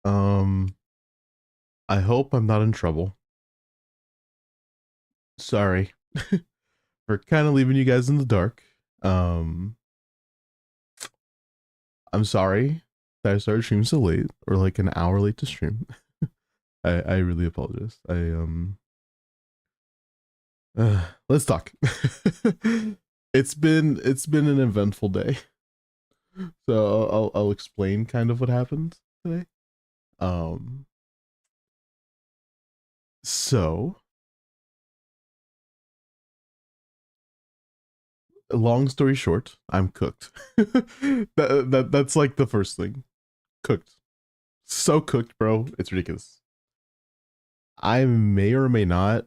Um, I hope I'm not in trouble. Sorry for kind of leaving you guys in the dark. Um, I'm sorry that I started streaming so late or like an hour late to stream. I really apologize. Let's talk. It's been an eventful day. So I'll explain kind of what happened today. Um, so long story short, I'm cooked. That's like the first thing. Cooked. So cooked, bro. It's ridiculous. I may or may not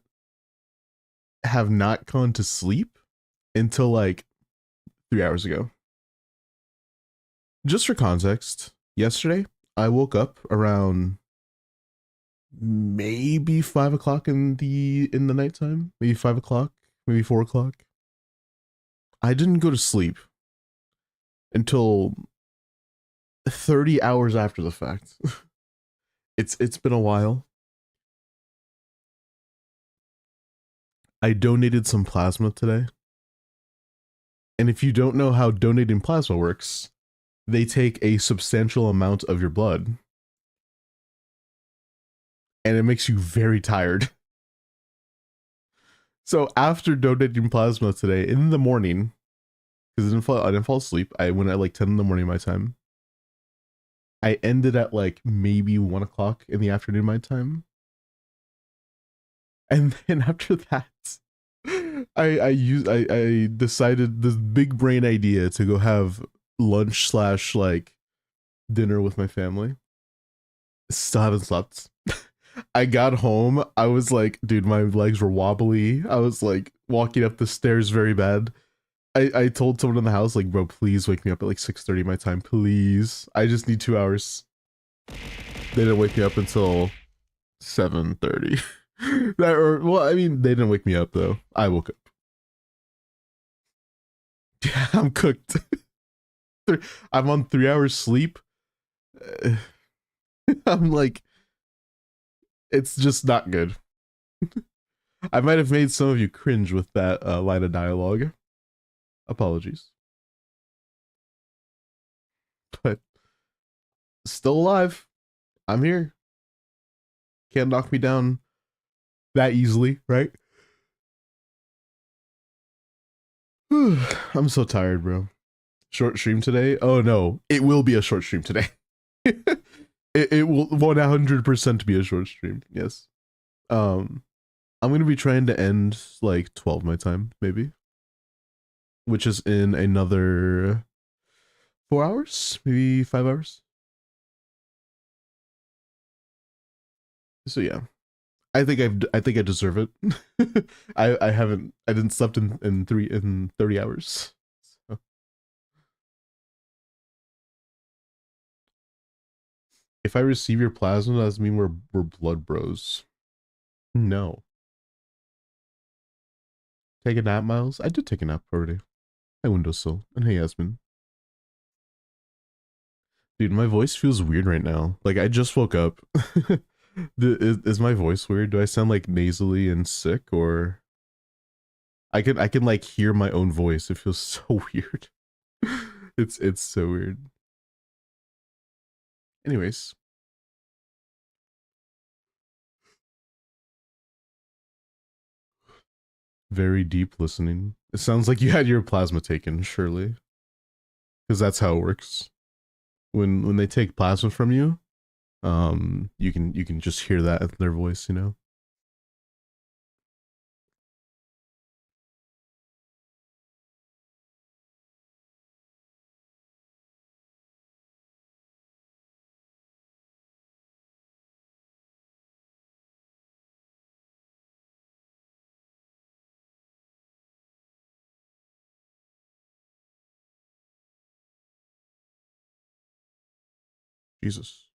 have not gone to sleep until like 3 hours ago. Just for context, yesterday I woke up around maybe 5 o'clock in the nighttime, maybe 5 o'clock, maybe 4 o'clock. I didn't go to sleep until 30 hours after the fact. It's been a while. I donated some plasma today. And if you don't know how donating plasma works, they take a substantial amount of your blood and it makes you very tired. So after donating plasma today in the morning, because I didn't fall asleep. I went at like 10 in the morning my time. I ended at like maybe 1 o'clock in the afternoon my time. And then after that, I decided this big brain idea to go have lunch slash like dinner with my family. Still haven't slept. I got home. I was like, dude, my legs were wobbly. I was like walking up the stairs very bad. I told someone in the house, like, bro, please wake me up at like 6:30 my time, please. I just need 2 hours. They didn't wake me up until 7:30. Well, I mean, they didn't wake me up though. I woke up. Yeah, I'm cooked. I'm on 3 hours sleep. I'm like, it's just not good. I might have made some of you cringe with that line of dialogue. Apologies, but still alive. I'm here. Can't knock me down that easily, right? I'm so tired, bro. Short stream today? Oh no, it will be a short stream today. It will 100% be a short stream. Yes. Um, I'm gonna be trying to end like 12 my time, maybe, which is in another 4 hours, maybe 5 hours. So yeah, I think I deserve it. I didn't slept in 30 hours. So, if I receive your plasma, does that mean we're blood bros? No. Take a nap, Miles? I did take a nap already. Hi, Windowsill. And hey, Yasmin. Dude, my voice feels weird right now. Like, I just woke up. Is my voice weird? Do I sound like nasally and sick, or I can like hear my own voice. It feels so weird. It's so weird. Anyways, very deep listening. It sounds like you had your plasma taken, surely, because that's how it works. When they take plasma from you, you can just hear that in their voice, you know. Jesus.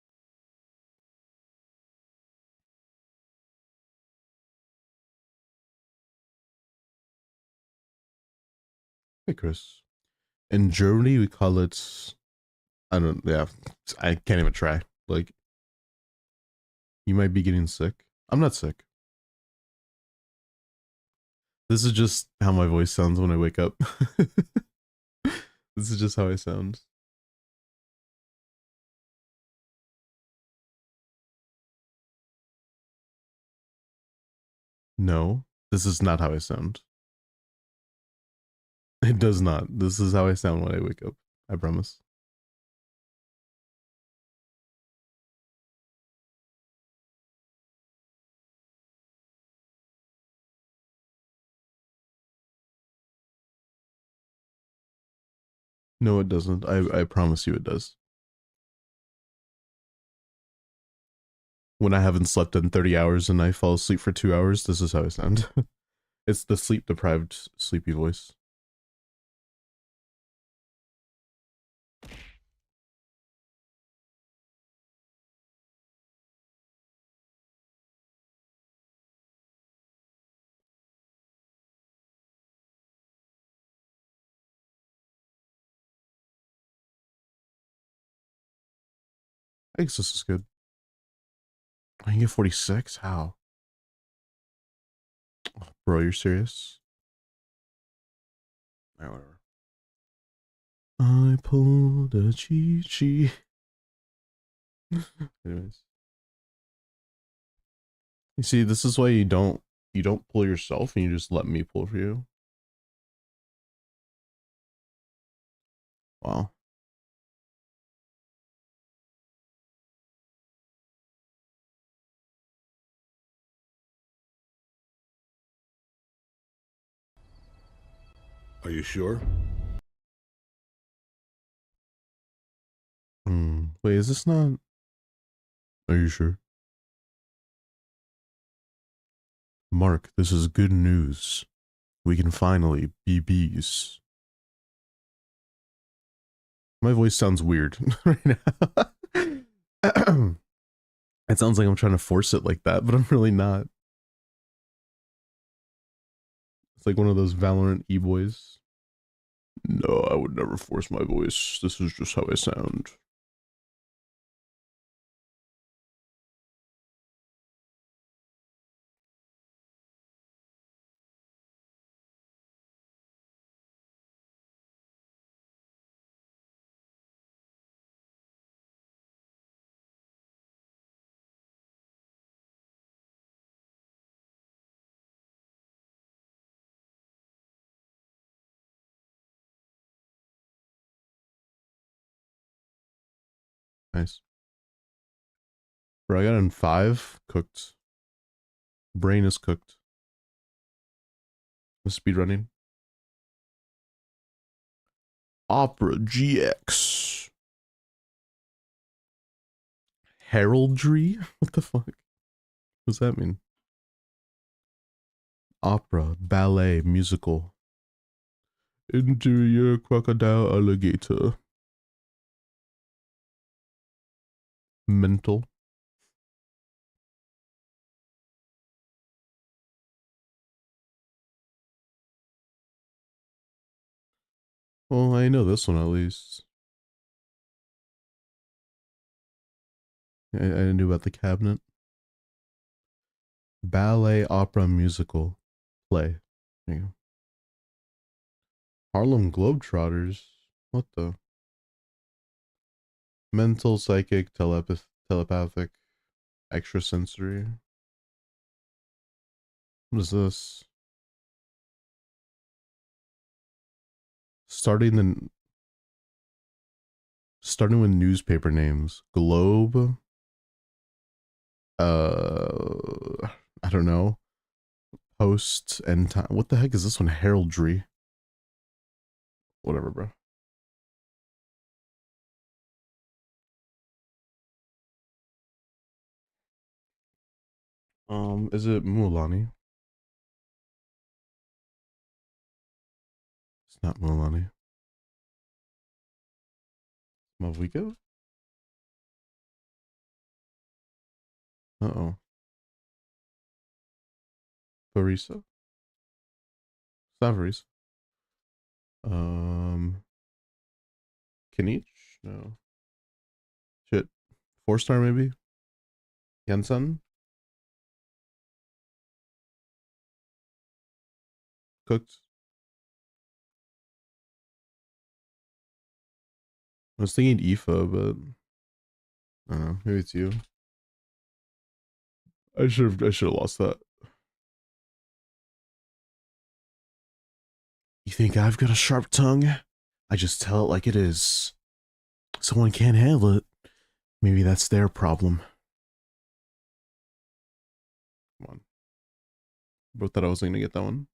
Hey, Chris. In Germany, we call it. I don't. Yeah, I can't even try. Like You might be getting sick. I'm not sick. This is just how my voice sounds when I wake up. This is just how I sound. No, this is not how I sound. It does not. This is how I sound when I wake up. I promise. No, it doesn't. I promise you it does. When I haven't slept in 30 hours and I fall asleep for 2 hours, this is how I sound. It's the sleep deprived, sleepy voice. I guess this is good. I can get 46? How? Oh, bro, you're serious? Alright, whatever. I pulled a cheat sheet. Anyways. You see, this is why you don't pull yourself and you just let me pull for you. Wow. Are you sure? Wait, is this not? Are you sure? Mark, this is good news. We can finally be bees. My voice sounds weird right now. It sounds like I'm trying to force it like that, but I'm really not. It's like one of those Valorant e-boys. No, I would never force my voice. This is just how I sound. Nice. Bro, I got in 5. Cooked. Brain is cooked. I'm speedrunning. Opera GX. Heraldry? What the fuck? What does that mean? Opera, ballet, musical. Interior, crocodile, alligator. Mental. Well, I know this one at least. I knew about the cabinet. Ballet, opera, musical, play. There you go. Harlem Globetrotters. What the? Mental, psychic, telepathic, extrasensory. What is this? Starting the starting with newspaper names. Globe. I don't know. Post and time. What the heck is this one? Heraldry. Whatever, bro. Is it Mulani? It's not Mulani. Mavika? Uh-oh. Farisa? It's not Farisa. Um, Kinich? No. Shit. 4-star maybe? Yansan cooked. I was thinking Ifa, but I don't know. Maybe it's you. I should have lost that. You think I've got a sharp tongue? I just tell it like it is. Someone can't handle it. Maybe that's their problem. Come on. Wrote that I was gonna get that one.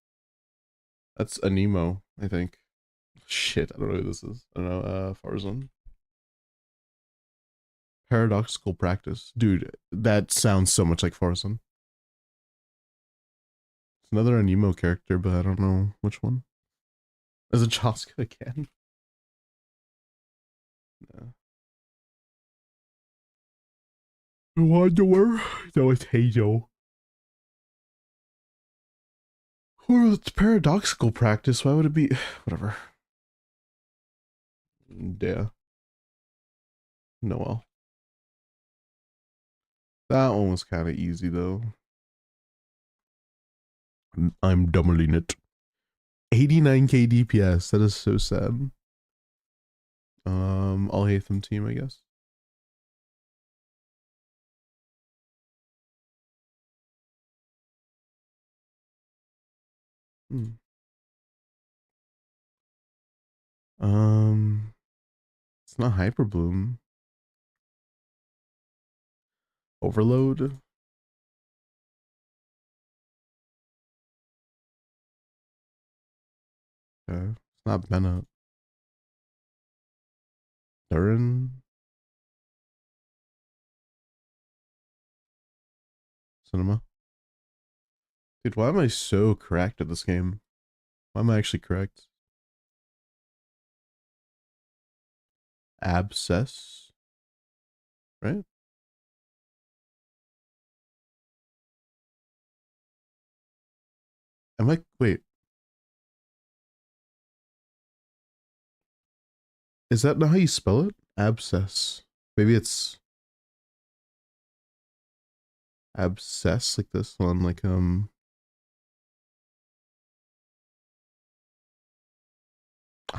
That's Anemo, I think. Shit, I don't know who this is. I don't know, Farzan. Paradoxical practice. Dude, that sounds so much like Farzan. It's another Anemo character, but I don't know which one. Is it Chaska again? No. Wanderer? No, it's Hazel. Well, it's paradoxical practice. Why would it be? Whatever. Yeah. Noel. That one was kind of easy though. I'm doubling it. 89k DPS. That is so sad. All Hatham team, I guess. Hmm. It's not Hyper Bloom. Overload. Okay. It's not Bennett. Durin. Cinema. Dude, why am I so correct at this game? Why am I actually correct? Abscess. Right? Am I? Wait. Is that not how you spell it? Abscess. Maybe it's abscess like this one, like how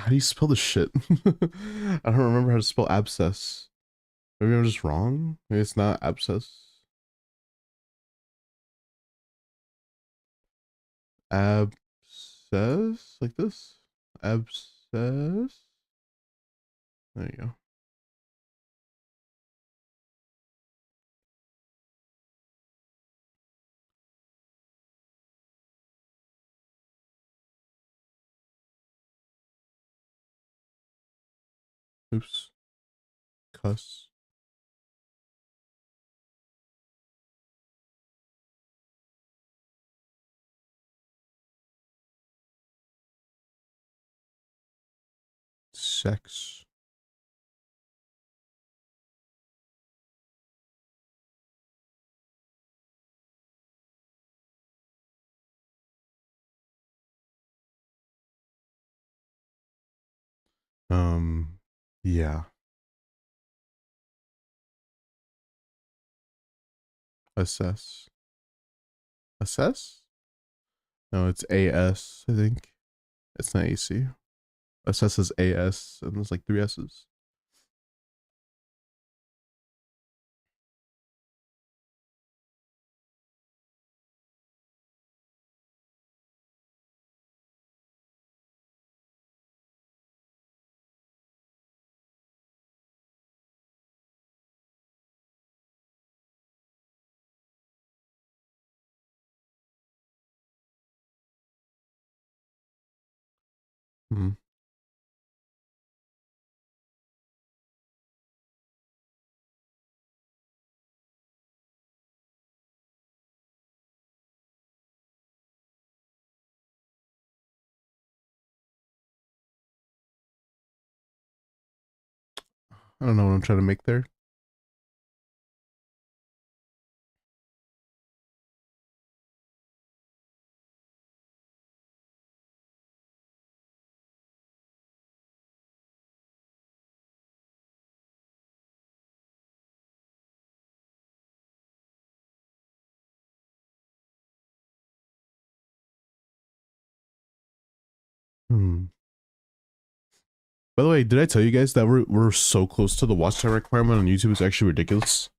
do you spell this shit? I don't remember how to spell abscess. Maybe I'm just wrong. Maybe it's not abscess. Abscess like this. Abscess. There you go. Oops. Cuss. Sex. Yeah. Assess. Assess? No, it's AS, I think. It's not AC. Assess is AS, and there's like three S's. Hmm. I don't know what I'm trying to make there. By the way, did I tell you guys that we're so close to the watch time requirement on YouTube? It's actually ridiculous.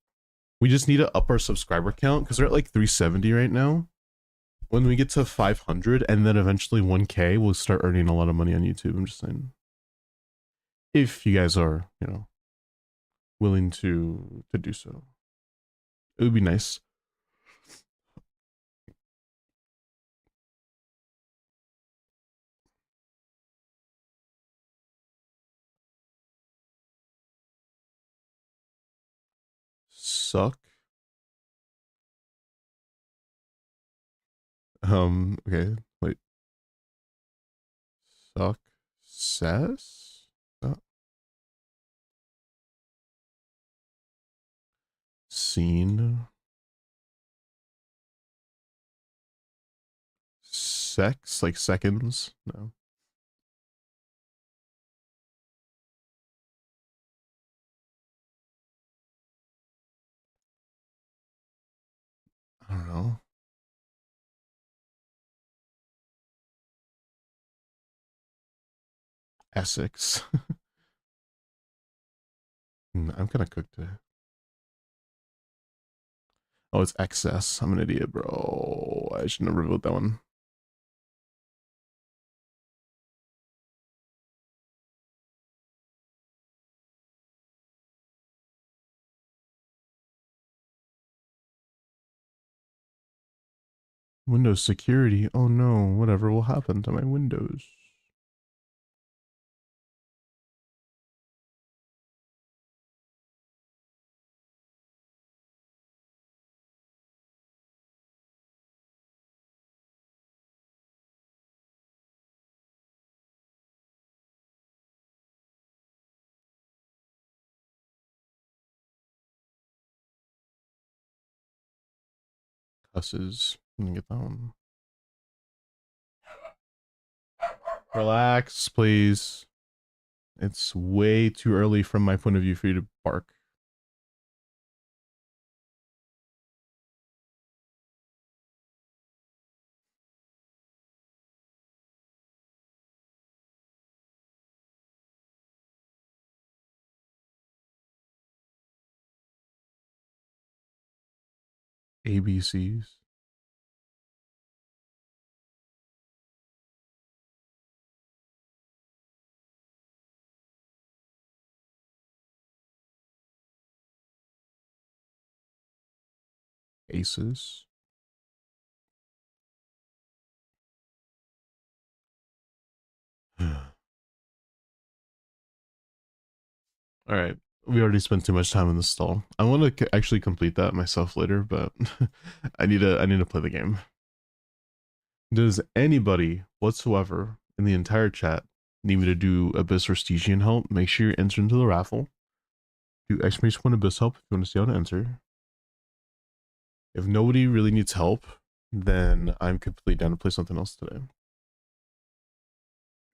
We just need to up our subscriber count because we're at like 370 right now. When we get to 500 and then eventually 1K, we'll start earning a lot of money on YouTube. I'm just saying. If you guys are, you know, willing to do so, it would be nice. Suck. Okay, wait. Success? Scene. Sex? Like seconds? No. I don't know. Essex. I'm kind of cooked today. Oh, it's excess. I'm an idiot, bro. I should never revealed that one. Windows security. Oh no, whatever will happen to my Windows? Cusses. Let me get that one. Relax, please. It's way too early from my point of view for you to bark. ABCs. Aces. All right. We already spent too much time in the stall. I want to actually complete that myself later, but I need to play the game. Does anybody whatsoever in the entire chat need me to do Abyss or Stygian help? Make sure you enter into the raffle. Do exclamation point Abyss help if you want to see how to enter. If nobody really needs help, then I'm completely down to play something else today.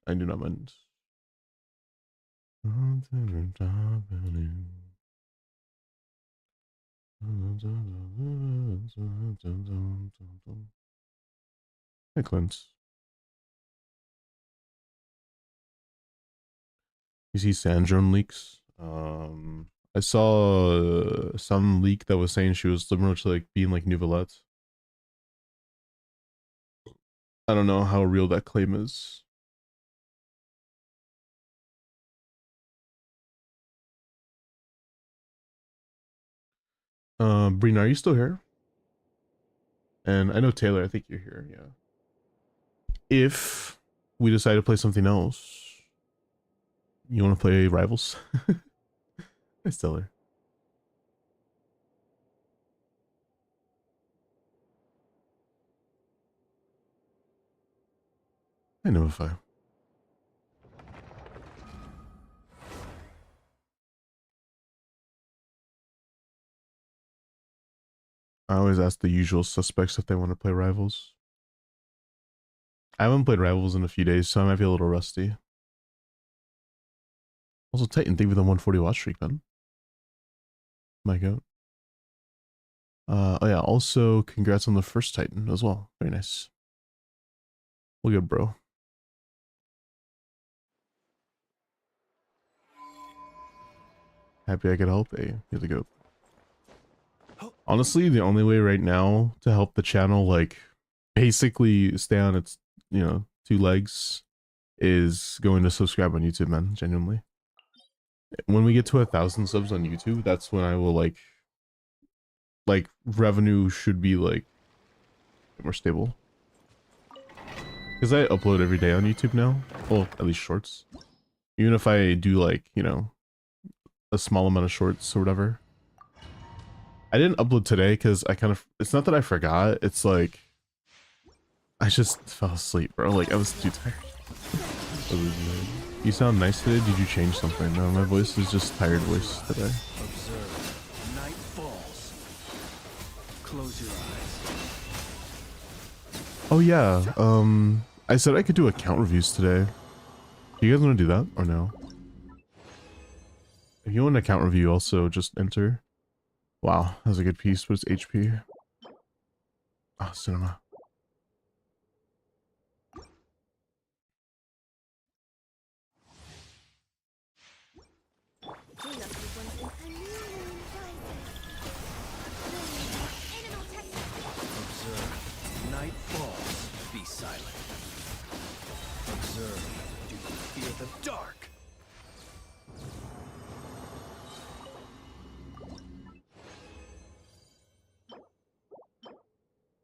I do not mind. Hey, Clint. You see Sandrone leaks? I saw some leak that was saying she was similar to like being like Nouvellette. I don't know how real that claim is. Brina, are you still here? And I know Taylor, I think you're here, yeah. If we decide to play something else, you want to play Rivals? It's Taylor. I know if I. I always ask the usual suspects if they want to play Rivals. I haven't played Rivals in a few days, so I might be a little rusty. Also, Titan, thank you for the 140 watch streak, man. My goat. Oh yeah, also congrats on the first Titan as well. Very nice. Well good, bro. Happy I could help. Hey, here to go. Honestly, the only way right now to help the channel, like, basically stay on its, you know, 2 legs is going to subscribe on YouTube, man. Genuinely. When we get to 1,000 subs on YouTube, that's when I will, like, revenue should be, like, more stable. Because I upload every day on YouTube now. Well, at least shorts. Even if I do, like, you know, a small amount of shorts or whatever. I didn't upload today because I kind of... It's not that I forgot. It's like... I just fell asleep, bro. Like, I was too tired. You sound nice today. Did you change something? No, my voice is just tired voice today. Observe. Night falls. Close your eyes. Oh yeah. I said I could do account reviews today. Do you guys want to do that or no? If you want an account review, also just enter. Wow, that was a good piece. What's HP? Oh, cinema. Observe. Night falls. Be silent. Observe. Do you fear the dark?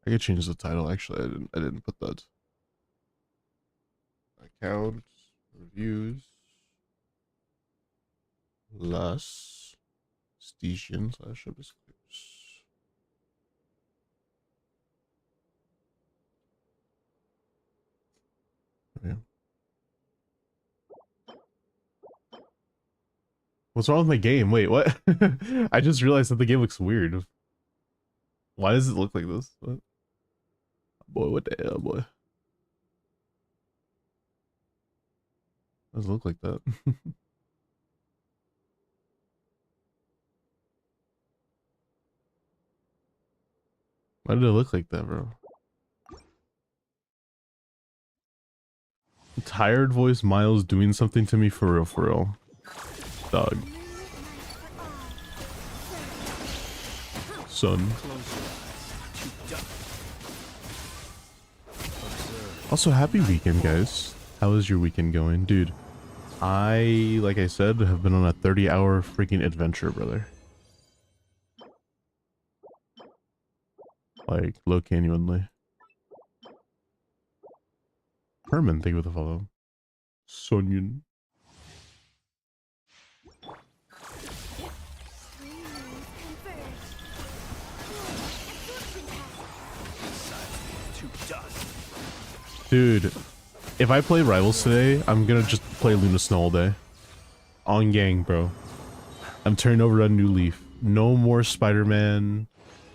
I could change the title. Actually, I didn't put that. Account reviews. Las Stygian / Obscures. Yeah. What's wrong with my game? Wait, what? I just realized that the game looks weird. Why does it look like this? What? Boy, what the hell, boy? Does it look like that? Why did it look like that, bro? Tired voice Miles doing something to me for real. Dog. Son. Also, happy weekend, guys. How is your weekend going? Dude, like I said, have been on a 30-hour freaking adventure, brother. Like, low genuinely. Herman, thank you for the follow. Sonyan. Dude, if I play Rivals today, I'm gonna just play Luna Snow all day. On gang, bro. I'm turning over a new leaf. No more Spider-Man.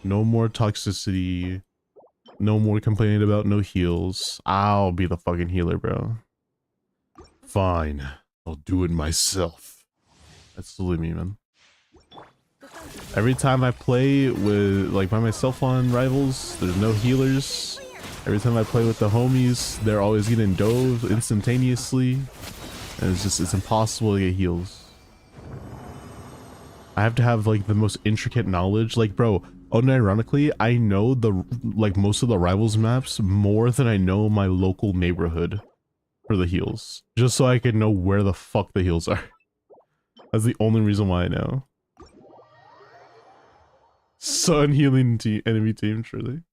No more toxicity. No more complaining about no heals. I'll be the fucking healer, bro. Fine. I'll do it myself. That's silly me, man. Every time I play with, like, by myself on Rivals, there's no healers. Every time I play with the homies, they're always getting dove instantaneously. And it's impossible to get heals. I have to have, like, the most intricate knowledge. Like, bro, unironically, I know most of the Rivals maps more than I know my local neighborhood for the heals. Just so I can know where the fuck the heals are. That's the only reason why I know. Sun healing enemy team, truly.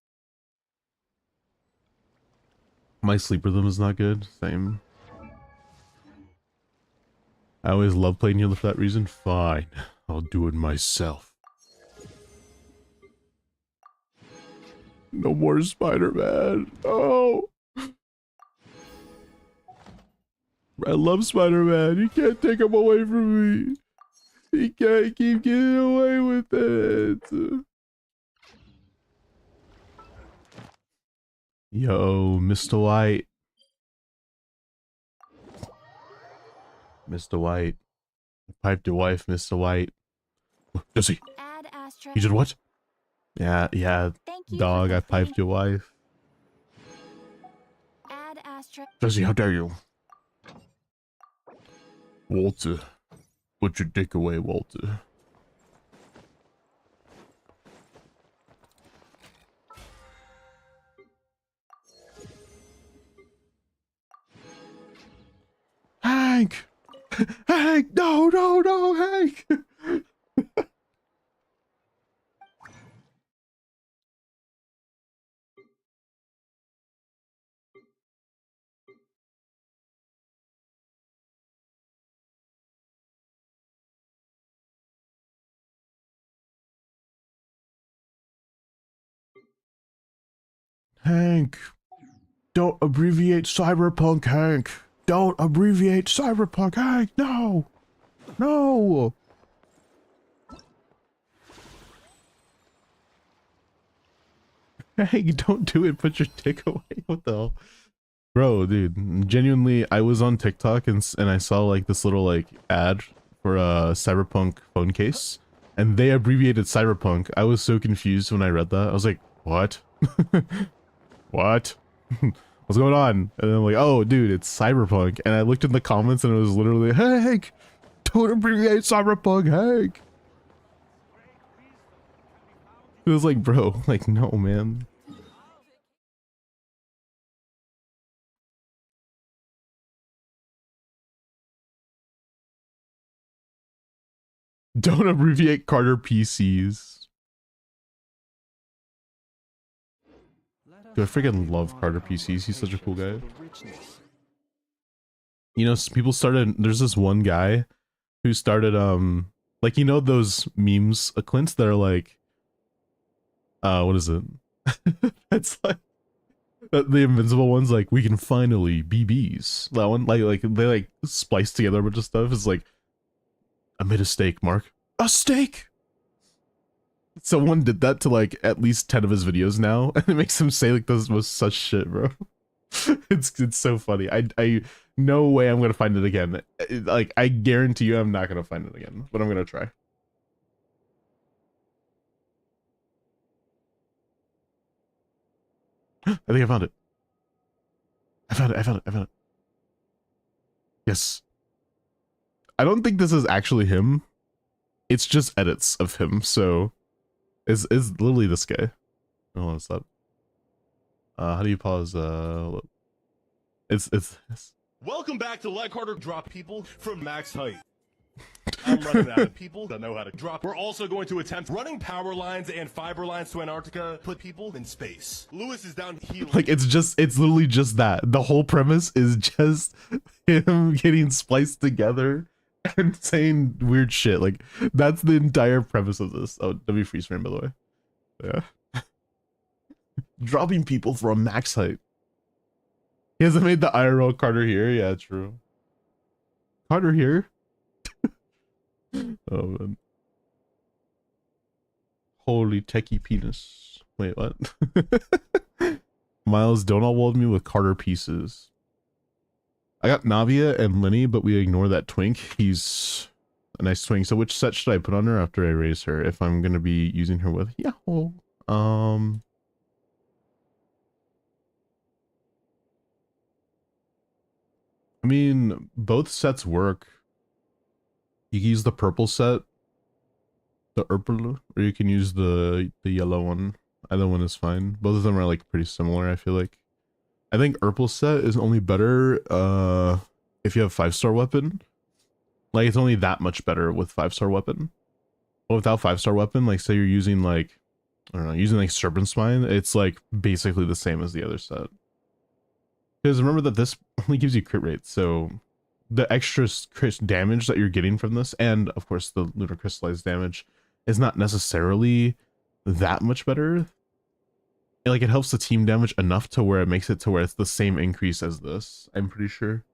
My sleep rhythm is not good. Same. I always love playing healer for that reason. Fine. I'll do it myself. No more Spider-Man. Oh. I love Spider-Man. You can't take him away from me. He can't keep getting away with it. Yo, Mr. White. Mr. White. Piped your wife, Mr. White. Jesse. You did what? Yeah, dog, I piped your wife. Jesse, how dare you? Walter. Put your dick away, Walter. Hank! Hank! No, no, no, Hank! Hank! Don't abbreviate cyberpunk, Hank! Don't abbreviate cyberpunk, Hank! No! No! Hank, don't do it. Put your dick away. What the hell? Bro, dude, genuinely, I was on TikTok and I saw like this little like ad for a cyberpunk phone case, and they abbreviated cyberpunk. I was so confused when I read that. I was like, what? What? What's going on? And I'm like, oh, dude, it's cyberpunk. And I looked in the comments and it was literally, hey, Hank, don't abbreviate cyberpunk, Hank. It was like, bro, like, no, man. Don't abbreviate Carter PCs. Dude, I freaking love Carter PCs. He's such a cool guy. You know, people started, there's this one guy who started, like, you know, those memes, Clint, that are like, what is it? It's like, the invincible ones, like, we can finally BBs. That one, like, they, like, splice together a bunch of stuff. It's like, I made a steak, Mark. A steak! Someone did that to, like, at least 10 of his videos now, and it makes him say, like, this was such shit, bro. It's so funny. I no way I'm gonna find it again. Like, I guarantee you I'm not gonna find it again, but I'm gonna try. I think I found it. I found it. Yes. I don't think this is actually him. It's just edits of him, so it's literally this guy. Oh, what's that? How do you pause? It's Welcome back to Like Harder Drop people from max height. I'm running out of people that know how to drop. We're also going to attempt running power lines and fiber lines to Antarctica, put people in space. Lewis is down healing. like, it's literally just that. The whole premise is just him getting spliced together and saying weird shit. Like, that's the entire premise of this. Oh, W freeze frame, by the way. Yeah. Dropping people from max height. He hasn't made the IRL Carter here. Yeah, true. Carter here? Oh, man. Holy techie penis. Wait, what? Miles, don't all weld me with Carter pieces. I got Navia and Lenny, but we ignore that twink. He's a nice twink. So which set should I put on her after I raise her if I'm going to be using her with? Yeah, well, I mean, both sets work. You can use the purple set, the purple, or you can use the yellow one. Either one is fine. Both of them are like pretty similar, I feel like. I think purple set is only better if you have 5-star weapon. Like, it's only that much better with 5-star weapon. But without 5-star weapon, like, say you're using like, I don't know, using like Serpent Spine, it's like basically the same as the other set. Because remember that this only gives you crit rate, so the extra crit damage that you're getting from this, and of course the lunar crystallized damage, is not necessarily that much better. Like, it helps the team damage enough to where it makes it to where it's the same increase as this, I'm pretty sure.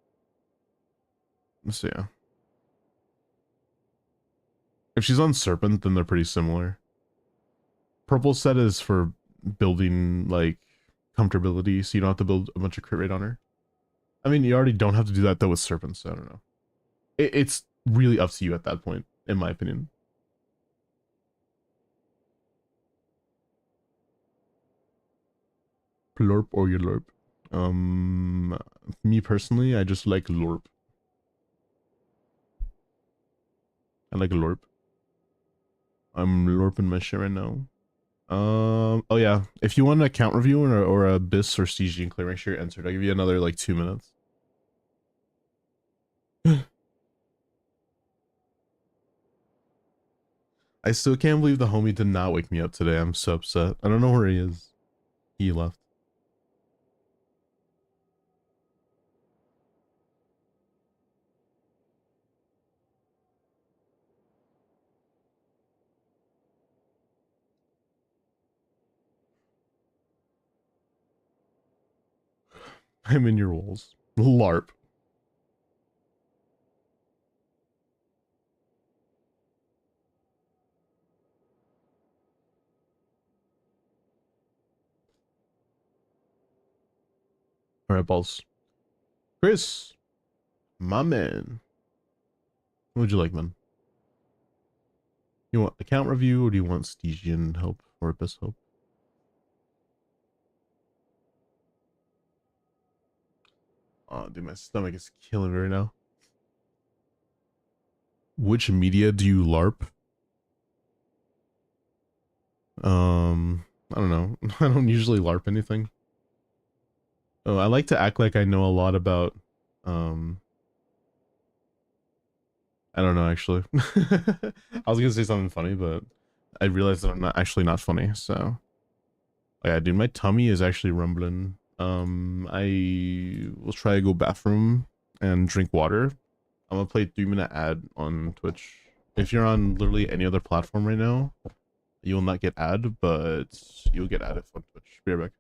So yeah. If she's on Serpent, then they're pretty similar. Purple set is for building, like, comfortability, so you don't have to build a bunch of crit rate on her. I mean, you already don't have to do that, though, with Serpent, so I don't know. It's really up to you at that point, in my opinion. Plurp or your lurp? Me personally, I just like lorp. I like lorp. I'm lorping my shit right now. Oh yeah, if you want an account review or a BIS or Stygian clear, make sure you're entered. I'll give you another like 2 minutes. I still can't believe the homie did not wake me up today. I'm so upset. I don't know where he is. He left. I'm in your walls. LARP. All right, balls. Chris, my man. What would you like, man? You want account review or do you want Stygian help or Abyss help? Oh, dude, my stomach is killing me right now. Which media do you LARP? I don't know. I don't usually LARP anything. Oh, I like to act like I know a lot about, um, I don't know actually. I was gonna say something funny, but I realized that I'm not actually not funny, so. Oh, yeah, dude, my tummy is actually rumbling. I will try to go bathroom and drink water. I'm gonna play a 3-minute ad on Twitch. If you're on literally any other platform right now, you will not get ad, but you'll get ad if on Twitch. Be right back.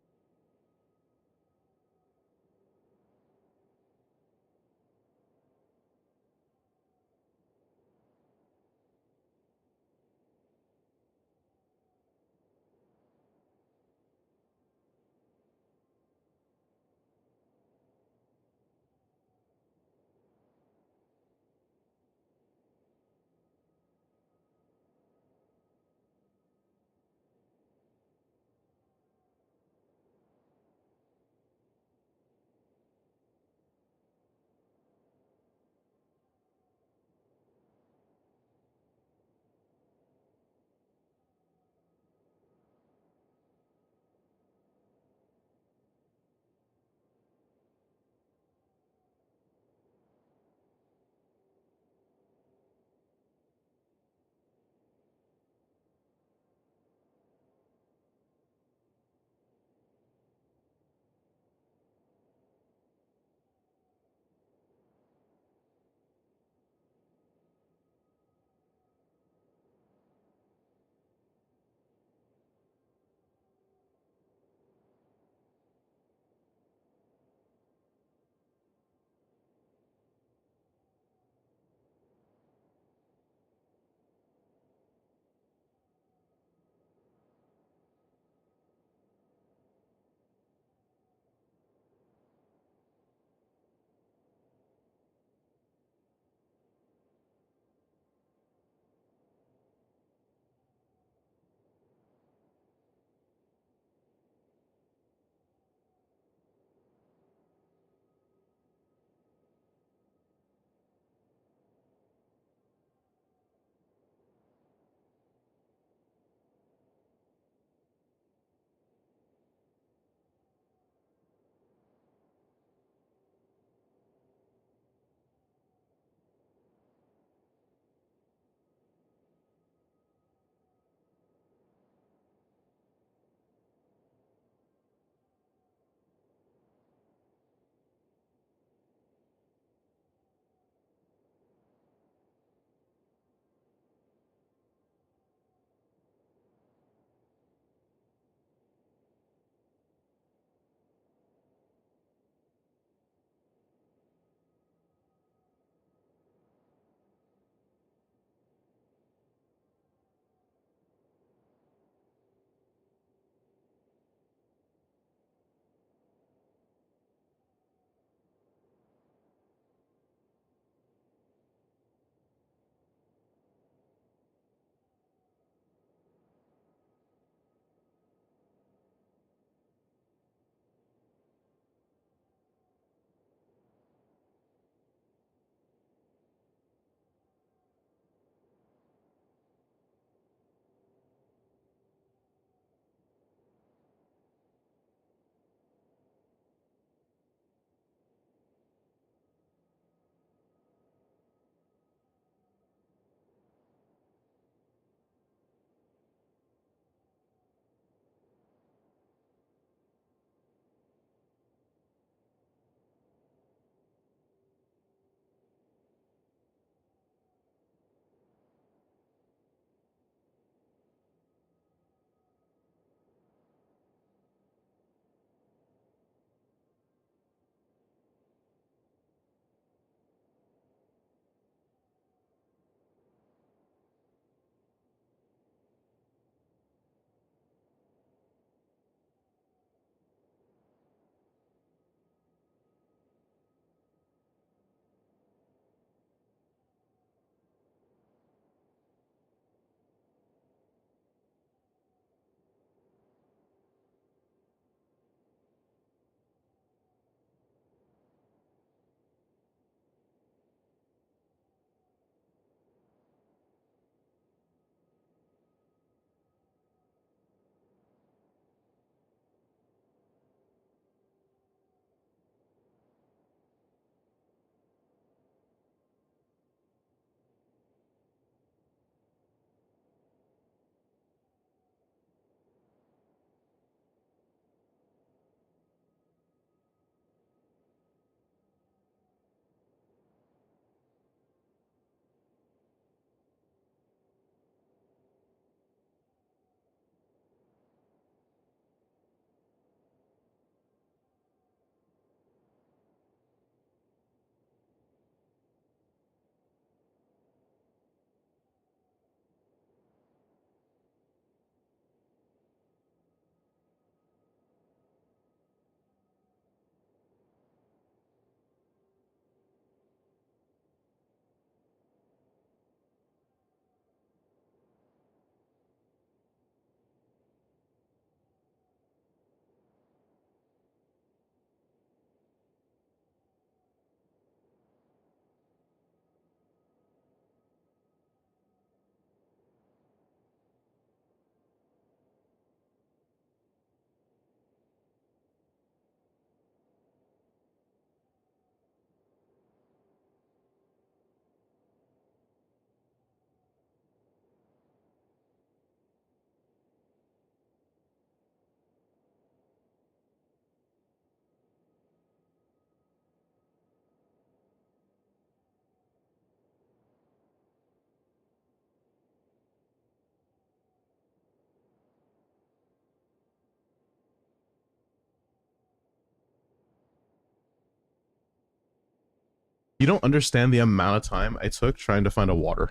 You don't understand the amount of time I took trying to find a water.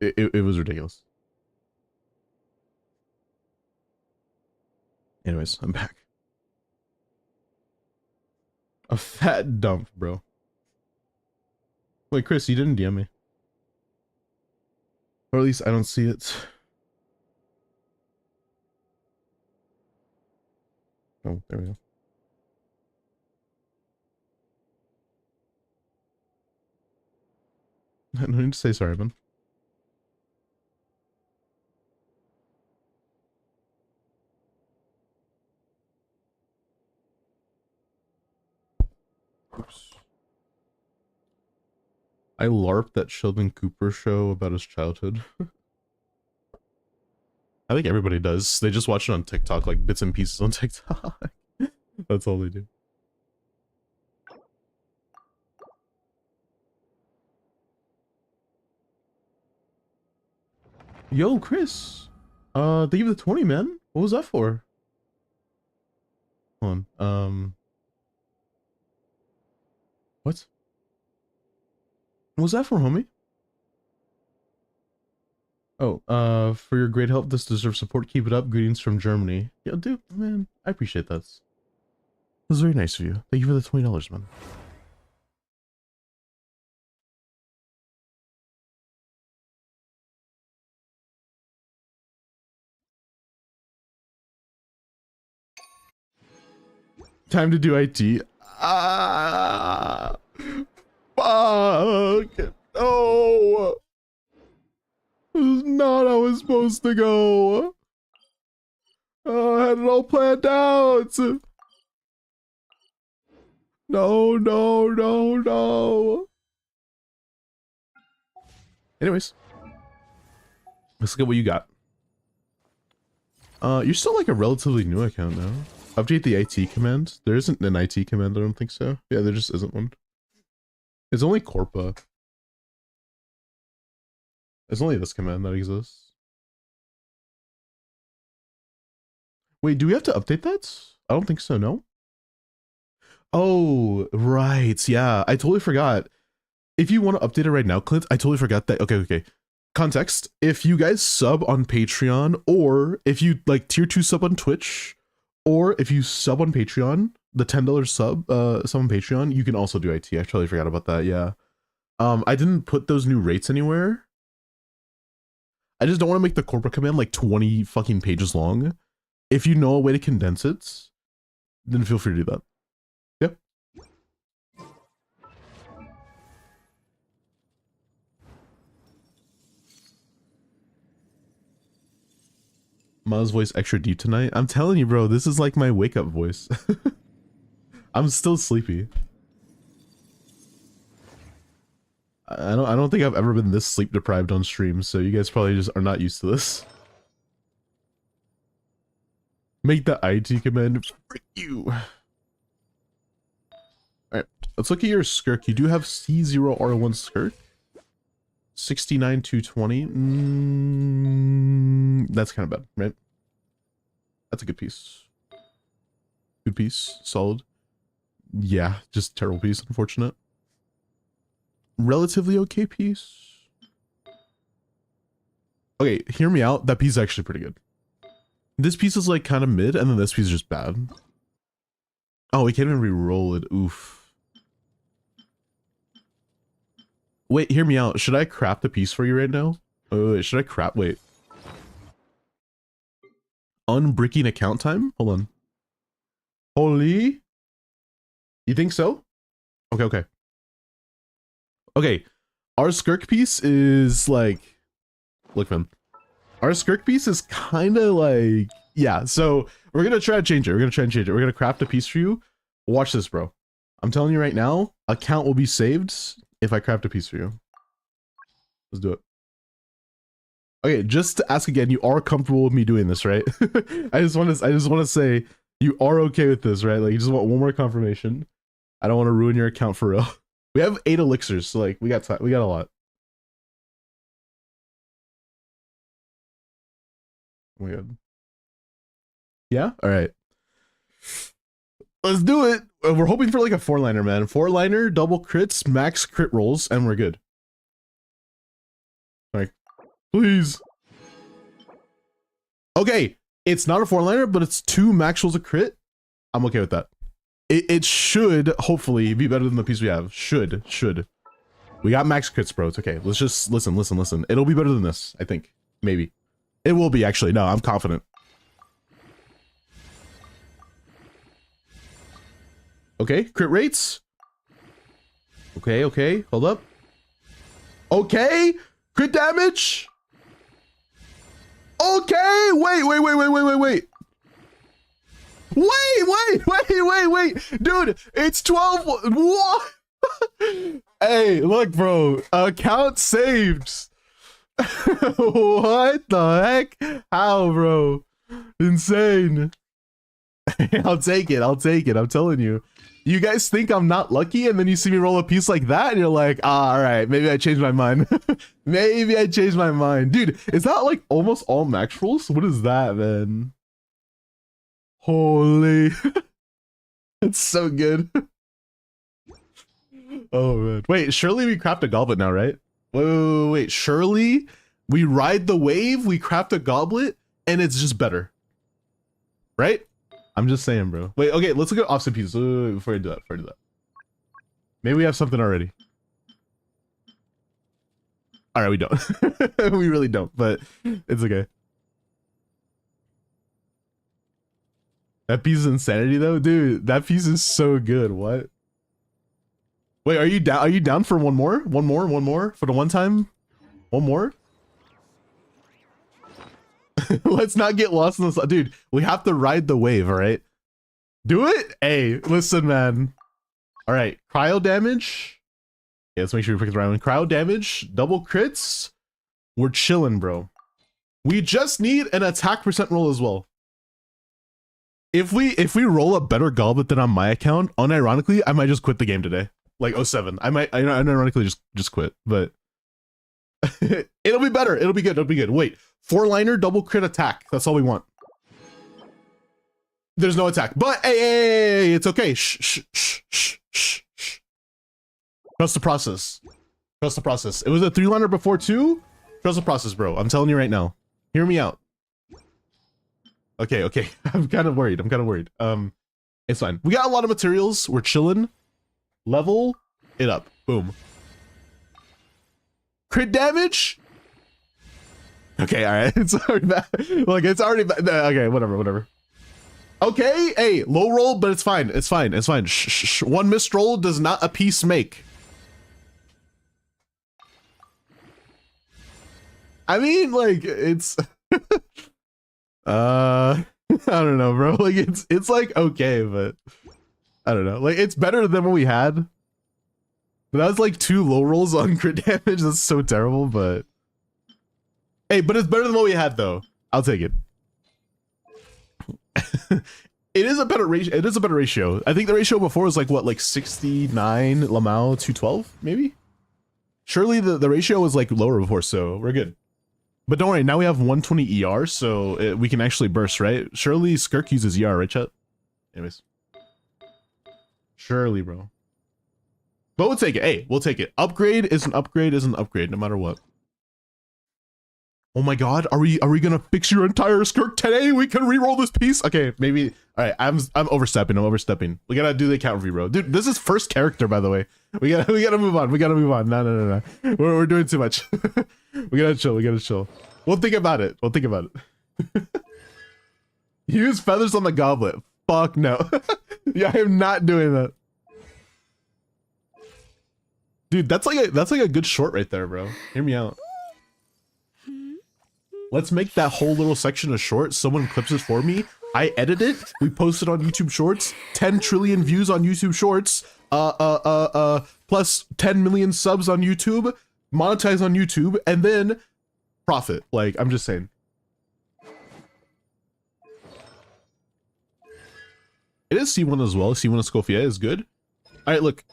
It was ridiculous. Anyways, I'm back. A fat dump, bro. Wait, Chris, you didn't DM me. Or at least I don't see it. Oh, there we go. No need to say sorry, man. Oops. I LARPed that Sheldon Cooper show about his childhood. I think everybody does. They just watch it on TikTok, like bits and pieces on TikTok. That's all they do. Yo, Chris. They give the 20, man. What was that for? Hold on. What? What was that for, homie? Oh, for your great help, this deserves support. Keep it up. Greetings from Germany. Yo, dude, man, I appreciate that. It was very nice of you. Thank you for the $20, man. Time to do IT. Ah, fuck. No. This is not how it's supposed to go. Oh, I had it all planned out. No, no, no, no. Anyways, let's look at what you got. You're still like a relatively new account now. Update the IT command. There isn't an IT command, I don't think so. Yeah, there just isn't one. It's only Corpa. It's only this command that exists. Wait, do we have to update that? I don't think so, no? Oh, right. Yeah, I totally forgot. If you want to update it right now, Clint, I totally forgot that. Okay. Context. If you guys sub on Patreon, or if you like tier 2 sub on Twitch, or if you sub on Patreon, the $10 sub on Patreon, you can also do IT. I totally forgot about that. Yeah. I didn't put those new rates anywhere. I just don't want to make the corporate command like 20 fucking pages long. If you know a way to condense it, then feel free to do that. Yep. Ma's voice extra deep tonight. I'm telling you, bro, this is like my wake up voice. I'm still sleepy. I don't think I've ever been this sleep deprived on stream, so you guys probably just are not used to this. Make the IT command. Frick you. Alright, let's look at your skirk. You do have C0R1 skirk. 69 220. That's kind of bad, right? That's a good piece. Good piece. Solid. Yeah, just terrible piece, unfortunate. Relatively okay piece. Okay, hear me out. That piece is actually pretty good. This piece is like kind of mid, and then this piece is just bad. Oh, we can't even re-roll it. Oof. Wait, hear me out. Should I craft the piece for you right now? Oh, wait, should I craft? Wait. Unbricking account time? Hold on. Holy? You think so? Okay. Okay. Our skirk piece is like... Look, man. Our skirk piece is kind of like... Yeah, so we're going to try to change it. We're going to craft a piece for you. Watch this, bro. I'm telling you right now, account will be saved if I craft a piece for you. Let's do it. Okay, just to ask again, you are comfortable with me doing this, right? I just want to say you are okay with this, right? Like you just want one more confirmation. I don't want to ruin your account for real. We have 8 elixirs, so like we got time. We got a lot. Oh my god. Yeah? All right. Let's do it. We're hoping for like a 4-liner, man. 4-liner, double crits, max crit rolls, and we're good. Like, please. Okay, it's not a 4-liner, but it's 2 max rolls a crit. I'm okay with that. It should hopefully be better than the piece we have. Should. We got max crits, bro. It's okay. Let's just listen. It'll be better than this, I think. Maybe. It will be, actually. No, I'm confident. Okay, crit rates. Okay, hold up. Okay, crit damage. Okay, wait. Wait. Dude, it's 12. What? Hey, look, bro. Account saved. What the heck? How, bro? Insane. I'll take it. I'm telling you. You guys think I'm not lucky, and then you see me roll a piece like that, and you're like, all right, maybe I changed my mind. Maybe I changed my mind. Dude, is that like almost all max rolls? What is that, man? Holy. It's so good. Oh, man. Wait, surely we craft a goblet now, right? Wait. Surely we ride the wave, we craft a goblet, and it's just better. Right? I'm just saying, bro. Wait, okay, let's look at opposite pieces. Wait, before I do that. Maybe we have something already. Alright, we don't. We really don't, but it's okay. That piece is insanity though? Dude, that piece is so good. What? Wait, are you down for one more? One more? For the one time? One more? Let's not get lost in this. Dude, we have to ride the wave, all right? Do it? Hey, listen, man. All right, cryo damage. Yeah, let's make sure we pick the right one. Cryo damage, double crits. We're chilling, bro. We just need an attack percent roll as well. If we roll a better goblet than on my account, unironically, I might just quit the game today. Like 07. I might unironically just quit, but it'll be better. It'll be good. Wait. 4-liner double crit attack. That's all we want. There's no attack, but hey, it's okay. Shh. Trust the process. It was a 3-liner before too. Trust the process, bro. I'm telling you right now. Hear me out. Okay. I'm kind of worried. It's fine. We got a lot of materials. We're chilling. Level it up. Boom. Crit damage. Okay, all right. It's already bad. Look, it's already bad. Okay, whatever. Okay, hey, low roll, but it's fine. Shh. One missed roll does not a piece make. I mean, like, it's I don't know, bro. Like, it's like okay, but I don't know. Like, it's better than what we had. But that was like 2 low rolls on crit damage. That's so terrible, but hey, but it's better than what we had, though. I'll take it. It is a better ratio. I think the ratio before was like what, like 69 Lamau 212, maybe. Surely the ratio was like lower before, so we're good. But don't worry, now we have 120 ER, so we can actually burst, right? Surely Skirk uses ER, right, chat? Anyways, surely, bro. But we'll take it. Hey, we'll take it. Upgrade is an upgrade, no matter what. Oh my god, are we gonna fix your entire Skirk today? We can re-roll this piece? Okay, maybe. Alright, I'm overstepping. We gotta do the account review, bro. Dude, this is first character, by the way. We gotta move on. No. We're doing too much. we gotta chill. We'll think about it. Use feathers on the goblet. Fuck no. Yeah, I am not doing that. Dude, that's like a good short right there, bro. Hear me out. Let's make that whole little section a short. Someone clips it for me. I edit it. We post it on YouTube Shorts. 10 trillion views on YouTube Shorts. Plus 10 million subs on YouTube. Monetize on YouTube, and then profit. Like, I'm just saying. It is C1 as well. C1 Escoffier is good. All right, look.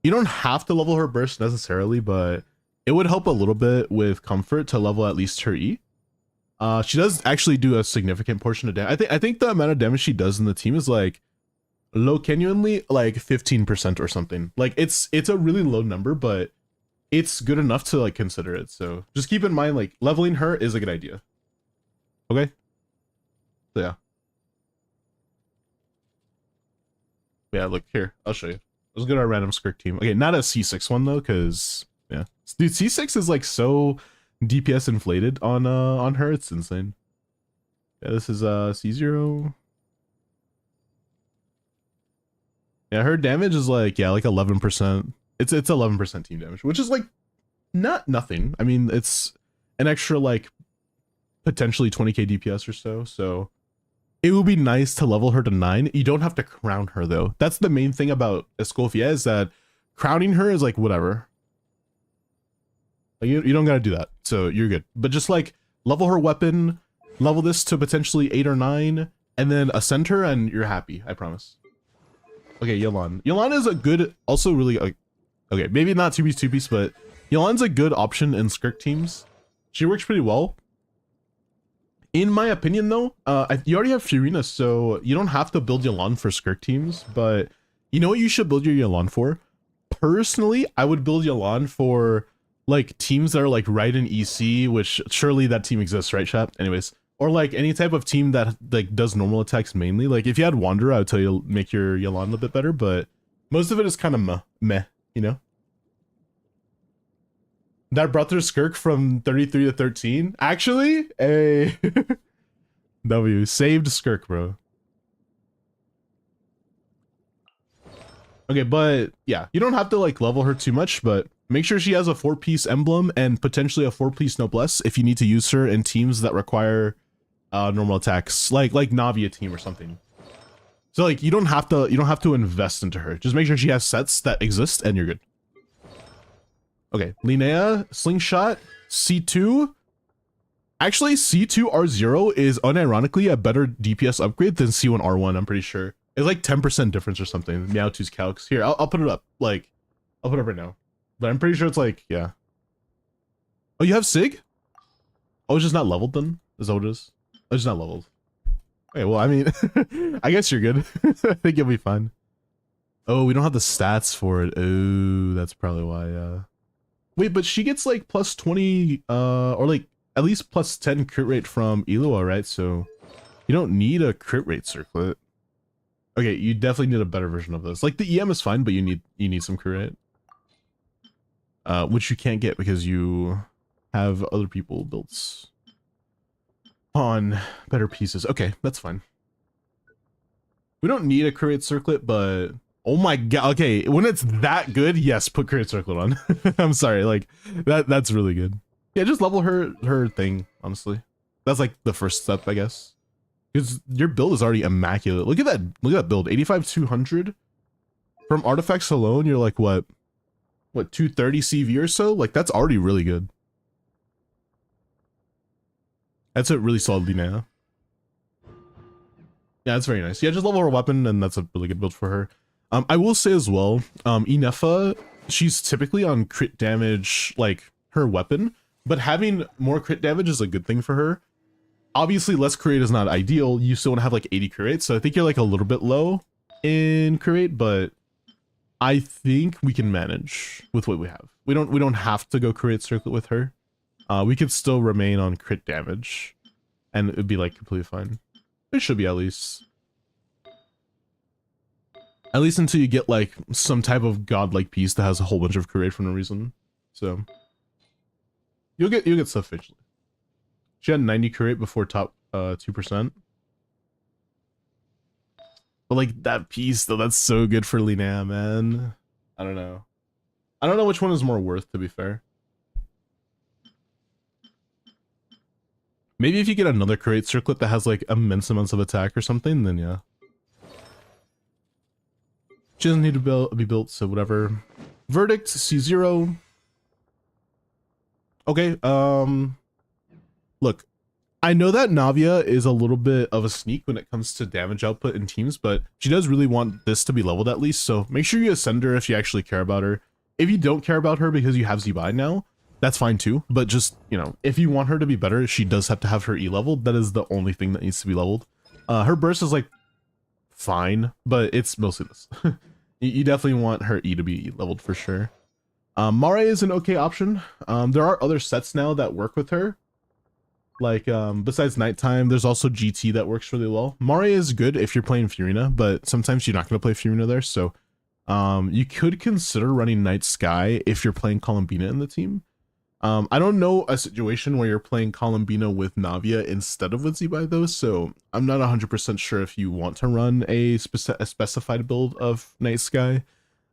You don't have to level her burst necessarily, but it would help a little bit with comfort to level at least her E. She does actually do a significant portion of damage. I think the amount of damage she does in the team is like Low, genuinely like 15% or something. Like it's a really low number, but it's good enough to like consider it. So just keep in mind like leveling her is a good idea. Okay. So yeah. Yeah, look here. I'll show you. Let's go to our random Skirk team. Okay, not a C6 one though, because yeah. Dude, C6 is like so DPS inflated on her, it's insane. Yeah, this is C0. Yeah, her damage is like, yeah, like 11%. It's 11% team damage, which is like not nothing. I mean, it's an extra like potentially 20k DPS or so. So it would be nice to level her to 9. You don't have to crown her though. That's the main thing about Escoffier, is that crowning her is like whatever. Like, you don't gotta do that. So you're good. But just like level her weapon, level this to potentially 8 or 9, and then ascend her and you're happy. I promise. Okay, Yelan. Yelan is a good, also really, okay, maybe not 2-piece, but Yelan's a good option in Skirk teams. She works pretty well. In my opinion, though, you already have Furina, so you don't have to build Yelan for Skirk teams, but you know what you should build your Yelan for? Personally, I would build Yelan for, like, teams that are, like, right in EC, which surely that team exists, right, chat? Anyways. Or like any type of team that like does normal attacks mainly. Like if you had Wanderer, I would tell you make your Yelan a little bit better, but most of it is kind of meh, you know? That brought their Skirk from 33 to 13. Actually, a W saved Skirk, bro. Okay, but yeah, you don't have to like level her too much, but make sure she has a 4-piece emblem and potentially a 4-piece noblesse if you need to use her in teams that require normal attacks, like Navia team or something. So like you don't have to invest into her. Just make sure she has sets that exist and you're good. Okay, Linnea, Slingshot, C2. Actually, C2 R0 is unironically a better DPS upgrade than C1 R1, I'm pretty sure. It's like 10% difference or something. Meowtwo's calcs. Here, I'll put it up. Like, I'll put it up right now. But I'm pretty sure it's like, yeah. Oh, you have Sig? Oh, it's just not leveled then? Is that what it is? Oh, it's not leveled. Okay, well, I mean, I guess you're good. I think you'll be fine. Oh, we don't have the stats for it. Oh, that's probably why, Wait, but she gets like plus 20, or like at least plus 10 crit rate from Eloa, right? So you don't need a crit rate circlet. Okay, you definitely need a better version of this. Like the EM is fine, but you need some crit rate. Which you can't get because you have other people built on better pieces. Okay, that's fine. We don't need a crit rate circlet, but oh my god, okay, when it's that good, yes, put crit circlet on. I'm sorry, like that's really good. Yeah, just level her thing, honestly. That's like the first step, I guess. Because your build is already immaculate. Look at that build. 85-200. From artifacts alone, you're like what 230 CV or so? Like that's already really good. That's a really solid Linnea. Yeah, that's very nice. Yeah, just level her weapon, and that's a really good build for her. I will say as well, Inefa, she's typically on crit damage, like her weapon, but having more crit damage is a good thing for her. Obviously, less crit rate is not ideal. You still want to have like 80 crit rate, so I think you're like a little bit low in crit rate, but I think we can manage with what we have. We don't have to go crit rate circlet with her. We could still remain on crit damage, and it'd be like completely fine. It should be at least. At least until you get like some type of godlike piece that has a whole bunch of crit rate for no reason. So you'll get stuff eventually. She had 90 crit rate before top 2%. But like that piece though, that's so good for Linnea, man. I don't know. I don't know which one is more worth, to be fair. Maybe if you get another crit rate circlet that has like immense amounts of attack or something, then yeah. She doesn't need to be built, so whatever. Verdict, C0. Okay, look, I know that Navia is a little bit of a sneak when it comes to damage output in teams, but she does really want this to be leveled at least, so make sure you ascend her if you actually care about her. If you don't care about her because you have Zibai now, that's fine too, but just, you know, if you want her to be better, she does have to have her E leveled. That is the only thing that needs to be leveled. Her burst is like fine, but it's mostly this. You definitely want her E to be leveled for sure. Mare is an okay option. There are other sets now that work with her. Like, besides nighttime, there's also GT that works really well. Mare is good if you're playing Furina, but sometimes you're not going to play Furina there, so you could consider running Night Sky if you're playing Columbina in the team. I don't know a situation where you're playing Columbina with Navia instead of with Zebai though, so I'm not 100% sure if you want to run a specified build of Night Sky.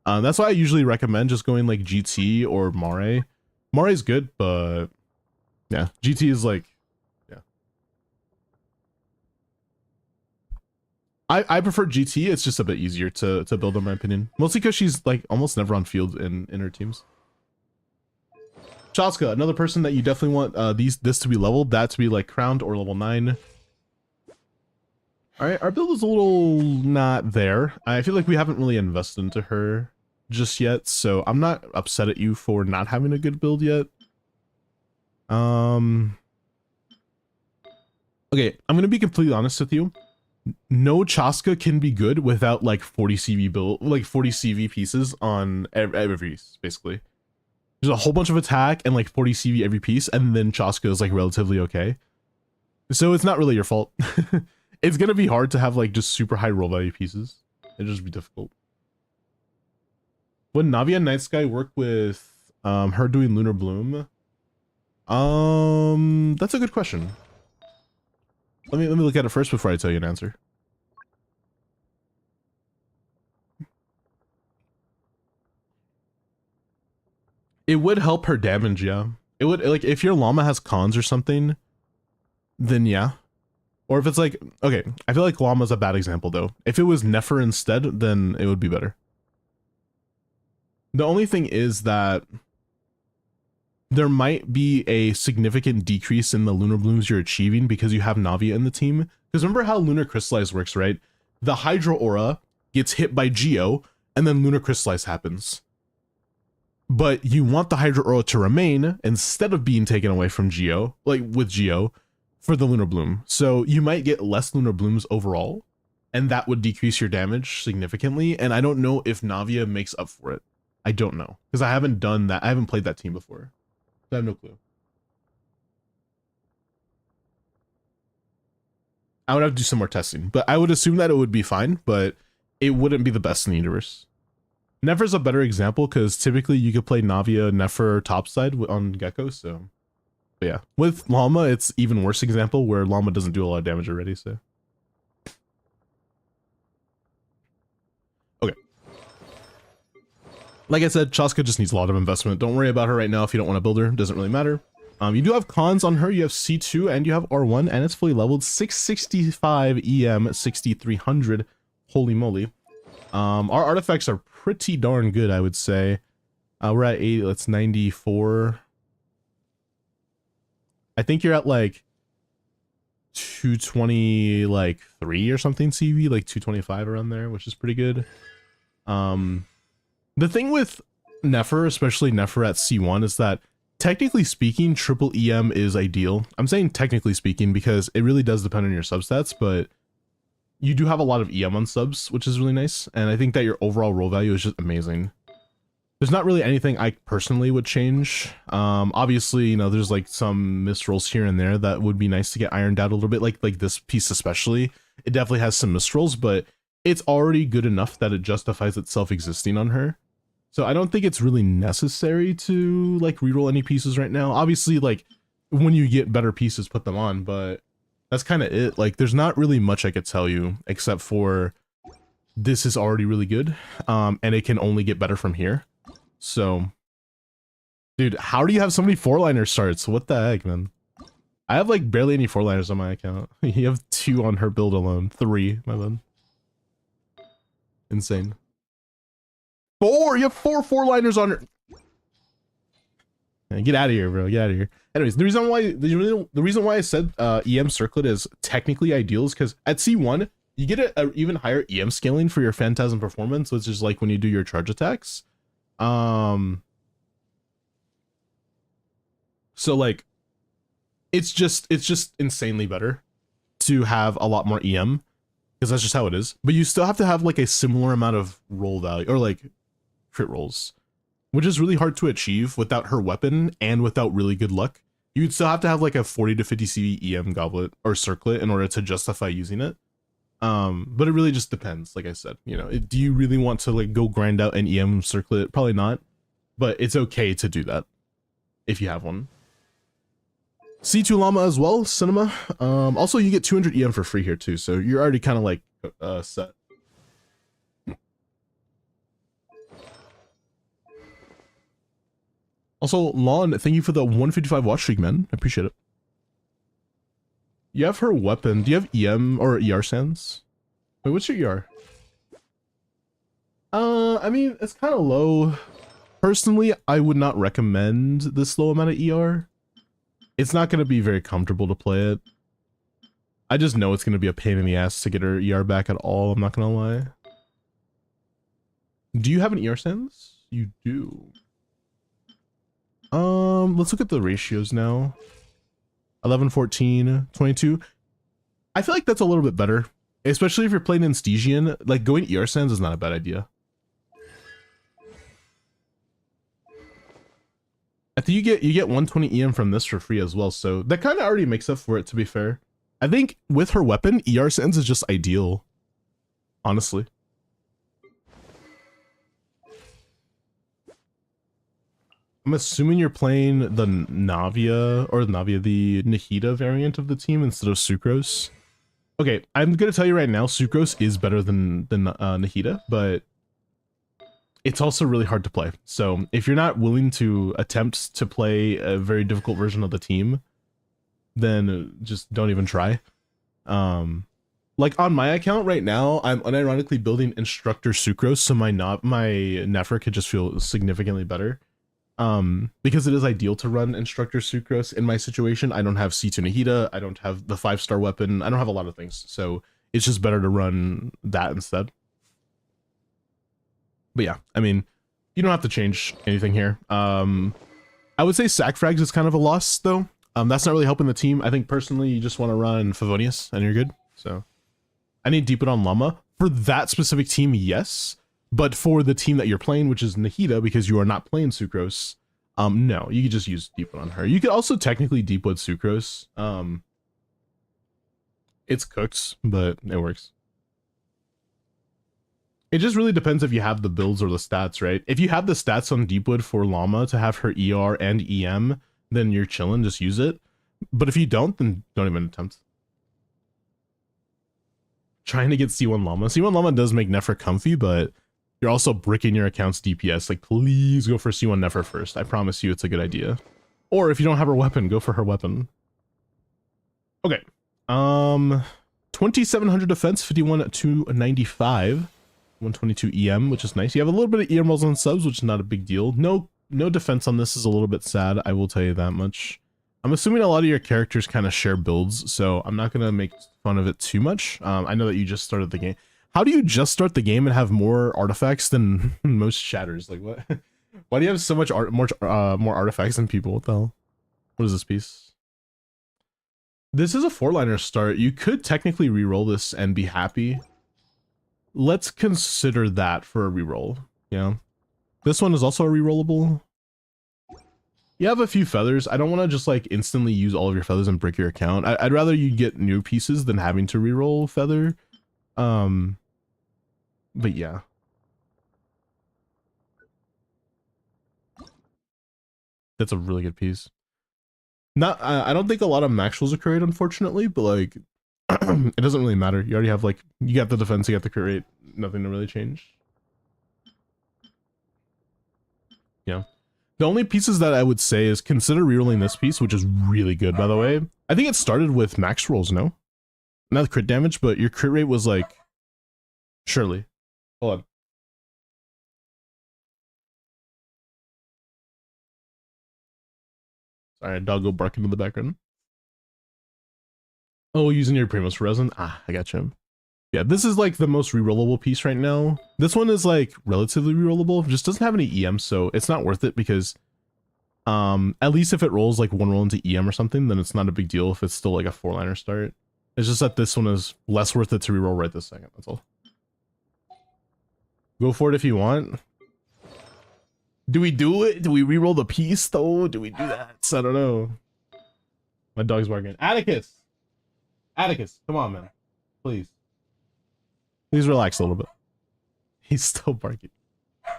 That's why I usually recommend just going like GT or Mare. Mare is good, but yeah, GT is like, yeah. I prefer GT. It's just a bit easier to build in my opinion. Mostly because she's like almost never on field in her teams. Chaska, another person that you definitely want this to be leveled, that to be like crowned or level 9. Alright, our build is a little not there. I feel like we haven't really invested into her just yet, so I'm not upset at you for not having a good build yet. Okay, I'm gonna be completely honest with you. No Chaska can be good without like 40 CV build, like 40 CV pieces on every piece, basically. There's a whole bunch of attack and like 40 CV every piece, and then Chaska is like relatively okay. So it's not really your fault. It's gonna be hard to have like just super high roll value pieces. It'll just be difficult. Would Navia and Night Sky work with her doing Lunar Bloom? That's a good question. Let me look at it first before I tell you an answer. It would help her damage, yeah. It would, like, if your llama has cons or something, then yeah. Or if it's like, okay, I feel like llama's a bad example though. If it was Nefer instead, then it would be better. The only thing is that there might be a significant decrease in the lunar blooms you're achieving because you have Navia in the team. Because remember how Lunar Crystallize works, right? The Hydro Aura gets hit by Geo, and then Lunar Crystallize happens. But you want the Hydro Aura to remain instead of being taken away from Geo, like with Geo, for the Lunar Bloom. So you might get less Lunar Blooms overall, and that would decrease your damage significantly. And I don't know if Navia makes up for it. I don't know, because I haven't done that. I haven't played that team before. I have no clue. I would have to do some more testing, but I would assume that it would be fine, but it wouldn't be the best in the universe. Nefer's a better example because typically you could play Navia, Nefer topside on Gecko, so. But yeah, with Llama, it's even worse example where Llama doesn't do a lot of damage already, so. Okay. Like I said, Chaska just needs a lot of investment. Don't worry about her right now if you don't want to build her. It doesn't really matter. You do have cons on her. You have C2 and you have R1, and it's fully leveled. 665 EM, 6300. Holy moly. Our artifacts are pretty darn good, I would say. We're at 80. That's 94. I think you're at like 220, like 3 or something CV, like 225 around there, which is pretty good. The thing with Nefer, especially Nefer at C1, is that technically speaking, triple EM is ideal. I'm saying technically speaking because it really does depend on your substats, but you do have a lot of EM on subs, which is really nice. And I think that your overall roll value is just amazing. There's not really anything I personally would change. Obviously, you know, there's like some misrolls here and there that would be nice to get ironed out a little bit, like this piece especially. It definitely has some misrolls, but it's already good enough that it justifies itself existing on her. So I don't think it's really necessary to like reroll any pieces right now. Obviously, like when you get better pieces, put them on, but that's kind of it. Like there's not really much I could tell you except for this is already really good, and it can only get better from here. So, dude, how do you have so many 4-liner starts? What the heck, man? I have like barely any 4-liners on my account. You have 2 on her build alone. 3, my bad. Insane. 4! You have 4 4-liners on her. Man, get out of here, bro. Get out of here. Anyways, the reason why I said EM Circlet is technically ideal is because at C1 you get a even higher EM scaling for your Phantasm performance, which is like when you do your charge attacks. So like it's just insanely better to have a lot more EM. because that's just how it is. But you still have to have like a similar amount of roll value or like crit rolls, which is really hard to achieve without her weapon and without really good luck. You'd still have to have like a 40 to 50 CV EM goblet or circlet in order to justify using it. But it really just depends. Like I said, you know, do you really want to like go grind out an EM circlet? Probably not, but it's okay to do that if you have one. C2 llama as well, cinema. Also you get 200 EM for free here too, so you're already kind of like set. Also, Lon, thank you for the 155 watch streak, man. I appreciate it. You have her weapon. Do you have EM or ER sands? Wait, what's your ER? I mean, it's kind of low. Personally, I would not recommend this low amount of ER. It's not going to be very comfortable to play it. I just know it's going to be a pain in the ass to get her ER back at all, I'm not going to lie. Do you have an ER sands? You do. Let's look at the ratios now. 11, 14, 22. I feel like that's a little bit better, especially if you're playing in Stygian. Like going ER sands is not a bad idea. I think you get 120 EM from this for free as well, so that kind of already makes up for it, to be fair. I think with her weapon, ER sands is just ideal, honestly. I'm assuming you're playing the Navia, the Nahida variant of the team instead of Sucrose. Okay, I'm gonna tell you right now, Sucrose is better than Nahida, but it's also really hard to play. So if you're not willing to attempt to play a very difficult version of the team, then just don't even try. Like on my account right now, I'm unironically building Instructor Sucrose, so my Nephra could just feel significantly better. Because it is ideal to run Instructor Sucrose in my situation. I don't have C2 Nahida, I don't have the 5-star weapon, I don't have a lot of things, so it's just better to run that instead. But yeah, I mean, you don't have to change anything here. I would say sack frags is kind of a loss though. That's not really helping the team. I think personally you just want to run Favonius and you're good. So I need Deep on Llama. For that specific team, yes. But for the team that you're playing, which is Nahida, because you are not playing Sucrose, no, you could just use Deepwood on her. You could also technically Deepwood Sucrose. It's cooked, but it works. It just really depends if you have the builds or the stats, right? If you have the stats on Deepwood for Llama to have her ER and EM, then you're chilling, just use it. But if you don't, then don't even attempt. Trying to get C1 Llama. C1 Llama does make Nephra comfy, but you're also bricking your account's DPS. Like, please go for C1 Nephra first. I promise you it's a good idea. Or if you don't have her weapon, go for her weapon. Okay. 2700 defense, 51 to 95. 122 EM, which is nice. You have a little bit of EM rolls on subs, which is not a big deal. No defense on this is a little bit sad, I will tell you that much. I'm assuming a lot of your characters kind of share builds, so I'm not going to make fun of it too much. I know that you just started the game. How do you just start the game and have more artifacts than most shatters? Like, what? Why do you have so much more artifacts than people? What the hell? What is this piece? This is a 4-liner start. You could technically reroll this and be happy. Let's consider that for a reroll. Yeah. This one is also a rerollable. You have a few feathers. I don't want to just like instantly use all of your feathers and brick your account. I'd rather you get new pieces than having to reroll feather. But yeah. That's a really good piece. Not, I don't think a lot of Maxwells are created, unfortunately, but like, it doesn't really matter. You already have like, you got the defense, you got the crit rate, nothing to really change. Yeah. The only pieces that I would say is consider rerolling this piece, which is really good, by the way. I think it started with max rolls, no? Not crit damage, but your crit rate was like, surely. Hold on. Sorry, a dog go barking in the background. Oh, using your Primus resin? Ah, I got you. Yeah, this is like the most rerollable piece right now. This one is like relatively rerollable, just doesn't have any EM, so it's not worth it because at least if it rolls like one roll into EM or something, then it's not a big deal if it's still like a 4-liner start. It's just that this one is less worth it to reroll right this second. That's all. Go for it if you want. Do we do it? Do we reroll the piece though? Do we do that? I don't know. My dog's barking. Atticus! Atticus, come on, man. Please. Please relax a little bit. He's still barking. I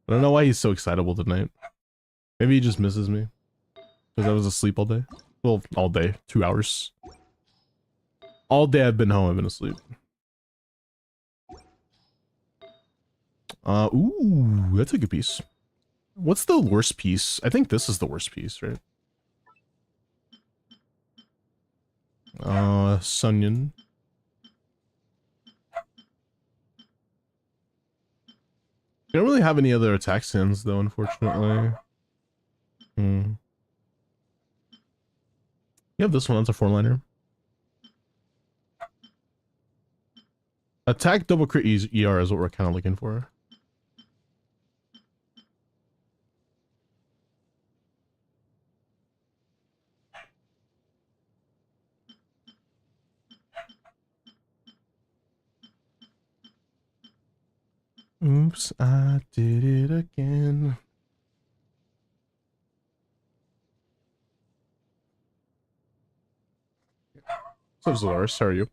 don't know why he's so excitable tonight. Maybe he just misses me. Because I was asleep all day. Well, all day. 2 hours. All day I've been home, I've been asleep. Ooh, that's a good piece. What's the worst piece? I think this is the worst piece, right? Sunyon. We don't really have any other attack stands though, unfortunately. You have this one, that's a 4-liner. Attack double crit ER is what we're kind of looking for. Oops, I did it again. So, Zolaris, how are you?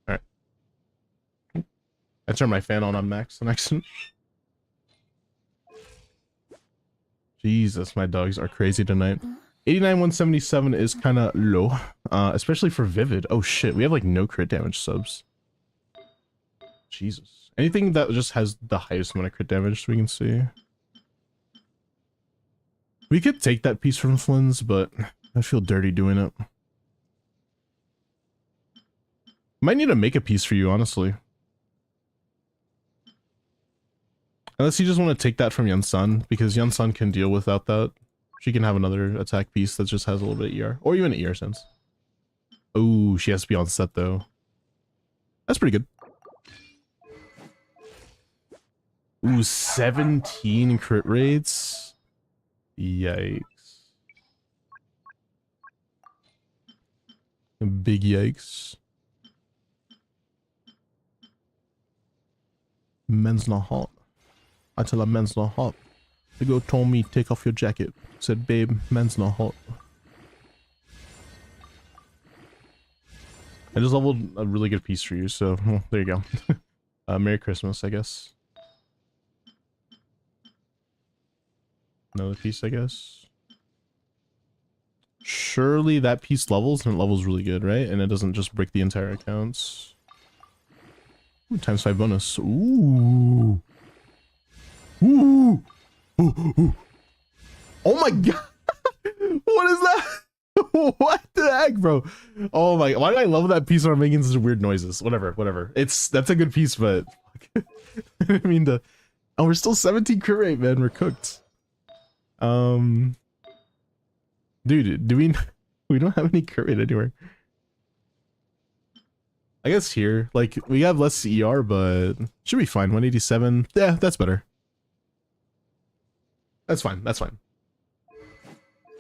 Alright. I turned my fan on max on accident. Jesus, my dogs are crazy tonight. 89,177 is kind of low, especially for Vivid. Oh shit, we have like no crit damage subs. Jesus. Anything that just has the highest amount of crit damage we can see. We could take that piece from Flynn's, but I feel dirty doing it. Might need to make a piece for you, honestly. Unless you just want to take that from Yunsun, because Yunsun can deal without that. She can have another attack piece that just has a little bit of ER. Or even an ER sense. Oh, she has to be on set though. That's pretty good. Ooh, 17 crit rates? Yikes. Big yikes. Men's not hot. I tell her men's not hot. The girl told me take off your jacket. Said, babe, men's not hot. I just leveled a really good piece for you, so well, there you go. Merry Christmas, I guess. Another piece, I guess. Surely that piece levels, and it levels really good, right? And it doesn't just break the entire accounts. Ooh, ×5 bonus. Ooh. Ooh. Ooh, ooh. Oh my god. What is that? What the heck, bro? Oh my, why did I love that piece when I'm making such weird noises? Whatever. That's a good piece, but I didn't mean to. Oh, we're still 17 crit rate, man. We're cooked. Dude, we don't have any crit rate anywhere. I guess here, like, we have less ER, but should be fine. 187. Yeah, that's better. That's fine.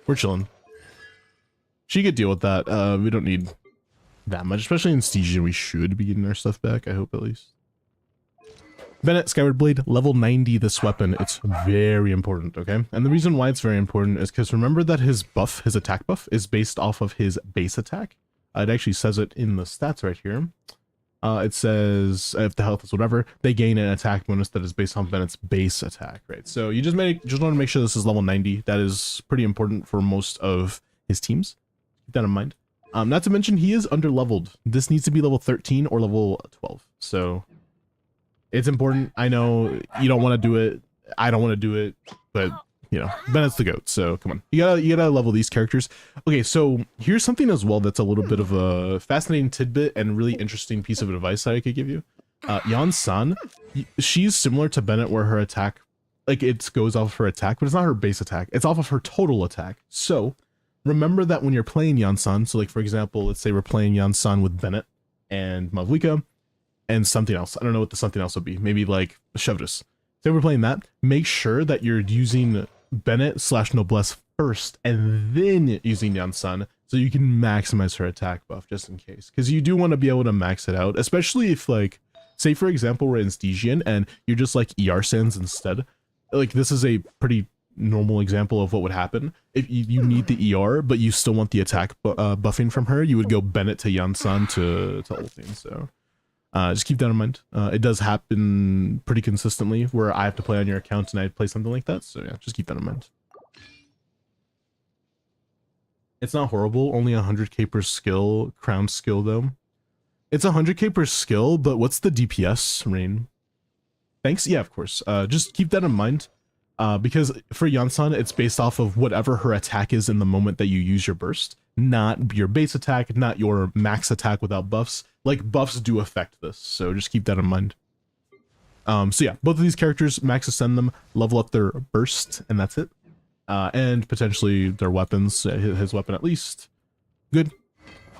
We're chilling. She could deal with that. We don't need that much, especially in Stygian. We should be getting our stuff back. I hope at least. Bennett, Skyward Blade, level 90 this weapon. It's very important, okay? And the reason why it's very important is because remember that his buff, his attack buff, is based off of his base attack. It actually says it in the stats right here. It says if the health is whatever, they gain an attack bonus that is based on Bennett's base attack, right? So you just want to make sure this is level 90. That is pretty important for most of his teams. Keep that in mind. Not to mention he is under-leveled. This needs to be level 13 or level 12. So it's important. I know you don't want to do it. I don't want to do it, but you know, Bennett's the GOAT, so come on. You gotta level these characters. Okay, so here's something as well that's a little bit of a fascinating tidbit and really interesting piece of advice that I could give you. Yan-san, she's similar to Bennett where her attack, like it goes off of her attack, but it's not her base attack. It's off of her total attack. So remember that when you're playing Yan-san, so like for example, let's say we're playing Yan-san with Bennett and Mavlika and something else. I don't know what the something else would be. Maybe like Chevdus. Say we're playing that, make sure that you're using Bennett slash Noblesse first and then using Yansan so you can maximize her attack buff just in case. Because you do want to be able to max it out, especially if, like, say for example we're in Stygian and you're just like ER Sands instead. Like, this is a pretty normal example of what would happen. If you need the ER but you still want the attack buffing from her, you would go Bennett to Yansan to ulting. So just keep that in mind. It does happen pretty consistently where I have to play on your account and I play something like that. So yeah, just keep that in mind. It's not horrible. Only 100k per skill, crown skill though. It's 100k per skill, but what's the DPS, Rain? Thanks. Yeah, of course. Just keep that in mind. Because for Yansan, it's based off of whatever her attack is in the moment that you use your burst, not your base attack, not your max attack without buffs. Like, buffs do affect this, so just keep that in mind. So yeah, both of these characters, max ascend them, level up their burst, and that's it. And potentially their weapons, his weapon at least. Good.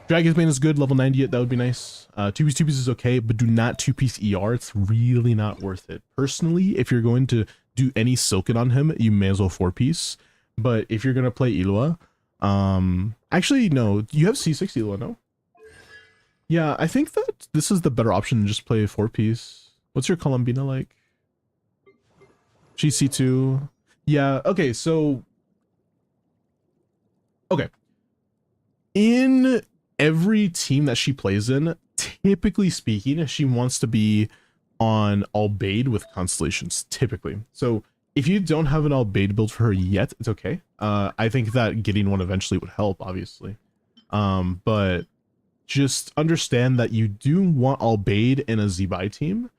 Dragon's Bane is good, level 90, that would be nice. 2-piece is okay, but do not 2-piece ER, it's really not worth it. Personally, if you're going to do any Silken on him, you may as well 4-piece. But if you're going to play Ilua, actually, no, you have C6 Ilua, no? Yeah, I think that this is the better option than just play 4-piece. What's your Columbina like? She's C2. Yeah, okay, so... Okay. In every team that she plays in, typically speaking, she wants to be on Albeid with Constellations, typically. So if you don't have an Albeid build for her yet, it's okay. I think that getting one eventually would help, obviously. But just understand that you do want Albeid in a Zebai team.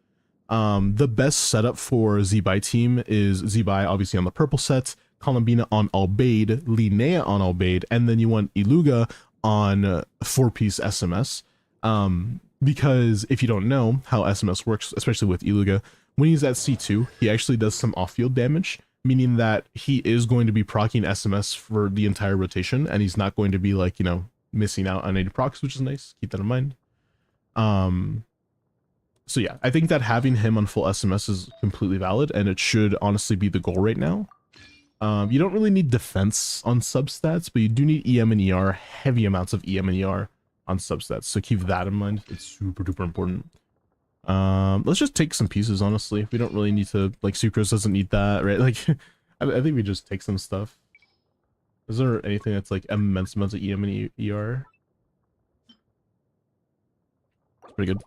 The best setup for Zebai team is Zebai obviously on the purple set, Columbina on Albeid, Linnea on Albeid, and then you want Iluga on 4-piece SMS. Because if you don't know how SMS works, especially with Iluga, when he's at C2, he actually does some off-field damage, meaning that he is going to be proccing SMS for the entire rotation, and he's not going to be, like, you know, missing out on any procs, which is nice. Keep that in mind. So yeah, I think that having him on full SMS is completely valid, and it should honestly be the goal right now. You don't really need defense on substats, but you do need EM and ER, heavy amounts of EM and ER on substats, so keep that in mind. It's super duper important. Let's just take some pieces, honestly. We don't really need to, like, Sucrose doesn't need that, right? Like, I think we just take some stuff. Is there anything that's like immense amounts of EM and ER? It's pretty good.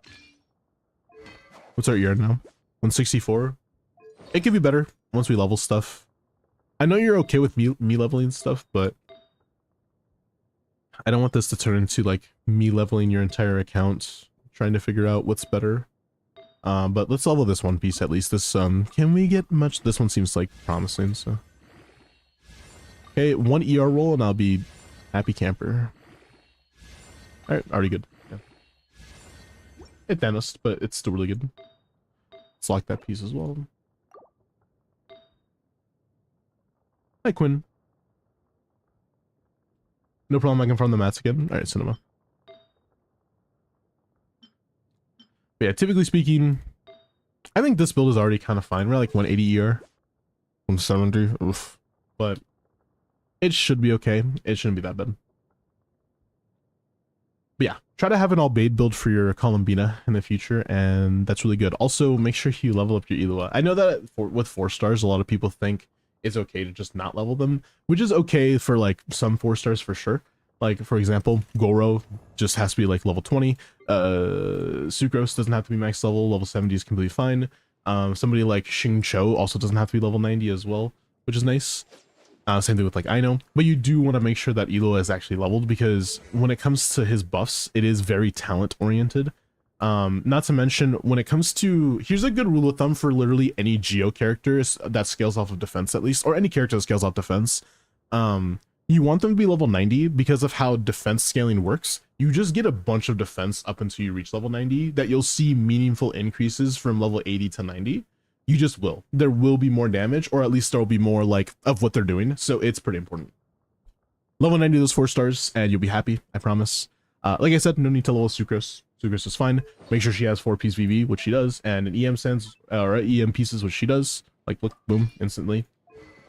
What's our ER now? 164? It could be better once we level stuff. I know you're okay with me leveling stuff, but I don't want this to turn into, like, me leveling your entire account, trying to figure out what's better. But let's level this one piece at least. This, can we get much? This one seems, like, promising, so. Okay, 1 ER roll and I'll be happy camper. Alright, already good. Yeah. It vanished, but it's still really good. Let's lock that piece as well. Hi, Quinn. No problem, I can farm the mats again. Alright, Cinema. But yeah, typically speaking, I think this build is already kind of fine. We're like 180 ER. 170. Oof. But it should be okay. It shouldn't be that bad. But yeah, try to have an Albeid build for your Columbina in the future, and that's really good. Also, make sure you level up your Ilua. I know that with 4 stars, a lot of people think it's okay to just not level them, which is okay for, like, some 4 stars for sure. Like, for example, Goro just has to be, like, level 20. Sucrose doesn't have to be max level. Level 70 is completely fine. Somebody like Xing Cho also doesn't have to be level 90 as well, which is nice. Same thing with, like, Aino. But you do want to make sure that Ilua is actually leveled, because when it comes to his buffs, it is very talent oriented. Not to mention, when it comes to, here's a good rule of thumb for literally any Geo characters that scales off of defense, at least, or any character that scales off defense. You want them to be level 90 because of how defense scaling works. You just get a bunch of defense up until you reach level 90 that you'll see meaningful increases from level 80 to 90. You just will. There will be more damage, or at least there will be more, like, of what they're doing. So it's pretty important. Level 90 those 4 stars and you'll be happy, I promise. Like I said, no need to level Sucrose. Sucrose is fine. Make sure she has 4-piece VV, which she does, and an EM sense, or EM pieces, which she does. Like, look, boom, instantly.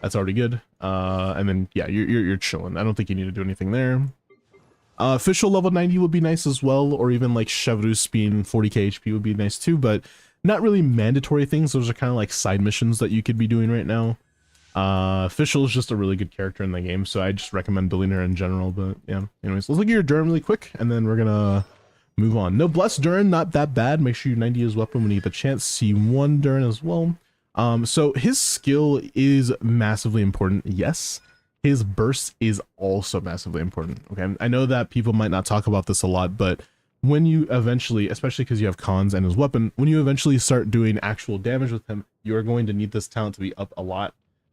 That's already good. And then yeah, you're chilling. I don't think you need to do anything there. Official level 90 would be nice as well, or even like Chevrus being 40k HP would be nice too, but not really mandatory things. Those are kind of like side missions that you could be doing right now. Official is just a really good character in the game, so I just recommend building her in general. But yeah, anyways, let's look at your Durin really quick, and then we're gonna move on. Noblesse Durin, not that bad. Make sure you 90 his weapon when you get the chance. C1 Durin as well. So his skill is massively important, yes. His burst is also massively important, okay? I know that people might not talk about this a lot, but when you eventually, especially because you have cons and his weapon, when you eventually start doing actual damage with him, you're going to need this talent to be up a lot.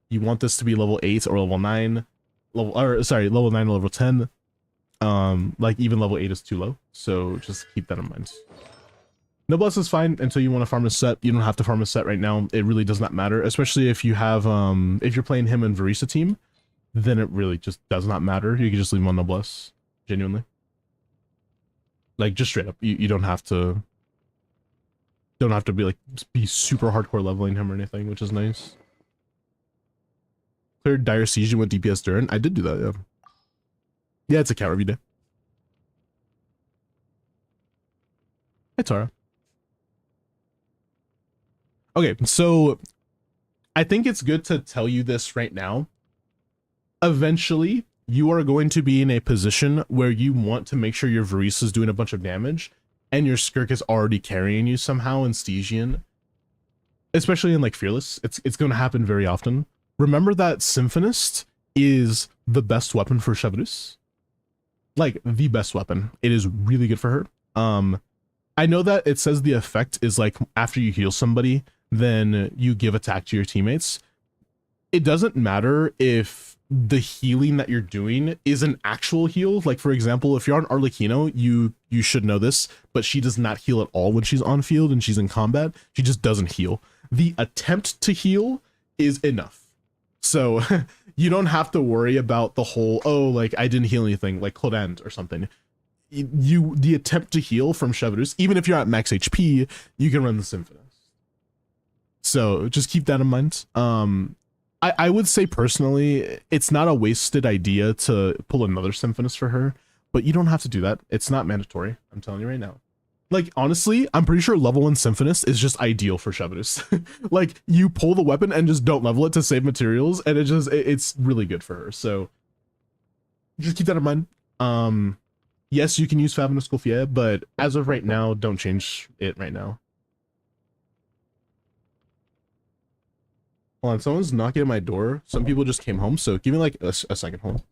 You want this to be level 8 or level 9, level 9 or level 10. Like even level 8 is too low, so just keep that in mind. Noblesse is fine until you want to farm a set. You don't have to farm a set right now. It really does not matter, especially if you have if you're playing him and Varisa team, then it really just does not matter. You can just leave him on Noblesse, genuinely. Like just straight up, you don't have to be like be super hardcore leveling him or anything, which is nice. Cleared Dire Stygian with DPS Durin. I did do that, yeah. Yeah, it's a cat review day. Hey Tara. Okay, so I think it's good to tell you this right now. Eventually, you are going to be in a position where you want to make sure your Varisa is doing a bunch of damage and your Skirk is already carrying you somehow in Stygian. Especially in like Fearless, it's going to happen very often. Remember that Symphonist is the best weapon for Chevrus. Like the best weapon. It is really good for her. I know that it says the effect is like after you heal somebody, then you give attack to your teammates. It doesn't matter if the healing that you're doing is an actual heal. Like for example, if you're on Arlecchino, you should know this, but she does not heal at all when she's on field and she's in combat. She just doesn't heal. The attempt to heal is enough. So you don't have to worry about the whole, oh, like I didn't heal anything, like Clodent or something. The attempt to heal from Chevrus, even if you're at max HP, you can run the Symphonist. So just keep that in mind. I would say personally, it's not a wasted idea to pull another Symphonist for her, but you don't have to do that. It's not mandatory. I'm telling you right now. Like, honestly, I'm pretty sure level 1 Symphonist is just ideal for Chevrus. Like, you pull the weapon and just don't level it to save materials, and it's really good for her. So just keep that in mind. Yes, you can use Fabulous Golfier, but as of right now, don't change it right now. Hold on, someone's knocking at my door. Some people just came home, so give me like a second. Hold on.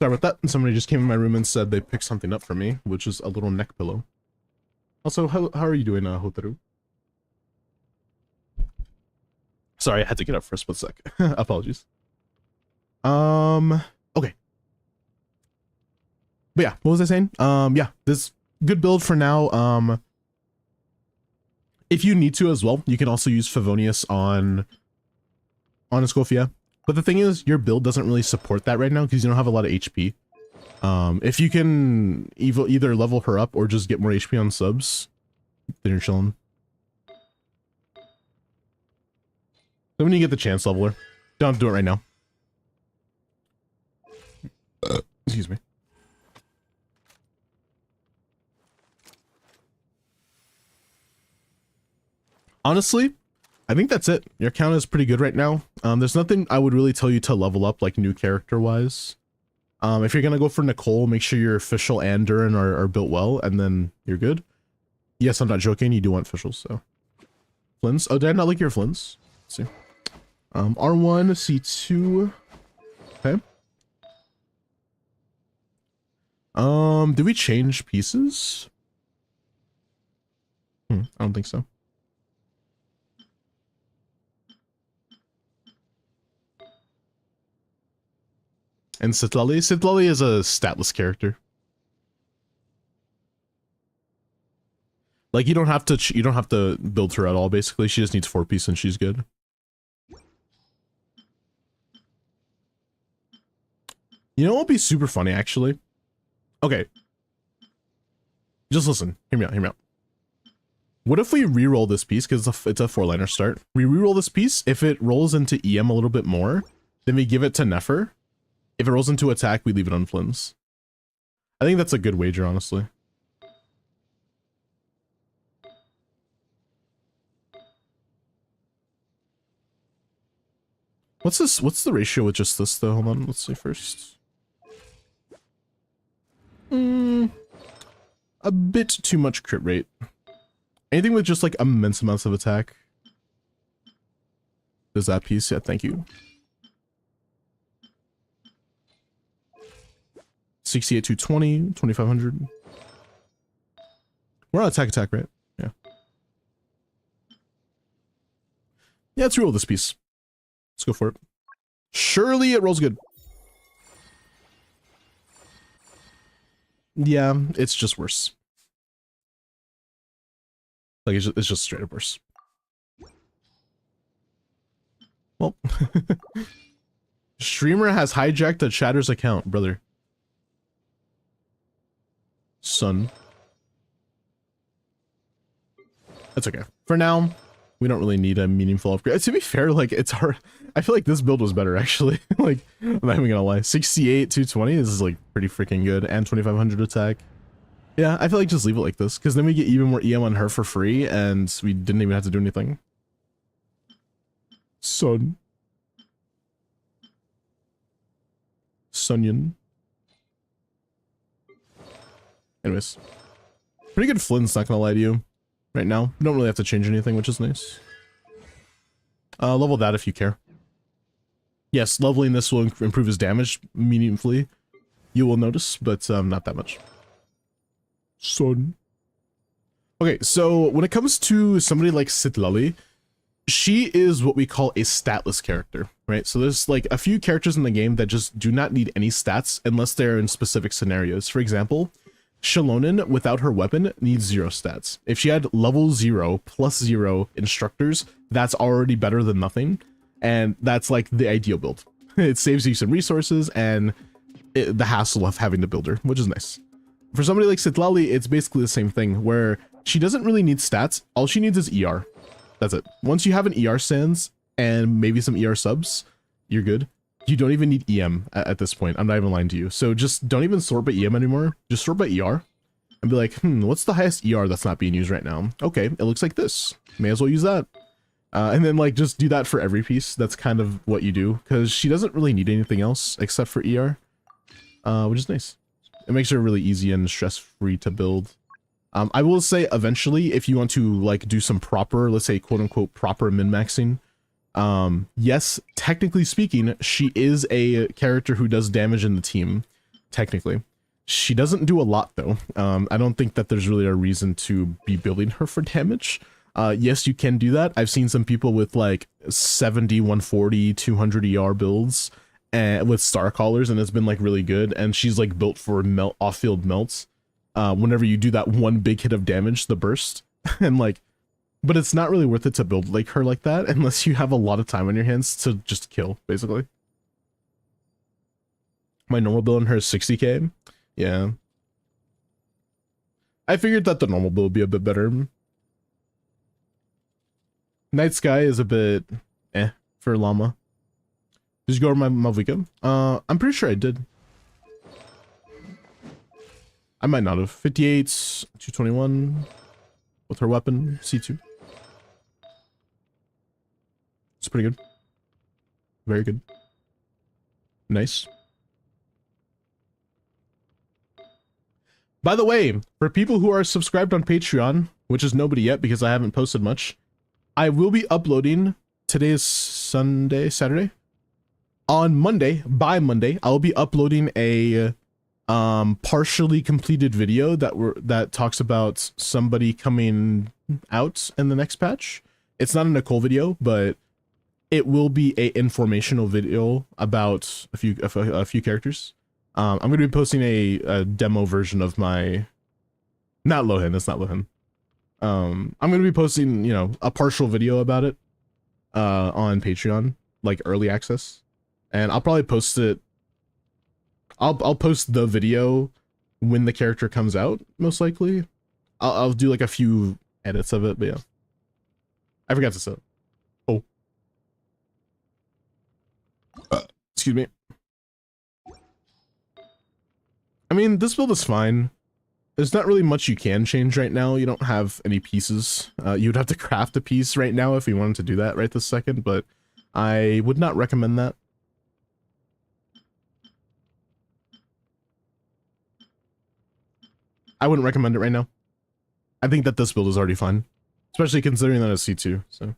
Sorry about that. Somebody just came in my room and said they picked something up for me, which is a little neck pillow. Also, how are you doing, Hotaru? Sorry, I had to get up for a split sec. Apologies. Okay. But yeah, what was I saying? Yeah, this good build for now. If you need to as well, you can also use Favonius on Escofia. But the thing is, your build doesn't really support that right now because you don't have a lot of HP. If you can either level her up or just get more HP on subs, then you're chilling. So when you get the chance, level her. Don't have to do it right now. Excuse me. Honestly, I think that's it. Your count is pretty good right now. There's nothing I would really tell you to level up, like new character wise. If you're gonna go for Nicole, make sure your official and Durin are built well, and then you're good. Yes, I'm not joking. You do want officials, so. Flints. Oh, did I not like your flints? Let's see. R1, C2. Okay. Did we change pieces? I don't think so. And Citlali is a statless character. Like you don't have to build her at all. Basically, she just needs 4-piece and she's good. You know what would be super funny actually? Okay. Just listen. Hear me out. Hear me out. What if we re-roll this piece because it's a 4-liner start? We re-roll this piece. If it rolls into EM a little bit more, then we give it to Nefer. If it rolls into attack, we leave it on Flims. I think that's a good wager, honestly. What's this? What's the ratio with just this though? Hold on, let's see first. A bit too much crit rate. Anything with just like immense amounts of attack. Does that piece? Yeah, thank you. 68, 220, 2500. We're on attack, right? Yeah. Yeah, let's roll this piece. Let's go for it. Surely it rolls good. Yeah, it's just worse. Like, it's just straight up worse. Well. Streamer has hijacked the chatter's account, brother. Son. That's okay. For now, we don't really need a meaningful upgrade. To be fair, like, it's hard. I feel like this build was better, actually. Like, I'm not even gonna lie. 68, 220, this is, like, pretty freaking good. And 2500 attack. Yeah, I feel like just leave it like this, because then we get even more EM on her for free, and we didn't even have to do anything. Son. Sunyon. Anyways. Pretty good Flynn's, not gonna lie to you. Right now. We don't really have to change anything, which is nice. Level that if you care. Yes, leveling this will improve his damage meaningfully. You will notice, but not that much. Son. Okay, so when it comes to somebody like Citlali, she is what we call a statless character, right? So there's like a few characters in the game that just do not need any stats unless they're in specific scenarios. For example, Shalonen without her weapon needs 0 stats. If she had level 0 plus 0 instructors, that's already better than nothing. And that's like the ideal build. It saves you some resources and the hassle of having to build her, which is nice. For somebody like Citlali, it's basically the same thing, where she doesn't really need stats. All she needs is ER. That's it. Once you have an ER sans and maybe some ER subs, you're good. You don't even need EM at this point. I'm not even lying to you. So just don't even sort by EM anymore. Just sort by ER. And be like, what's the highest ER that's not being used right now? Okay, it looks like this. May as well use that. And then like just do that for every piece. That's kind of what you do. Because she doesn't really need anything else except for ER. Which is nice. It makes her really easy and stress-free to build. I will say eventually, if you want to like do some proper, let's say quote-unquote proper min-maxing, yes, technically speaking, she is a character who does damage in the team, technically. She doesn't do a lot though. I don't think that there's really a reason to be building her for damage. Yes, you can do that. I've seen some people with like 70, 140, 200 ER builds with star callers, and it's been like really good, and she's like built for melt off-field melts. Whenever you do that one big hit of damage, the burst, and like, but it's not really worth it to build like her like that unless you have a lot of time on your hands to just kill, basically. My normal build on her is 60k. Yeah. I figured that the normal build would be a bit better. Night Sky is a bit for Llama. Did you go over my Mavuika? I'm pretty sure I did. I might not have. 58, 221 with her weapon, C2. It's pretty good. Very good. Nice. By the way, for people who are subscribed on Patreon, which is nobody yet because I haven't posted much, I will be uploading, today is Saturday? On Monday, by Monday, I'll be uploading a partially completed video that talks about somebody coming out in the next patch. It's not a Nicole video, but it will be a informational video about a few characters. I'm going to be posting a demo version of my, not Lohan, that's not Lohan. I'm going to be posting, you know, a partial video about it on Patreon, like early access. And I'll probably post it. I'll post the video when the character comes out, most likely. I'll do like a few edits of it, but yeah. I forgot to say it. Oh. Excuse me. I mean, this build is fine. There's not really much you can change right now. You don't have any pieces. You would have to craft a piece right now if you wanted to do that right this second, but I would not recommend that. I wouldn't recommend it right now. I think that this build is already fine, especially considering that it's C2, so.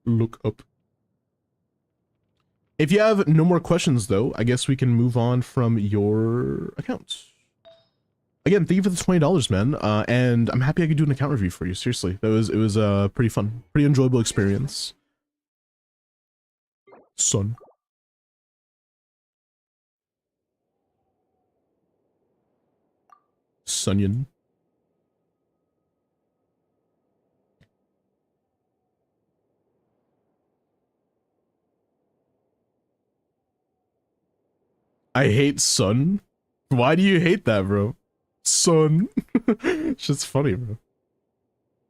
Look up. If you have no more questions, though, I guess we can move on from your account. Again, thank you for the $20, man. And I'm happy I could do an account review for you. Seriously, it was pretty fun, pretty enjoyable experience. Son. Sunyan. I hate Sun. Why do you hate that, bro? Sun. It's just funny, bro.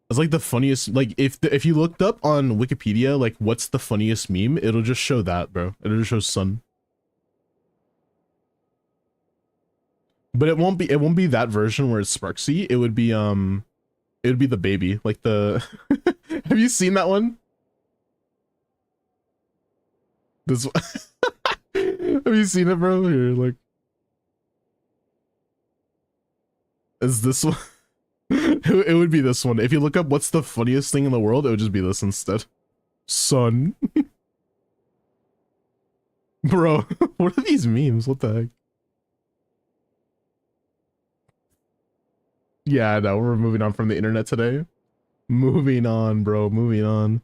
It's like the funniest, like if you looked up on Wikipedia, like what's the funniest meme, it'll just show that, bro. It'll just show Sun. But it won't be that version where it's Sparksy. It would be the baby, like the have you seen that one? This have you seen it, bro? Here, like, is this one? It would be this one. If you look up what's the funniest thing in the world, it would just be this instead. Son. Bro, what are these memes? What the heck? Yeah, no, we're moving on from the internet today. Moving on, bro, moving on.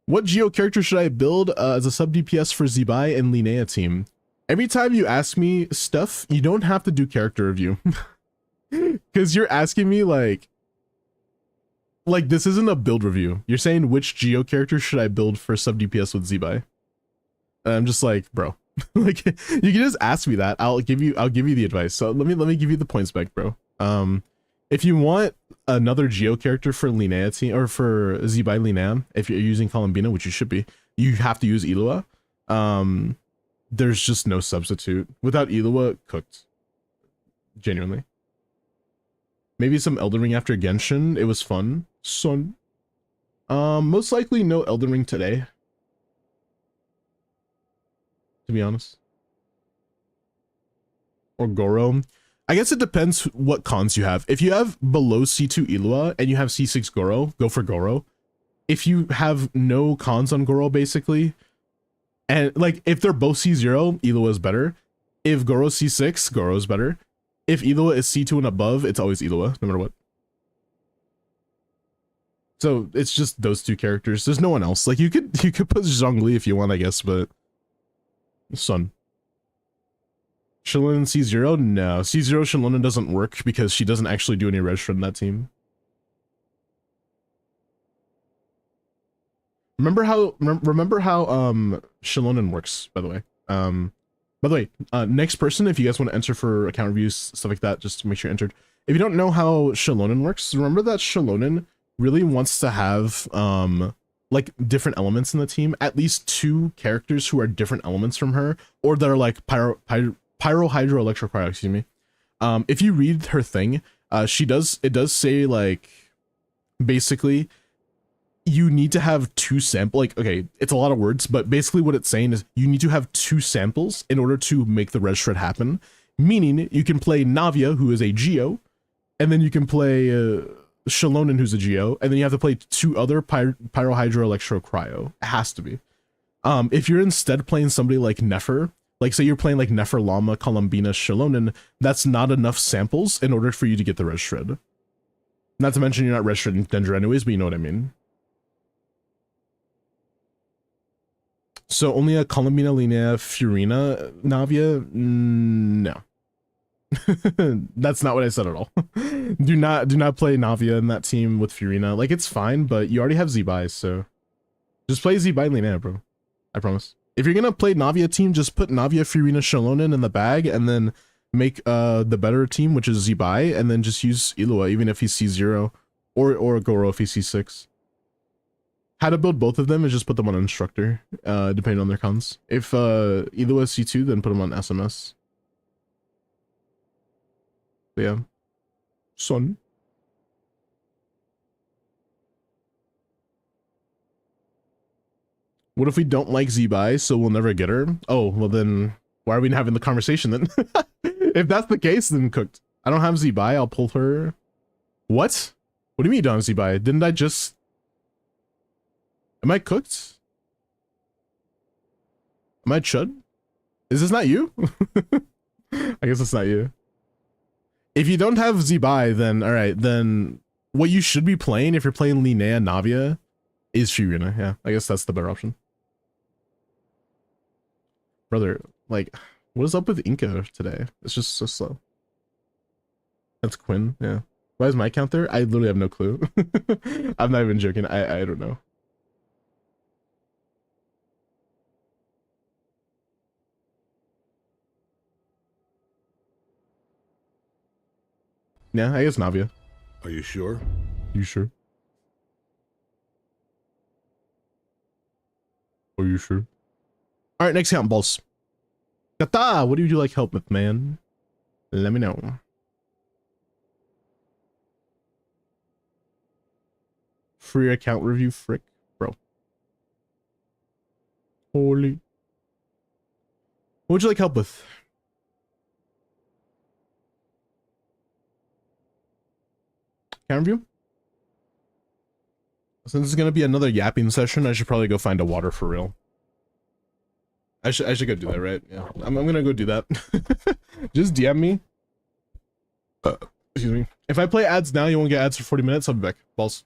What Geo character should I build as a sub DPS for Zibai and Linnea team? Every time you ask me stuff, you don't have to do character review. Because you're asking me like this isn't a build review. You're saying which Geo character should I build for sub DPS with Zibai? And I'm just like, bro, like you can just ask me that. I'll give you the advice. So let me give you the point spec, bro. If you want another Geo character for Linnea team or for Zibai Linnea, if you're using Columbina, which you should be, you have to use Ilua. There's just no substitute. Without Ilua, cooked. Genuinely. Maybe some Elden Ring after Genshin. It was fun. Son. Most likely no Elden Ring today. To be honest. Or Goro. I guess it depends what cons you have. If you have below C2 Ilua and you have C6 Goro, go for Goro. If you have no cons on Goro, basically, and like if they're both C0, Ilua is better. If Goro's C6, Goro is better. If Ilua is C2 and above, it's always Ilua, no matter what. So it's just those two characters. There's no one else. Like you could put Zhongli if you want, I guess, but Sun. Shalona C0? No. C0 Shalona doesn't work because she doesn't actually do any red shred in that team. Remember how Shalona works, by the way. Next person, if you guys want to enter for account reviews, stuff like that, just to make sure you're entered. If you don't know how Shalona works, remember that Shalona really wants to have like different elements in the team, at least 2 characters who are different elements from her, or that are like pyro hydro electro cryo, excuse me. If you read her thing, it does say like basically you need to have 2 samples. Like, okay, it's a lot of words, but basically what it's saying is you need to have 2 samples in order to make the red shred happen. Meaning you can play Navia, who is a Geo, and then you can play Shalonen, who's a Geo, and then you have to play 2 other pyro hydro electro cryo. It has to be. If you're instead playing somebody like Nefer, Like say you're playing like Neferlama, Columbina, Shalonen, that's not enough samples in order for you to get the res shred. Not to mention you're not res shredding Dendra anyways, but you know what I mean. So only a Columbina, Linnea, Furina, Navia? No. That's not what I said at all. do not play Navia in that team with Furina. Like it's fine, but you already have Z-Buy, so just play Z-Buy Linnea, bro. I promise. If you're gonna play Navia team, just put Navia, Furina, Shalonen in the bag, and then make the better team, which is Z-Buy, and then just use Ilua, even if he's C0, or Goro if he's C6. How to build both of them is just put them on instructor, depending on their cons. If Ilua is C2, then put them on SMS. But yeah. Son. What if we don't like Z-Buy, so we'll never get her? Oh, well then, why are we having the conversation then? If that's the case, then cooked. I don't have Z-Buy, I'll pull her. What? What do you mean you don't have Z-Buy? Didn't I just... Am I cooked? Am I chud? Is this not you? I guess it's not you. If you don't have Z-Buy, then alright, then what you should be playing if you're playing Linnea Navia is Furina. Yeah, I guess that's the better option. Brother, like, what is up with Inca today? It's just so slow. That's Quinn, yeah. Why is my count there? I literally have no clue. I'm not even joking. I don't know. Yeah, I guess Navia. Are you sure? You sure? Are you sure? All right, next count, balls. Kata, what do you like help with, man? Let me know. Free account review, frick, bro. Holy. What would you like help with? Account review? Since it's gonna be another yapping session, I should probably go find a water for real. I should go do that, right? Yeah, I'm gonna go do that. Just DM me. Excuse me. If I play ads now, you won't get ads for 40 minutes. I'll be back. Balls.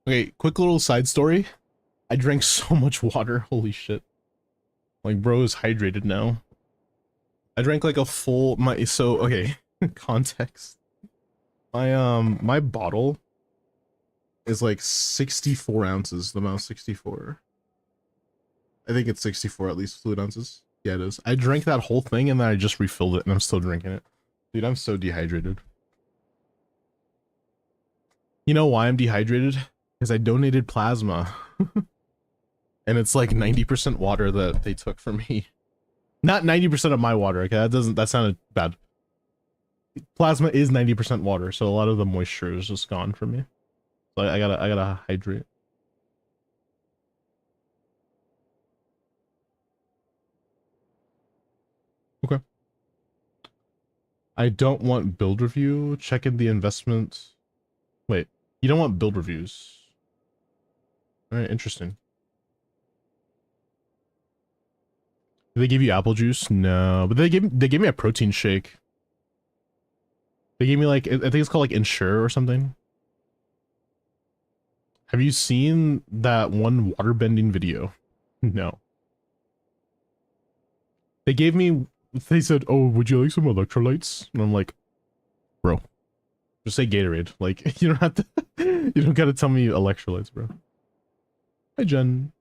Okay, quick little side story. I drank so much water. Holy shit. Like, bro is hydrated now. I drank like a full okay, context. My bottle is like 64 ounces, the amount 64. I think it's 64 at least fluid ounces. Yeah, it is. I drank that whole thing and then I just refilled it and I'm still drinking it. Dude, I'm so dehydrated. You know why I'm dehydrated? Because I donated plasma. And it's like 90% water that they took from me. Not 90% of my water, okay? That sounded bad. Plasma is 90% water, so a lot of the moisture is just gone from me. So I gotta hydrate. Okay. I don't want build review. Check in the investment. Wait, you don't want build reviews. Alright, interesting. Did they give you apple juice? No, but they gave me a protein shake. They gave me like, I think it's called like Ensure or something. Have you seen that one waterbending video? No. They gave me, they said, oh, would you like some electrolytes? And I'm like, bro, just say Gatorade. Like, you don't have to, you don't gotta tell me electrolytes, bro. Hi, Jen.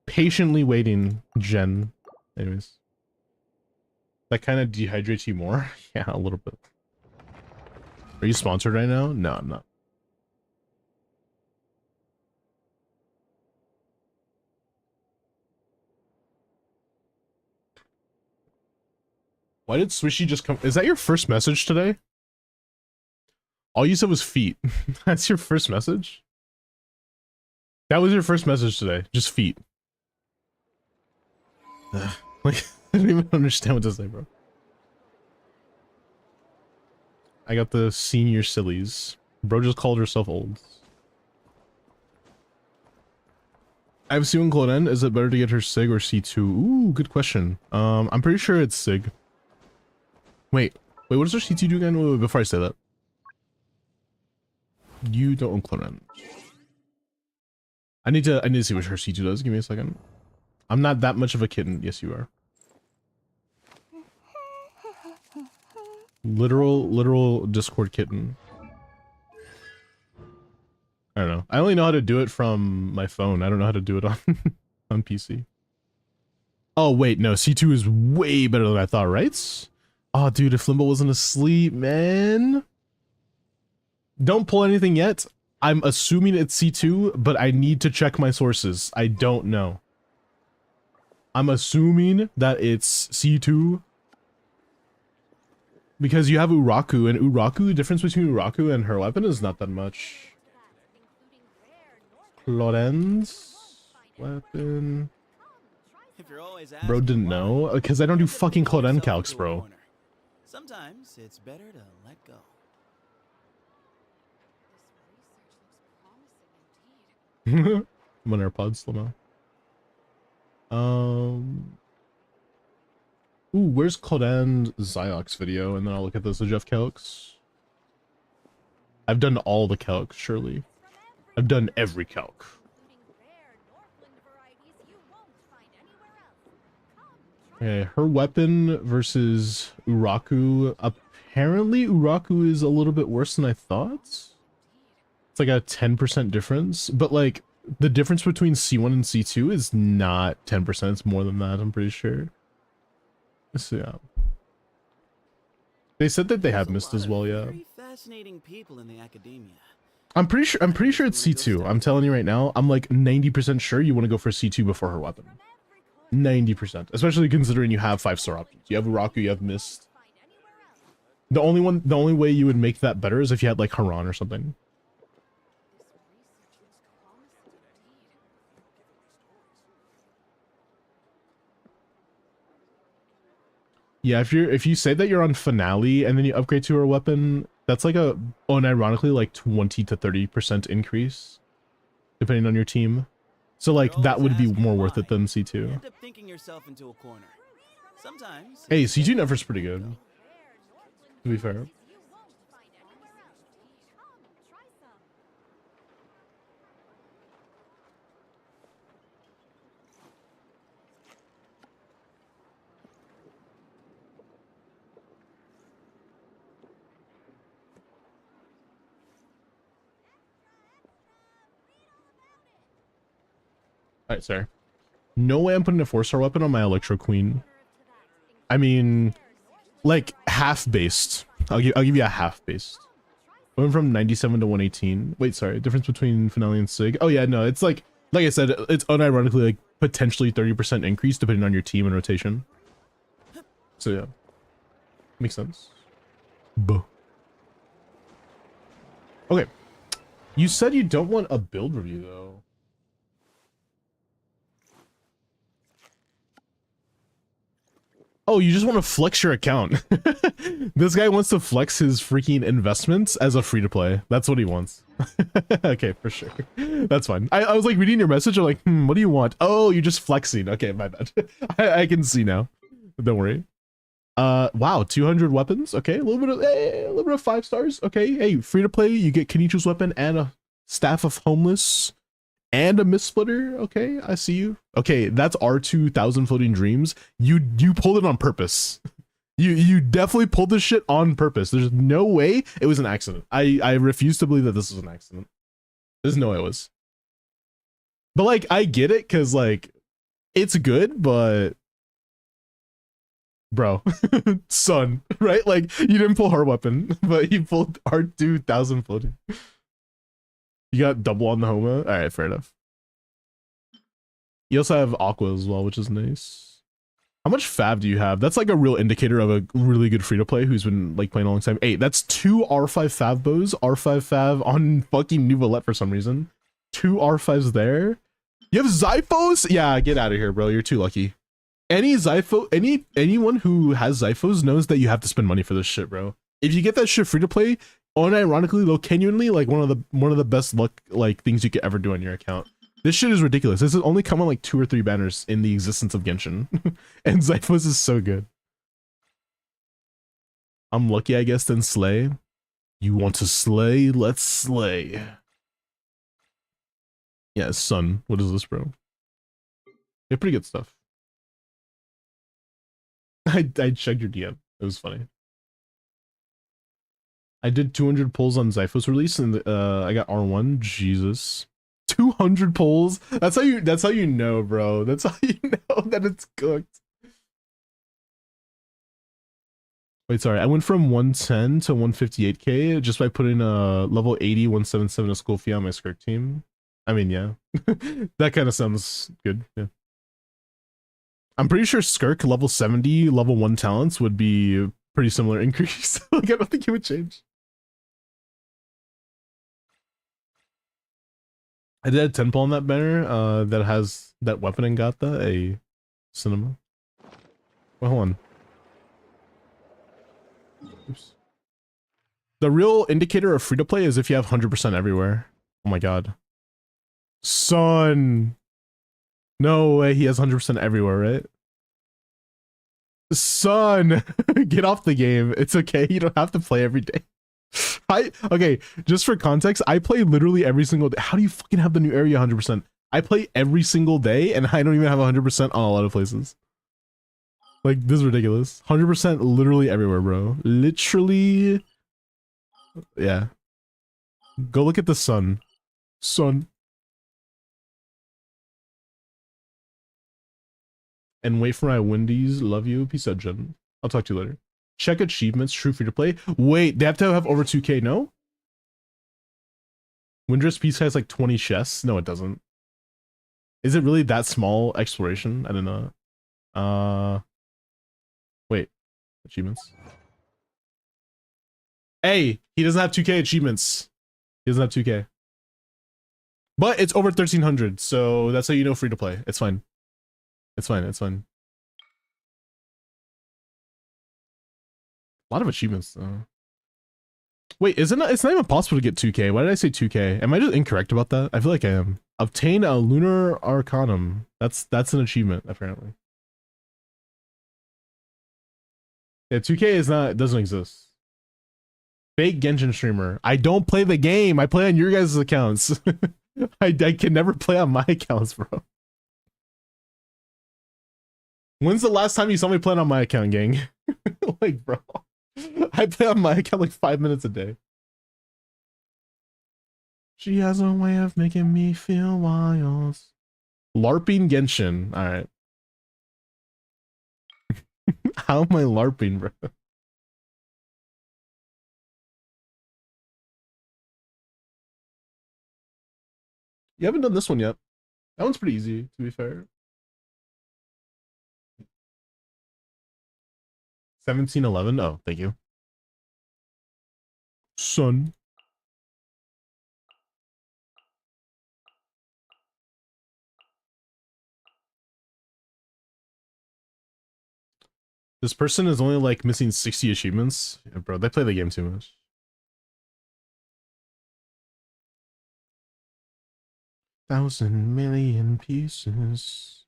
Patiently waiting, Jen. Anyways. That kind of dehydrates you more? Yeah, a little bit. Are you sponsored right now? No, I'm not. Why did Swishy just come? Is that your first message today? All you said was feet. That's your first message? That was your first message today. Just feet. Like, I don't even understand what to say, bro. I got the senior sillies. Bro just called herself old. I have C1 Cloden. Is it better to get her SIG or C2? Ooh, good question. I'm pretty sure it's SIG. Wait, what does her C2 do again? Wait, before I say that. You don't own Cloden. I need to see what her C2 does. Give me a second. I'm not that much of a kitten. Yes, you are. Literal Discord kitten. I don't know. I only know how to do it from my phone. I don't know how to do it on on PC. Oh wait, no, C2 is way better than I thought, right? Oh dude, if Limbo wasn't asleep, man. Don't pull anything yet. I'm assuming it's C2, but I need to check my sources. I don't know. I'm assuming that it's C2. Because you have Uraku, and Uraku, the difference between Uraku and her weapon is not that much. Lorenz weapon. Bro didn't know? Because I don't do fucking Cloden calcs, bro. Sometimes it's better to let go. I'm on AirPods, slow mo. Ooh, where's Cloden Ziox video? And then I'll look at those Jeff calcs. I've done all the calcs, surely. I've done every calc. Okay, her weapon versus Uraku. Apparently, Uraku is a little bit worse than I thought. It's like a 10% difference, but like the difference between C1 and C2 is not 10%. It's more than that, I'm pretty sure. So yeah. They said that they have missed as well, yeah. Very fascinating people in the academia. I'm pretty sure it's C2. I'm telling you right now, I'm like 90% sure you want to go for C2 before her weapon. 90%. Especially considering you have 5-star options. You have Uraku, you have Mist. The only way you would make that better is if you had like Haran or something. Yeah, if you say that you're on Finale and then you upgrade to her weapon, that's like a unironically like 20 to 30% increase, depending on your team. So like that would be more worth it than C2. End up thinking yourself into a corner. Sometimes Hey, C2 Never's pretty good, to be fair. Alright, sorry. No way I'm putting a 4-star weapon on my Electro Queen. I mean, like, half-based. I'll give you a half-based. Went from 97 to 118. Wait, sorry. Difference between Finale and Sig. Oh, yeah, no. It's like I said, it's unironically, like, potentially 30% increase depending on your team and rotation. So, yeah. Makes sense. Buh. Okay. You said you don't want a build review, though. Oh, you just want to flex your account. This guy wants to flex his freaking investments as a free-to-play. That's what he wants. Okay, for sure. That's fine. I was like reading your message. I'm like, what do you want? Oh, you're just flexing. Okay, my bad. I can see now. Don't worry. Wow, 200 weapons. Okay, a little bit of 5 stars. Okay, hey, free-to-play. You get Kenichi's weapon and a Staff of Homeless. And a Mist Splitter. Okay, I see you. Okay, that's R2 Thousand Floating Dreams. You pulled it on purpose. You definitely pulled this shit on purpose. There's no way it was an accident. I refuse to believe that this was an accident. There's no way it was. But like, I get it, because like, it's good, but bro, son, right? Like, you didn't pull hard weapon, but you pulled R2 Thousand Floating. You got double on the Homa? Alright, fair enough. You also have Aqua as well, which is nice. How much Fav do you have? That's like a real indicator of a really good free-to-play who's been like playing a long time. 8, that's 2 R5 Fav bows, R5 Fav on fucking Nouvelette for some reason. 2 R5s there. You have Zyphos? Yeah, get out of here, bro. You're too lucky. Anyone who has Zyphos knows that you have to spend money for this shit, bro. If you get that shit free-to-play, unironically, though, genuinely, like one of the best luck like things you could ever do on your account. This shit is ridiculous. This is only come on like 2 or 3 banners in the existence of Genshin, and Zyphos is so good. I'm lucky, I guess, then slay. You want to slay? Let's slay. Yeah, son. What is this, bro? Yeah, pretty good stuff. I checked your DM. It was funny. I did 200 pulls on Zyphos release, and I got R1. Jesus, 200 pulls. That's how you know, bro. That's how you know that it's cooked. Wait, sorry. I went from 110 to 158k just by putting a level 80 177 a school fee on my Skirk team. I mean, yeah, that kind of sounds good. Yeah, I'm pretty sure Skirk level 70, level 1 talents would be a pretty similar increase. Like, I don't think it would change. I did a 10 pull on that banner that has that weapon and got a cinema. Well, hold on. Oops. The real indicator of free to play is if you have 100% everywhere. Oh my god. Son. No way he has 100% everywhere, right? Son. Get off the game. It's okay. You don't have to play every day. Okay, just for context, I play literally every single day. How do you fucking have the new area 100%? I play every single day and I don't even have 100% on a lot of places. Like, this is ridiculous. 100% literally everywhere, bro. Literally. Yeah. Go look at the sun. Sun. And wait for my Wendy's. Love you. Peace out, Jen. I'll talk to you later. Check achievements. True free to play. Wait, they have to have over 2k, no? Windress Peace has like 20 chests. No, it doesn't. Is it really that small exploration? I don't know. Wait. Achievements. Hey, he doesn't have 2k achievements. He doesn't have 2k. But it's over 1300, so that's how you know free to play. It's fine. It's fine, it's fine. A lot of achievements though. Wait, it's not even possible to get 2k. Why did I say 2k? Am I just incorrect about that? I feel like I am. Obtain a lunar arcanum. That's an achievement, apparently. Yeah, 2k doesn't exist. Fake Genshin streamer. I don't play the game. I play on your guys' accounts. I can never play on my accounts, bro. When's the last time you saw me playing on my account, gang? Like, bro. I play on my account like 5 minutes a day. She has a way of making me feel wild. LARPing Genshin. All right. How am I LARPing, bro? You haven't done this one yet. That one's pretty easy, to be fair. 1711. Oh, thank you. Son. This person is only like missing 60 achievements. Yeah, bro, they play the game too much. Thousand million pieces.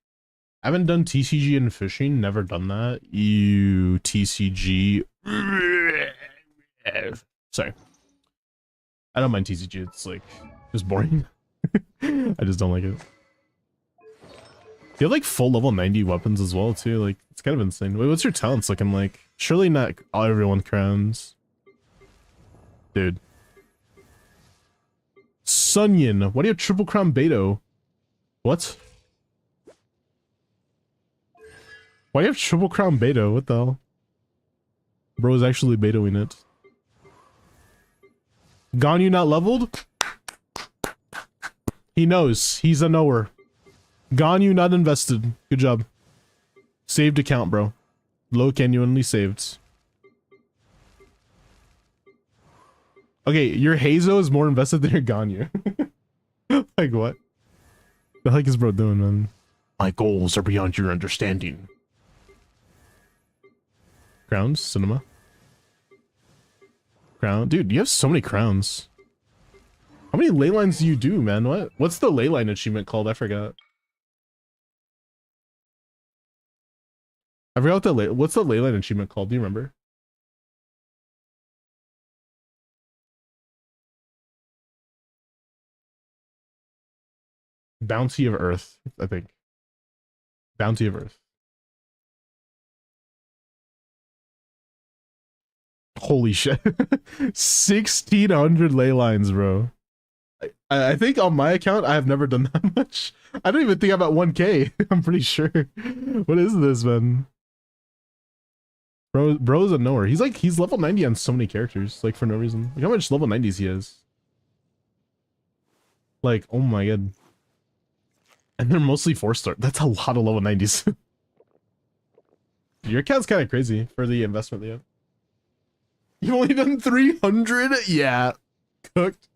I haven't done TCG in fishing, never done that. You TCG. Sorry. I don't mind TCG, it's like just boring. I just don't like it. You have like full level 90 weapons as well too, like it's kind of insane. Wait, what's your talents looking like? Surely not everyone crowns. Dude. Sunyin, why do you have triple crown Beto? What? Why do you have triple crown Beto? What the hell? Bro is actually Betoing it. Ganyu not leveled? He knows. He's a knower. Ganyu not invested. Good job. Saved account, bro. Low genuinely saved. Okay, your Hazo is more invested than your Ganyu. Like what? The heck is bro doing, man? My goals are beyond your understanding. Crowns? Cinema? Crown? Dude, you have so many crowns. How many ley lines do you do, man? What's the ley line achievement called? I forgot. I forgot what's the ley line achievement called? Do you remember? Bounty of Earth, I think. Bounty of Earth. Holy shit. 1,600 ley lines, bro. I think on my account, I have never done that much. I don't even think I'm at 1K. I'm pretty sure. What is this, man? Bro's a knower. He's level 90 on so many characters, like for no reason. Like how much level 90s he has. Like, oh my god. And they're mostly 4-star. That's a lot of level 90s. Your account's kind of crazy for the investment they have. You've only done 300? Yeah. Cooked.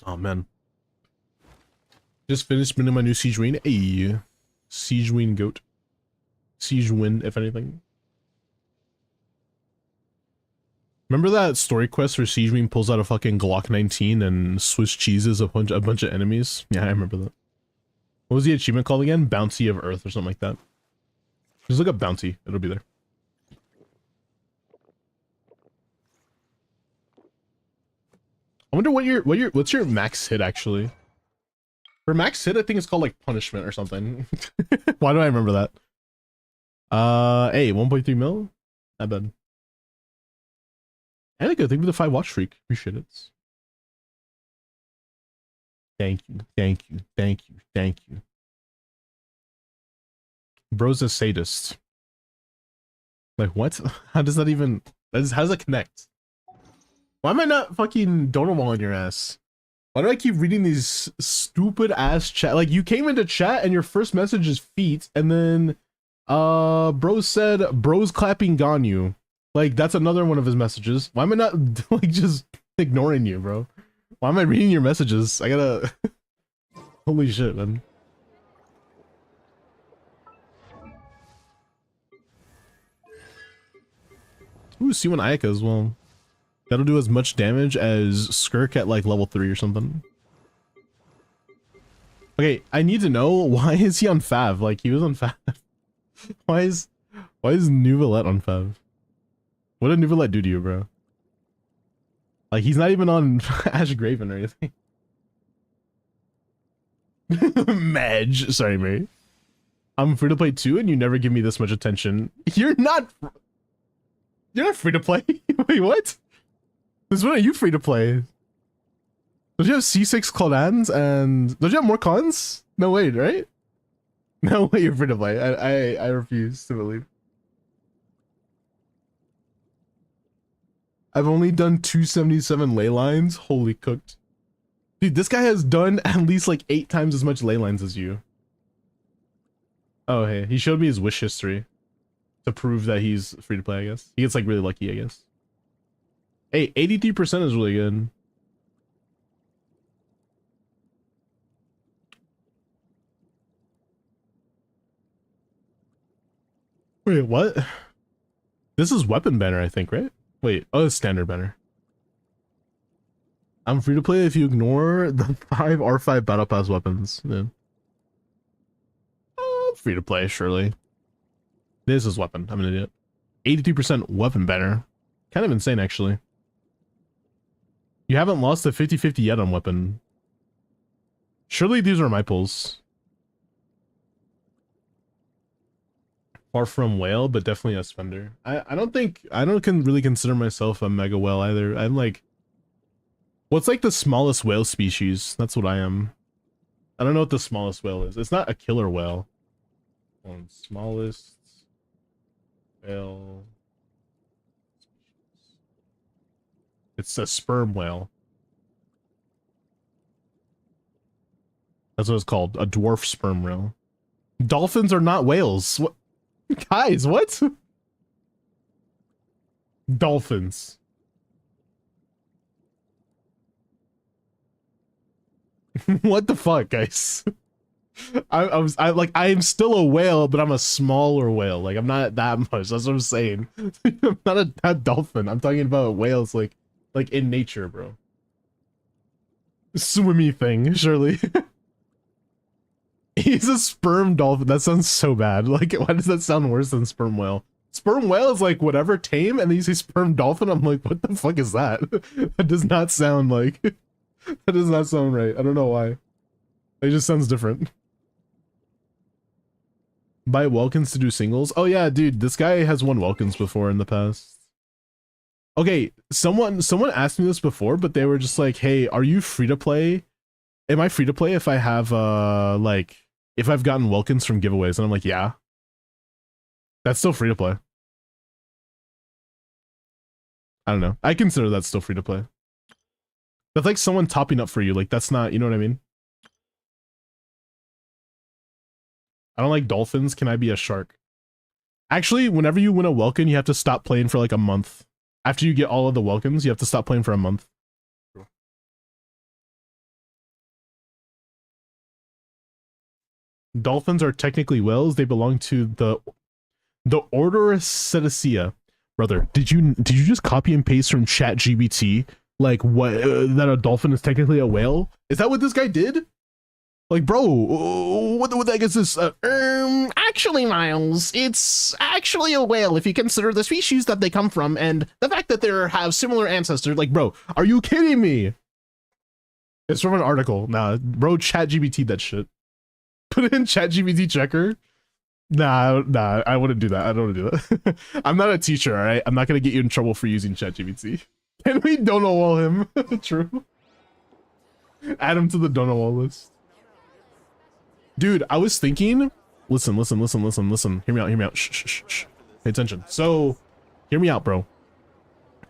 Oh man. Just finished spinning my new Siege Wing. Hey. Siege Wing goat. Siege Win, if anything. Remember that story quest where Siege Wing pulls out a fucking Glock 19 and Swiss cheeses a bunch of enemies? Yeah, I remember that. What was the achievement called again? Bounty of Earth or something like that. Just look up Bounty. It'll be there. I wonder what's your max hit actually? For max hit, I think it's called like punishment or something. Why do I remember that? Hey, 1.3 mil? Not bad. And a good thing with the 5 watch freak. Appreciate it. Thank you, thank you, thank you, thank you. Bro's a sadist. Like what? How does that even? How does that connect? Why am I not fucking Donawall in your ass? Why do I keep reading these stupid ass chat? Like you came into chat and your first message is feet, and then bro said bro's clapping Ganyu. Like that's another one of his messages. Why am I not like just ignoring you, bro? Why am I reading your messages? I gotta. Holy shit, man. Ooh, C1 Ayaka as well. That'll do as much damage as Skirk at like level 3 or something. Okay, I need to know, why is he on Fav? Like he was on Fav. why is Nuvalette on Fav? What did Nuvalette do to you, bro? Like he's not even on Ash Graven or anything. Madge, sorry, Mary. I'm free to play too, and you never give me this much attention. You're not. You're not free to play. Wait, what? Since when are you free to play? Don't you have C6 clans and don't you have more cons? No way, right? No way you're free to play. I refuse to believe. I've only done 277 ley lines. Holy cooked. Dude, this guy has done at least like 8 times as much ley lines as you. Oh, hey, he showed me his wish history to prove that he's free to play, I guess. He gets like really lucky, I guess. Hey, 83% is really good. Wait, what? This is weapon banner, I think, right? Wait, oh, it's standard banner. I'm free to play if you ignore the 5 R5 battle pass weapons. Yeah. Free to play, surely. This is weapon. I'm an idiot. 82% weapon banner. Kind of insane, actually. You haven't lost the 50-50 yet on weapon. Surely these are my pulls. Far from whale, but definitely a spender. I don't really consider myself a mega whale either. I'm like, what's like the smallest whale species? That's what I am. I don't know what the smallest whale is. It's not a killer whale. Smallest whale. It's a sperm whale. That's what it's called. A dwarf sperm whale. Dolphins are not whales. What? Guys, what? Dolphins. What the fuck, guys? I am still a whale, but I'm a smaller whale. Like, I'm not that much. That's what I'm saying. I'm not a dolphin. I'm talking about whales, like in nature, bro. Swimmy thing, surely. He's a sperm dolphin. That sounds so bad. Like, why does that sound worse than sperm whale? Sperm whale is like whatever tame, and then you say sperm dolphin. I'm like, what the fuck is that? That does not sound like. That does not sound right. I don't know why. It just sounds different. Buy Welkins to do singles? Oh yeah, dude, this guy has won Welkins before in the past. Okay, someone asked me this before, but they were just like, hey, are you free to play? Am I free to play if I have like if I've gotten Welkins from giveaways? And I'm like, yeah. That's still free to play. I don't know. I consider that still free to play. That's like someone topping up for you. Like, that's not, you know what I mean? I don't like dolphins. Can I be a shark? Actually, whenever you win a Welkin, you have to stop playing for like a month. After you get all of the Welkins, you have to stop playing for a month. Dolphins are technically whales. They belong to the order Cetacea. Brother, did you just copy and paste from ChatGPT like what that a dolphin is technically a whale? Is that what this guy did? Like, bro, what the heck is this? Actually, Miles, it's actually a whale if you consider the species that they come from and the fact that they have similar ancestors. Like, bro, are you kidding me? It's from an article. Nah, bro, ChatGPT that shit. Put it in ChatGPT checker. Nah, I wouldn't do that. I don't want to do that. I'm not a teacher, all right? I'm not going to get you in trouble for using ChatGPT. Can we donut wall him? True. Add him to the donut wall list. Dude, I was thinking... Listen. Hear me out. Shh. Pay attention. So, hear me out, bro.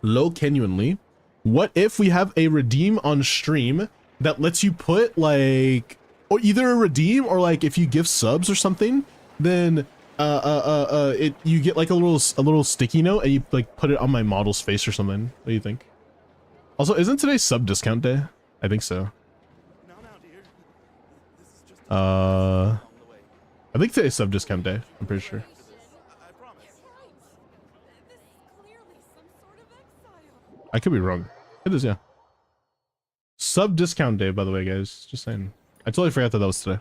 Low genuinely. What if we have a redeem on stream that lets you put, like... Or either a redeem or, like, if you give subs or something, then... you get, like, a little sticky note and you, like, put it on my model's face or something. What do you think? Also, isn't today sub discount day? I think so. I think today's sub discount day. I'm pretty sure. I could be wrong. It is, yeah. Sub discount day, by the way, guys. Just saying. I totally forgot that that was today.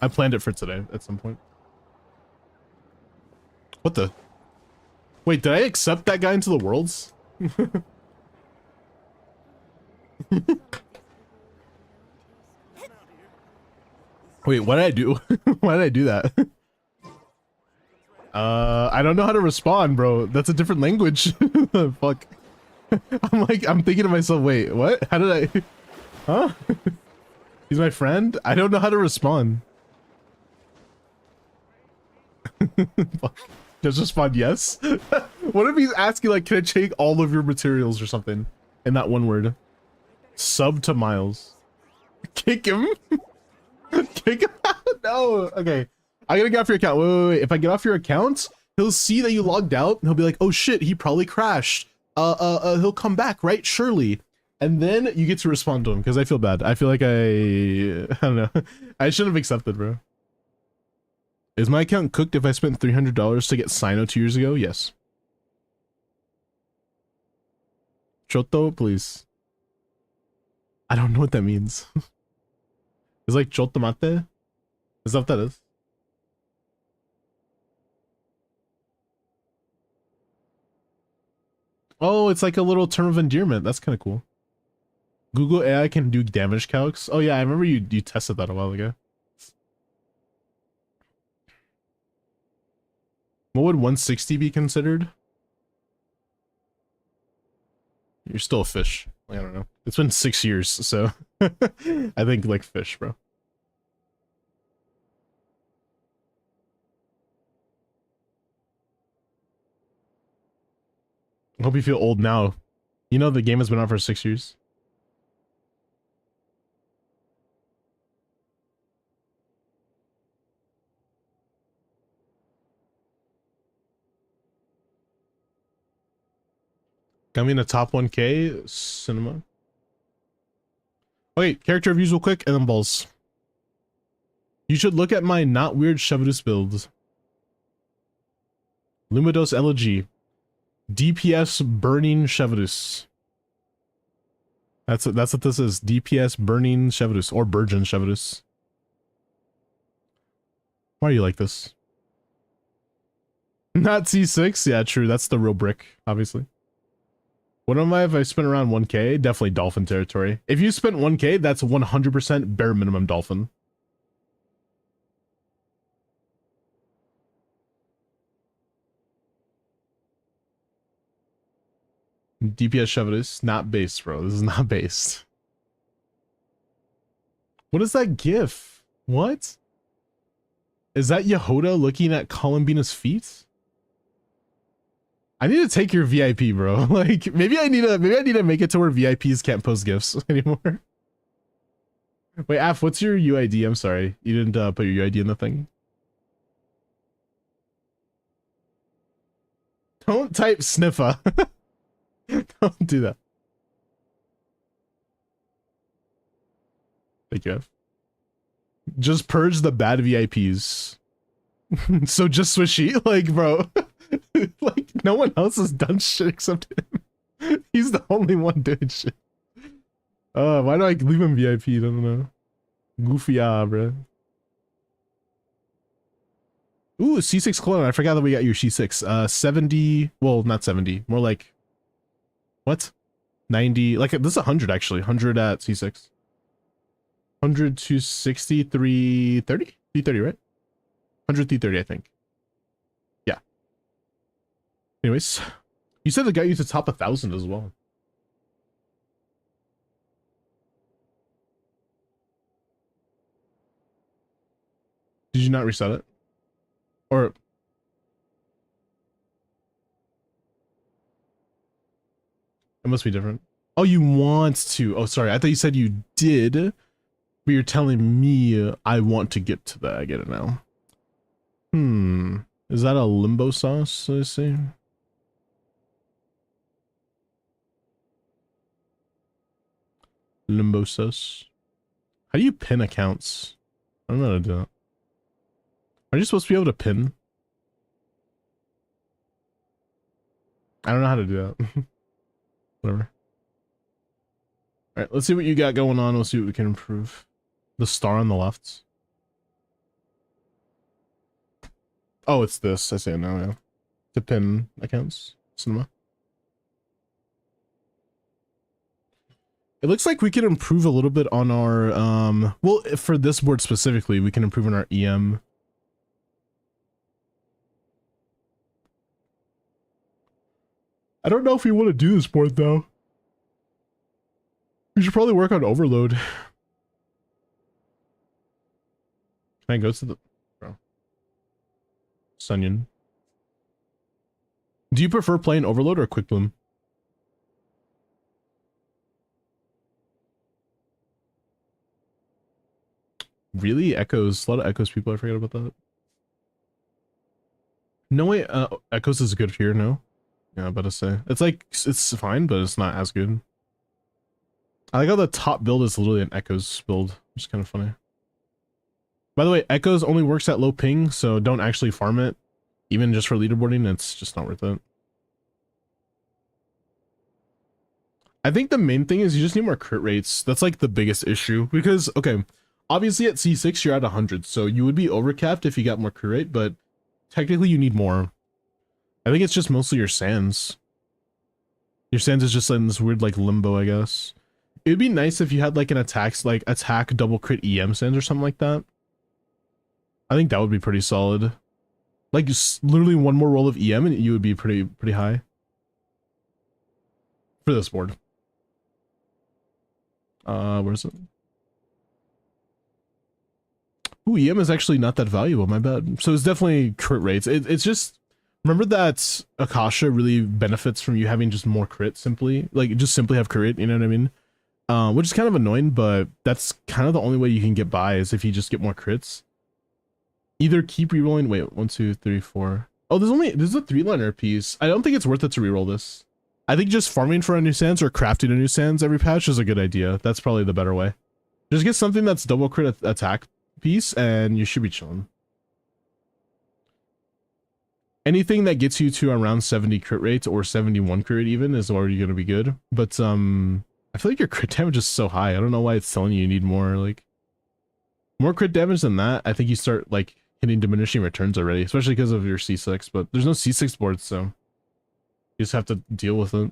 I planned it for today at some point. What the? Wait, did I accept that guy into the worlds? Wait, what did I do? Why did I do that? I don't know how to respond, bro. That's a different language. Fuck. I'm thinking to myself, wait, what? How did I? Huh? He's my friend? I don't know how to respond. Fuck. Just respond yes? What if he's asking, like, can I take all of your materials or something? In that one word. Sub to Miles. Kick him? Kick him out? No. Okay. I gotta get off your account. Wait. If I get off your account, he'll see that you logged out and he'll be like, oh shit, he probably crashed. He'll come back, right? Surely. And then you get to respond to him because I feel bad. I feel like I don't know. I should have accepted, bro. Is my account cooked if I spent $300 to get Sino 2 years ago? Yes. Choto, please. I don't know what that means. It's like chotomate? Is that what that is? Oh, it's like a little term of endearment. That's kind of cool. Google AI can do damage calcs. Oh yeah, I remember you tested that a while ago. What would 160 be considered? You're still a fish. I don't know. It's been 6 years, so I think like fish, bro. I hope you feel old now. You know the game has been out for 6 years. Coming to top 1K cinema. Okay, character reviews real quick and then balls. You should look at my not weird Chevadus build. Lumidos Elegy. DPS burning Chevadus. That's what this is. DPS burning Chevadus or Burgeon Chevadus. Why are you like this? Not C6? Yeah, true. That's the real brick, obviously. What am I if I spent around 1K? Definitely dolphin territory. If you spent 1K, that's 100% bare minimum dolphin. DPS Chevadus, not based, bro. This is not based. What is that gif? What? Is that Yehoda looking at Columbina's feet? I need to take your VIP, bro. Like maybe I need to make it to where VIPs can't post gifts anymore. Wait, Af, what's your UID? I'm sorry. You didn't put your UID in the thing. Don't type sniffa. Don't do that. Thank you, F. Just purge the bad VIPs. So just Swishy, like, bro. Like, no one else has done shit except him. He's the only one doing shit. Why do I leave him VIP? I don't know. Goofy, bro. Ooh, C6 clone. I forgot that we got your C6. 70. Well, not 70. More like. What? 90. Like, this is 100 actually. 100 at C6. 100 to 60, 330? 330, right? 100, 330, I think. Yeah. Anyways, you said the guy used to top 1,000 as well. Did you not reset it? Or... It must be different. Oh, you want to. Oh, sorry. I thought you said you did. But you're telling me I want to get to that. I get it now. Is that a limbo sauce? Let's see. Limbo sauce. How do you pin accounts? I don't know how to do that. Are you supposed to be able to pin? I don't know how to do that. Whatever. Alright, let's see what you got going on. We'll see what we can improve. The star on the left. Oh, it's this. I see it now, yeah. To pin accounts. Cinema. It looks like we can improve a little bit on our, well, for this board specifically, we can improve on our EM. I don't know if we want to do this board though. We should probably work on overload. Can I go to the bro? Sunyon. Do you prefer playing overload or quick bloom? Really? Echoes. A lot of Echoes people. I forgot about that. No way. Echoes is good here. No. Yeah, I'm about to say. It's like, it's fine, but it's not as good. I like how the top build is literally an Echoes build, which is kind of funny. By the way, Echoes only works at low ping, so don't actually farm it. Even just for leaderboarding, it's just not worth it. I think the main thing is you just need more crit rates. That's like the biggest issue. Because, okay, obviously at C6 you're at 100, so you would be overcapped if you got more crit rate, but technically you need more. I think it's just mostly your sands. Your sands is just in this weird like limbo, I guess. It'd be nice if you had like an attack double crit EM sands or something like that. I think that would be pretty solid. Like just literally one more roll of EM and you would be pretty high. For this board. Where is it? Ooh, EM is actually not that valuable, my bad. So it's definitely crit rates. It's just, remember that Akasha really benefits from you having just more crit simply. Like, just simply have crit, you know what I mean? Which is kind of annoying, but that's kind of the only way you can get by is if you just get more crits. Either keep rerolling, wait, 1, 2, 3, 4. Oh, there's a 3-liner piece. I don't think it's worth it to reroll this. I think just farming for a new sands or crafting a new sands every patch is a good idea. That's probably the better way. Just get something that's double crit attack piece and you should be chilling. Anything that gets you to around 70 crit rate or 71 crit even is already going to be good. But I feel like your crit damage is so high. I don't know why it's telling you need more. Like more crit damage than that. I think you start like hitting diminishing returns already, especially because of your C6. But there's no C6 board, so you just have to deal with it.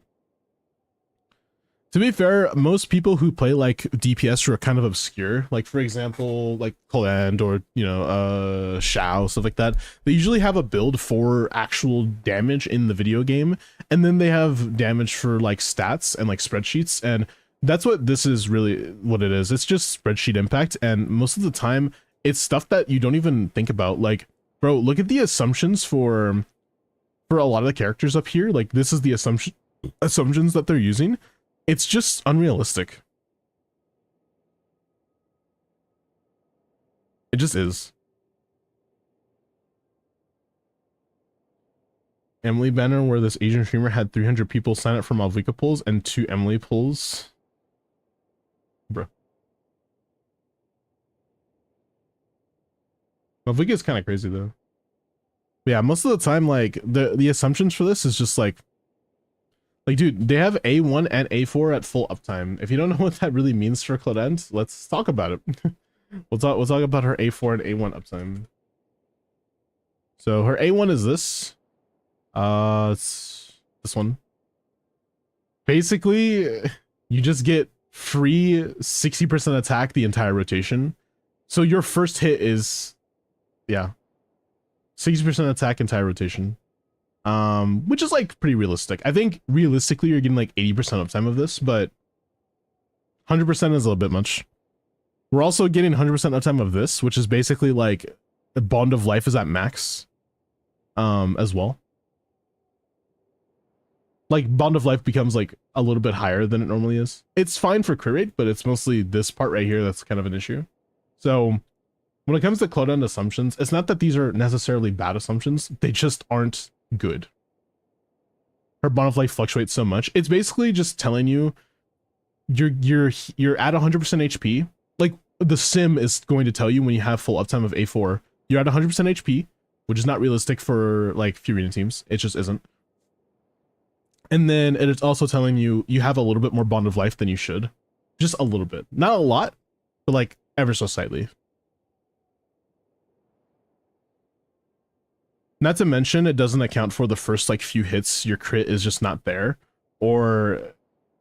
To be fair, most people who play like DPS are kind of obscure. Like for example, like Coland or Shao, stuff like that. They usually have a build for actual damage in the video game, and then they have damage for like stats and like spreadsheets, and that's what this is really what it is. It's just spreadsheet impact, and most of the time it's stuff that you don't even think about. Like, bro, look at the assumptions for a lot of the characters up here. Like this is the assumptions that they're using. It's just unrealistic. It just is. Emily banner where this Asian streamer had 300 people sign up for Malvika pulls and 2 Emily pulls. Bro. Malvika is kind of crazy though. But yeah, most of the time, like the assumptions for this is just like, dude, they have A1 and A4 at full uptime. If you don't know what that really means for Claudette, let's talk about it. We'll talk about her A4 and A1 uptime. So her A1 is this. It's this one. Basically, you just get free 60% attack the entire rotation. So your first hit is, yeah, 60% attack entire rotation. Which is like pretty realistic. I think realistically you're getting like 80% uptime of this, but 100% is a little bit much. We're also getting 100% uptime of this, which is basically like the bond of life is at max, as well. Like bond of life becomes like a little bit higher than it normally is. It's fine for crit rate, but it's mostly this part right here that's kind of an issue. So when it comes to Claudette assumptions, it's not that these are necessarily bad assumptions. They just aren't good. Her bond of life fluctuates so much. It's basically just telling you you're at 100% HP. Like the sim is going to tell you when you have full uptime of A4, you're at 100% HP, which is not realistic for like Furina teams. It just isn't. And then it's also telling you you have a little bit more bond of life than you should. Just a little bit. Not a lot, but like ever so slightly. Not to mention, it doesn't account for the first like few hits. Your crit is just not there, or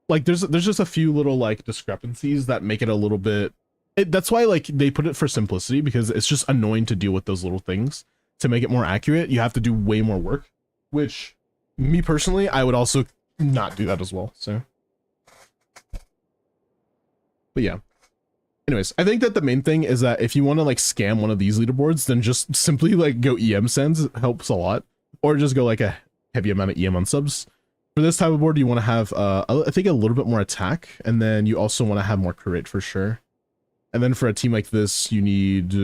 like there's just a few little like discrepancies that make it a little bit. That's why like they put it for simplicity, because it's just annoying to deal with those little things. To make it more accurate, you have to do way more work. Which, me personally, I would also not do that as well. So, but yeah. Anyways, I think that the main thing is that if you want to like scam one of these leaderboards, then just simply like go EM sends helps a lot, or just go like a heavy amount of EM on subs. For this type of board, you want to have I think a little bit more attack, and then you also want to have more crit for sure. And then for a team like this, you need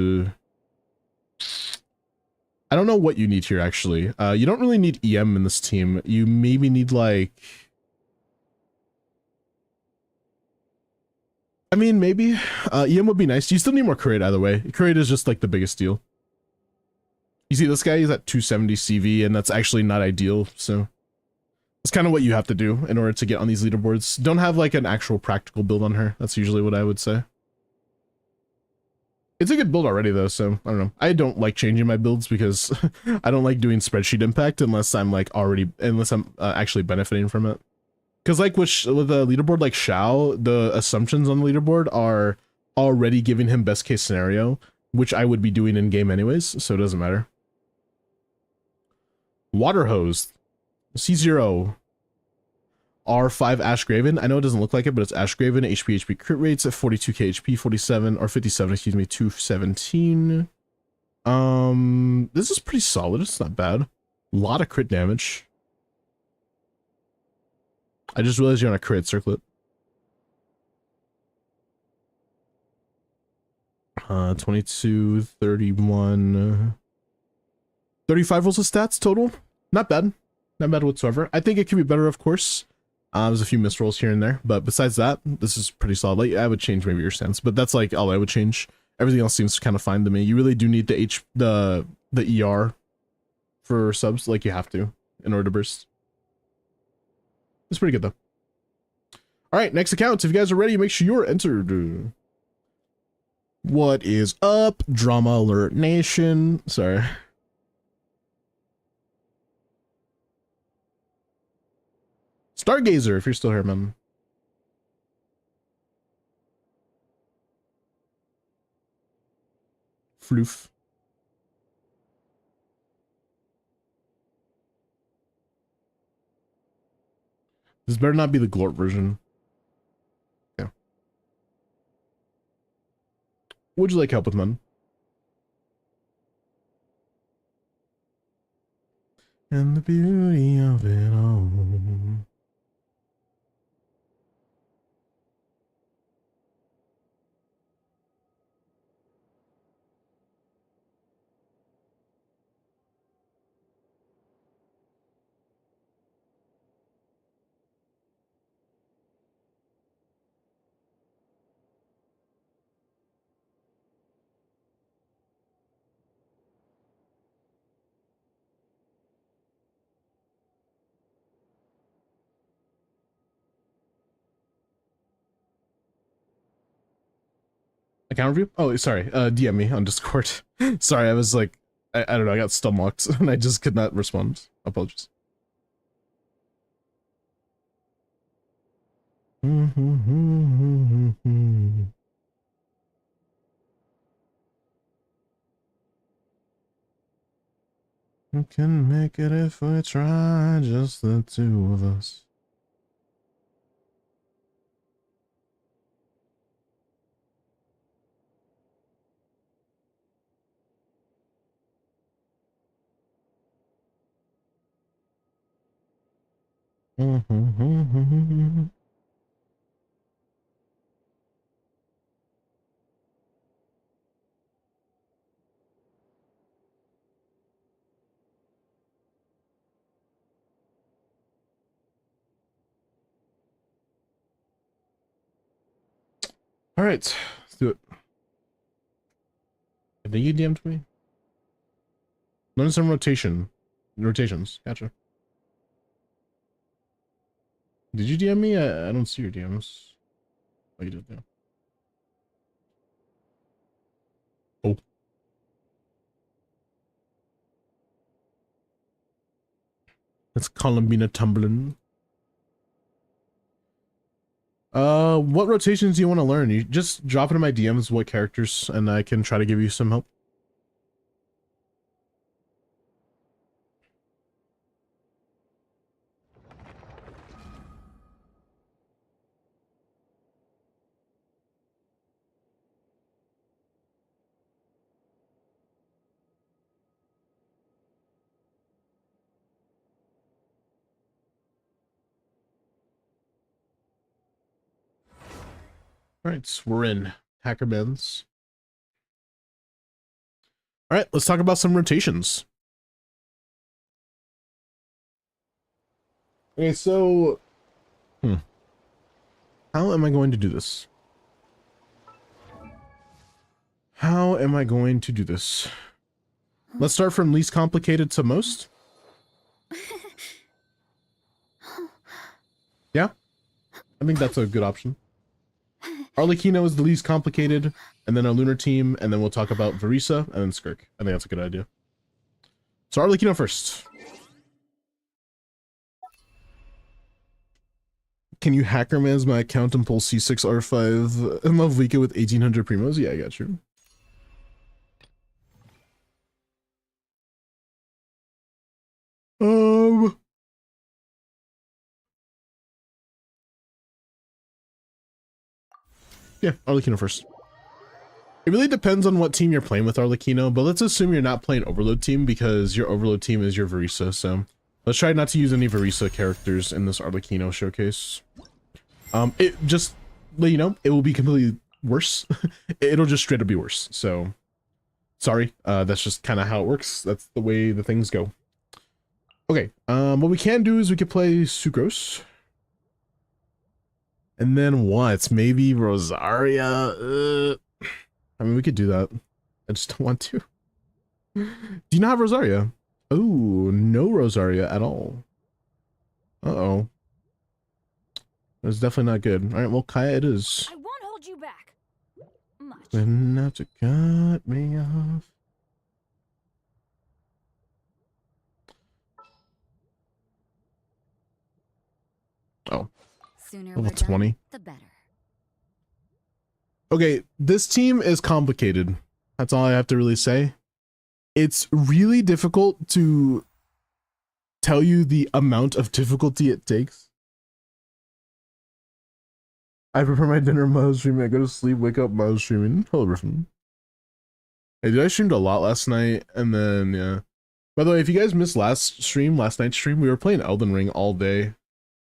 I don't know what you need here actually. You don't really need EM in this team. You maybe need like, I mean, maybe EM would be nice. You still need more crit either way. Crit is just like the biggest deal. You see this guy, he's at 270 CV, and that's actually not ideal, so it's kind of what you have to do in order to get on these leaderboards. Don't have like an actual practical build on her. That's usually what I would say. It's a good build already though, so I don't know. I don't like changing my builds because I don't like doing spreadsheet impact unless I'm actually benefiting from it. Because like with a leaderboard like Xiao, the assumptions on the leaderboard are already giving him best case scenario, which I would be doing in game anyways, so it doesn't matter. Water Hose, C0, R5 Ashgraven. I know it doesn't look like it, but it's Ashgraven. HP crit rates at 42k HP, 47 or 57, excuse me, 217. This is pretty solid. It's not bad. A lot of crit damage. I just realized you're on a crit circlet. 22, 31, 35 rolls of stats total. Not bad. Not bad whatsoever. I think it could be better, of course. There's a few missed rolls here and there, but besides that, this is pretty solid. Like, I would change maybe your stance, but that's like all I would change. Everything else seems kind of fine to me. You really do need the ER for subs, like you have to in order to burst. It's pretty good though. All right, next accounts. If you guys are ready, make sure you're entered. What is up, Drama Alert Nation? Sorry. Stargazer, if you're still here, man. Floof. This better not be the Glort version. Yeah. Would you like help with, man? And the beauty of it all. Account review? Oh, sorry. DM me on Discord. Sorry, I was like, I don't know, I got stomached and I just could not respond. Apologies. You can make it if we try, just the two of us. All right, let's do it. I think you DM'd me. Learn some rotations. Gotcha. Did you DM me? I don't see your DMs. Oh, you did, yeah. Oh. That's Columbina tumbling. What rotations do you want to learn? You just drop it in my DMs what characters, and I can try to give you some help. All right, so we're in Hacker Men's. All right, let's talk about some rotations. Okay, so how am I going to do this? How am I going to do this? Let's start from least complicated to most. Yeah, I think that's a good option. Arlecchino is the least complicated, and then our Lunar team, and then we'll talk about Varisa, and then Skirk. I think that's a good idea. So Arlecchino first. Can you hacker man's my account and pull C6 R5 Malvika with 1800 primos? Yeah, I got you. Yeah, Arlecchino first. It really depends on what team you're playing with Arlecchino, but let's assume you're not playing Overload team because your Overload team is your Varisa, so let's try not to use any Varisa characters in this Arlecchino showcase. It just, you know, it will be completely worse. It'll just straight up be worse, so sorry, that's just kind of how it works. That's the way the things go. Okay, what we can do is we could play Sucrose. And then what? Maybe Rosaria? I mean, we could do that. I just don't want to. Do you not have Rosaria? Oh, no Rosaria at all. Uh-oh. That's definitely not good. All right, well, Kaya it is. I won't hold you back. Much. Then have to cut me off. Oh, Sooner level we're done, 20. the better. Okay, this team is complicated. That's all I have to really say. It's really difficult to tell you the amount of difficulty it takes. I prepare my dinner while streaming. I go to sleep, wake up while streaming. Hello, Griffin. Hey, dude, I streamed a lot last night, and then, yeah. By the way, if you guys missed last night's stream, we were playing Elden Ring all day.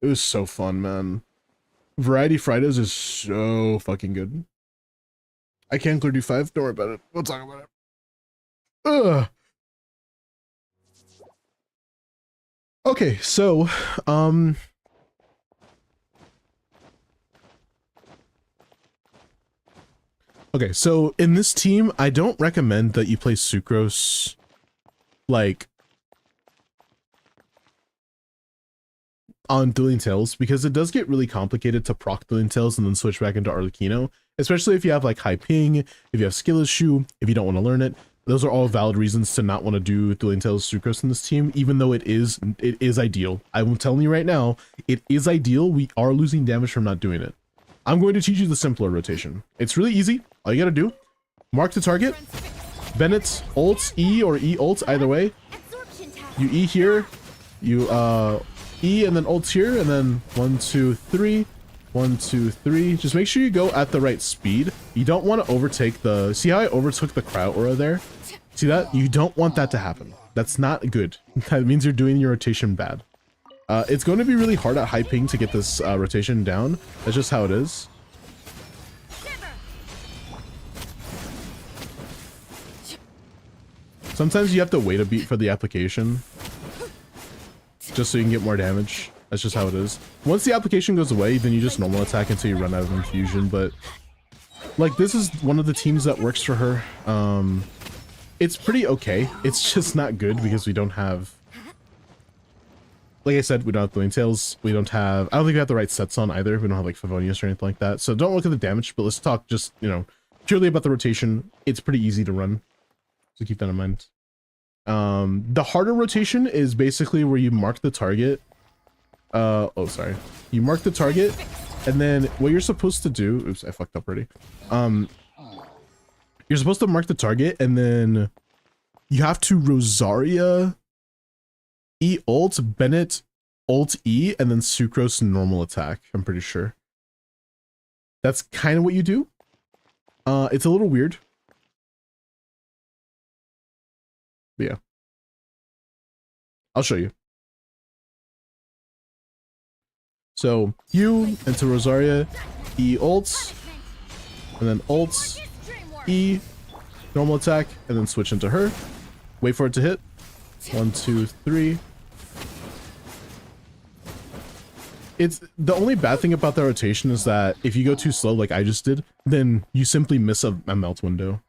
It was so fun, man. Variety Fridays is so fucking good. I can clear D5. Don't worry about it. We'll talk about it. Ugh. Okay, so, okay, so in this team, I don't recommend that you play Sucrose, like, on Dueling Tales, because it does get really complicated to proc Dueling Tales and then switch back into Arlecchino, especially if you have like high ping, if you have skill issue, if you don't want to learn it. Those are all valid reasons to not want to do Dueling Tales Sucrose in this team, even though it is ideal. I'm telling you right now, it is ideal. We are losing damage from not doing it. I'm going to teach you the simpler rotation. It's really easy. All you gotta do, mark the target, Bennett ults E or E ults, either way. You E here, you E and then ults here, and then 1, 2, 3, 1, 2, 3. Just make sure you go at the right speed. You don't want to overtake the, see how I overtook the cryo aura there? See that? You don't want that to happen. That's not good. That means you're doing your rotation bad. It's going to be really hard at high ping to get this rotation down. That's just how it is. Sometimes you have to wait a beat for the application, just so you can get more damage. That's just how it is. Once the application goes away, then you just normal attack until you run out of infusion. But like, this is one of the teams that works for her. It's pretty okay. It's just not good because we don't have, like I said, we don't have Dueling Tales. We don't have, I don't think we have the right sets on either. We don't have like Favonius or anything like that. So don't look at the damage, but let's talk just, you know, purely about the rotation. It's pretty easy to run, so keep that in mind. The harder rotation is basically where you mark the target. Oh, sorry. You mark the target, and then what you're supposed to do, oops, I fucked up already. You're supposed to mark the target, and then you have to Rosaria E ult, Bennett ult E, and then Sucrose normal attack, I'm pretty sure. That's kind of what you do. It's a little weird. But yeah. I'll show you. So, you into Rosaria, E ults, and then ult, E, normal attack, and then switch into her. Wait for it to hit. 1, 2, 3. It's the only bad thing about the rotation is that if you go too slow like I just did, then you simply miss a melt window.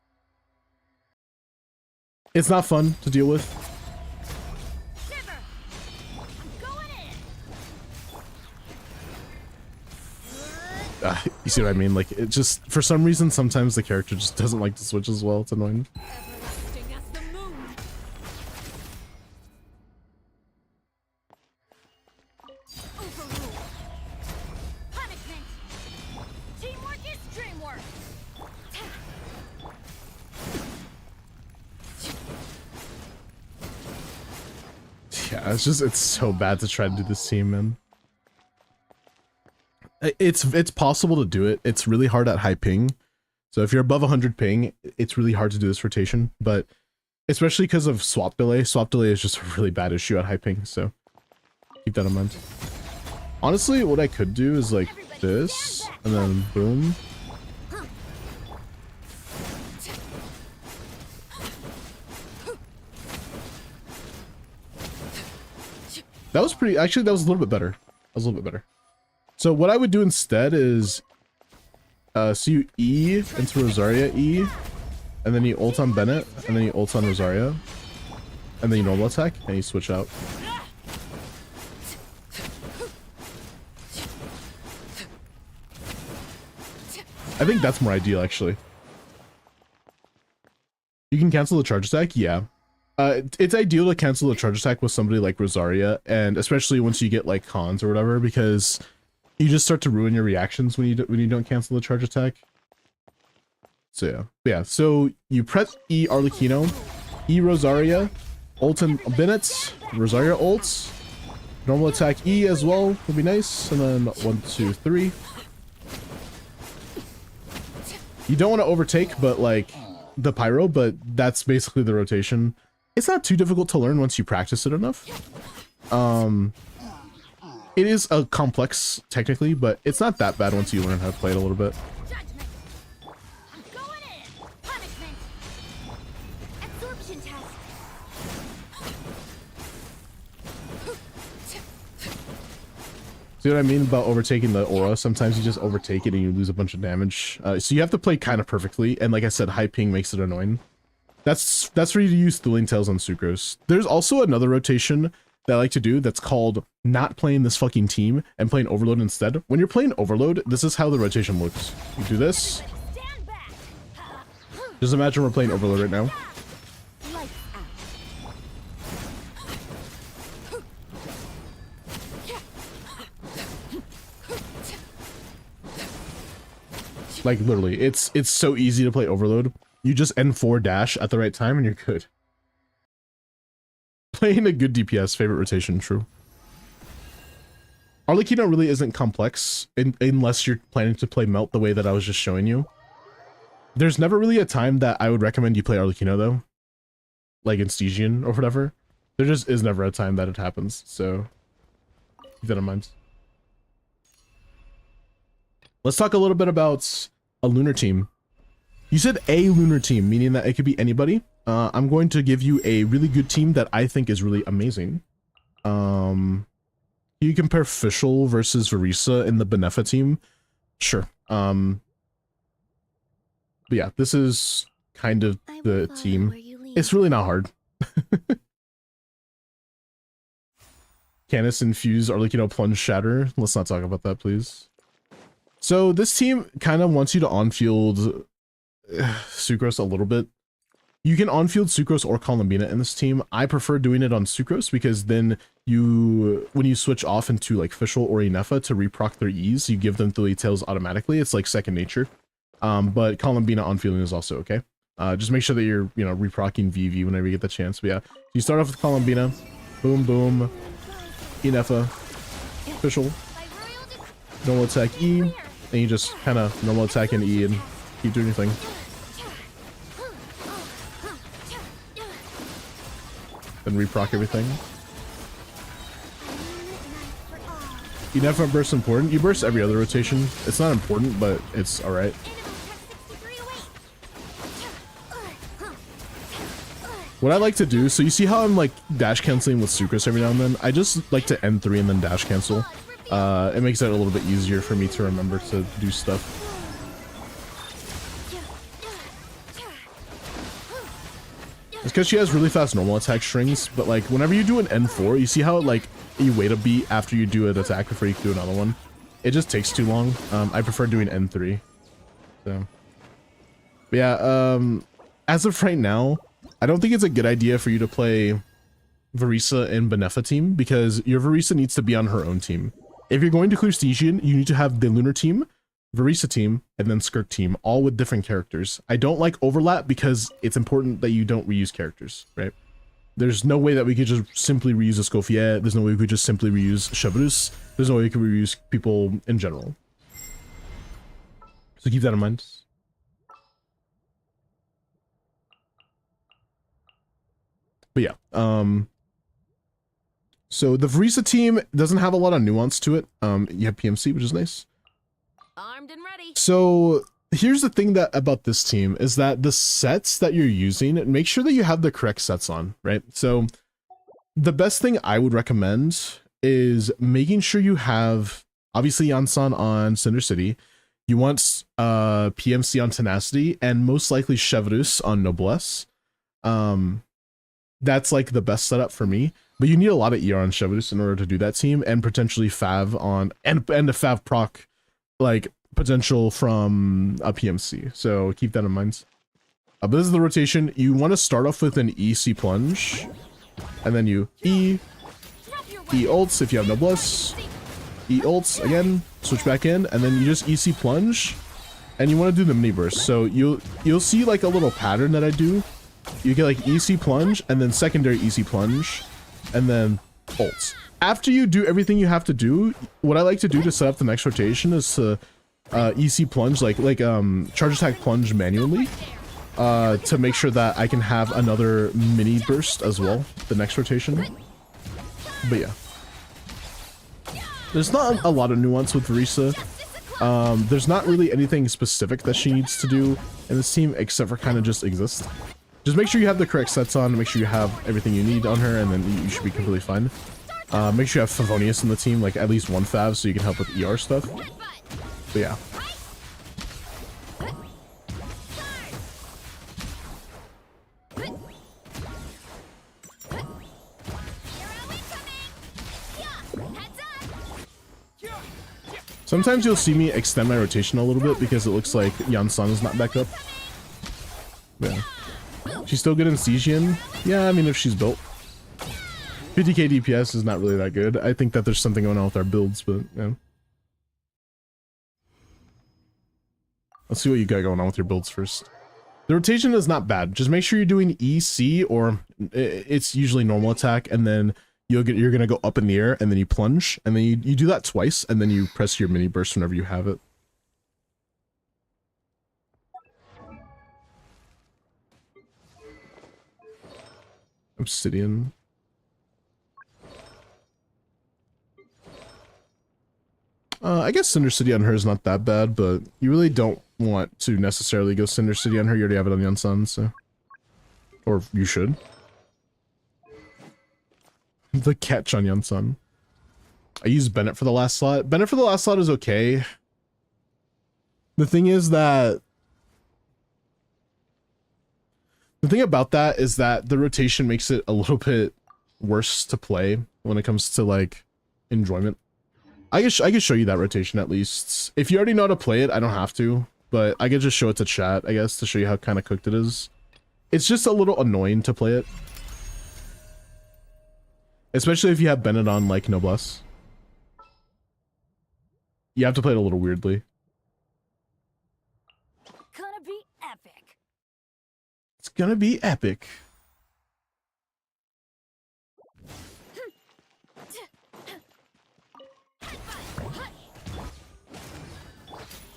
It's not fun to deal with. You see what I mean? Like, it just, for some reason, sometimes the character just doesn't like to switch as well. It's annoying. Everlasting as the moon. Overrule. Punishment. Teamwork is dreamwork. Yeah, it's so bad to try to do this team, man. It's possible to do it. It's really hard at high ping. So if you're above 100 ping, it's really hard to do this rotation, but especially because of swap delay. Swap delay is just a really bad issue at high ping, so keep that in mind. Honestly, what I could do is like this, and then boom. That was pretty, actually that was a little bit better. That was a little bit better. So what I would do instead is, so you E into Rosaria E, and then you ult on Bennett, and then you ult on Rosaria, and then you normal attack, and you switch out. I think that's more ideal, actually. You can cancel the charge attack, yeah. It's ideal to cancel the charge attack with somebody like Rosaria, and especially once you get like cons or whatever, because you just start to ruin your reactions when you don't cancel the charge attack. So yeah, so you press E Arlecchino, E Rosaria, ult and Bennett, Rosaria ults, normal attack E as well would be nice, and then 1, 2, 3. You don't want to overtake, but like the pyro, but that's basically the rotation. It's not too difficult to learn once you practice it enough. It is a complex technically, but it's not that bad once you learn how to play it a little bit. Judgment. I'm going in. Punishment. Absorption test. See what I mean about overtaking the aura? Sometimes you just overtake it and you lose a bunch of damage. So you have to play kind of perfectly, and like I said, high ping makes it annoying. That's where you use Thrilling Tales on Sucrose. There's also another rotation that I like to do that's called not playing this fucking team and playing Overload instead. When you're playing Overload, this is how the rotation looks. You do this. Stand back. Just imagine we're playing Overload right now. Lights out. Like literally, it's so easy to play Overload. You just N4 dash at the right time and you're good. Playing a good DPS, favorite rotation, true. Arlecchino really isn't complex unless you're planning to play Melt the way that I was just showing you. There's never really a time that I would recommend you play Arlecchino though. Like in Stygian or whatever. There just is never a time that it happens, so keep that in mind. Let's talk a little bit about a lunar team. You said a lunar team, meaning that it could be anybody. I'm going to give you a really good team that I think is really amazing. You compare Fischl versus Verisa in the Benefa team. Sure. But yeah, this is kind of the team. It's really not hard. Canis infuse Arlecchino plunge shatter. Let's not talk about that, please. So this team kind of wants you to on-field Sucrose a little bit. You can on-field Sucrose or Columbina in this team. I prefer doing it on Sucrose because then you, when you switch off into like Fischl or Inefa to reproc their E's, you give them Thrilling Tales automatically. It's like second nature. But Columbina on-fielding is also okay. Just make sure that you're, you know, reprocking VV whenever you get the chance. But yeah, you start off with Columbina, boom, boom, Inefa, Fischl, normal attack E, and you just kind of normal attack and E and keep doing your thing. Then reproc everything. You never burst important. You burst every other rotation. It's not important, but it's alright. What I like to do, so you see how I'm like dash canceling with Sucrose every now and then? I just like to N3 and then dash cancel. It makes it a little bit easier for me to remember to do stuff. It's because she has really fast normal attack strings, but like whenever you do an N4, you see how like you wait a beat after you do an attack before you can do another one? It just takes too long. I prefer doing N3. So, but yeah, as of right now, I don't think it's a good idea for you to play Verisa and Benefa team because your Verisa needs to be on her own team. If you're going to clear Stygian, you need to have the Lunar team, Verisa team, and then Skirk team, all with different characters. I don't like overlap because it's important that you don't reuse characters, right? There's no way that we could just simply reuse Escoffier. There's no way we could just simply reuse Chevrus. There's no way we could reuse people in general. So keep that in mind. But yeah, so the Verisa team doesn't have a lot of nuance to it. You have PMC, which is nice. Armed and ready. So here's the thing that about this team is that the sets that you're using, make sure that you have the correct sets on, right? So the best thing I would recommend is making sure you have obviously Yansan on Cinder City. You want PMC on Tenacity and most likely Chevrus on Noblesse. That's like the best setup for me, but you need a lot of ER on Chevrus in order to do that team and potentially Fav on and the Fav proc like potential from a PMC. So keep that in mind. But this is the rotation. You want to start off with an EC plunge and then you E ults if you have Noblesse, E ults again, switch back in, and then you just EC plunge and you want to do the mini burst. So you'll see like a little pattern that I do. You get like EC plunge and then secondary EC plunge and then ults. After you do everything you have to do, what I like to do to set up the next rotation is to EC plunge, like charge attack plunge manually to make sure that I can have another mini burst as well the next rotation. But yeah, there's not a lot of nuance with Verisa. There's not really anything specific that she needs to do in this team except for kind of just exist. Just make sure you have the correct sets on, make sure you have everything you need on her, and then you should be completely fine. Make sure you have Favonius in the team, like at least one Fav, so you can help with ER stuff. But yeah. Sometimes you'll see me extend my rotation a little bit because it looks like Yansan is not back up. Yeah. She's still good in Stygian? Yeah, I mean, if she's built. 50k DPS is not really that good. I think that there's something going on with our builds, but yeah. Let's see what you got going on with your builds first. The rotation is not bad. Just make sure you're doing EC, or it's usually normal attack, and then you're gonna go up in the air, and then you plunge, and then you do that twice, and then you press your mini burst whenever you have it. Obsidian. I guess Cinder City on her is not that bad, but you really don't want to necessarily go Cinder City on her. You already have it on Yansan, so. Or you should. The catch on Yansan. I use Bennett for the last slot. Bennett for the last slot is okay. The thing is that the thing about that is that the rotation makes it a little bit worse to play when it comes to like enjoyment. I can show you that rotation at least. If you already know how to play it, I don't have to, but I could just show it to chat, I guess, to show you how kind of cooked it is. It's just a little annoying to play it. Especially if you have Bennett on like Noblesse. You have to play it a little weirdly. Gonna be epic. It's gonna be epic.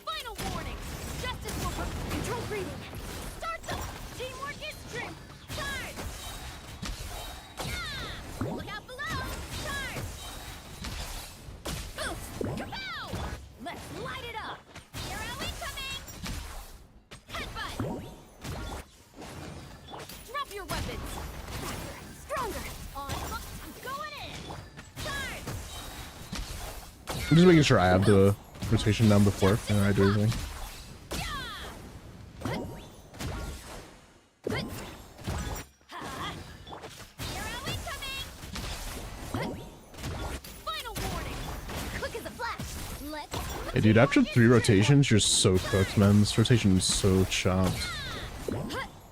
Final warning. Justice will control breathing. Start them. Teamwork is strength. Charge. Yeah. Look out below. Charge. Oof. Kapow. Let's light it up. Hero incoming. Headbutt. Drop your I'm just making sure I have the rotation down before and I do anything. Hey dude, after 3 rotations, you're so cooked, man. This rotation is so chopped.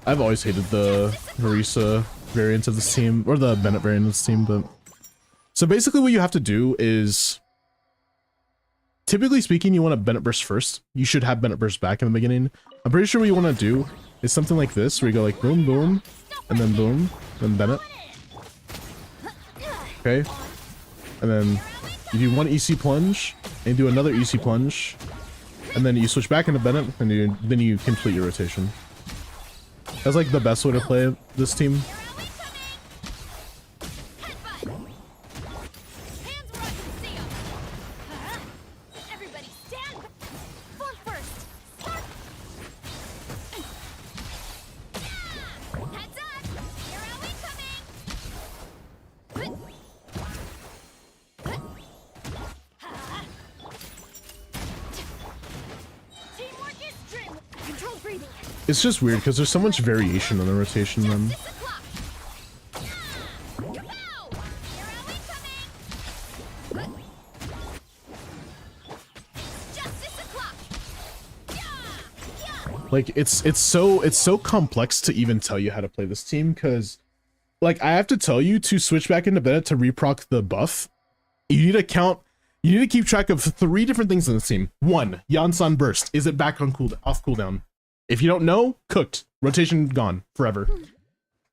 I've always hated the Marisa variant of this team, or the Bennett variant of this team, but... So basically what you have to do is... Typically speaking, you want to Bennett burst first. You should have Bennett burst back in the beginning. I'm pretty sure what you want to do is something like this, where you go like boom, boom, and then Bennett. Okay? And then you do one EC plunge, and you do another EC plunge, and then you switch back into Bennett, and then you complete your rotation. That's like the best way to play this team. It's just weird because there's so much variation in the rotation then. Like it's so complex to even tell you how to play this team, because like I have to tell you to switch back into Bennett to reproc the buff. You need to keep track of 3 different things in this team. 1, Yansan burst. Is it back on off cooldown? If you don't know, cooked. Rotation gone forever.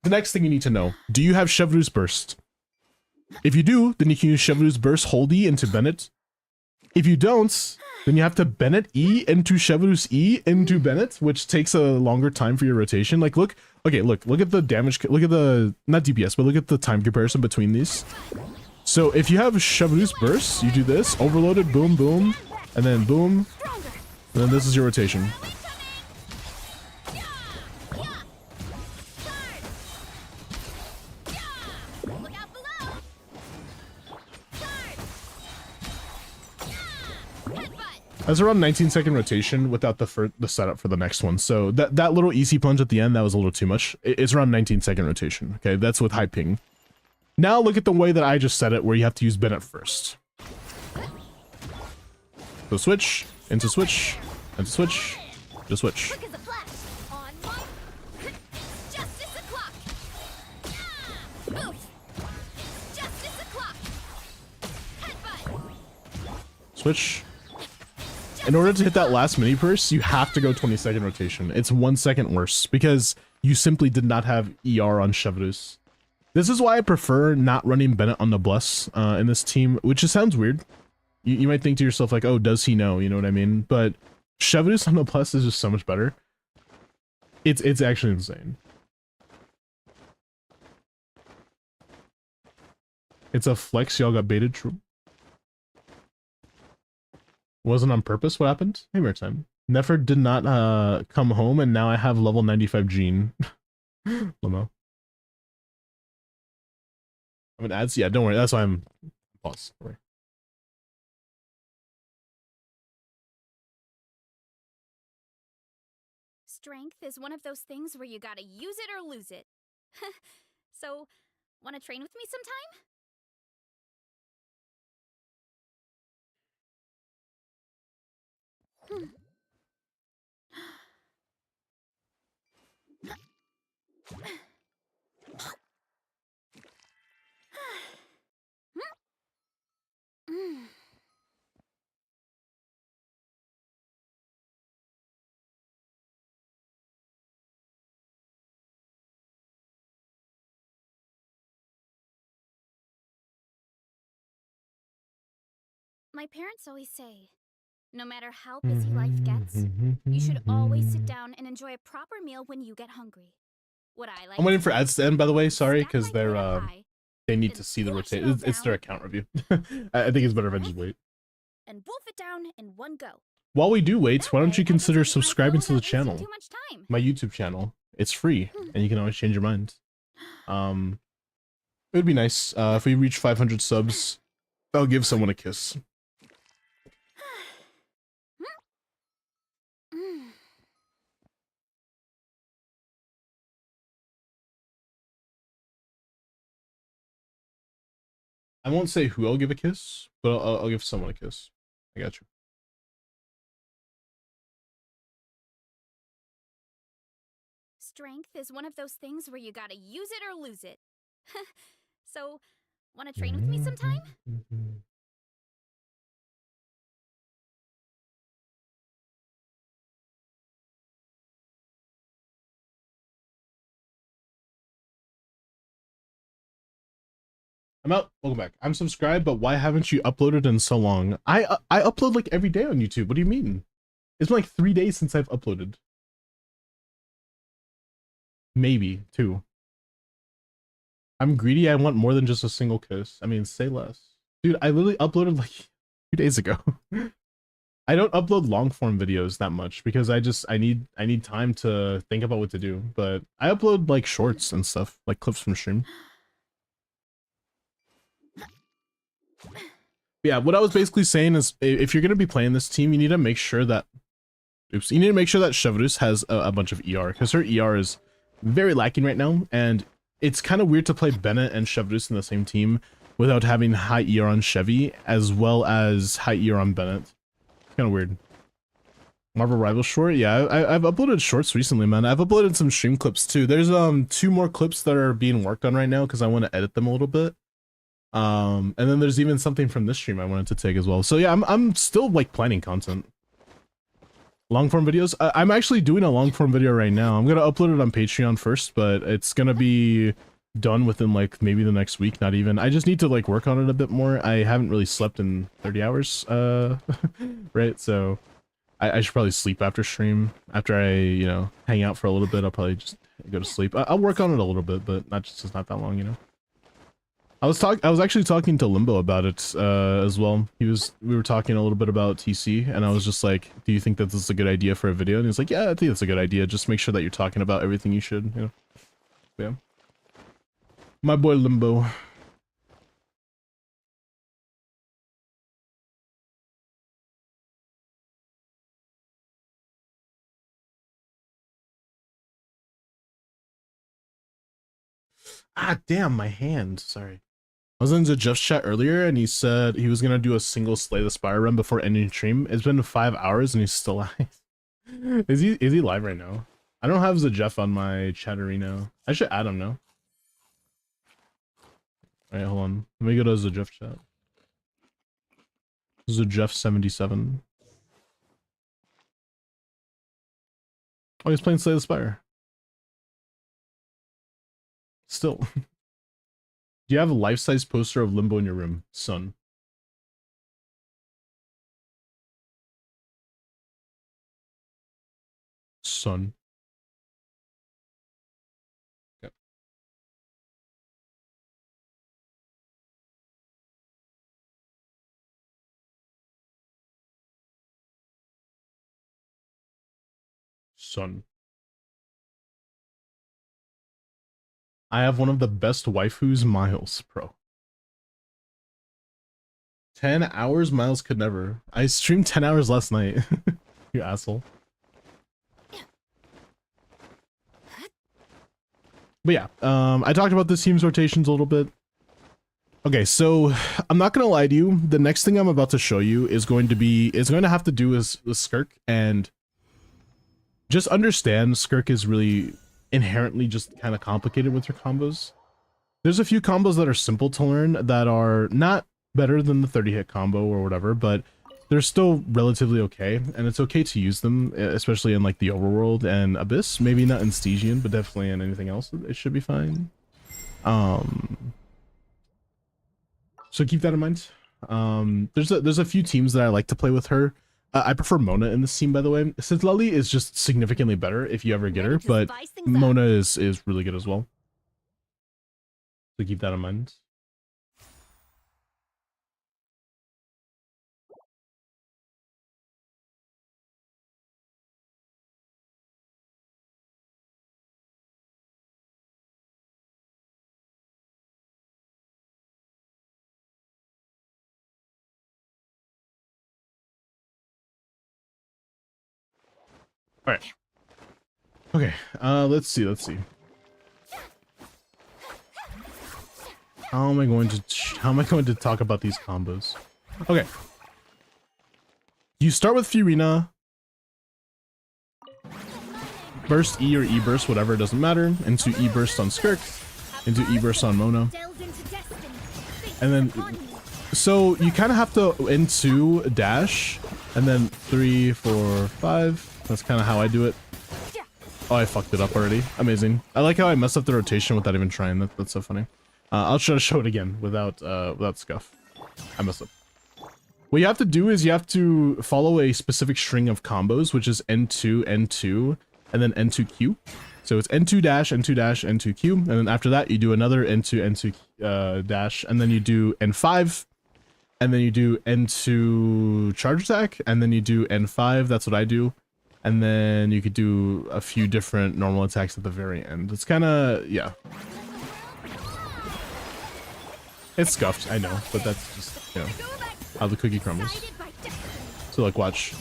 The next thing you need to know, do you have Chevreuse burst? If you do, then you can use Chevreuse burst hold E into Bennett. If you don't, then you have to Bennett E into Chevreuse E into Bennett, which takes a longer time for your rotation. Like look at the damage, look at the, not DPS, but look at the time comparison between these. So if you have Chevreuse burst, you do this, overloaded, boom, boom, and then boom, and then this is your rotation. That's around 19-second rotation without the setup for the next one. So that little EC plunge at the end, that was a little too much. It's around 19-second rotation. Okay, that's with high ping. Now look at the way that I just set it, where you have to use Bennett first. So switch, into switch, into switch, to switch. Switch. In order to hit that last mini burst, you have to go 20-second rotation. It's 1 second worse because you simply did not have ER on Chevreuse. This is why I prefer not running Bennett on the Bless in this team, which just sounds weird. You might think to yourself like, oh, does he know? You know what I mean? But Chevreuse on the Bless is just so much better. It's actually insane. It's a flex. Y'all got baited. True. Wasn't on purpose. What happened? Hey, Maritime. Nefer did not come home, and now I have level 95 Gene. Lamo. I mean, ads. Yeah, don't worry. That's why I'm pause. Don't worry. Strength is one of those things where you gotta use it or lose it. So, wanna train with me sometime? My parents always say, no matter how busy life gets, you should always sit down and enjoy a proper meal when you get hungry. What I like. I'm waiting for ads to end, by the way. Sorry, because they're they need to see the rotation. It's their account review. I think it's better if I just wait. And wolf it down in one go. While we do wait, why don't you consider subscribing to the channel? My YouTube channel. It's free, and you can always change your mind. It would be nice if we reach 500 subs. I'll give someone a kiss. I won't say who I'll give a kiss, but I'll give someone a kiss. I got you. Strength is one of those things where you gotta use it or lose it. So, wanna train with me sometime? I'm out. Welcome back. I'm subscribed, but why haven't you uploaded in so long? I upload like every day on YouTube. What do you mean? It's been like 3 days since I've uploaded. Maybe 2. I'm greedy. I want more than just a single kiss. I mean, say less. Dude, I literally uploaded like 2 days ago. I don't upload long form videos that much because I need time to think about what to do. But I upload like shorts and stuff, like clips from stream. Yeah, what I was basically saying is if you're gonna be playing this team, you need to make sure that you need to make sure that Chevrus has a bunch of ER, because her ER is very lacking right now, and it's kind of weird to play Bennett and Chevrus in the same team without having high ER on Chevy as well as high ER on Bennett. Kind of weird. Marvel Rival short, yeah, I've uploaded shorts recently, man. I've uploaded some stream clips too. There's 2 more clips that are being worked on right now because I want to edit them a little bit. And then there's even something from this stream I wanted to take as well. So yeah, I'm still like planning content. Long form videos. I'm actually doing a long form video right now. I'm gonna upload it on Patreon first, but it's gonna be done within like maybe the next week. Not even. I just need to like work on it a bit more. I haven't really slept in 30 hours. Right. So I should probably sleep after stream. After I hang out for a little bit, I'll probably just go to sleep. I'll work on it a little bit, but it's not that long. I was actually talking to Limbo about it as well. We were talking a little bit about TC, and I was just like, "Do you think that this is a good idea for a video?" And he's like, "Yeah, I think it's a good idea. Just make sure that you're talking about everything you should." Yeah. My boy Limbo. Ah, damn, my hand. Sorry. I was in the Jeff's chat earlier, and he said he was gonna do a single Slay the Spire run before ending stream. It's been 5 hours, and he's still live. Is he live right now? I don't have the Jeff on my chattery now. I should add him now. Alright, hold on. Let me go to the Jeff chat. The Jeff 77. Oh, he's playing Slay the Spire. Still. Do you have a life-size poster of Limbo in your room, son? Son. Yep. Son. I have one of the best waifus, Miles, bro. 10 hours? Miles could never. I streamed 10 hours last night. You asshole. But yeah, I talked about the team's rotations a little bit. Okay, so I'm not gonna lie to you. The next thing I'm about to show you is going to have to do with Skirk, and just understand Skirk is really inherently just kind of complicated with her combos. There's a few combos that are simple to learn that are not better than the 30-hit combo or whatever, but they're still relatively okay, and it's okay to use them, especially in like the overworld and Abyss. Maybe not in Stygian, but definitely in anything else, it should be fine. So keep that in mind. There's a few teams that I like to play with her. I prefer Mona in this team, by the way. Since Lily is just significantly better if you ever get her, but Mona is really good as well. So keep that in mind. All right. Okay. Let's see. How am I going to talk about these combos? Okay. You start with Furina. Burst E or E burst, whatever, it doesn't matter. Into E burst on Skirk. Into E burst on Mona. And then, so you kind of have to into dash. And then 3, 4, 5. That's kind of how I do it. Oh, I fucked it up already. Amazing. I like how I messed up the rotation without even trying. That's so funny. I'll try to show it again without scuff. I messed up. What you have to do is you have to follow a specific string of combos, which is N2, N2, and then N2Q. So it's N2 dash, N2 dash, N2Q, and then after that you do another N2, N2 dash, and then you do N5, and then you do N2 charge attack, and then you do N5. That's what I do. And then you could do a few different normal attacks at the very end. It's kind of, yeah. It's scuffed, I know, but that's just, you know, how the cookie crumbles. So like, watch.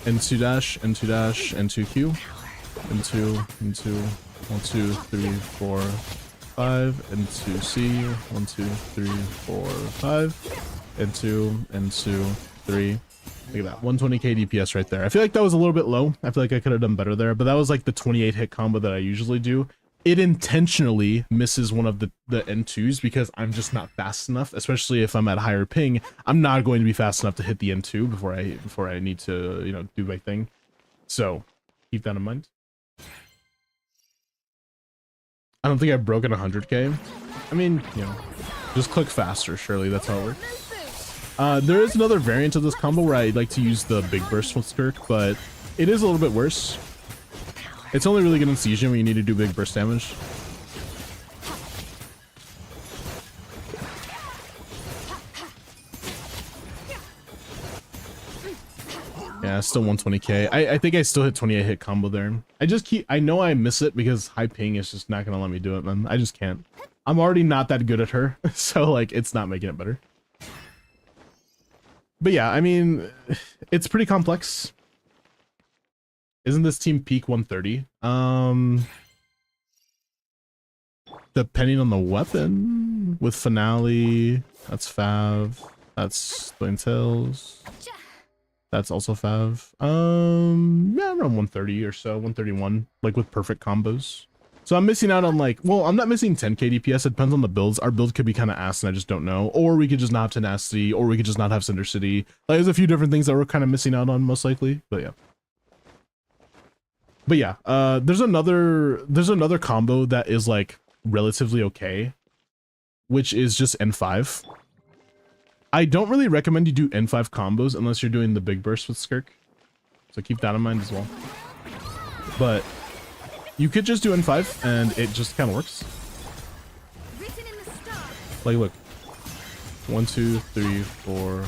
N2 dash, N2 dash, N2Q. N2, N2, 1, 2, 3, 4, 5. N2 C, 1, 2, 3, 4, 5. N2, N2, 3. Look at that, 120k DPS right there. I feel like that was a little bit low. I feel like I could have done better there, but that was like the 28 hit combo that I usually do. It intentionally misses one of the N2s because I'm just not fast enough, especially if I'm at higher ping. I'm not going to be fast enough to hit the N2 before I need to, you know, do my thing. So keep that in mind. I don't think I've broken 100k. I mean, you know, just click faster, surely that's how it works. There is another variant of this combo where I like to use the big burst with Skirk, but it is a little bit worse. It's only really good in Stygian when you need to do big burst damage. Yeah, still 120k. I think I still hit 28 hit combo there. I know I miss it because high ping is just not gonna let me do it, man. I just can't. I'm already not that good at her, so like it's not making it better. But yeah, I mean, it's pretty complex. Isn't this team peak 130? Depending on the weapon. With Finale, that's Fav. That's Flame Tails. That's also Fav. Yeah, around 130 or so, 131, like with perfect combos. So I'm missing out on like, well, I'm not missing 10k DPS. It depends on the builds. Our build could be kind of ass and I just don't know. Or we could just not have Tenacity, or we could just not have Cinder City. Like, there's a few different things that we're kind of missing out on, most likely. But yeah. But yeah, there's another combo that is like relatively okay, which is just N5. I don't really recommend you do N5 combos unless you're doing the big burst with Skirk. So keep that in mind as well. But you could just do N5 and it just kind of works. Like, look. 1, 2, 3, 4,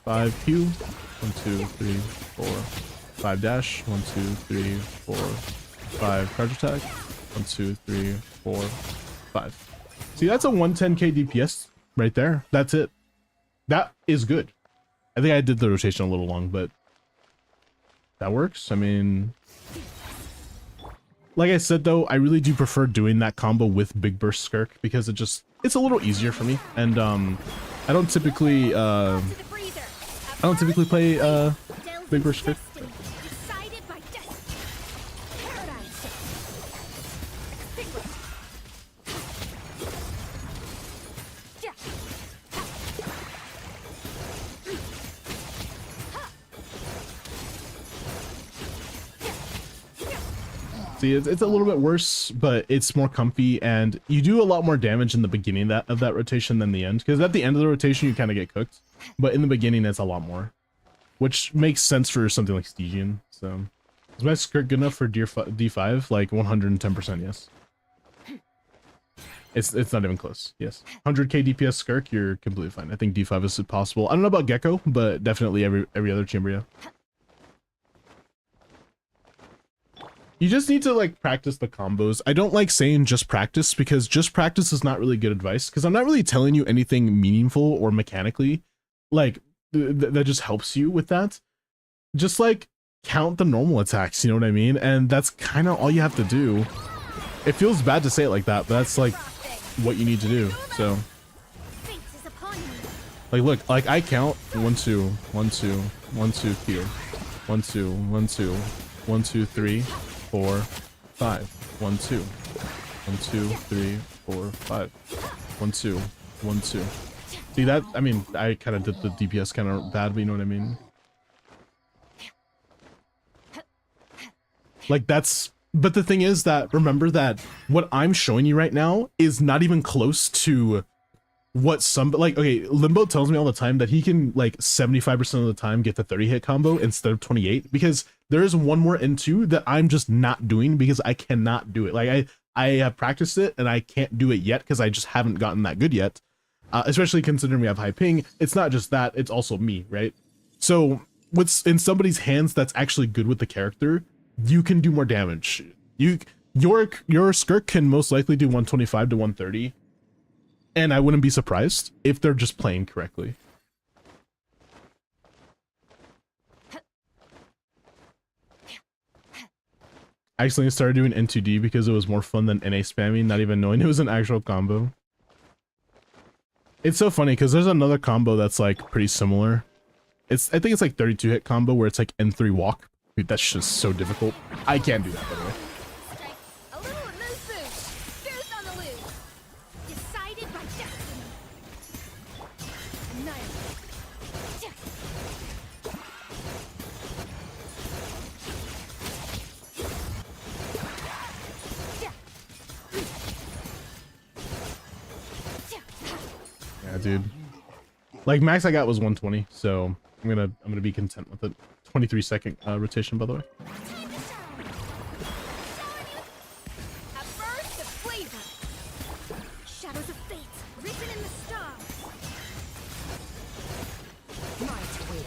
5 Q. 1, 2, 3, 4, 5 dash. 1, 2, 3, 4, 5 charge attack. 1, 2, 3, 4, 5. See, that's a 110k DPS right there. That's it. That is good. I think I did the rotation a little long, but that works. I mean, like I said though, I really do prefer doing that combo with Big Burst Skirk because it's a little easier for me. And I don't typically play Big Burst Skirk. See, it's a little bit worse, but it's more comfy, and you do a lot more damage in the beginning of that rotation than the end. Because at the end of the rotation, you kind of get cooked, but in the beginning, it's a lot more, which makes sense for something like Stygian. So, is my Skirk good enough for D5? Like 110%, yes. It's not even close. Yes, 100k DPS Skirk, you're completely fine. I think D5 is possible. I don't know about Gecko, but definitely every other chamber, yeah. You just need to like practice the combos. I don't like saying just practice because just practice is not really good advice because I'm not really telling you anything meaningful or mechanically like that just helps you with that. Just like count the normal attacks, you know what I mean? And that's kind of all you have to do. It feels bad to say it like that, but that's like what you need to do. So Like, look, like I count 1, 2, 1, 2, 1, 2 here. 1, 2, 1, 2, 1, 2, 3, 4, 5. 1, 2. 1, 2, 3, 4, 5. 1, 2, 1, 2. See that? I mean, I kind of did the DPS kind of bad, but you know what I mean? Like that's, but the thing is that, remember that what I'm showing you right now is not even close to what some, like, okay, Limbo tells me all the time that he can like 75% of the time get the 30 hit combo instead of 28, because there is one more N2 that I'm just not doing because I cannot do it. Like I have practiced it and I can't do it yet because I just haven't gotten that good yet. Especially considering we have high ping. It's not just that, it's also me, right? So what's in somebody's hands that's actually good with the character, you can do more damage. Your Skirk can most likely do 125 to 130, and I wouldn't be surprised if they're just playing correctly. I accidentally started doing N2D because it was more fun than NA spamming, not even knowing it was an actual combo. It's so funny because there's another combo that's like pretty similar. I think it's like 32 hit combo where it's like N3 walk. Dude, that's just so difficult. I can't do that, by the way. Strike a little loose boost. Boost on the loose. Decided by destiny. Annihilate. Yeah, dude. Like max I got was 120, so I'm gonna be content with it. 23-second rotation, by the way. Time to shine. Showing you a burst of flavor. Shadows of fate written in the stars. Might wield.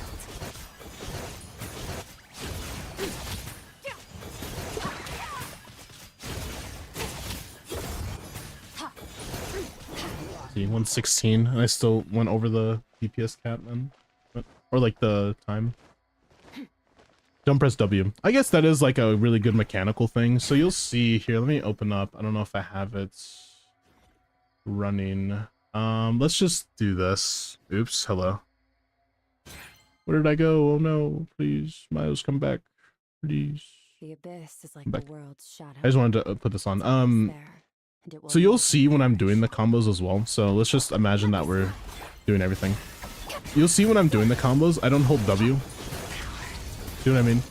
See, 116, and I still went over the DPS cap, man. Or like the time. Don't press W. I guess that is like a really good mechanical thing. So you'll see here, let me open up. I don't know if I have it running. Let's just do this. Oops, hello. Where did I go? Oh no, please. Miles, come back. Please. The abyss is like Back. the world's shadow. I just wanted to put this on. So So you'll see when I'm doing the combos as well. So let's just imagine that we're doing everything. You'll see when I'm doing the combos, I don't hold W. See what I mean?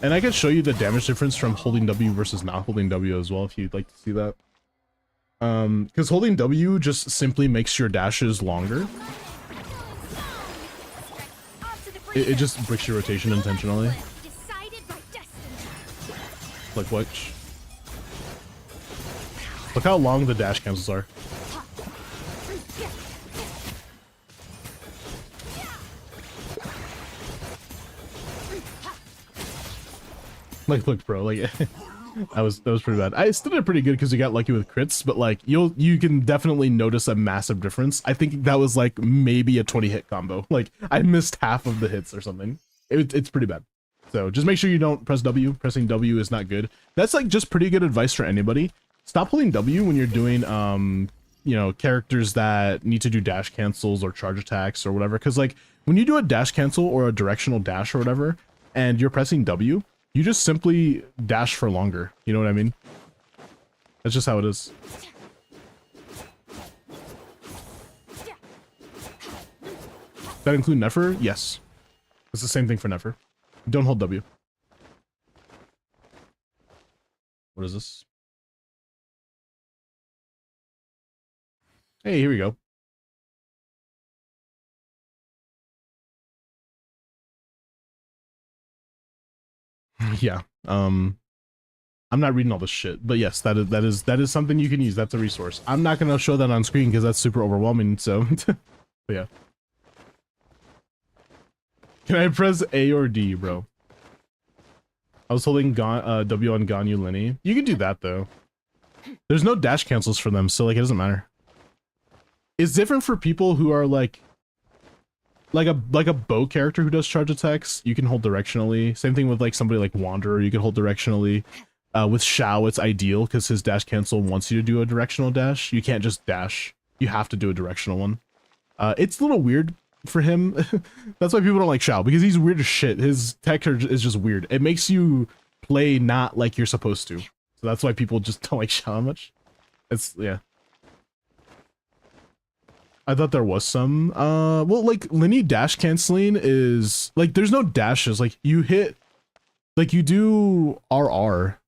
And I can show you the damage difference from holding W versus not holding W as well, if you'd like to see that. Because holding W just simply makes your dashes longer. It just breaks your rotation intentionally. Decided by destiny. Like what? Look how long the dash cancels are. Like, look, bro, like, that was pretty bad. I still did pretty good because you got lucky with crits, but like, you can definitely notice a massive difference. I think that was like maybe a 20 hit combo. Like, I missed half of the hits or something. It's pretty bad. So just make sure you don't press W. Pressing W is not good. That's like just pretty good advice for anybody. Stop holding W when you're doing, you know, characters that need to do dash cancels or charge attacks or whatever. Because like, when you do a dash cancel or a directional dash or whatever, and you're pressing W, you just simply dash for longer. You know what I mean? That's just how it is. Does that include Nefer? Yes. It's the same thing for Nefer. Don't hold W. What is this? Hey, here we go. Yeah. I'm not reading all this shit, but yes, that is something you can use. That's a resource. I'm not gonna show that on screen because that's super overwhelming. So, but yeah. Can I press A or D, bro? I was holding W on Ganyu Lenny. You can do that though. There's no dash cancels for them, so like it doesn't matter. It's different for people who are like a bow character who does charge attacks. You can hold directionally. Same thing with like somebody like Wanderer. You can hold directionally. With Shao, it's ideal because his dash cancel wants you to do a directional dash. You can't just dash. You have to do a directional one. It's a little weird for him. That's why people don't like Shao, because he's weird as shit. His tech is just weird. It makes you play not like you're supposed to. So that's why people just don't like Shao much. It's, yeah. I thought there was some. Well, like, Linny dash canceling is, like, there's no dashes. Like, you hit, like, you do RR.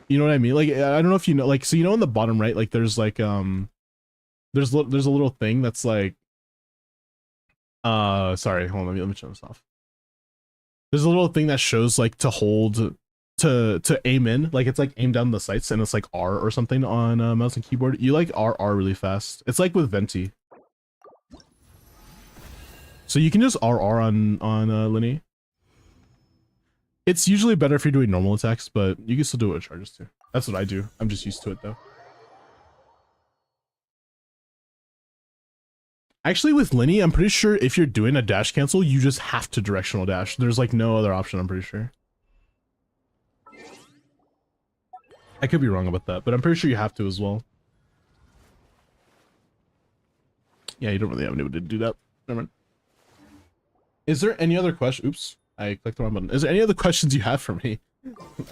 You know what I mean? Like, I don't know if you know, like, so you know in the bottom right, like, there's, like, there's a little thing that's, like, sorry, hold on, let me turn this off. There's a little thing that shows, like, to hold, to aim in, like, it's like aim down the sights, and it's like R or something on mouse and keyboard. You like RR really fast. It's like with Venti. So you can just RR on Linny. It's usually better if you're doing normal attacks, but you can still do it with charges too. That's what I do. I'm just used to it though. Actually, with Linny, I'm pretty sure if you're doing a dash cancel, you just have to directional dash. There's like no other option, I'm pretty sure. I could be wrong about that, but I'm pretty sure you have to as well. Yeah, you don't really have anybody to do that. Never mind. Is there any other question? Oops, I clicked the wrong button. Is there any other questions you have for me?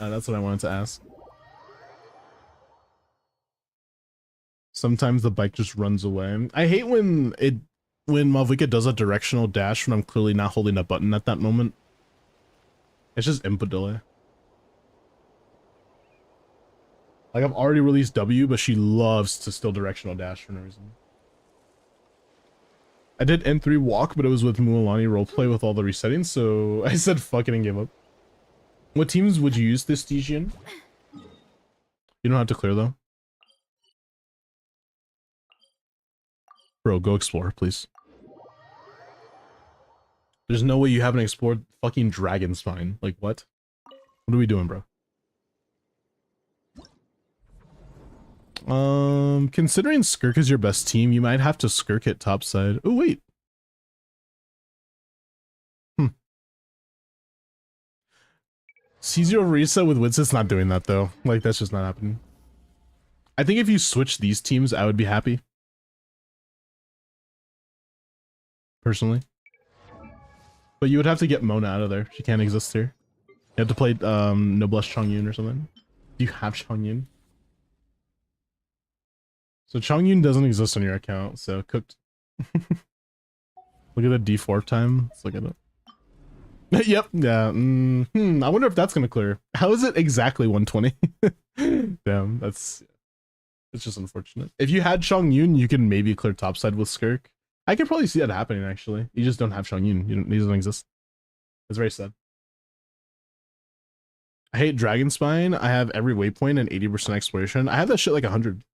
That's what I wanted to ask. Sometimes the bike just runs away. I hate when Malvika does a directional dash when I'm clearly not holding a button at that moment. It's just input delay. Like, I've already released W, but she loves to still directional dash for no reason. I did N3 walk, but it was with Mualani roleplay with all the resettings, so I said fuck it and gave up. What teams would you use this Stygian? You don't have to clear, though. Bro, go explore, please. There's no way you haven't explored fucking Dragon Spine. Like, what? What are we doing, bro? Considering Skirk is your best team, you might have to Skirk it topside. Oh, wait. C0 reset with Winston's not doing that, though. Like, that's just not happening. I think if you switch these teams, I would be happy. Personally. But you would have to get Mona out of there. She can't exist here. You have to play, Noblesse Chongyun or something. Do you have Chongyun? So Chongyun doesn't exist on your account, so cooked. Look at the D4 time. Let's look at it. Yep. Yeah. I wonder if that's gonna clear. How is it exactly 120? Damn, it's just unfortunate. If you had Chongyun, you can maybe clear topside with Skirk. I could probably see that happening actually. You just don't have Chongyun. He doesn't exist. It's very sad. I hate Dragon Spine. I have every waypoint and 80% exploration. I have that shit like 100.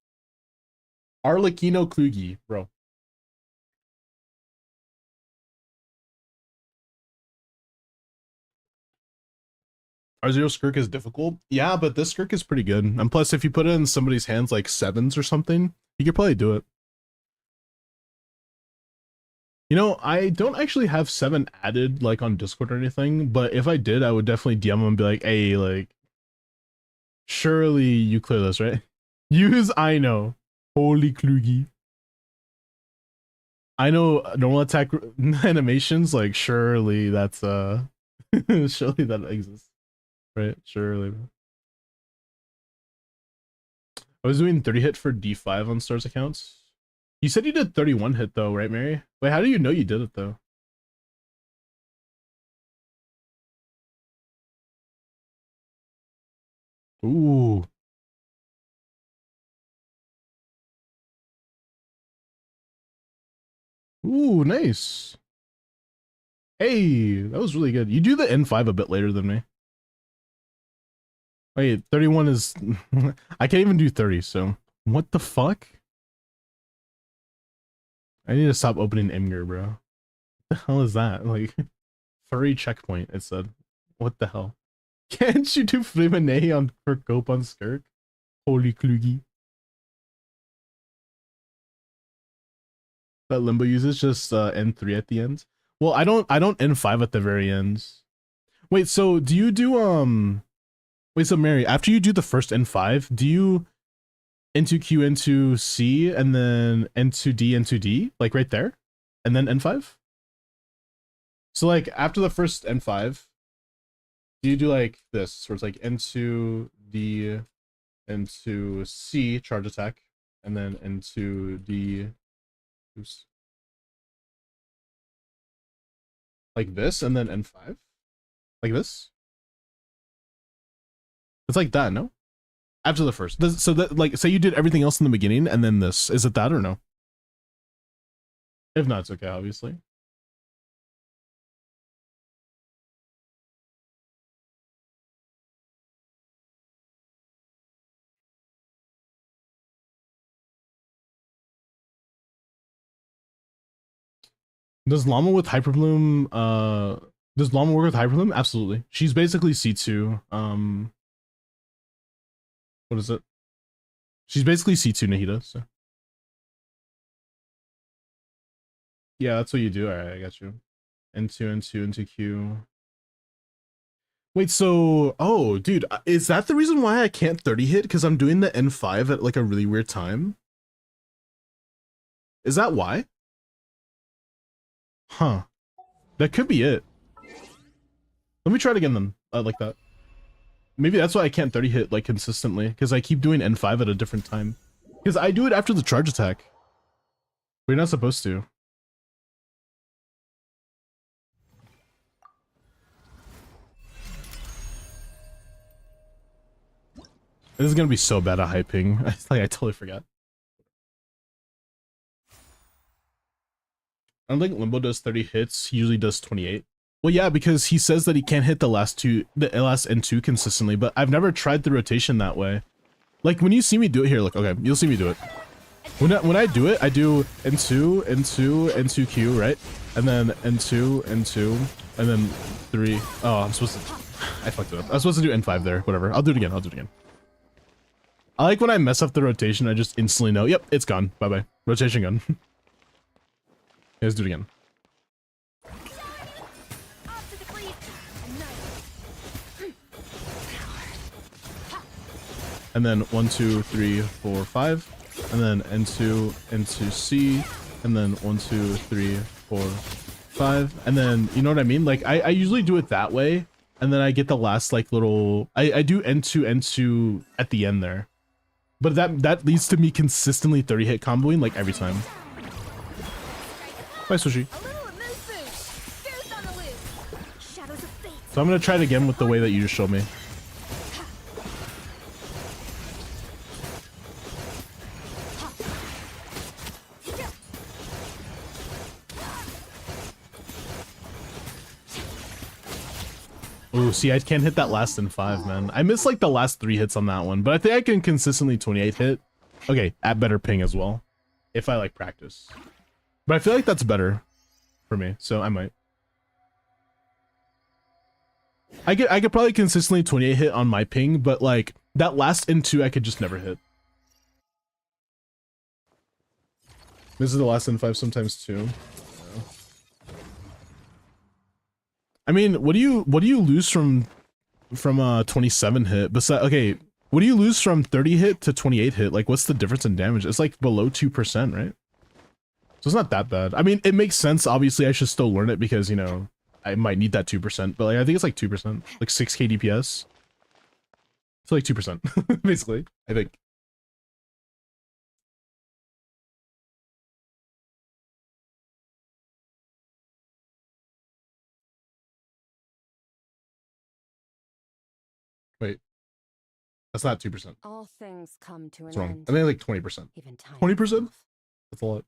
Arlecchino Klugi, bro. R0 Skirk is difficult. Yeah, but this Skirk is pretty good. And plus, if you put it in somebody's hands like 7s or something, you could probably do it. You know, I don't actually have 7 added like on Discord or anything, but if I did, I would definitely DM them and be like, hey, like, surely you clear this, right? Use I know. Holy Klugi. I know normal attack animations, like, surely that's, surely that exists. Right? Surely. I was doing 30 hit for D5 on Stars accounts. You said you did 31 hit though, right, Mary? Wait, how do you know you did it though? Ooh. Ooh, nice. Hey, that was really good. You do the N5 a bit later than me. Wait, 31 is... I can't even do 30, so... What the fuck? I need to stop opening Imgur, bro. What the hell is that? Like, furry checkpoint, it said. What the hell? Can't you do Fremenei on for Cope on Skirk? Holy Klugi. That Limbo uses just N3 at the end. Well, I don't N5 at the very end. Wait, so do you do Wait, so Mary, after you do the first N5, do you into Q into C and then into D into D, like right there, and then N5? So like after the first N5, do you do like this, where it's like into D into C charge attack, and then into D, oops, like this, and then N5, like this? It's like that, no? After the first. So that, like, say you did everything else in the beginning and then this. Is it that or no? If not, it's okay, obviously. Does Llama with Hyperbloom, does Llama work with Hyperbloom? Absolutely. She's basically C2. What is it? She's basically C2 Nahida, so. Yeah, that's what you do. Alright, I got you. Into Q. Wait, so, oh, dude, is that the reason why I can't 30 hit? Because I'm doing the N5 at like a really weird time? Is that why? Huh. That could be it. Let me try it again then, like that. Maybe that's why I can't 30 hit like consistently, because I keep doing N5 at a different time. Because I do it after the charge attack. We're not supposed to. This is gonna be so bad at hyping. I totally forgot. I don't think Limbo does 30 hits. He usually does 28. Well, yeah, because he says that he can't hit the last N2 consistently, but I've never tried the rotation that way. Like when you see me do it here, look, okay, you'll see me do it. When I do it, I do N2, N2, N2 Q, right? And then N2, N2, and then 3. Oh, I'm supposed to, I fucked it up. I was supposed to do N5 there, whatever. I'll do it again, I'll do it again. I like when I mess up the rotation, I just instantly know, yep, it's gone. Bye-bye. Rotation gone. Okay, let's do it again. And then 1, 2, 3, 4, 5. And then N2, N2 C. And then 1, 2, 3, 4, 5. And then, you know what I mean? Like, I usually do it that way. And then I get the last, like, little... I do N2, N2 at the end there. But that leads to me consistently 30 hit comboing, like, every time. Bye, Sushi. So I'm gonna try it again with the way that you just showed me. Ooh, see, I can't hit that last N5, man. I missed like the last 3 hits on that one, but I think I can consistently 28 hit. Okay, at better ping as well, if I like practice. But I feel like that's better for me, so I might. I could probably consistently 28 hit on my ping, but like that last N2 I could just never hit. This is the last N5 sometimes too. I mean, what do you lose from 27 hit? Besides, okay, what do you lose from 30 hit to 28 hit? Like, what's the difference in damage? It's like below 2%, right? So it's not that bad. I mean, it makes sense. Obviously, I should still learn it because, you know, I might need that 2%. But like, I think it's like 2%, like 6k DPS. It's like 2%, basically. I think. Wait, that's not 2%. All things come to an That's wrong. end. I think like 20%. Even time 20%? itself. That's a lot.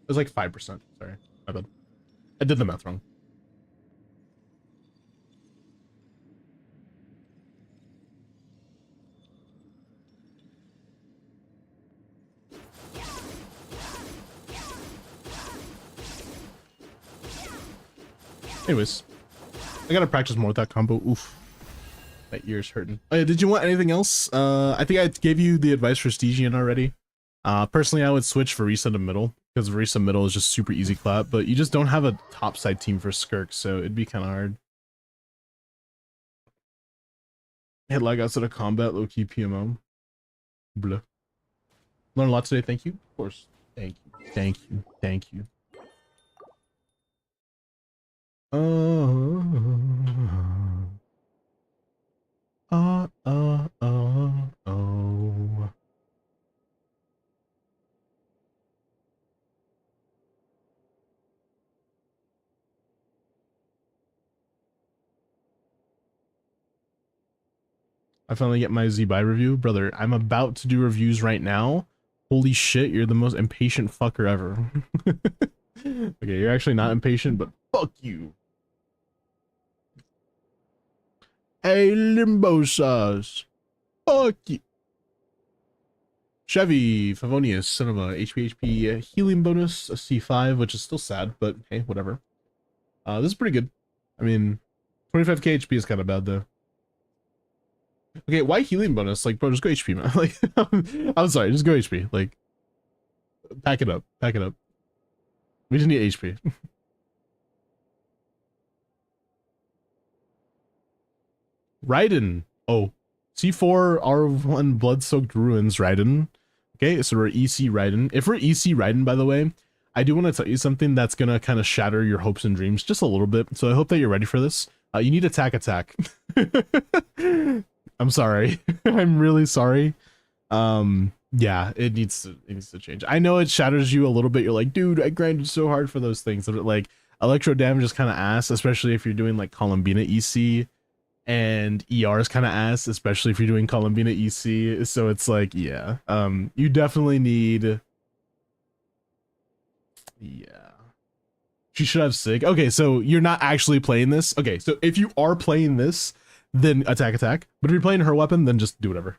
It was like 5%. Sorry, my bad. I did the math wrong. Anyways, I gotta practice more with that combo. Oof. My ear's hurting. Oh, yeah, did you want anything else? I think I gave you the advice for Stygian already. Personally, I would switch Varisa to middle, because Varisa middle is just super easy clap, but you just don't have a topside team for Skirk, so it'd be kind of hard. Hit lag outside of combat, low-key PMO. Blah. Learned a lot today, thank you. Of course. Thank you. Thank you. Thank you. Oh. I finally get my Z-Buy review. Brother, I'm about to do reviews right now. Holy shit, you're the most impatient fucker ever. Okay, you're actually not impatient, but fuck you. Hey, Limbo Sauce. Fuck you. Chevy, Favonius, Cinema, HP, healing bonus, a C5, which is still sad, but hey, whatever. This is pretty good. I mean, 25k HP is kind of bad, though. Okay, why healing bonus? Like, bro, just go HP, man. Like, I'm sorry, just go HP. Like, pack it up. Pack it up. We just need HP. Raiden. Oh, C4 R1 Blood-Soaked Ruins Raiden. Okay, so we're EC Raiden. If we're EC Raiden, by the way, I do want to tell you something that's going to kind of shatter your hopes and dreams just a little bit. So I hope that you're ready for this. You need attack. I'm sorry. I'm really sorry. Yeah, it needs to change. I know it shatters you a little bit. You're like, dude, I grinded so hard for those things. But like, electro damage is kind of ass, especially if you're doing like Columbina EC, and ER is kind of ass, especially if you're doing Columbina EC. So it's like, yeah, you definitely need. Yeah. She should have Sig. Okay, so you're not actually playing this. Okay, so if you are playing this, then attack. But if you're playing her weapon, then just do whatever.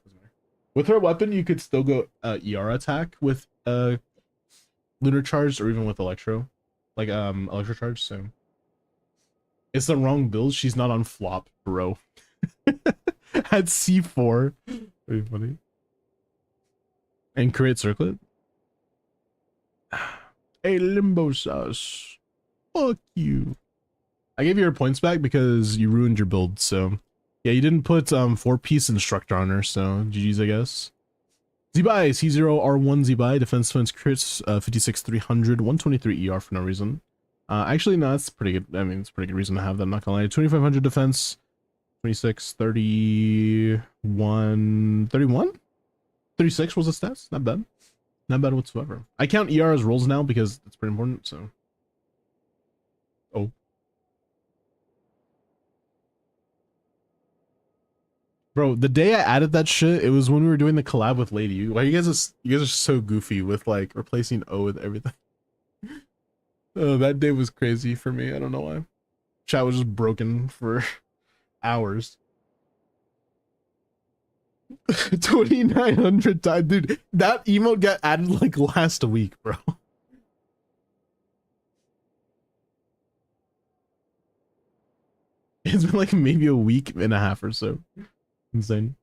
With her weapon, you could still go ER attack with Lunar Charge or even with Electro. Like Electro Charge, so. It's the wrong build. She's not on flop, bro. At C4. Very funny. And create circlet. Hey, Limbo Sauce. Fuck you. I gave you her points back because you ruined your build, so yeah, you didn't put 4-piece instructor on her, so GG's, I guess. Z-Buy, C0 R1 Z-Buy, defense crits, 56 300, 123 ER for no reason. Actually, no, that's pretty good. I mean, it's a pretty good reason to have that, I'm not gonna lie. 2500 defense, 26 31 31, 36 was the stats. Not bad, not bad whatsoever. I count ER as rolls now because it's pretty important, so. Oh. Bro, the day I added that shit, it was when we were doing the collab with Lady. Why you guys are so goofy with like replacing O with everything. Oh, that day was crazy for me. I don't know why. Chat was just broken for hours. 2,900 times, dude. That emote got added like last week, bro. It's been like maybe a week and a half or so. Insane.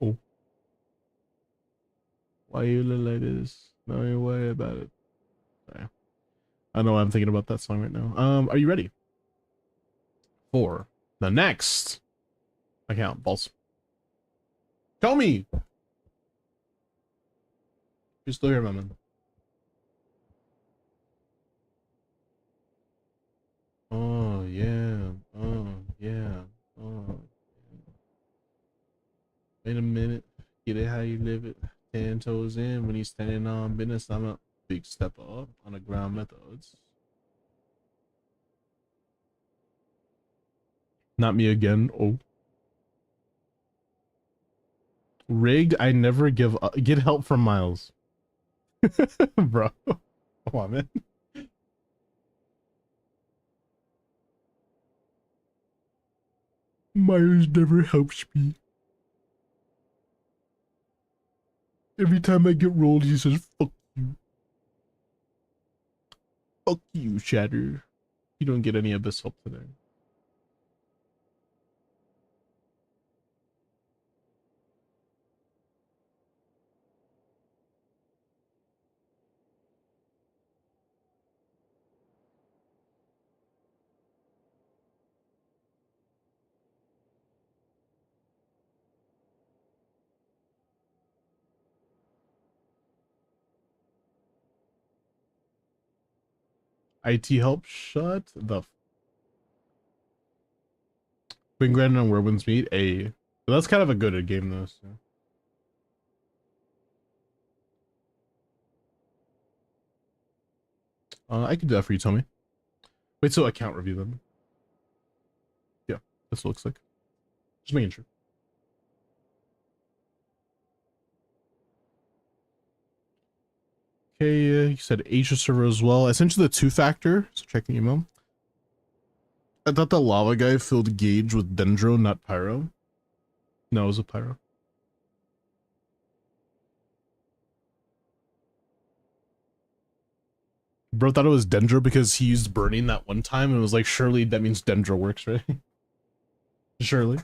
Oh. Why you look like this? No, you worry about it. Sorry. I know I'm thinking about that song right now. Are you ready? For the next account, balls. Tell me. You're still here, my man. Oh yeah. Oh yeah. Oh. Wait a minute. Get it how you live it. 10 toes in when he's standing on business. I'm a big step up on the ground methods. Not me again. Oh. Rigged. I never give up. Get help from Miles. Bro. Come on, man. Miles never helps me. Every time I get rolled, he says, fuck you. Fuck you, Shatter. You don't get any Abyss help today. IT help? Shut the been granted on Werewolves Meet. But that's kind of a good game though. So. I can do that for you, Tommy. Wait, so account review then. Yeah, that's what it looks like. Just making sure. Okay, you said Asia server as well. I sent you the 2-factor, so check the email. I thought the lava guy filled Gauge with Dendro, not Pyro. No, it was a Pyro. Bro thought it was Dendro because he used Burning that one time and was like, surely that means Dendro works, right? Surely.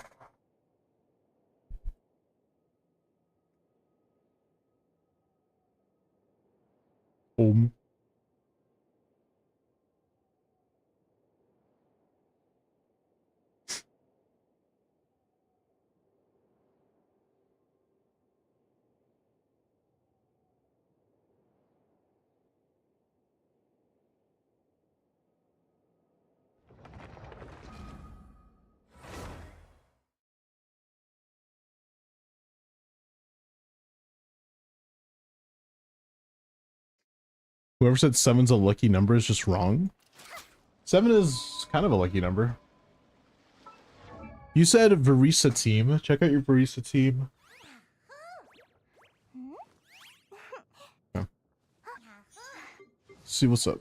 Whoever said 7's a lucky number is just wrong. 7 is kind of a lucky number. You said Verisa team. Check out your Verisa team. Yeah. See what's up.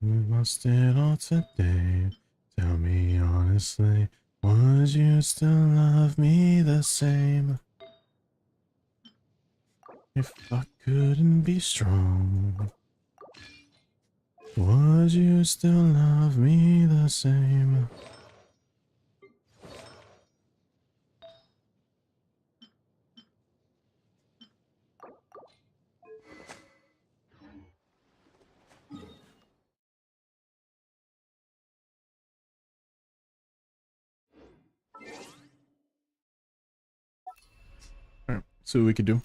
We lost it all today. Tell me honestly, would you still love me the same? If I couldn't be strong, would you still love me the same? Alright, see what we could do.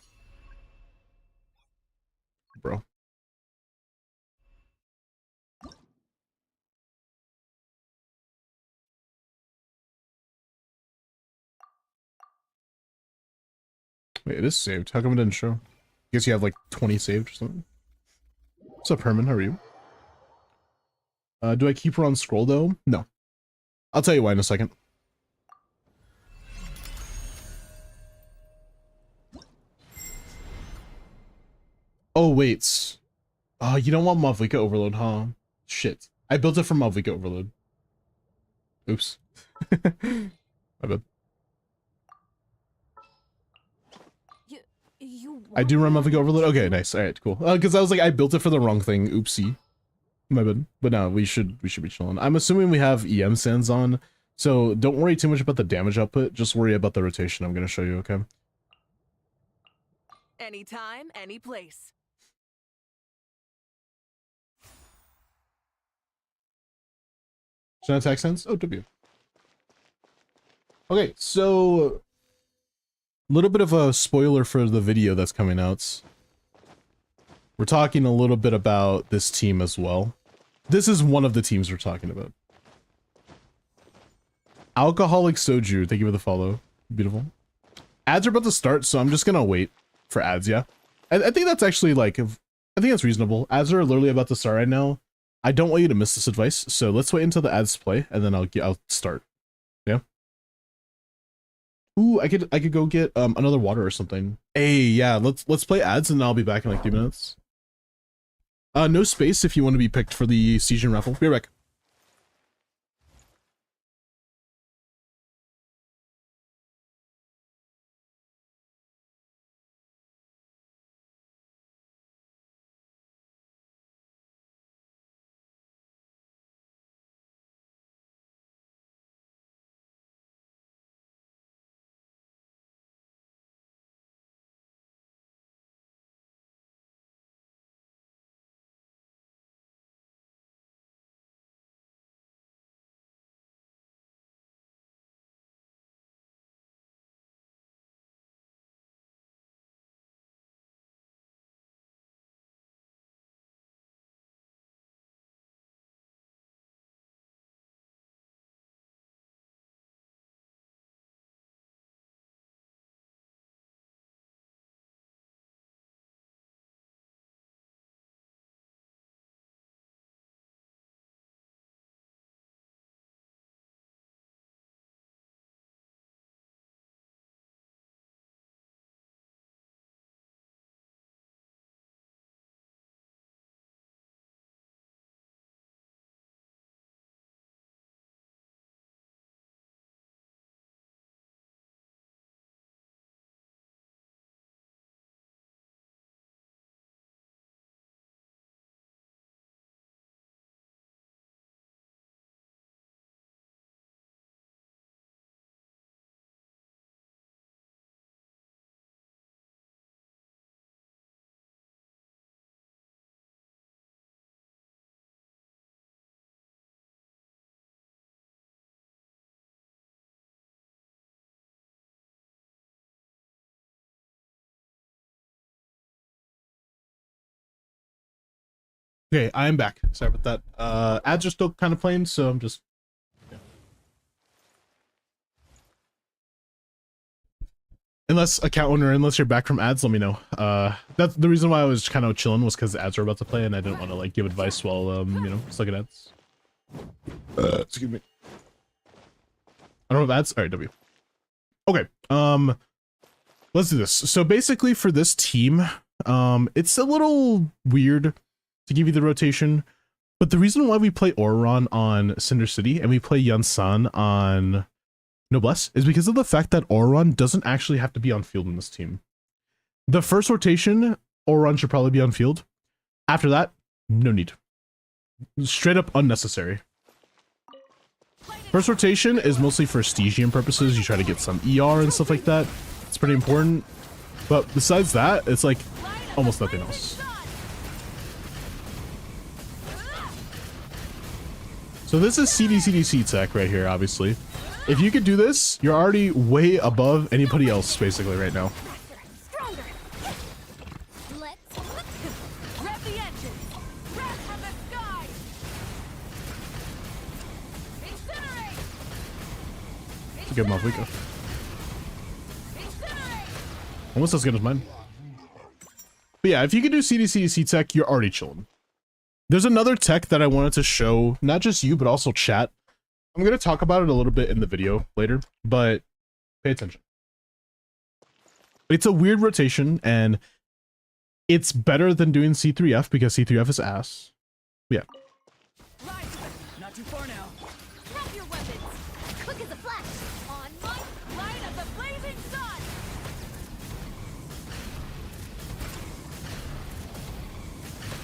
Bro. Wait, it is saved. How come it didn't show? Guess you have like 20 saved or something. What's up, Herman? How are you? Do I keep her on scroll though? No. I'll tell you why in a second. Oh, wait. You don't want Mavlika Overload, huh? Shit. I built it for Mavlika Overload. Oops. My bad. I do run Mavlika Overload? Okay, nice. Alright, cool. Because I was like, I built it for the wrong thing. Oopsie. My bad. But no, we should be chilling. I'm assuming we have EM sands on, so don't worry too much about the damage output. Just worry about the rotation I'm gonna show you, okay? Anytime, any place. Should I attack sense? Oh, W. Okay, so a little bit of a spoiler for the video that's coming out. We're talking a little bit about this team as well. This is one of the teams we're talking about. Alcoholic Soju, thank you for the follow. Beautiful. Ads are about to start, so I'm just gonna wait for ads, yeah? I think that's actually like, I think that's reasonable. Ads are literally about to start right now. I don't want you to miss this advice, so let's wait until the ads play, and then I'll start. Yeah? Ooh, I could go get another water or something. Hey, yeah, let's play ads and I'll be back in like 3 minutes. No space if you want to be picked for the Stygian raffle. Be right back. Okay, I am back. Sorry about that. Ads are still kind of playing, so I'm just. Yeah. Unless account owner, unless you're back from ads, let me know. That's the reason why I was kind of chilling, was because the ads were about to play, and I didn't want to like give advice while you know, just looking at ads. Excuse me. I don't have ads. All right, W. Okay. Let's do this. So basically, for this team, it's a little weird to give you the rotation, but the reason why we play Auron on Cinder City and we play Yunsan on Noblesse is because of the fact that Auron doesn't actually have to be on field in this team. The first rotation, Auron should probably be on field. After that, no need. Straight up unnecessary. First rotation is mostly for Stygian purposes. You try to get some ER and stuff like that. It's pretty important. But besides that, it's like almost nothing else. So this is CDCDC tech right here, obviously. If you could do this, you're already way above anybody else, basically, right now. Stronger. Let's Rev the engine. Rev from the sky. Incinerate. It's a good Malvika. Incinerate. Almost as good as mine. But yeah, if you could do CDCDC tech, you're already chilling. There's another tech that I wanted to show, not just you, but also chat. I'm going to talk about it a little bit in the video later, but pay attention. It's a weird rotation, and it's better than doing C3F because C3F is ass. Yeah. Not too far now. drop your weapons. Quick as a flash. On my Light of the blazing sun.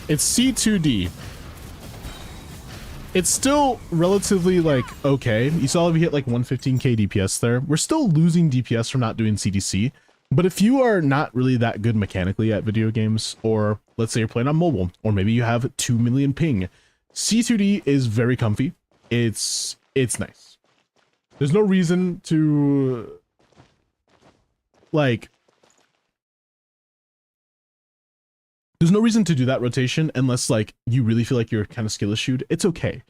It's C2D. It's still relatively, like, okay. You saw we hit like 115k DPS there. We're still losing DPS from not doing CDC. But if you are not really that good mechanically at video games, or let's say you're playing on mobile, or maybe you have 2 million ping, C2D is very comfy. It's nice. There's no reason to, like, there's no reason to do that rotation unless like you really feel like you're kind of skill issued. It's okay.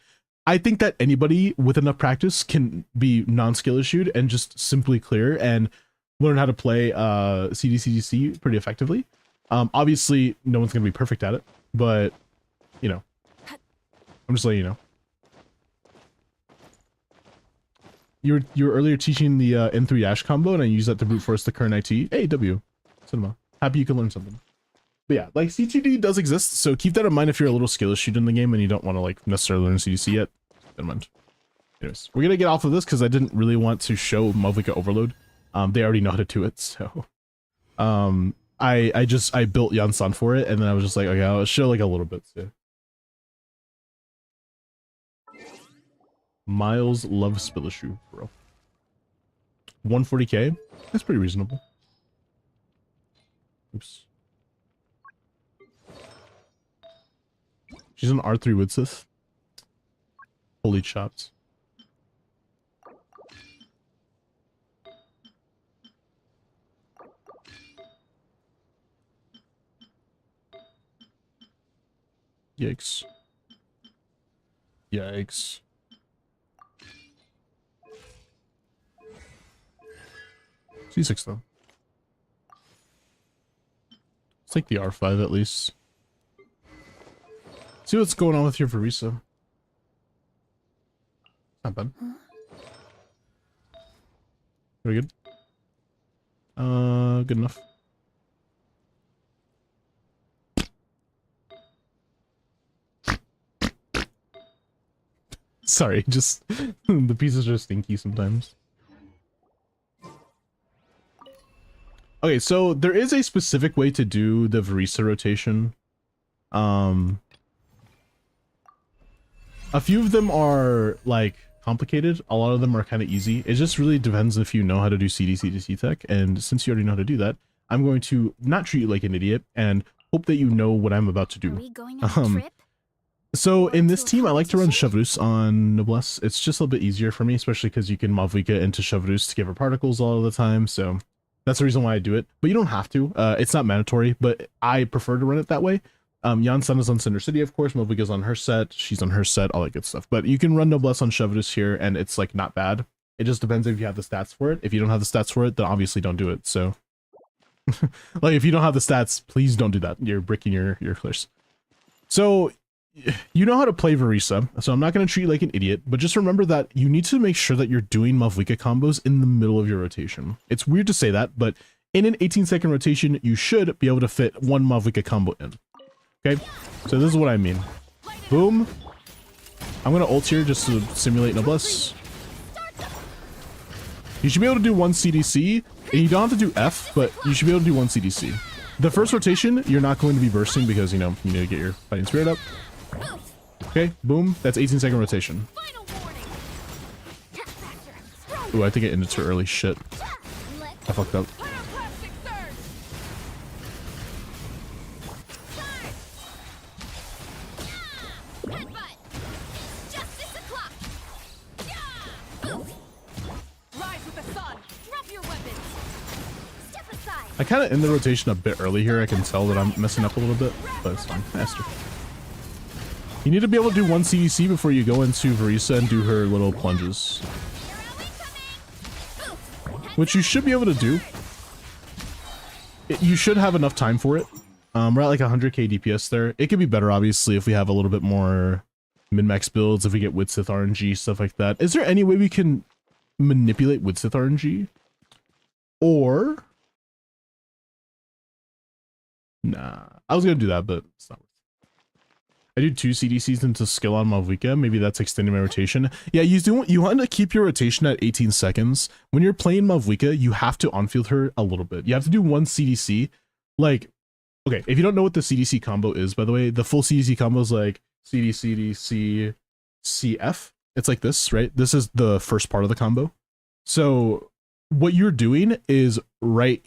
I think that anybody with enough practice can be non-skill issued and just simply clear and learn how to play CDCDC pretty effectively. Obviously, no one's gonna be perfect at it, but you know, I'm just letting you know. You were earlier teaching the N3 Ash combo, and I use that to brute force the current IT. Hey, W, Cinema. Happy you can learn something. But yeah, like C2D does exist, so keep that in mind if you're a little skill issued in the game and you don't want to like necessarily learn CDC yet. Keep that in mind. Anyways, we're gonna get off of this because I didn't really want to show Malvika Overload. They already know how to do it, so I built Yansan for it, and then I was just like, okay, I'll show like a little bit. So. Miles loves Spillishu, bro. 140k? That's pretty reasonable. Oops. She's an R3 with Sith. Holy chops. Yikes. Yikes. C6 though. Let's take the R5 at least. See what's going on with your Varisa. Not bad. Very good. Good enough. Sorry, just the pieces are stinky sometimes. Okay, so there is a specific way to do the Varisa rotation. A few of them are like complicated. A lot of them are kind of easy. It just really depends if you know how to do CDC tech. And since you already know how to do that, I'm going to not treat you like an idiot and hope that you know what I'm about to do. Are we going on a trip? So in this team, I like to run Chevrus on Noblesse. It's just a little bit easier for me, especially because you can Malvika into Chevrus to give her particles all of the time. So that's the reason why I do it. But you don't have to. It's not mandatory, but I prefer to run it that way. Yansan is on Cinder City, of course. Moviga's on her set. She's on her set, all that good stuff. But you can run Noblesse on Chevidus here, and it's like not bad. It just depends if you have the stats for it. If you don't have the stats for it, then obviously don't do it. So, like, if you don't have the stats, please don't do that. You're bricking your clears. So, you know how to play Verisa, so I'm not going to treat you like an idiot, but just remember that you need to make sure that you're doing Mavwika combos in the middle of your rotation. It's weird to say that, but in an 18-second rotation, you should be able to fit one Mavwika combo in. Okay, so this is what I mean. Boom. I'm going to ult here just to simulate Noblesse. You should be able to do one CDC, and you don't have to do F, but you should be able to do one CDC. The first rotation, you're not going to be bursting because, you know, you need to get your fighting spirit up. Okay, boom. That's 18-second rotation. Ooh, I think it ended too early. Shit. I fucked up. I kind of end the rotation a bit early here. I can tell that I'm messing up a little bit, but it's fine. Faster. You need to be able to do one CDC before you go into Verisa and do her little plunges. Which you should be able to do. You should have enough time for it. We're at like 100k DPS there. It could be better, obviously, if we have a little bit more min-max builds, if we get Widsith RNG, stuff like that. Is there any way we can manipulate Widsith RNG? Or... Nah, I was gonna do that, but it's not worth it. I do 2 CDCs into skill on Mavwika. Maybe that's extending my rotation. Yeah, you want to keep your rotation at 18 seconds. When you're playing Mavwika, you have to on-field her a little bit. You have to do one CDC. Like, okay, if you don't know what the CDC combo is, by the way, the full CDC combo is like CDC, CF. It's like this, right? This is the first part of the combo. So what you're doing is right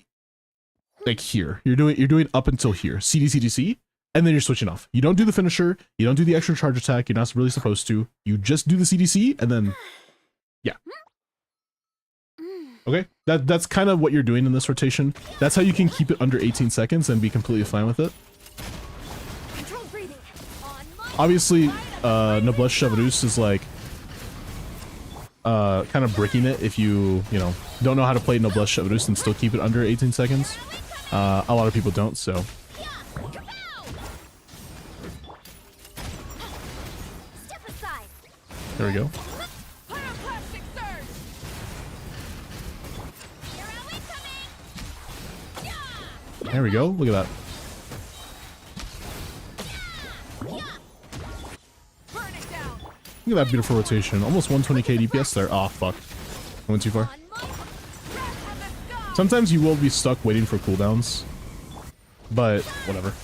like here. You're doing up until here. CDC, and then you're switching off. You don't do the finisher, you don't do the extra charge attack, you're not really supposed to. You just do the CDC, and then yeah. Okay, that's kind of what you're doing in this rotation. That's how you can keep it under 18 seconds and be completely fine with it. Obviously, Noblesse Chevidus is like kind of bricking it if you know, don't know how to play Noblesse Chevidus and still keep it under 18 seconds. A lot of people don't, so. There we go. There we go. Look at that. Look at that beautiful rotation. Almost 120k DPS there. Oh, fuck. I went too far. Sometimes you will be stuck waiting for cooldowns, but whatever.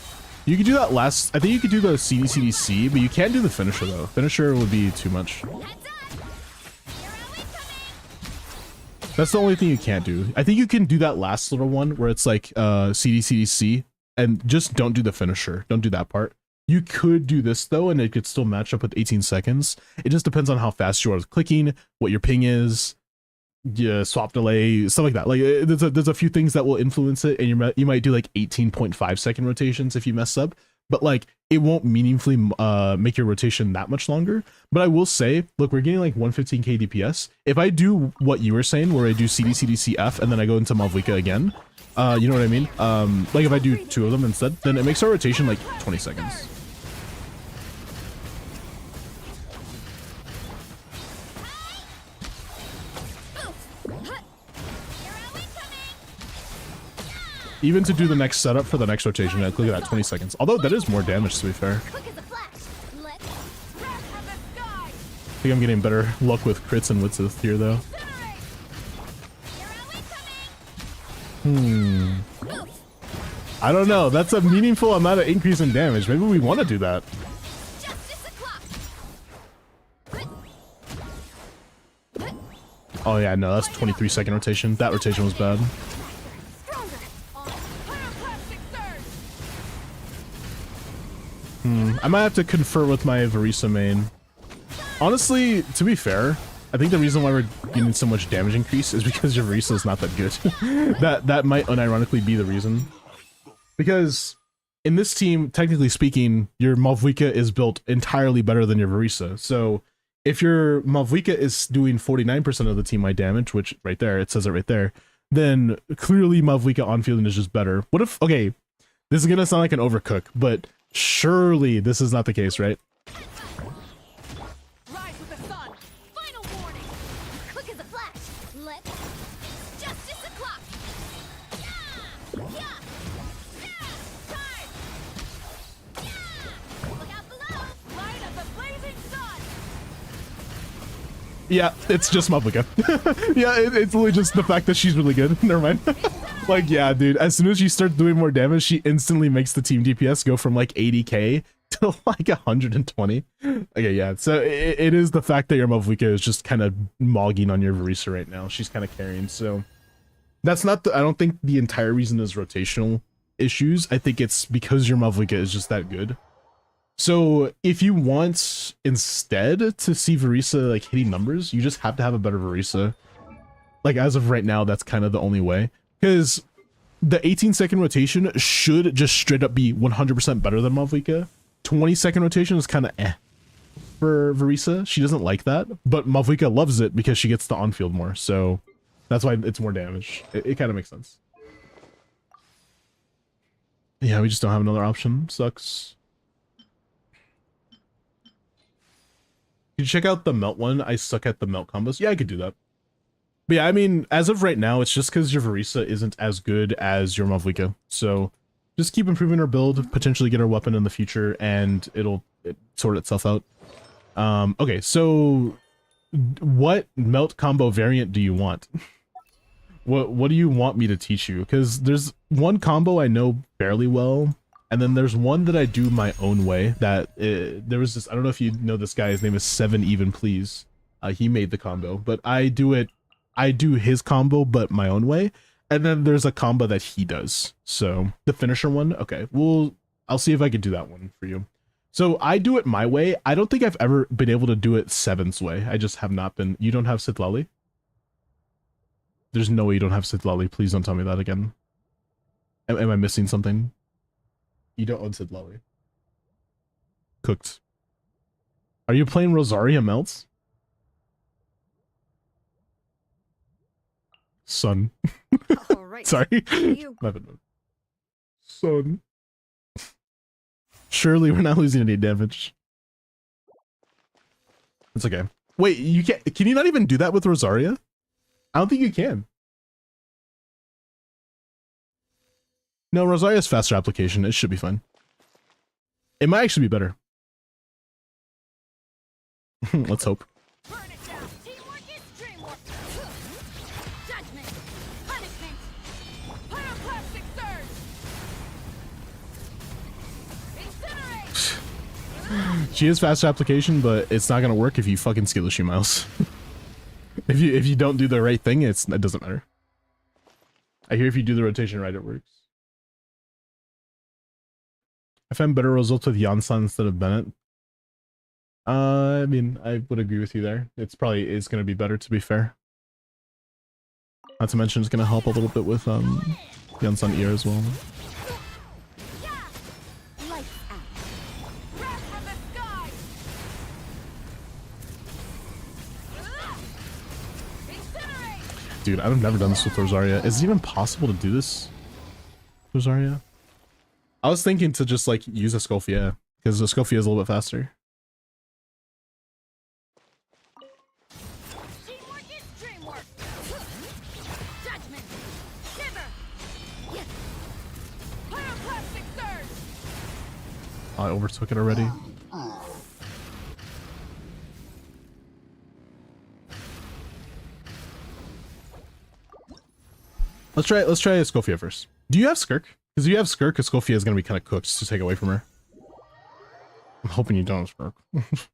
You could do that last. I think you could do the CDC, but you can't do the finisher though. Finisher would be too much. That's the only thing you can't do. I think you can do that last little one where it's like CDC, and just don't do the finisher. Don't do that part. You could do this though, and it could still match up with 18 seconds. It just depends on how fast you are with clicking, what your ping is. Yeah, swap delay, stuff like that. Like there's a few things that will influence it, and you might do like 18.5 second rotations if you mess up, but like it won't meaningfully make your rotation that much longer. But I will say, look, we're getting like 115k DPS. If I do what you were saying, where I do CDCF and then I go into Mavwika again, you know what I mean? Like if I do 2 of them instead, then it makes our rotation like 20 seconds. Even to do the next setup for the next rotation, look at that, 20 seconds. Although that is more damage, to be fair. I think I'm getting better luck with crits and Widsith here, though. I don't know. That's a meaningful amount of increase in damage. Maybe we want to do that. Oh yeah, no, that's 23-second rotation. That rotation was bad. I might have to confer with my Verisa main. Honestly, to be fair, I think the reason why we're getting so much damage increase is because your Verisa is not that good. that might unironically be the reason. Because in this team, technically speaking, your Malvika is built entirely better than your Verisa. So if your Malvika is doing 49% of the team-wide damage, which right there, it says it right there, then clearly Malvika on-fielding is just better. What if, okay, this is going to sound like an overcook, but surely this is not the case, right? Rise with the sun. Final warning! Quick as a flash! Let's... Justice o'clock! Yeah! Yeah! Yeah! Time! Yeah! Look out below! Light of the blazing sun. Yeah, it's just Malvika. Yeah, it's literally just the fact that she's really good. Never mind. Like, yeah, dude, as soon as she starts doing more damage, she instantly makes the team DPS go from like 80k to like 120. Okay, yeah, so it is the fact that your Malvika is just kind of mogging on your Verisa right now. She's kind of carrying, so that's not the, I don't think the entire reason is rotational issues. I think it's because your Malvika is just that good. So if you want instead to see Verisa like hitting numbers, you just have to have a better Verisa. Like as of right now, that's kind of the only way. Because the 18-second rotation should just straight up be 100% better than Malvika. 20-second rotation is kind of eh for Verisa. She doesn't like that, but Malvika loves it because she gets the on-field more. So that's why it's more damage. It kind of makes sense. Yeah, we just don't have another option. Sucks. Could you check out the melt one? I suck at the melt combos. Yeah, I could do that. But yeah, I mean, as of right now, it's just because your Verisa isn't as good as your Malvika. So just keep improving her build, potentially get her weapon in the future, and it'll sort itself out. Okay, so what melt combo variant do you want? What do you want me to teach you? Because there's one combo I know fairly well, and then there's one that I do my own way. That there was this, I don't know if you know this guy, his name is 7 Even Please. He made the combo, but I do his combo, but my own way. And then there's a combo that he does. So the finisher one, okay, well, I'll see if I can do that one for you. So I do it my way. I don't think I've ever been able to do it 7's way. I just have not been. You don't have Sitlali? There's no way you don't have Sitlali. Please don't tell me that again. Am I missing something? You don't own Sitlali. Cooked. Are you playing Rosaria Melts? Son. All right. Sorry. You. My bad. Son. Surely we're not losing any damage. It's okay. Wait, you can't. Can you not even do that with Rosaria? I don't think you can. No, Rosaria's faster application. It should be fine. It might actually be better. Let's hope. Burn it down. Teamwork is dreamwork. Judgment. Punishment. Pyroclastic surge. Incinerate. She is faster application, but it's not gonna work if you fucking skill issue mouse. if you don't do the right thing, it doesn't matter. I hear if you do the rotation right, it works. I find better results with Janssen instead of Bennett. I mean, I would agree with you there. It's probably is going to be better, to be fair. Not to mention, it's going to help a little bit with Janssen ear as well. Lights out. Wrath from the sky. Incinerate. Dude, I've never done this with Rosaria. Is it even possible to do this, Rosaria? I was thinking to just like use a Escoffier, because the Escoffier is a little bit faster. Teamwork is dreamwork. Judgment. Shiver. Pyroclastic surge. I overtook it already. Let's try Escoffier first. Do you have Skirk? Because if you have Skirk, Escoffier is going to be kind of cooked to take away from her. I'm hoping you don't have Skirk. If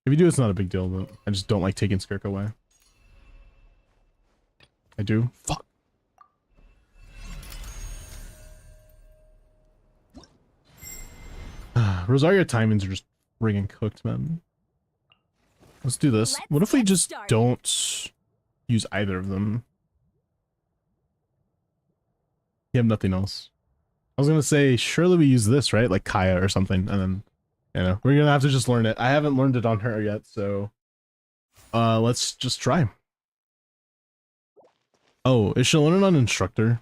you do, it's not a big deal, but I just don't like taking Skirk away. I do? Fuck. Rosaria timings are just friggin' cooked, man. Let's do this. What if we just don't use either of them? You have nothing else. I was gonna say, surely we use this, right? Like Kaya or something, and then, you know, we're gonna have to just learn it. I haven't learned it on her yet, so let's just try. Oh, is she learning on instructor?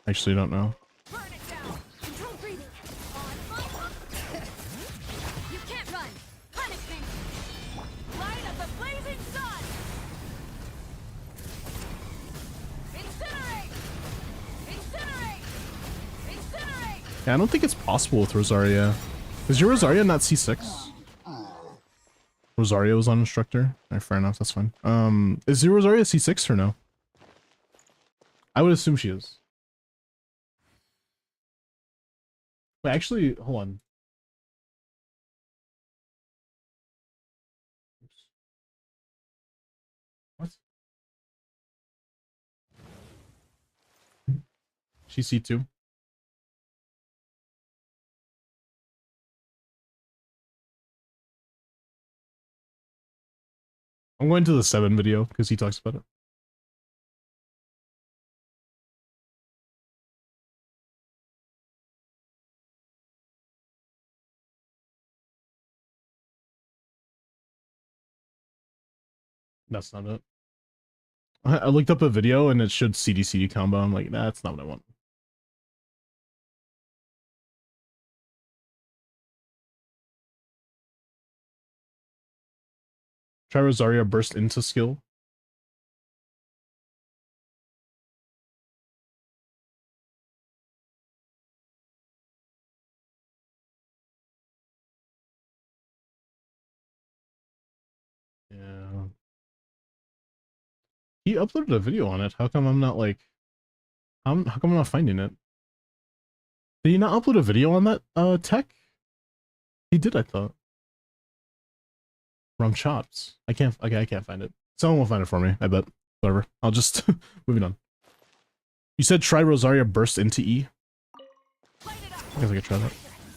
Actually, don't know. Burn it down. Control breathing. You can't run. Punish me. Light of the blazing sun. Incinerate. Incinerate. Incinerate. Yeah, I don't think it's possible with Rosaria. Is your Rosaria not C6? Rosaria was on instructor. Alright, fair enough, that's fine. Is your Rosaria C6 or no? I would assume she is. Wait, actually, hold on. Oops. What? She's C2. I'm going to the 7 video because he talks about it. That's not it. I looked up a video and it showed CD combo. I'm like, nah, that's not what I want. Try Rosaria burst into skill. Yeah. He uploaded a video on it. How come I'm not like... how come I'm not finding it? Did he not upload a video on that tech? He did, I thought. Rum chops. I can't find it. Someone will find it for me, I bet. Whatever. I'll just moving on. You said try Rosaria burst into E? I guess I could try that.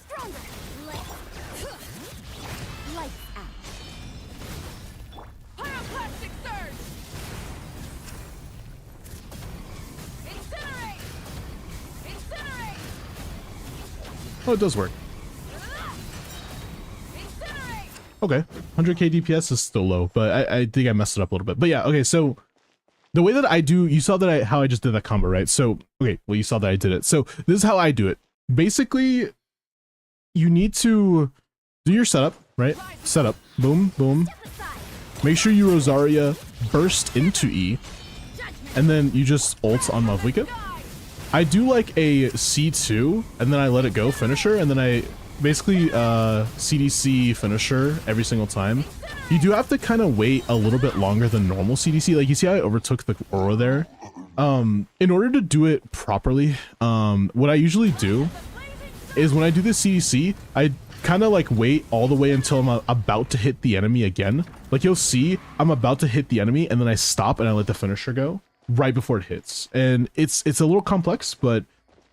Stronger. Lights out. Pyroclastic surge. Incinerate. Incinerate. Oh, it does work. Incinerate. Okay, 100k DPS is still low, but I think I messed it up a little bit. But yeah, okay, so the way that I do, you saw that how I just did that combo, right? So, okay, well, you saw that I did it. So this is how I do it. Basically, you need to do your setup, right? Setup, boom, boom. Make sure you Rosaria burst into E, and then you just ult on Mavlika. I do like a C2, and then I let it go finisher, and then I basically CDC finisher every single time. You do have to kind of wait a little bit longer than normal CDC. Like, you see how I overtook the Aura there? In order to do it properly, what I usually do is when I do the CDC, I kind of like wait all the way until I'm about to hit the enemy again. Like, you'll see I'm about to hit the enemy, and then I stop and I let the finisher go right before it hits. And it's a little complex, but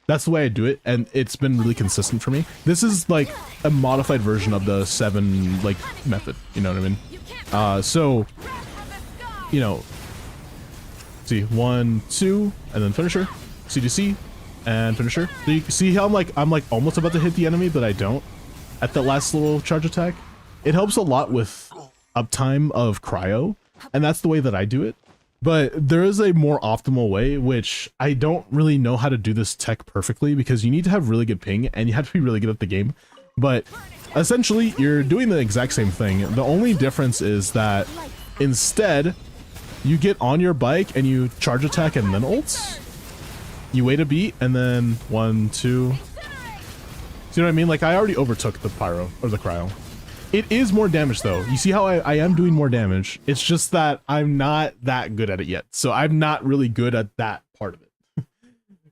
that's the way I do it, and it's been really consistent for me. This is like a modified version of the 7 like method, you know what I mean? So, you know, see, 1, 2, and then finisher, CDC, and finisher. So you see how I'm like almost about to hit the enemy, but I don't at that last little charge attack. It helps a lot with uptime of cryo, and that's the way that I do it. But there is a more optimal way, which I don't really know how to do this tech perfectly, because you need to have really good ping and you have to be really good at the game. But essentially, you're doing the exact same thing. The only difference is that instead, you get on your bike and you charge attack and then ults. You wait a beat and then 1, 2. See what I mean? Like, I already overtook the pyro or the cryo. It is more damage though. You see how I am doing more damage. It's just that I'm not that good at it yet. So I'm not really good at that part of it.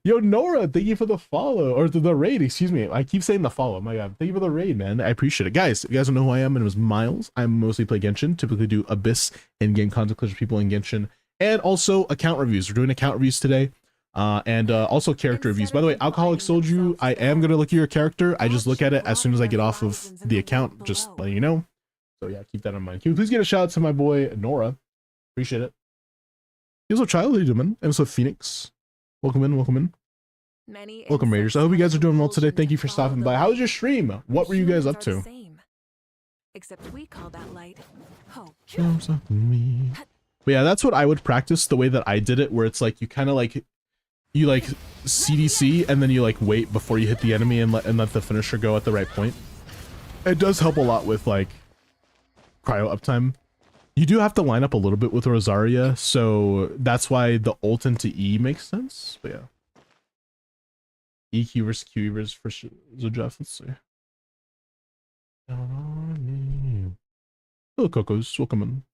Yo, Nora, thank you for the follow, or the raid, excuse me. I keep saying the follow, my god. Thank you for the raid, man. I appreciate it. Guys, you guys don't know who I am, and it was Miles. I mostly play Genshin, typically do Abyss and game content clips with people in Genshin, and also account reviews. We're doing account reviews today. And also character reviews. By the way, Alcoholic Soju, I am gonna look at your character. I just look at it as soon as I get off of the account, just letting you know. So yeah, keep that in mind. Can you please get a shout out to my boy Nora? Appreciate it. Here's a child, how you doing, man? And so Phoenix, welcome in, welcome in. Many Welcome, Raiders. I hope you guys are doing well today. Thank you for follow stopping the by. How light. was your stream? What were you guys up Humans are the to? same, except we call that light hope. But yeah, that's what I would practice the way that I did it, where it's like you kind of like you like CDC and then you like wait before you hit the enemy and let the finisher go at the right point. It does help a lot with like cryo uptime. You do have to line up a little bit with Rosaria, so that's why the ult into E makes sense. But yeah, EQ versus Q versus for Zojaf. Let's see. Hello, Cocos. Welcome in.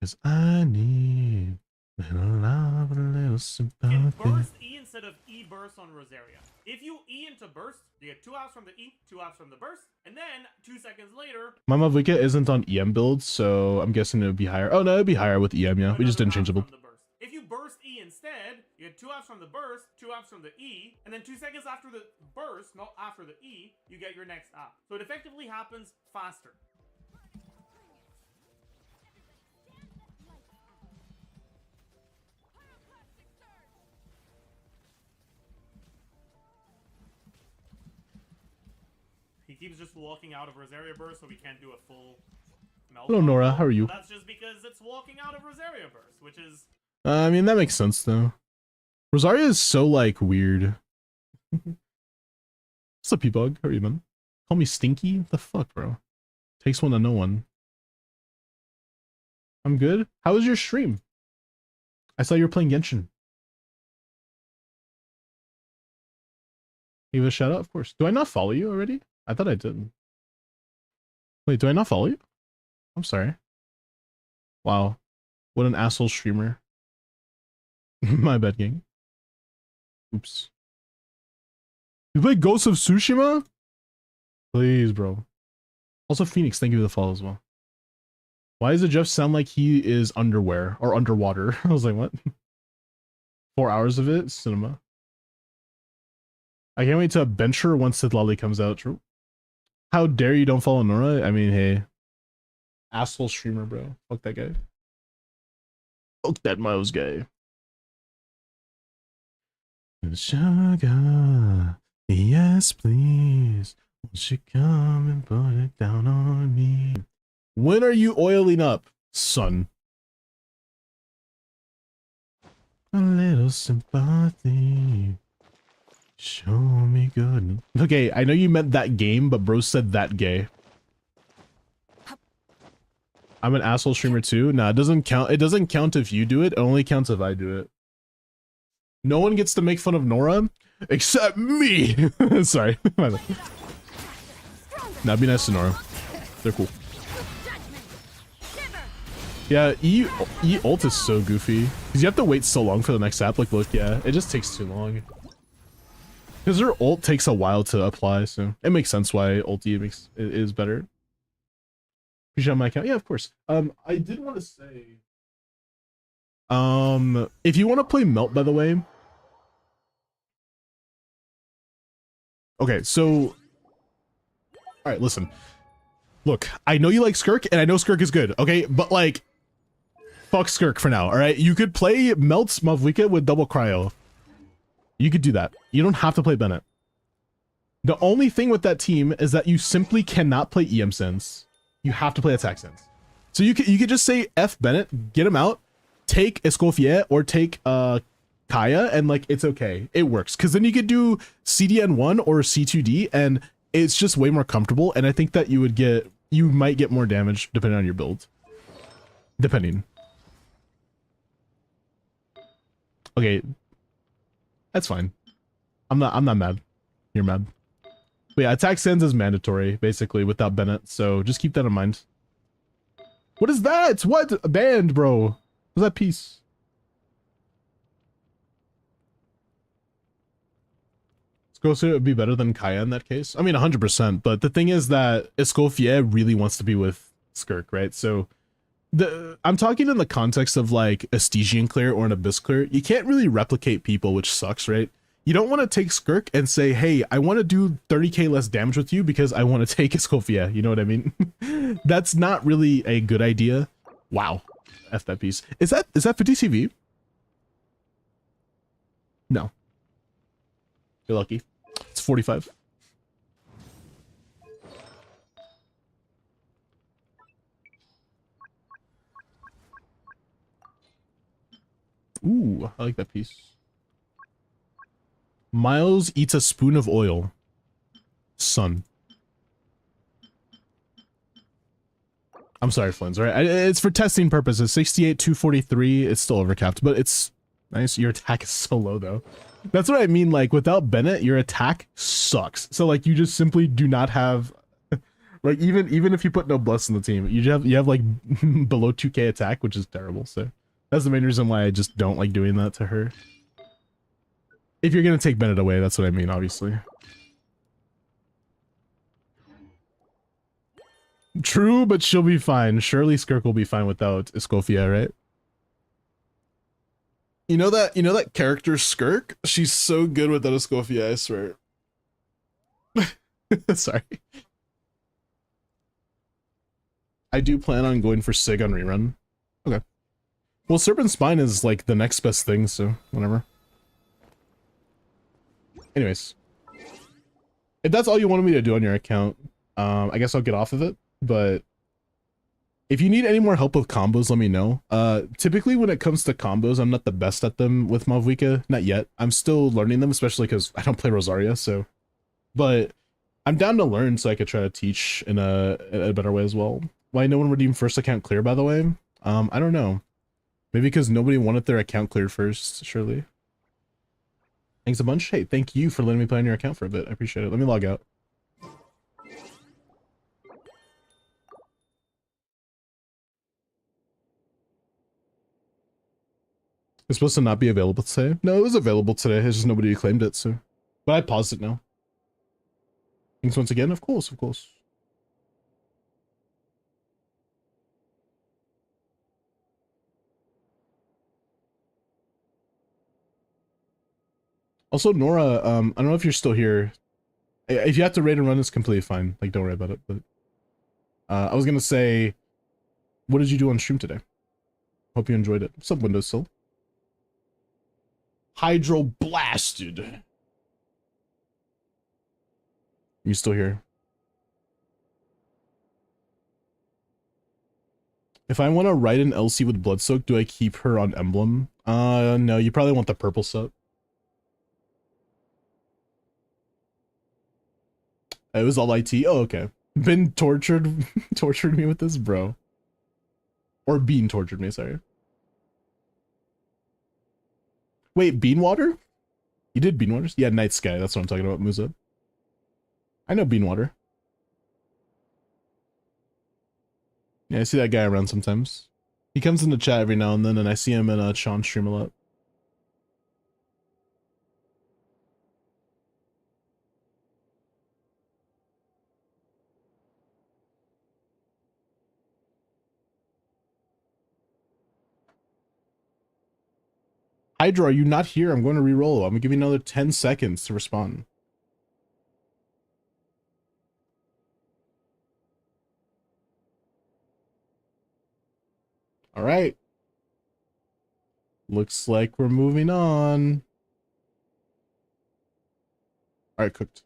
Cause I need a little love, a little Can sympathy. burst E instead of E burst on Rosaria. If you E into burst, you get 2 hours from the E, 2 hours from the burst, and then 2 seconds later. My Mavika isn't on EM build, so I'm guessing it would be higher. Oh no, it'd be higher with EM, yeah. We just didn't change the build. From the burst. If you burst E instead, you get 2 hours from the burst, 2 hours from the E, and then 2 seconds after the burst, not after the E, you get your next app. So it effectively happens faster. He keeps just walking out of Rosaria burst, so we can't do a full melt. Hello, Nora. How are you? That's just because it's walking out of Rosaria burst, which is I mean, that makes sense though. Rosaria is so like weird. What's up, P-Bug? How are you, man? Call me Stinky? What the fuck, bro? Takes one to know one. I'm good. How was your stream? I saw you were playing Genshin. Give a shout out, of course. Do I not follow you already? I thought I did. Wait, do I not follow you? I'm sorry. Wow. What an asshole streamer. My bad, gang. Oops. You play Ghost of Tsushima? Please, bro. Also, Phoenix, thank you for the follow as well. Why does the Jeff sound like he is underwear or underwater? I was like, what? 4 hours of it? Cinema. I can't wait to bench her once Sidlali comes out. True. How dare you don't follow Nora? I mean, hey. Asshole streamer, bro. Fuck that guy. Fuck that Miles guy. Sugar, yes please. Won't you come and put it down on me? When are you oiling up, son? A little sympathy. Show me good. Okay, I know you meant that game, but bro said that gay. I'm an asshole streamer too. Nah, it doesn't count. It doesn't count if you do it. It only counts if I do it. No one gets to make fun of Nora except me. Sorry. Nah, be nice to Nora. They're cool. Yeah, E ult is so goofy because you have to wait so long for the next app. Like, look, yeah, it just takes too long. Because her ult takes a while to apply, so it makes sense why ulti is better. Appreciate my account. Yeah, of course. I did want to say, if you want to play Melt, by the way. Okay, so, all right, listen. Look, I know you like Skirk, and I know Skirk is good. Okay, but like, fuck Skirk for now. All right, you could play Melt's Mavlika with double cryo. You could do that. You don't have to play Bennett. The only thing with that team is that you simply cannot play EM Sense. You have to play Attack Sense. So you could just say F Bennett, get him out, take Escoffier or take Kaya, and like it's okay. It works. Because then you could do CDN1 or C2D, and it's just way more comfortable. And I think that you might get more damage depending on your build. Depending. Okay. That's fine. I'm not mad. You're mad. But yeah, attack sends is mandatory, basically, without Bennett, so just keep that in mind. What is that? What? A band, bro. What's that piece? Escoffier would be better than Kaya in that case. I mean, 100%, but the thing is that Escoffier really wants to be with Skirk, right? So I'm talking in the context of like a Stygian clear or an Abyss clear. You can't really replicate people, which sucks, right? You don't want to take Skirk and say, hey, I want to do 30k less damage with you because I want to take Escoffier. You know what I mean? That's not really a good idea. Wow. F that piece. Is that 50 CV? No. You're lucky. It's 45. Ooh, I like that piece. Miles eats a spoon of oil. Son. I'm sorry, Flins. All right, it's for testing purposes. 68, 243. It's still overcapped, but it's nice. Your attack is so low, though. That's what I mean. Like, without Bennett, your attack sucks. So, like, you just simply do not have... Like, even if you put no bless in the team, you have like, below 2k attack, which is terrible. So, that's the main reason why I just don't like doing that to her. If you're gonna take Bennett away, that's what I mean, obviously. True, but she'll be fine. Surely Skirk will be fine without Escofia, right? You know that character Skirk? She's so good without Escofia, I swear. Sorry. I do plan on going for Sig on rerun. Okay. Well, Serpent Spine is like the next best thing, so whatever. Anyways. If that's all you wanted me to do on your account, I guess I'll get off of it. But if you need any more help with combos, let me know. Typically when it comes to combos, I'm not the best at them with Malvika. Not yet. I'm still learning them, especially because I don't play Rosaria, so... But I'm down to learn so I could try to teach in a better way as well. Why no one redeemed first account clear, by the way? I don't know. Maybe because nobody wanted their account cleared first, surely. Thanks a bunch. Hey, thank you for letting me play on your account for a bit. I appreciate it. Let me log out. It's supposed to not be available today. No, it was available today. It's just nobody claimed it, so... But I paused it now. Thanks once again? Of course, of course. Also, Nora, I don't know if you're still here. If you have to raid and run, it's completely fine. Like, don't worry about it, but... I was gonna say... What did you do on stream today? Hope you enjoyed it. What's up, Windowsill? Hydro blasted. You still here? If I want to write an LC with Bloodsoak, do I keep her on Emblem? No, you probably want the purple set. It was all IT? Oh, okay. Been tortured me with this, bro. Or Bean tortured me, sorry. Wait, Bean Water? You did Bean Waters? Yeah, Night Sky, that's what I'm talking about, Musa. I know Bean Water. Yeah, I see that guy around sometimes. He comes in the chat every now and then, and I see him in Sean's stream a lot. Hydra, are you not here? I'm going to re-roll. I'm going to give you another 10 seconds to respond. All right. Looks like we're moving on. All right, cooked.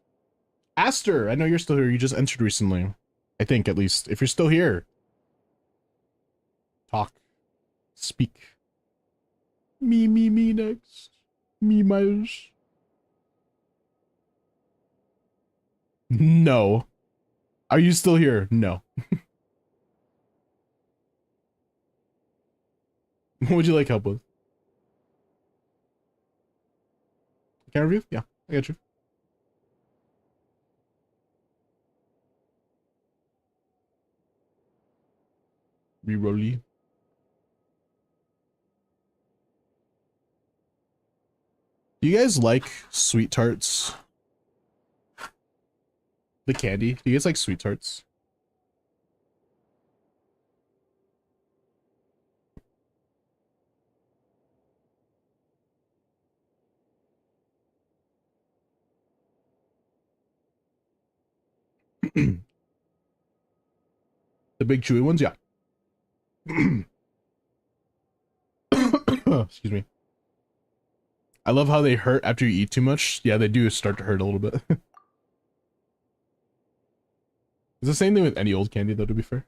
Aster, I know you're still here. You just entered recently. I think, at least. If you're still here. Talk. Speak. Me next. Me, Miles. No. Are you still here? No. What would you like help with? Can I review? Yeah, I got you. Re-rolly. Do you guys like sweet tarts? The candy? Do you guys like sweet tarts? The big chewy ones? Yeah. Excuse me. I love how they hurt after you eat too much. Yeah, they do start to hurt a little bit. It's the same thing with any old candy, though, to be fair.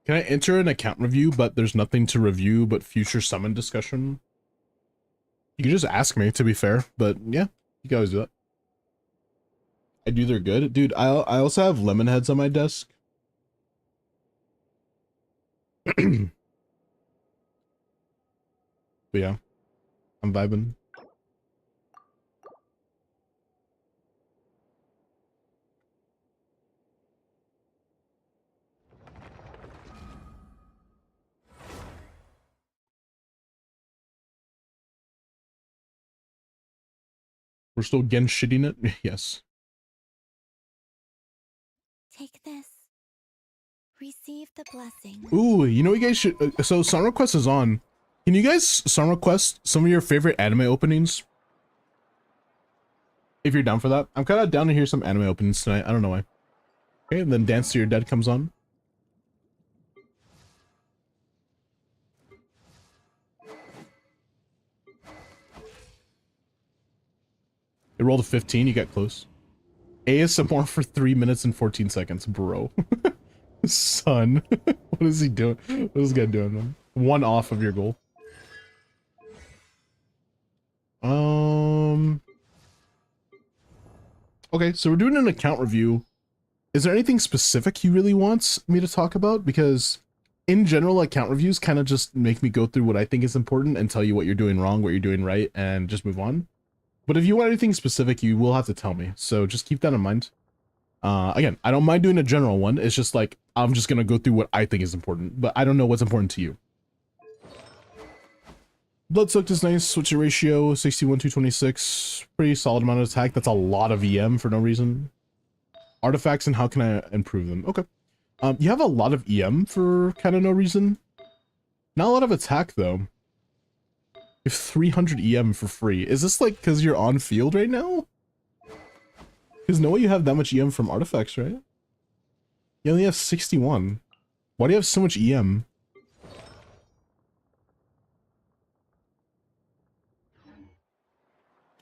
Can I enter an account review, but there's nothing to review but future summon discussion? You can just ask me, to be fair, but yeah, you can always do that. I do, they're good. Dude, I also have lemon heads on my desk. But yeah, I'm vibing. We're still again shitting it? Yes. Take this. Receive the blessing. Ooh, you know what you guys should... so Song Request is on. Can you guys Song Request some of your favorite anime openings? If you're down for that. I'm kind of down to hear some anime openings tonight. I don't know why. Okay, and then Dance to Your Dead comes on. It rolled a 15, you got close. ASMR for 3 minutes and 14 seconds, bro. Son. What is he doing? What is this guy doing, man? 1 off of your goal. Okay, so we're doing an account review. Is there anything specific he really wants me to talk about? Because in general, account reviews kind of just make me go through what I think is important and tell you what you're doing wrong, what you're doing right, and just move on. But if you want anything specific, you will have to tell me. So just keep that in mind. Again, I don't mind doing a general one. It's just like, I'm just going to go through what I think is important, but I don't know what's important to you. Blood Soaked is nice. Switch your ratio, 61 to 26. Pretty solid amount of attack. That's a lot of EM for no reason. Artifacts and how can I improve them? Okay. You have a lot of EM for kind of no reason. Not a lot of attack, though. You have 300 EM for free. Is this like because you're on field right now? Because no way you have that much EM from artifacts, right? You only have 61. Why do you have so much EM?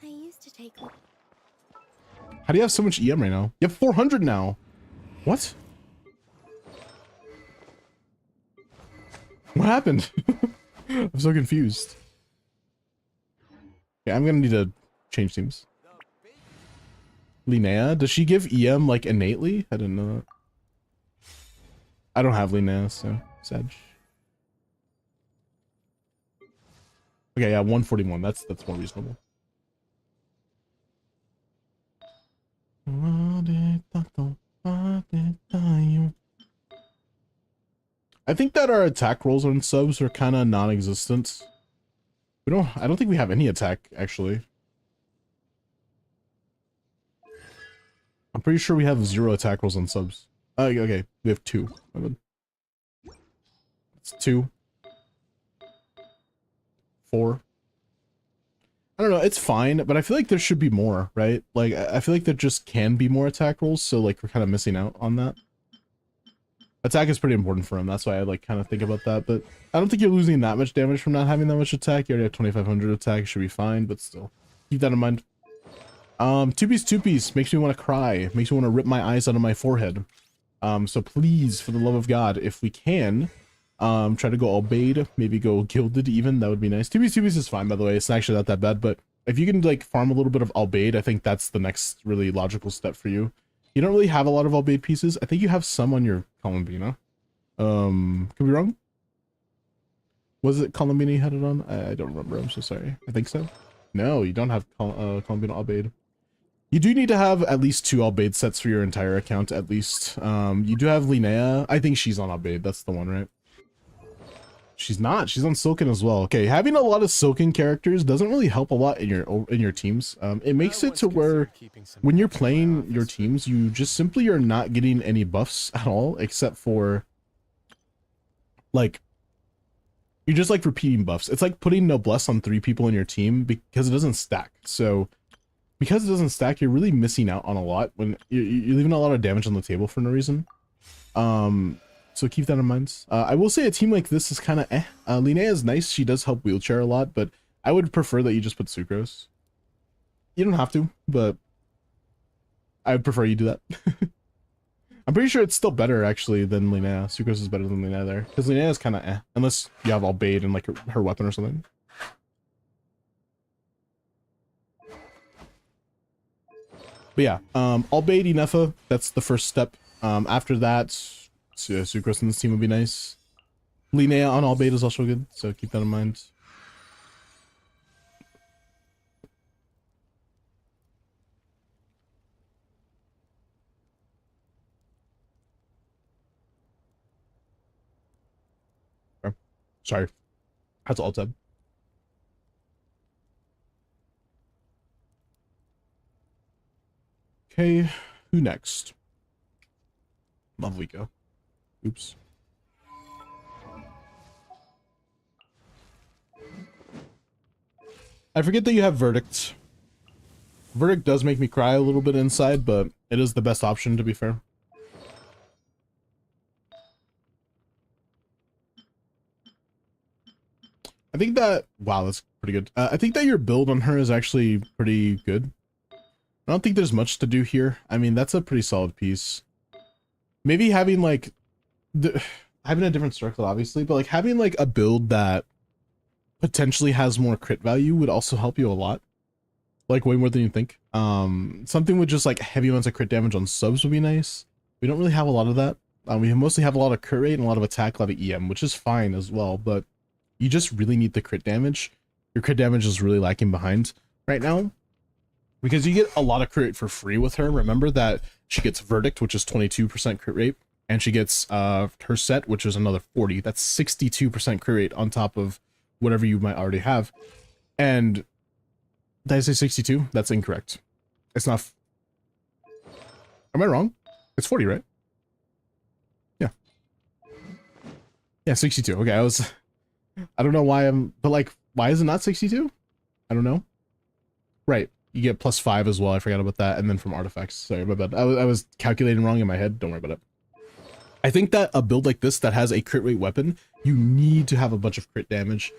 I used to take. How do you have so much EM right now? You have 400 now. What? What happened? I'm so confused. Okay, I'm gonna need to change teams. Linnea, does she give EM like innately? I didn't know that. I don't have Linnea, so Sag. Okay, yeah, 141. That's more reasonable. I think that our attack rolls on subs are kind of non-existent. I don't think we have any attack, actually. I'm pretty sure we have 0 attack rolls on subs. Okay, we have 2. It's 2. 4. I don't know, it's fine, but I feel like there should be more, right? Like, I feel like there just can be more attack rolls, so like we're kind of missing out on that. Attack is pretty important for him, that's why I like kind of think about that, but I don't think you're losing that much damage from not having that much attack. You already have 2500 attack, should be fine, but still. Keep that in mind. Two piece makes me want to cry, makes me want to rip my eyes out of my forehead. So please, for the love of God, if we can, try to go Albade, maybe go Gilded even, that would be nice. Two piece is fine, by the way, it's actually not that bad, but if you can like farm a little bit of Albade, I think that's the next really logical step for you. You don't really have a lot of Albade pieces. I think you have some on your Columbina. Could be wrong. Was it Columbina you had it on? I don't remember, I'm so sorry. I think so. No, you don't have Columbina Albade. You do need to have at least 2 Albade sets for your entire account, at least. You do have Linnea. I think she's on Albade. That's the one, right? She's not. She's on Silken as well. Okay, having a lot of Silken characters doesn't really help a lot in your teams. It makes it to where when you're playing your teams, you just simply are not getting any buffs at all, except for like you're just like repeating buffs. It's like putting Noblesse on 3 people in your team because it doesn't stack. So because it doesn't stack, you're really missing out on a lot when you're leaving a lot of damage on the table for no reason. So keep that in mind. I will say a team like this is kind of eh. Linnea is nice. She does help wheelchair a lot, but I would prefer that you just put Sucrose. You don't have to, but I would prefer you do that. I'm pretty sure it's still better actually than Linnea. Sucrose is better than Linnea there, because Linnea is kind of eh, unless you have all bait and like her weapon or something. But yeah, all bait Inefa, that's the first step. After that, Sucrose in this team would be nice. Linnea on all bait is also good, so keep that in mind. Okay. Sorry, that's alt tab. Okay, who next? Lovely go. Oops. I forget that you have Verdict. Verdict does make me cry a little bit inside, but it is the best option, to be fair. I think that... Wow, that's pretty good. I think that your build on her is actually pretty good. I don't think there's much to do here. I mean, that's a pretty solid piece. Maybe having, like... having a different circle, obviously, but, like, having, like, a build that potentially has more crit value would also help you a lot. Like, way more than you think. Something with just, like, heavy amounts of crit damage on subs would be nice. We don't really have a lot of that. We mostly have a lot of crit rate and a lot of attack, a lot of EM, which is fine as well, but you just really need the crit damage. Your crit damage is really lacking behind right now, because you get a lot of crit rate for free with her. Remember that she gets Verdict, which is 22% crit rate, and she gets her set, which is another 40. That's 62% crit rate on top of whatever you might already have. And did I say 62? That's incorrect. It's not. Am I wrong? It's 40, right? Yeah. Yeah, 62. Okay, I don't know why but like, why is it not 62? I don't know. Right. You get +5 as well. I forgot about that. And then from artifacts. Sorry, my bad. I was calculating wrong in my head. Don't worry about it. I think that a build like this that has a crit rate weapon, you need to have a bunch of crit damage.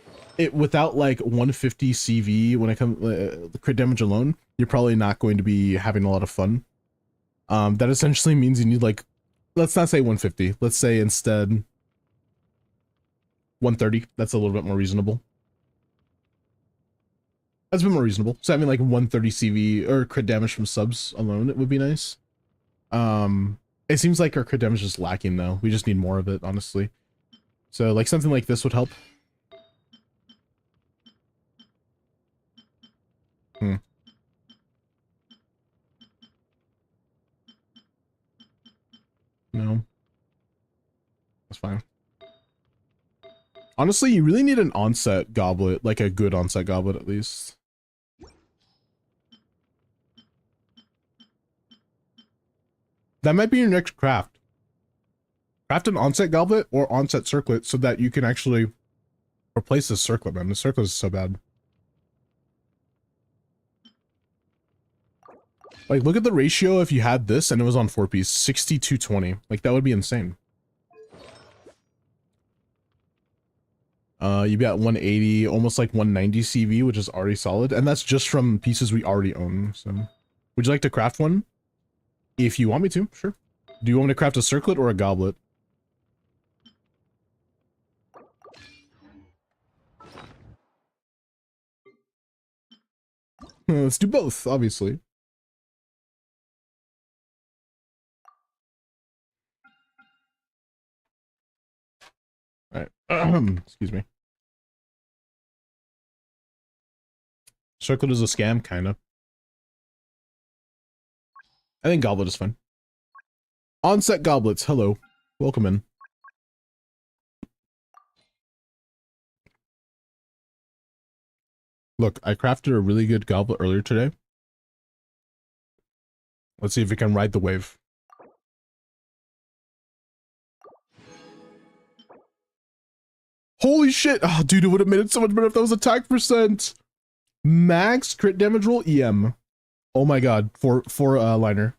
Without like 150 CV when it comes the crit damage alone, you're probably not going to be having a lot of fun. That essentially means you need, like, let's not say 150. Let's say instead 130. That's a little bit more reasonable. That's a bit more reasonable. So having like 130 CV or crit damage from subs alone, it would be nice. It seems like our crit damage is lacking though. We just need more of it, honestly. So like something like this would help. No. That's fine. Honestly, you really need an onset goblet, like a good onset goblet at least. That might be your next craft. Craft an onset goblet or onset circlet so that you can actually replace the circlet, man. The circlet is so bad. Like, look at the ratio if you had this and it was on 4-piece. 60-20. Like, that would be insane. You got 180, almost like 190 CV, which is already solid. And that's just from pieces we already own. So, would you like to craft one? If you want me to, sure. Do you want me to craft a circlet or a goblet? Let's do both, obviously. All right. Excuse me. Circlet is a scam, kind of. I think goblet is fine. Onset goblets, hello. Welcome in. Look, I crafted a really good goblet earlier today. Let's see if we can ride the wave. Holy shit! Oh, dude, it would have made it so much better if that was attack percent. Max crit damage roll EM. Oh my god, for liner.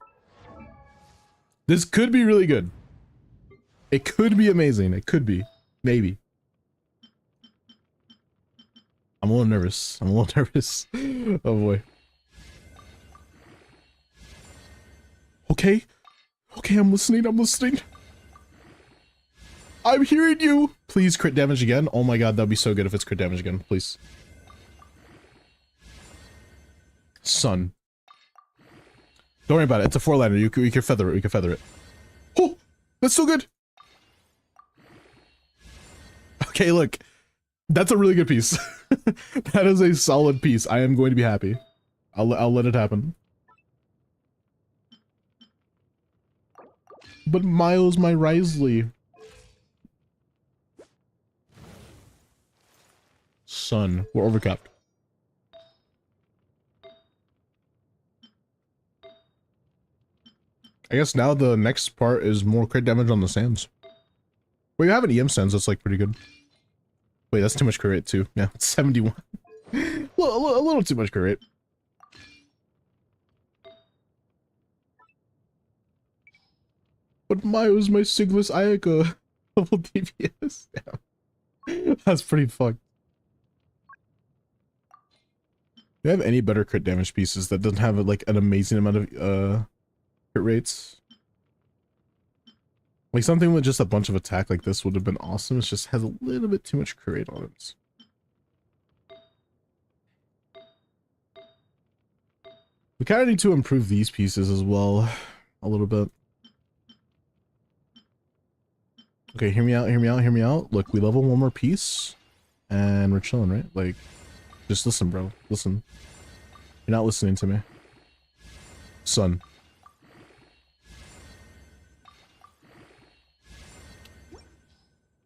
This could be really good. It could be amazing. It could be. Maybe. I'm a little nervous. I'm a little nervous. Oh boy. Okay. Okay, I'm listening. I'm listening. I'm hearing you. Please crit damage again. Oh my god, that'd be so good if it's crit damage again. Please. Son. Don't worry about it. It's a 4-liner. We can feather it. We can feather it. Oh, that's so good. Okay, look. That's a really good piece. That is a solid piece. I am going to be happy. I'll let it happen. But Miles, my Risley. Son, we're overcapped. I guess now the next part is more crit damage on the sands. Well, you have an EM sands, that's like pretty good. Wait, that's too much crit rate too. Yeah, it's 71. a little too much crit rate. But Miles, my Sigless Ayaka. Double DPS. Damn. That's pretty fucked. Do you have any better crit damage pieces that doesn't have like an amazing amount of crit rates? Like something with just a bunch of attack like this would have been awesome. It just has a little bit too much crit rate on it. We kind of need to improve these pieces as well a little bit. Okay, hear me out, hear me out, hear me out. Look, we level one more piece and we're chilling, right? Like, just listen, bro. Listen. You're not listening to me. Son.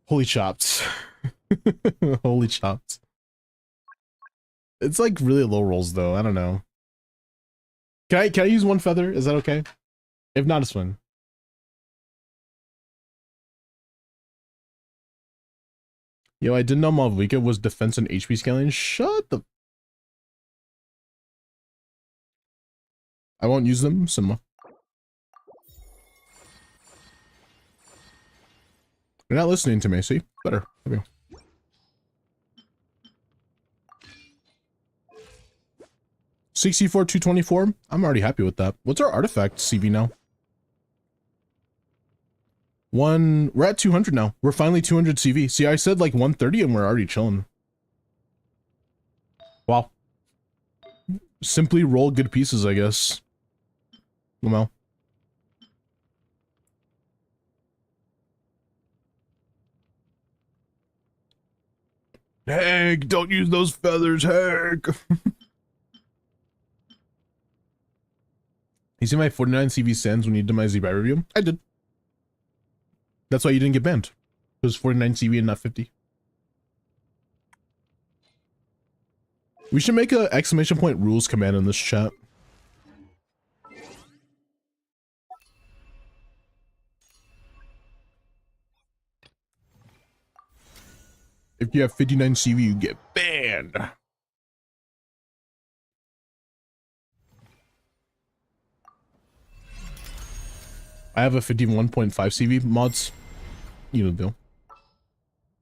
Holy chops. Holy chops. It's like really low rolls though. I don't know. Can I use one feather? Is that okay? If not, it's fine. Yo, I didn't know Malvika was defense and HP scaling. Shut the... I won't use them, Cinema. You're not listening to me, see? Better. Okay. C4 224. I'm already happy with that. What's our artifact CV now? We're at 200 now. We're finally 200 CV. See, I said like 130 and we're already chilling. Wow. Simply roll good pieces, I guess. Well. Heck, don't use those feathers, heck. You see my 49 CV sends when you did my ZBI review? I did. That's why you didn't get banned. It was 49 CV and not 50. We should make a exclamation point rules command in this chat. If you have 59 CV, you get banned. I have a 51.5 CV mods. You know the deal.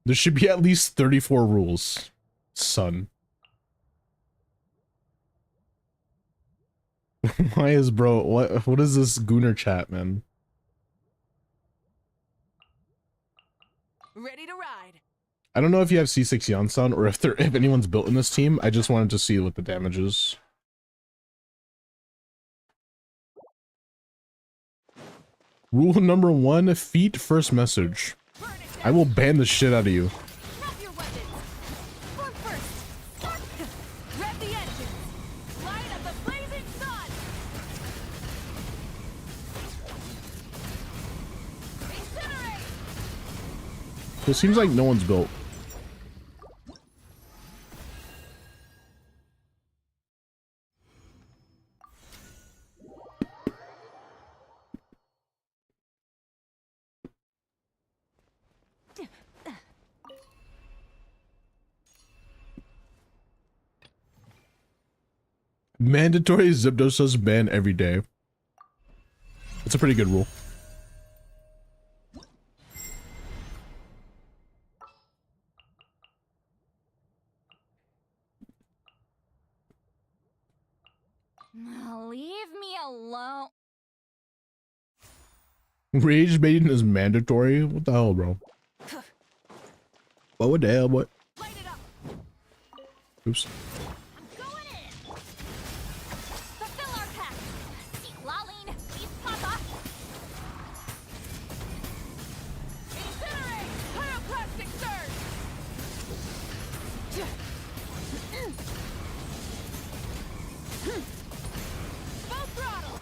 There should be at least 34 rules. Son. Why is bro what is this Gooner chat, man? Ready to ride. I don't know if you have C6 Yansan or if anyone's built in this team. I just wanted to see what the damage is. Rule number 1, feet first message. I will ban the shit out of you. Have your weapons. Form first. Start. Rev the engines. Light up the blazing sun. Incinerate. It seems like no one's built. Mandatory Zipdosa's ban every day. It's a pretty good rule. Leave me alone. Rage baiting is mandatory? What the hell, bro? What the hell, what? Light it up. Oops. I'm going in. Fulfill our pact. Seek Laline, please Papa. Incinerate. Pyroclastic surge. Full throttle.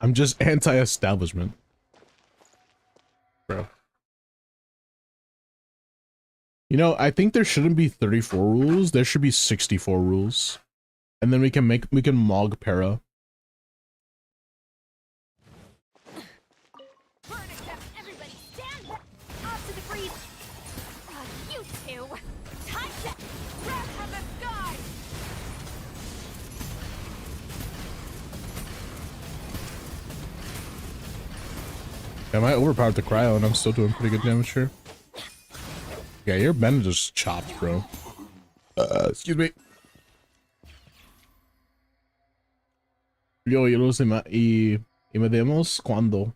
I'm just anti-establishment. Bro. You know, I think there shouldn't be 34 rules. There should be 64 rules. And then we can mog para. Burn attempt. Everybody stand back. Off to the breeze. You two. Time set. Wrath from the sky. Am I overpowered the cryo and I'm still doing pretty good damage here? Yeah, your bend just chopped, bro. Excuse me. Yo, y me demos cuando.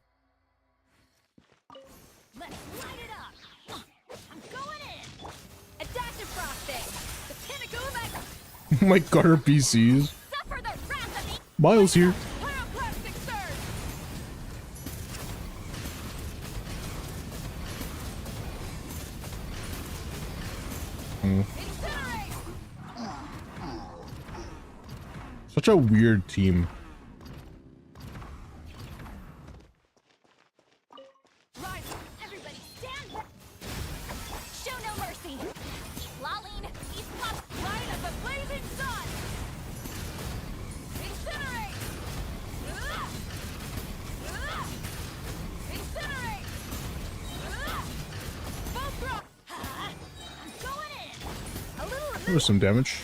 Let's light it up. I'm going in. Adaptive frosting. The pinnacle of echo. My Carter PCs. Suffer the wrath of the Miles here. pyroclastic surge. Incinerate. Such a weird team. Rise up. Everybody stand back. Show no mercy. Seek Laline, please Papa. Light of the blazing sun. Incinerate. Incinerate. Full throttle. I'm going in. A little There was some damage.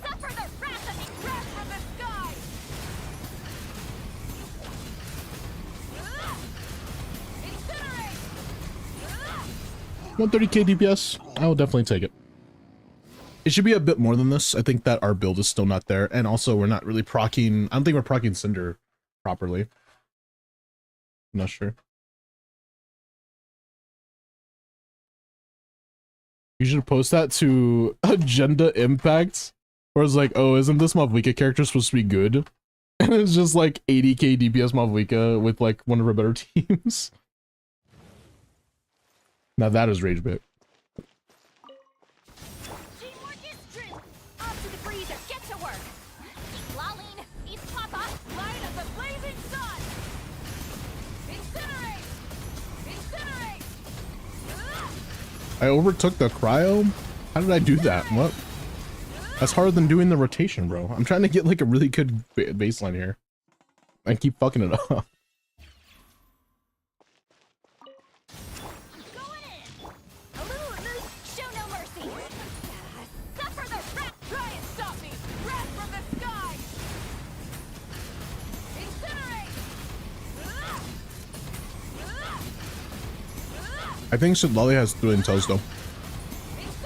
Suffer the wrath of the wrath from the sky. 130k DPS. I will definitely take it. It should be a bit more than this. I think that our build is still not there. And also we're not really proccing. I don't think we're proccing Cinder properly. I'm not sure. You should post that to Agenda Impact. Where it's like, oh, isn't this Mavlika character supposed to be good? And it's just like 80k DPS Mavlika with like one of our better teams. Now that is rage bait. Teamwork is true. Off to the freezer. Get to work. Seek Laline, please Papa. Light of the blazing sun. Incinerate. Incinerate. I overtook the cryo? How did I do that? What? That's harder than doing the rotation, bro. I'm trying to get like a really good baseline here. I keep fucking it up. Going in. A little loose. Show no mercy. Suffer the wrath. Try and stop me. Wrath from the sky. Incinerate. I think Sidlali has 3 intels though.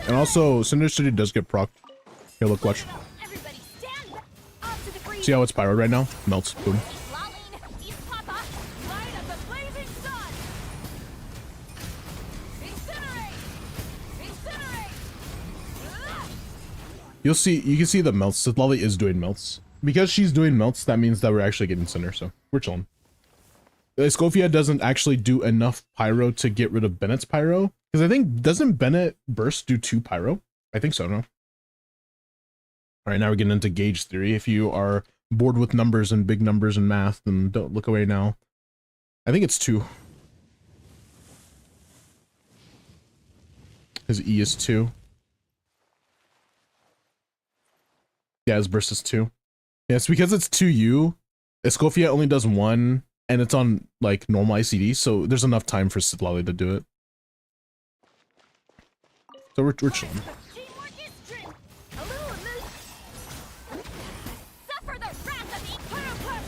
And also, Cinder City does get proc. Here, look, watch. Everybody stand back. Off to the freezer. See how it's pyro right now? Melts. Boom. Laline, please Papa. Light of the blazing sun. Incinerate. Incinerate. You can see the melts. Sidlali is doing melts. Because she's doing melts, that means that we're actually getting Cinder, so we're chilling. Scofia doesn't actually do enough pyro to get rid of Bennett's pyro. Because I think, doesn't Bennett burst do 2 pyro? I think so, no? Alright, now we're getting into gauge theory. If you are bored with numbers and big numbers and math, then don't look away now. I think it's 2. His E is 2. Yeah, his burst is 2. Yeah, it's because it's 2U. Escofia only does 1, and it's on, like, normal ICD, so there's enough time for Sidlali to do it. So we're chilling. Teamwork is true. A little loose. Suffer the wrath of the pyroclastic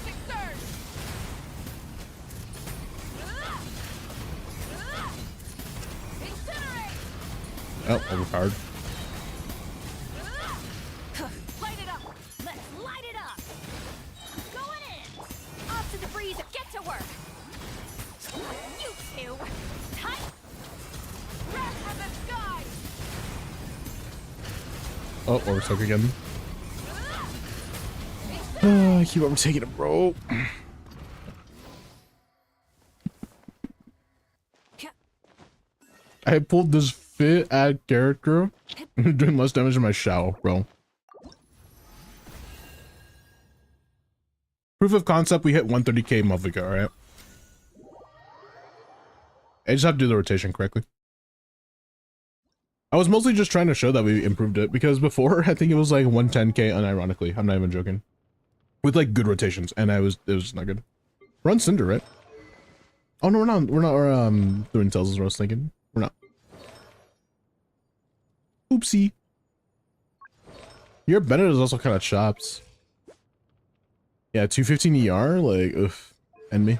Oh, overpowered. Light it up! Let's light it up! Going in! Off to the breeze, get to work! You two! Tight! Wrath from the skies! Oh, overtook again. I keep overtaking it, bro. I pulled this fit ad character doing less damage in my Shao, bro. Proof of concept, we hit 130k a month ago, alright? I just have to do the rotation correctly. I was mostly just trying to show that we improved it, because before, I think it was like 110k unironically. I'm not even joking. With like good rotations, and it was not good. We're on Cinder, right? Oh no, we're not doing tells as I was thinking. We're not. Oopsie. Your Bennett is also kind of chops. Yeah, 215 ER, like, oof. End me.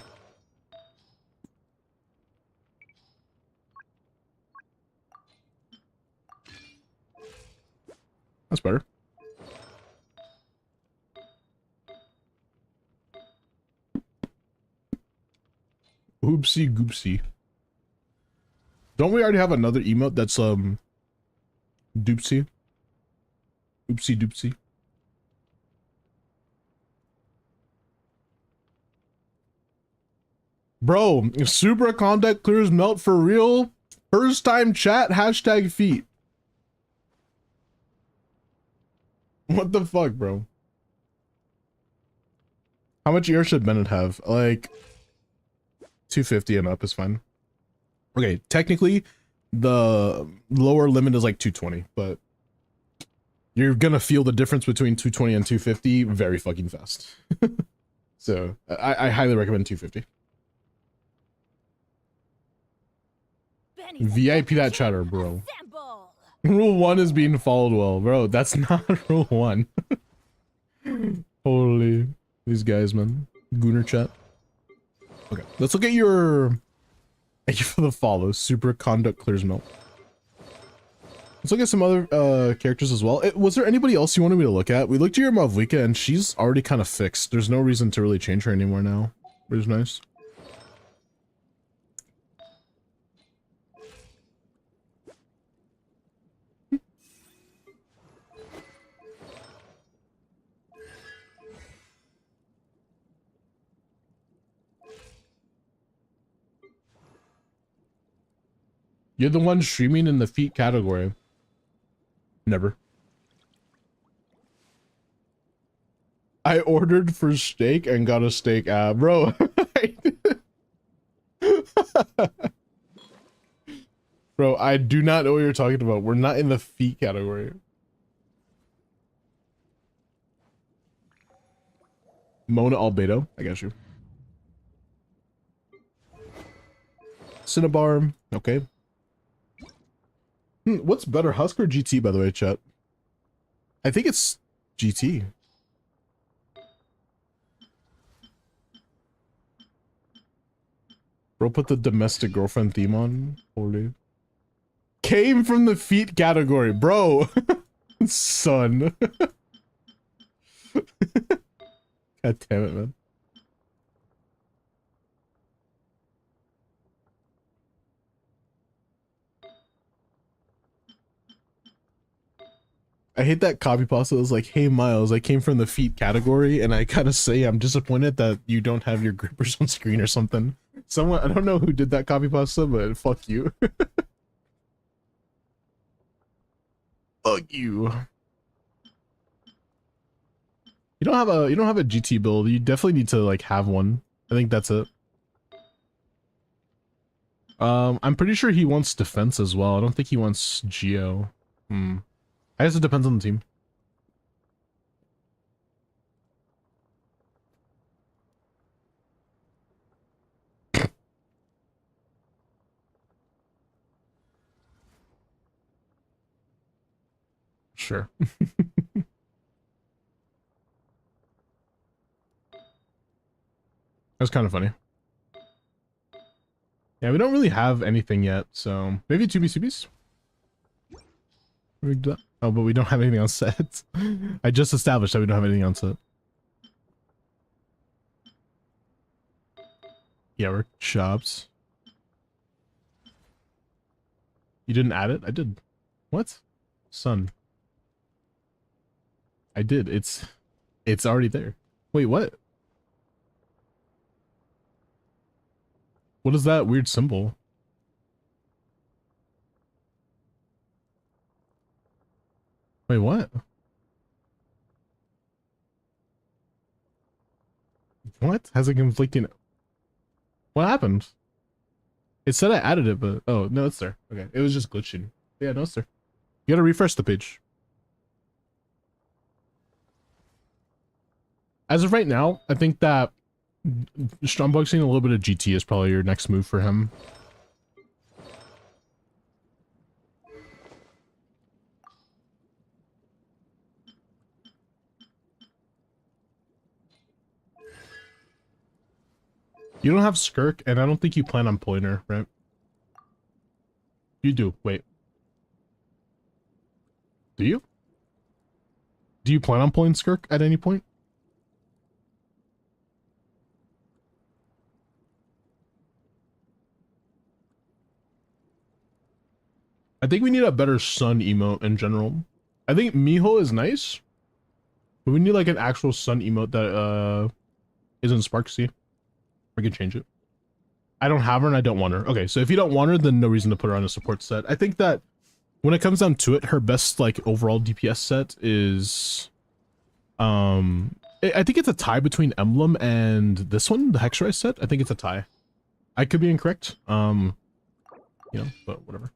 That's better. Oopsie goopsie. Don't we already have another emote that's doopsie? Oopsie doopsie. Bro, super contact clears melt for real. First time chat, hashtag feet. What the fuck, bro? How much ER should Bennett have? Like 250 and up is fine. Okay, technically the lower limit is like 220, but you're gonna feel the difference between 220 and 250 very fucking fast. So I highly recommend 250. VIP that chatter, bro. Assemble! Rule 1 is being followed well, bro. That's not rule 1. Holy, these guys, man. Gooner chat. Okay, let's look at your. Thank you for the follow. Super conduct clears melt. Let's look at some other characters as well. Was there anybody else you wanted me to look at? We looked at your Mavlika and she's already kind of fixed. There's no reason to really change her anymore now, which is nice. You're the one streaming in the feet category. Never. I ordered for steak and got a steak. Bro. Bro, I do not know what you're talking about. We're not in the feet category. Mona Albedo. I got you. Cinnabar. Okay. What's better, Husk or GT, by the way, chat? I think it's GT. Bro, put the domestic girlfriend theme on. Holy. Came from the feet category, bro. Son. God damn it, man. I hate that copy pasta that was like, hey Miles, I came from the feet category, and I kind of say I'm disappointed that you don't have your grippers on screen or something. Someone, I don't know who did that copy pasta, but fuck you. Fuck you. You don't have a GT build. You definitely need to like have one. I think that's it. I'm pretty sure he wants defense as well. I don't think he wants Geo. I guess it depends on the team. Sure. That's kind of funny. Yeah, we don't really have anything yet, so maybe 2BCBs? Oh, but we don't have anything on set. I just established that we don't have anything on set. Yeah, workshops. You didn't add it? I did. What? Sun. I did. It's already there. Wait, what? What is that weird symbol? Wait, what? What? Has it conflicting? What happened? It said I added it, but oh no, it's there. Okay, it was just glitching. Yeah, no, it's there. You gotta refresh the page. As of right now, I think that strumboxing a little bit of GT is probably your next move for him. You don't have Skirk, and I don't think you plan on pulling her, right? You do. Wait. Do you? Do you plan on pulling Skirk at any point? I think we need a better sun emote in general. I think Miho is nice, but we need like an actual sun emote that isn't Sparksy. We can change it. I don't have her and I don't want her. Okay, so if you don't want her, then no reason to put her on a support set. I think that when it comes down to it, her best like overall DPS set is I think it's a tie between Emblem and this one, the Hexrise set. I think it's a tie. I could be incorrect. You know, but whatever.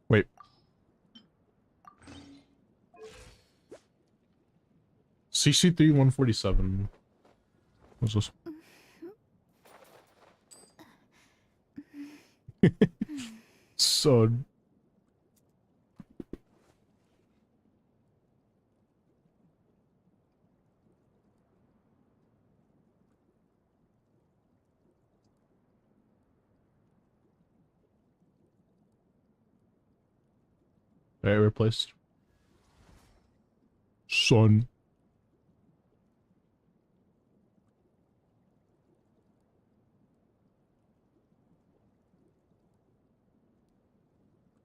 Wait. CC3 147. What's this? So alright, replaced. Son.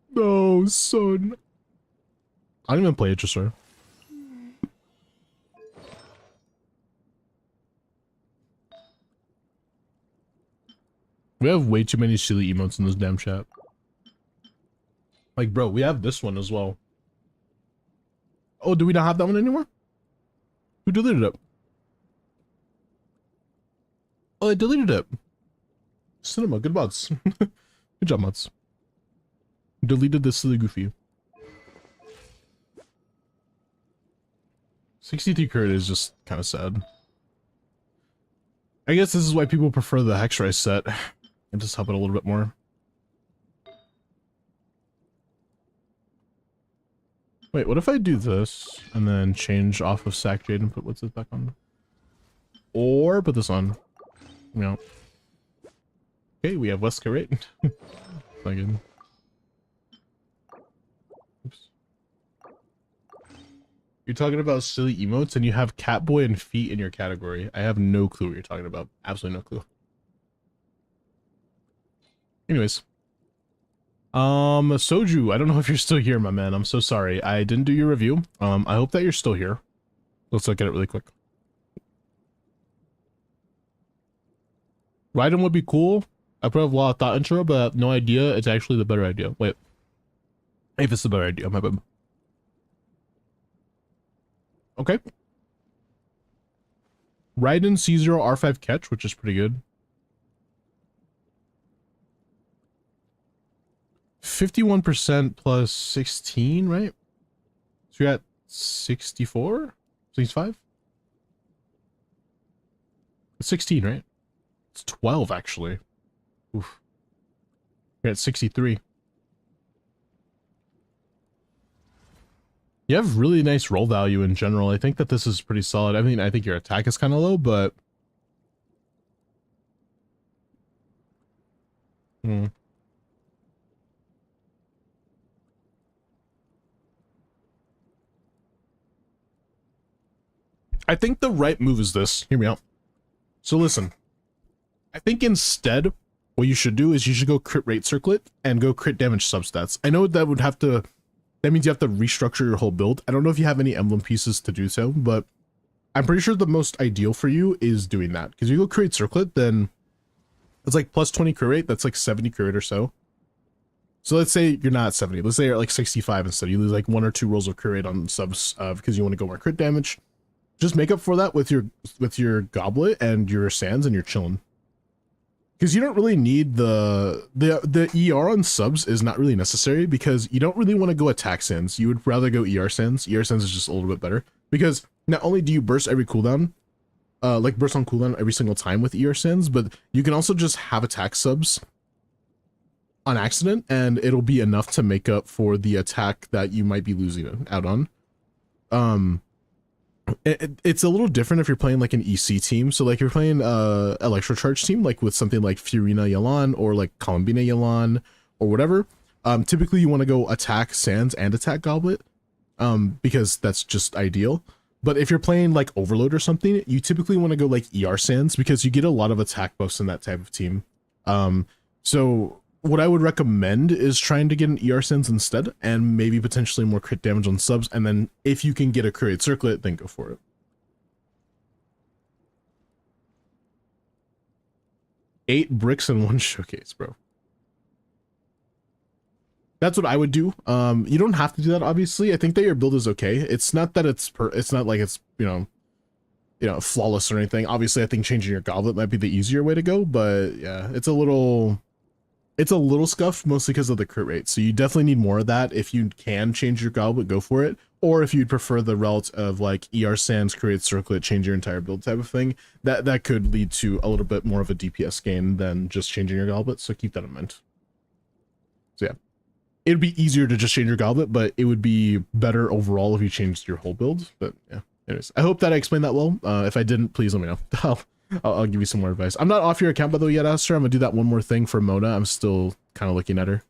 No, son. I don't even play it, just sir. We have way too many silly emotes in this damn chat. Like, bro, we have this one as well. Oh, do we not have that one anymore? Who deleted it? Oh, I deleted it. Cinema, good mods. Good job, mods. Deleted this silly goofy. 63 crit is just kind of sad. I guess this is why people prefer the Hexrise set. And just help it a little bit more. Wait, what if I do this and then change off of Sack Jade and put what's this back on? Or put this on. No. Okay, we have Wesker, right? Fucking. Oops. You're talking about silly emotes and you have Catboy and feet in your category. I have no clue what you're talking about. Absolutely no clue. Anyways. Soju, I don't know if you're still here, my man. I'm so sorry. I didn't do your review. I hope that you're still here. Let's look at it really quick. Raiden would be cool. I put a lot of thought into it, but I have no idea it's actually the better idea. Wait. If it's the better idea, my bad. Okay. Raiden C0 R5 catch, which is pretty good. 51% plus 16, right? So you're at 64? 65? 16, right? It's 12 actually. Oof. You're at 63. You have really nice roll value in general. I think that this is pretty solid. I mean, I think your attack is kind of low, but I think the right move is this. Hear me out. So listen, I think instead what you should do is you should go crit rate circlet and go crit damage substats. I know that would have to, that means you have to restructure your whole build. I don't know if you have any emblem pieces to do so, but I'm pretty sure the most ideal for you is doing that. Because you go crit circlet, then it's like plus 20 crit rate. That's like 70 crit rate or so. So let's say you're not at 70. Let's say you're at like 65 instead. You lose like 1 or 2 rolls of crit rate on subs because you want to go more crit damage. Just make up for that with your goblet and your sands, and you're chilling. Because you don't really need the ER on subs is not really necessary, because you don't really want to go attack sands. You would rather go ER sands. ER sands is just a little bit better, because not only do you burst every cooldown, like burst on cooldown every single time with ER sands, but you can also just have attack subs on accident, and it'll be enough to make up for the attack that you might be losing out on. It's a little different if you're playing like an EC team. So like you're playing Electrocharge team, like with something like Fiorina Yalan or like Columbina Yalan or whatever. Typically you want to go attack sands and attack goblet, because that's just ideal. But if you're playing like Overload or something, you typically want to go like ER sands, because you get a lot of attack buffs in that type of team. So what I would recommend is trying to get an ER sands instead, and maybe potentially more crit damage on subs, and then if you can get a crit circlet, then go for it. Eight bricks in one showcase, bro. That's what I would do. You don't have to do that, obviously. I think that your build is okay. It's not that it's not like it's, you know, flawless or anything. Obviously, I think changing your goblet might be the easier way to go, but yeah, it's a little scuffed, mostly because of the crit rate. So you definitely need more of that. If you can change your goblet, go for it. Or if you'd prefer the route of like ER sands, create circlet, change your entire build type of thing, that could lead to a little bit more of a DPS gain than just changing your goblet. So keep that in mind. So yeah, it'd be easier to just change your goblet, but it would be better overall if you changed your whole build. But yeah, anyways, I hope that I explained that well. If I didn't, please let me know. I'll give you some more advice. I'm not off your account, by the way, yet, Aster. I'm gonna do that one more thing for Mona. I'm still kind of looking at her.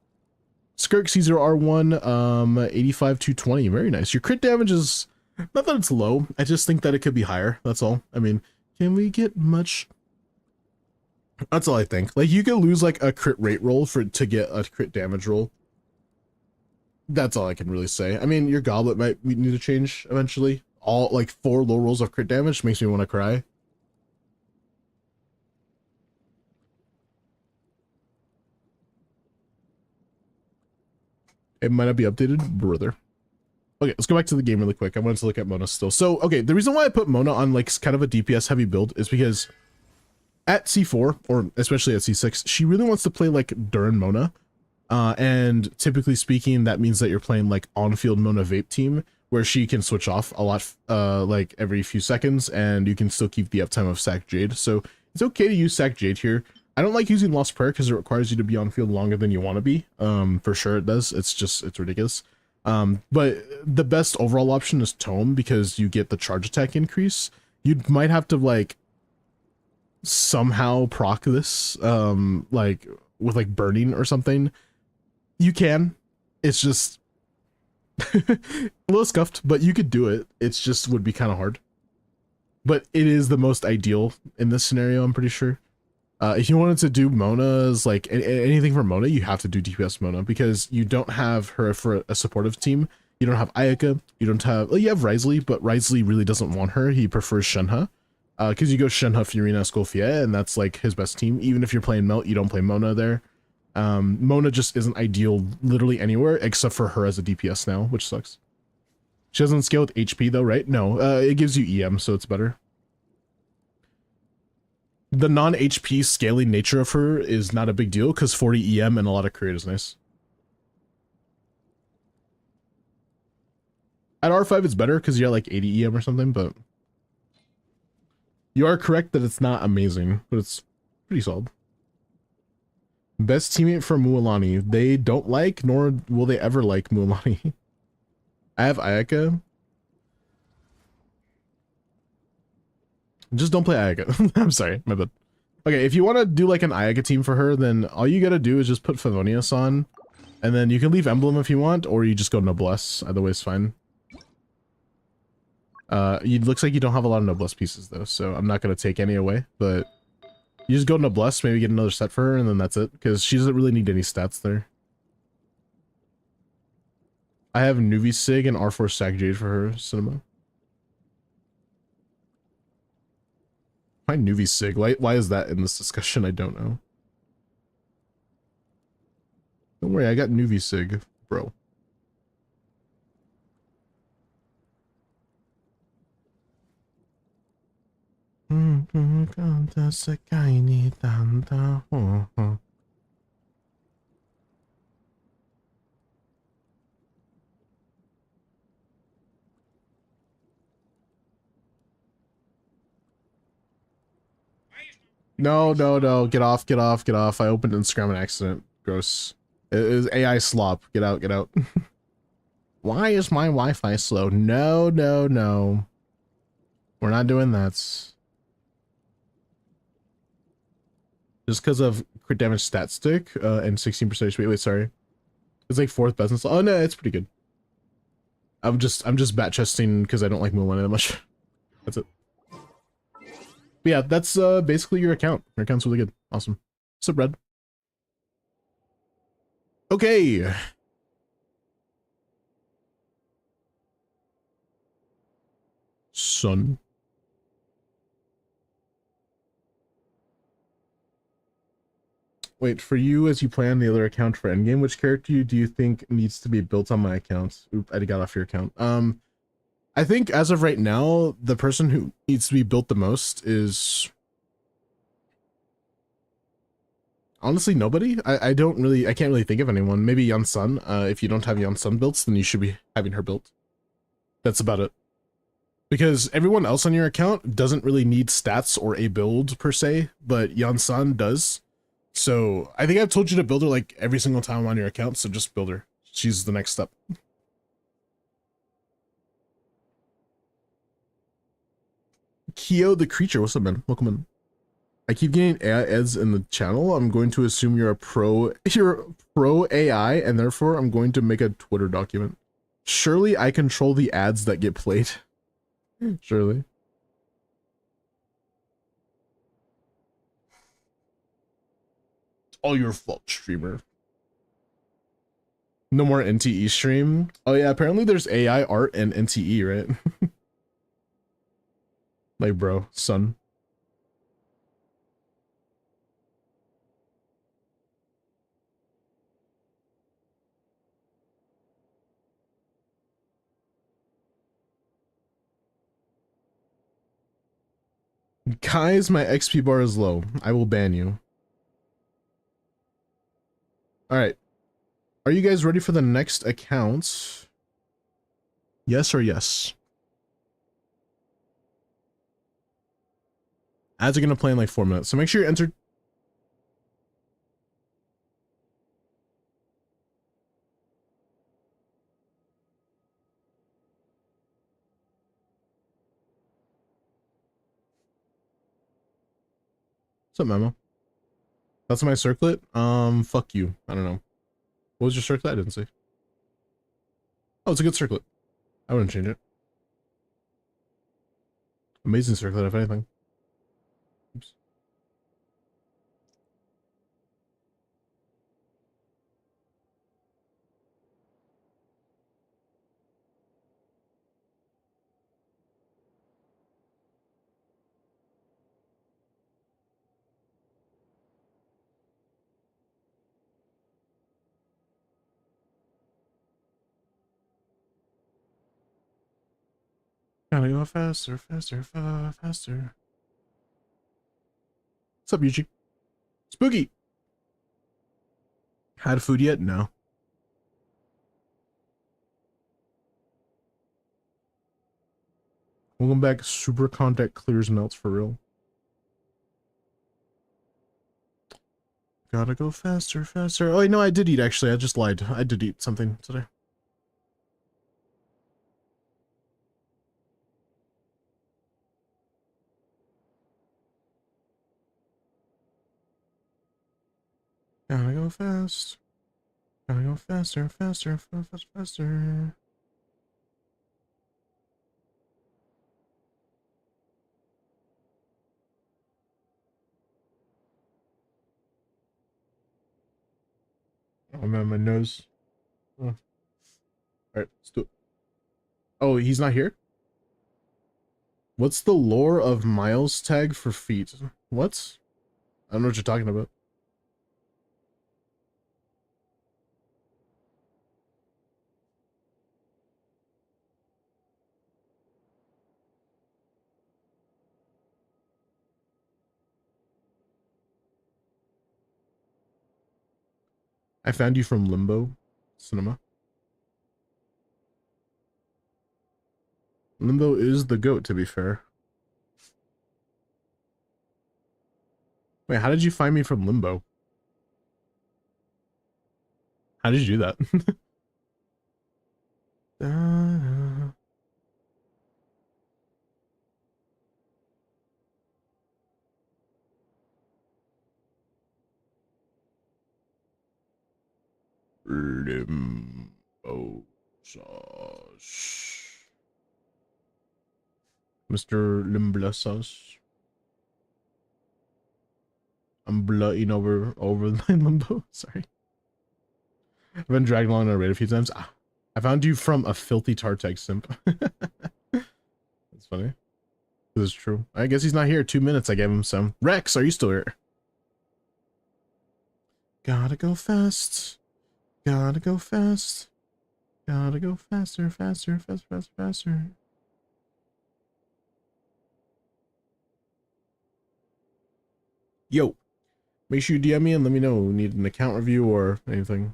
Skirk C0R1, 85 220. Very nice. Your crit damage is not that it's low. I just think that it could be higher. That's all. I mean, can we get much? That's all I think. Like, you could lose like a crit rate roll to get a crit damage roll. That's all I can really say. I mean, your goblet might need to change eventually. All like 4 low rolls of crit damage makes me want to cry. It might not be updated, brother. Okay, let's go back to the game really quick. I wanted to look at Mona still. So, okay, the reason why I put Mona on like kind of a DPS heavy build is because at C4, or especially at C6, she really wants to play like Durin Mona. And typically speaking, that means that you're playing like on-field Mona Vape team, where she can switch off a lot, like every few seconds, and you can still keep the uptime of Sack Jade. So it's okay to use Sack Jade here. I don't like using Lost Prayer because it requires you to be on field longer than you want to be. For sure it does. It's ridiculous. But the best overall option is Tome, because you get the charge attack increase. You might have to like somehow proc this, like with like burning or something. You can. It's just a little scuffed, but you could do it. It's just would be kind of hard. But it is the most ideal in this scenario, I'm pretty sure. If you wanted to do Mona's, like anything for Mona, you have to do DPS Mona, because you don't have her for a supportive team. You don't have Ayaka. You don't have, well, you have Risley, but Risley really doesn't want her. He prefers Shenhe. Because you go Shenhe, Fiorina, Escoffier, and that's like his best team. Even if you're playing Melt, you don't play Mona there. Mona just isn't ideal literally anywhere except for her as a DPS now, which sucks. She doesn't scale with HP though, right? No, it gives you EM, so it's better. The non-HP scaling nature of her is not a big deal, because 40 EM and a lot of crit is nice. At R5 it's better because you're like 80 EM or something, but you are correct that it's not amazing, but it's Pretty solid. Best teammate for Mualani. They don't like, nor will they ever like Mualani. I have Ayaka. Just don't play Ayaka. I'm sorry, my bad. Okay, if you want to do like an Ayaka team for her, then all you gotta do is just put Favonius on, and then you can leave Emblem if you want, or you just go Noblesse. Either way is fine. It looks like you don't have a lot of Noblesse pieces though, so I'm not gonna take any away, but you just go Noblesse, maybe get another set for her, and then that's it, because she doesn't really need any stats there. I have Nuvi Sig and R4 Stack Jade for her, Cinema. Why Nuvi Sig? Why is that in this discussion? I don't know. Don't worry, I got Nuvi Sig, bro. No, no, no. Get off, get off, get off. I opened Instagram on accident. Gross. It is AI slop. Get out, get out. Why is my Wi-Fi slow? No, no, no. We're not doing that. Just because of crit damage stat stick and 16% HP. Wait, sorry. It's like 4th best. Oh no, it's pretty good. I'm just bat chesting because I don't like Mulan that much. That's it. But yeah, that's basically your account. Your account's really good. Awesome. What's up, Red? Okay. Son. Wait, for you as you plan the other account for endgame, which character do you think needs to be built on my account? Oop, I got off your account. I think as of right now, the person who needs to be built the most is honestly nobody. I can't really think of anyone. Maybe Yan Sun. If you don't have Yan Sun built, then you should be having her built. That's about it. Because everyone else on your account doesn't really need stats or a build per se, but Yan Sun does. So I think I've told you to build her like every single time I'm on your account, so just build her. She's the next step. Kyo the Creature, what's up, man? Welcome in. I keep getting AI ads in the channel. I'm going to assume you're a pro AI, and therefore I'm going to make a Twitter document. Surely I control the ads that get played. Surely. It's all your fault, streamer. No more NTE stream. Oh yeah, apparently there's AI art and NTE, right? Like, bro, son. Guys, my XP bar is low. I will ban you. Alright. Are you guys ready for the next account? Yes or yes? Ads are gonna play in like 4 minutes, so make sure you enter. What's up, Memo? That's my circlet? Fuck you. I don't know. What was your circlet? I didn't see. Oh, it's a good circlet. I wouldn't change it. Amazing circlet, if anything. Oops. Gotta go faster, faster, faster. What's up, Yuji? Spooky! Had food yet? No. Welcome back. Super contact clears melts for real. Gotta go faster, faster. Oh, wait, no, I did eat, actually. I just lied. I did eat something today. Gotta go fast. Gotta go faster, faster, faster, faster. I'm on my nose. Oh. Alright, let's do it. Oh, he's not here? What's the lore of Miles tag for feet? What? I don't know what you're talking about. I found you from Limbo Cinema. Limbo is the goat, to be fair. Wait, how did you find me from Limbo? How did you do that? Limbo sauce. Mr. Limbo sauce. I'm blooting over my limbo. Sorry. I've been dragged along on a raid a few times. Ah, I found you from a filthy Tartag simp. That's funny. This is true. I guess he's not here. 2 minutes I gave him some. Rex, are you still here? Gotta go fast. Gotta go fast. Gotta go faster, faster, faster, faster, faster. Yo, make sure you DM me and let me know. Need an account review or anything.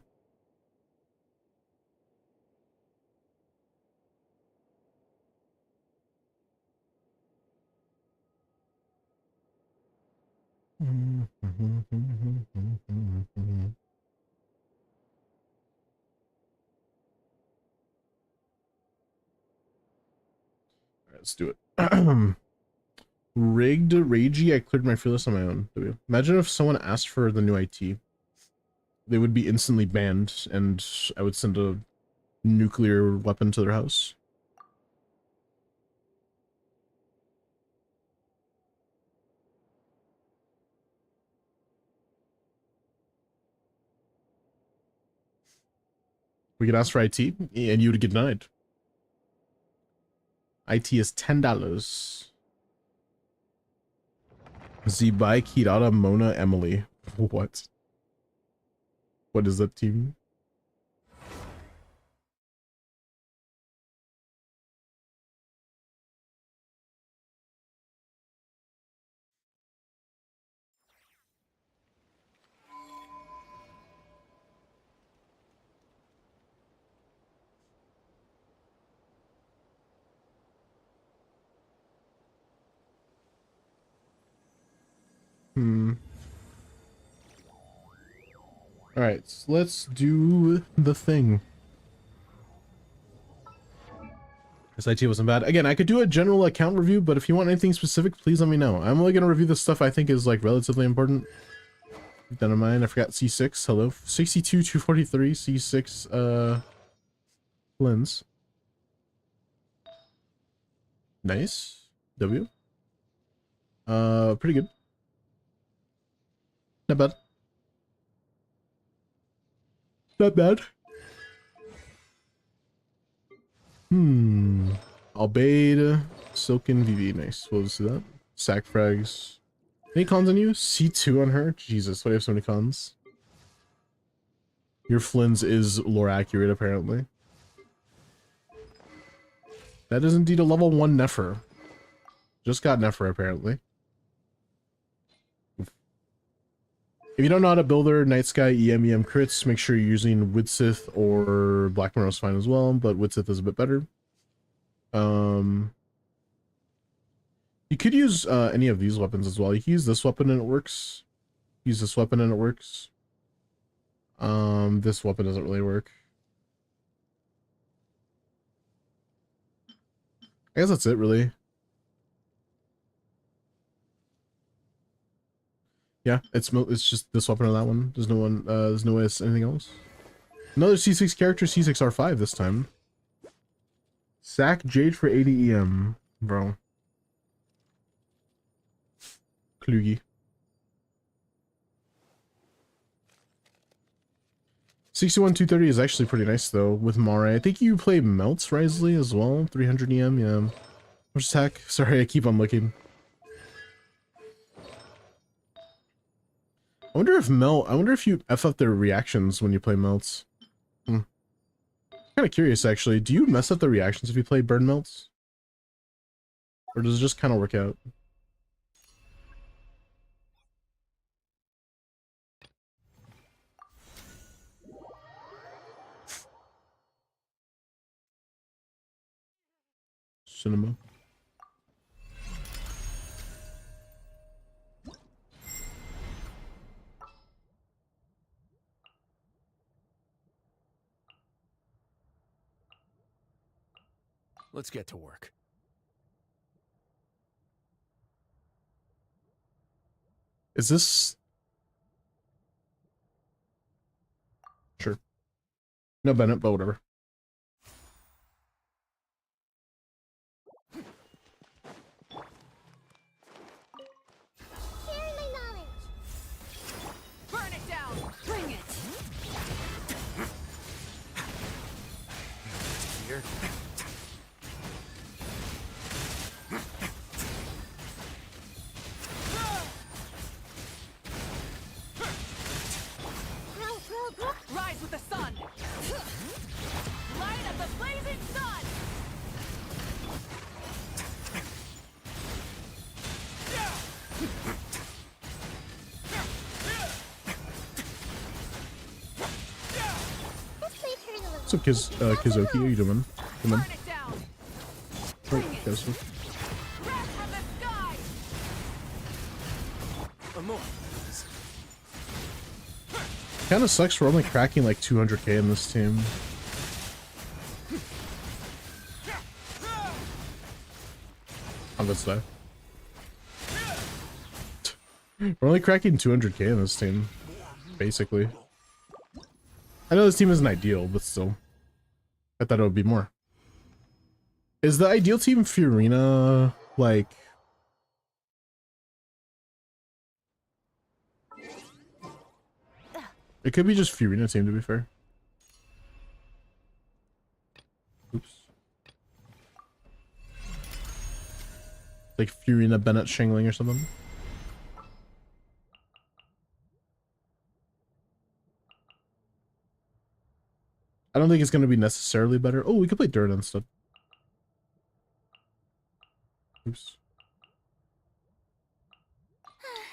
Let's do it. Rigged Ragey, I cleared my free list on my own. Imagine if someone asked for the new IT. They would be instantly banned, and I would send a nuclear weapon to their house. We could ask for IT, and you would get denied. IT is $10. Zibai, Kirara, Mona, Emily. What? What is that team? Alright, so let's do the thing. This IT wasn't bad. Again, I could do a general account review, but if you want anything specific, please let me know. I'm only going to review the stuff I think is like relatively important. Keep that in mind. I forgot C6. Hello. 62, 243, C6, lens. Nice. W. Pretty good. Not bad. Not bad. Albade, Silken VV, nice. We'll see that. Sack frags. Any cons on you? C2 on her? Jesus, why do you have so many cons? Your Flynn's is lore accurate, apparently. That is indeed a level 1 Nefer. Just got Nefer, apparently. If you don't know how to build her, Night Sky, EM crits, make sure you're using Widsith or Black Monroe's fine as well, but Widsith is a bit better. You could use any of these weapons as well. You can use this weapon and it works. Use this weapon and it works. This weapon doesn't really work. I guess that's it, really. Yeah, it's just this weapon or that one. There's no way it's anything else. Another C6 character, C6R5 this time. Sack Jade for 80 EM, bro. Klugi. 61-230 is actually pretty nice though with Mare. I think you play Melts Risley as well. 300 EM, yeah. Which attack? Sorry, I keep on looking. I wonder if you F up their reactions when you play Melts. Kind of curious actually. Do you mess up the reactions if you play Burn Melts? Or does it just kind of work out? Cinema. Let's get to work. Is this... Sure. No Bennett, but whatever. Sharing my knowledge. Burn it down! Bring it! Here. Rise with the sun! Light up the blazing sun! This may turn a little. What's up, Kizoki? How you doing? Come on. Burn it down! Oh, guess what? Crash from the sky! More. Kinda sucks we're only cracking like 200k in this team. Oh, that's that. We're only cracking 200k in this team, basically. I know this team isn't ideal, but still. I thought it would be more. Is the ideal team Fiorina, like... It could be just Fiorina team, to be fair. Oops. Like Fiorina, Bennett, Shingling or something. I don't think it's going to be necessarily better. Oh, we could play Dirt instead. Oops.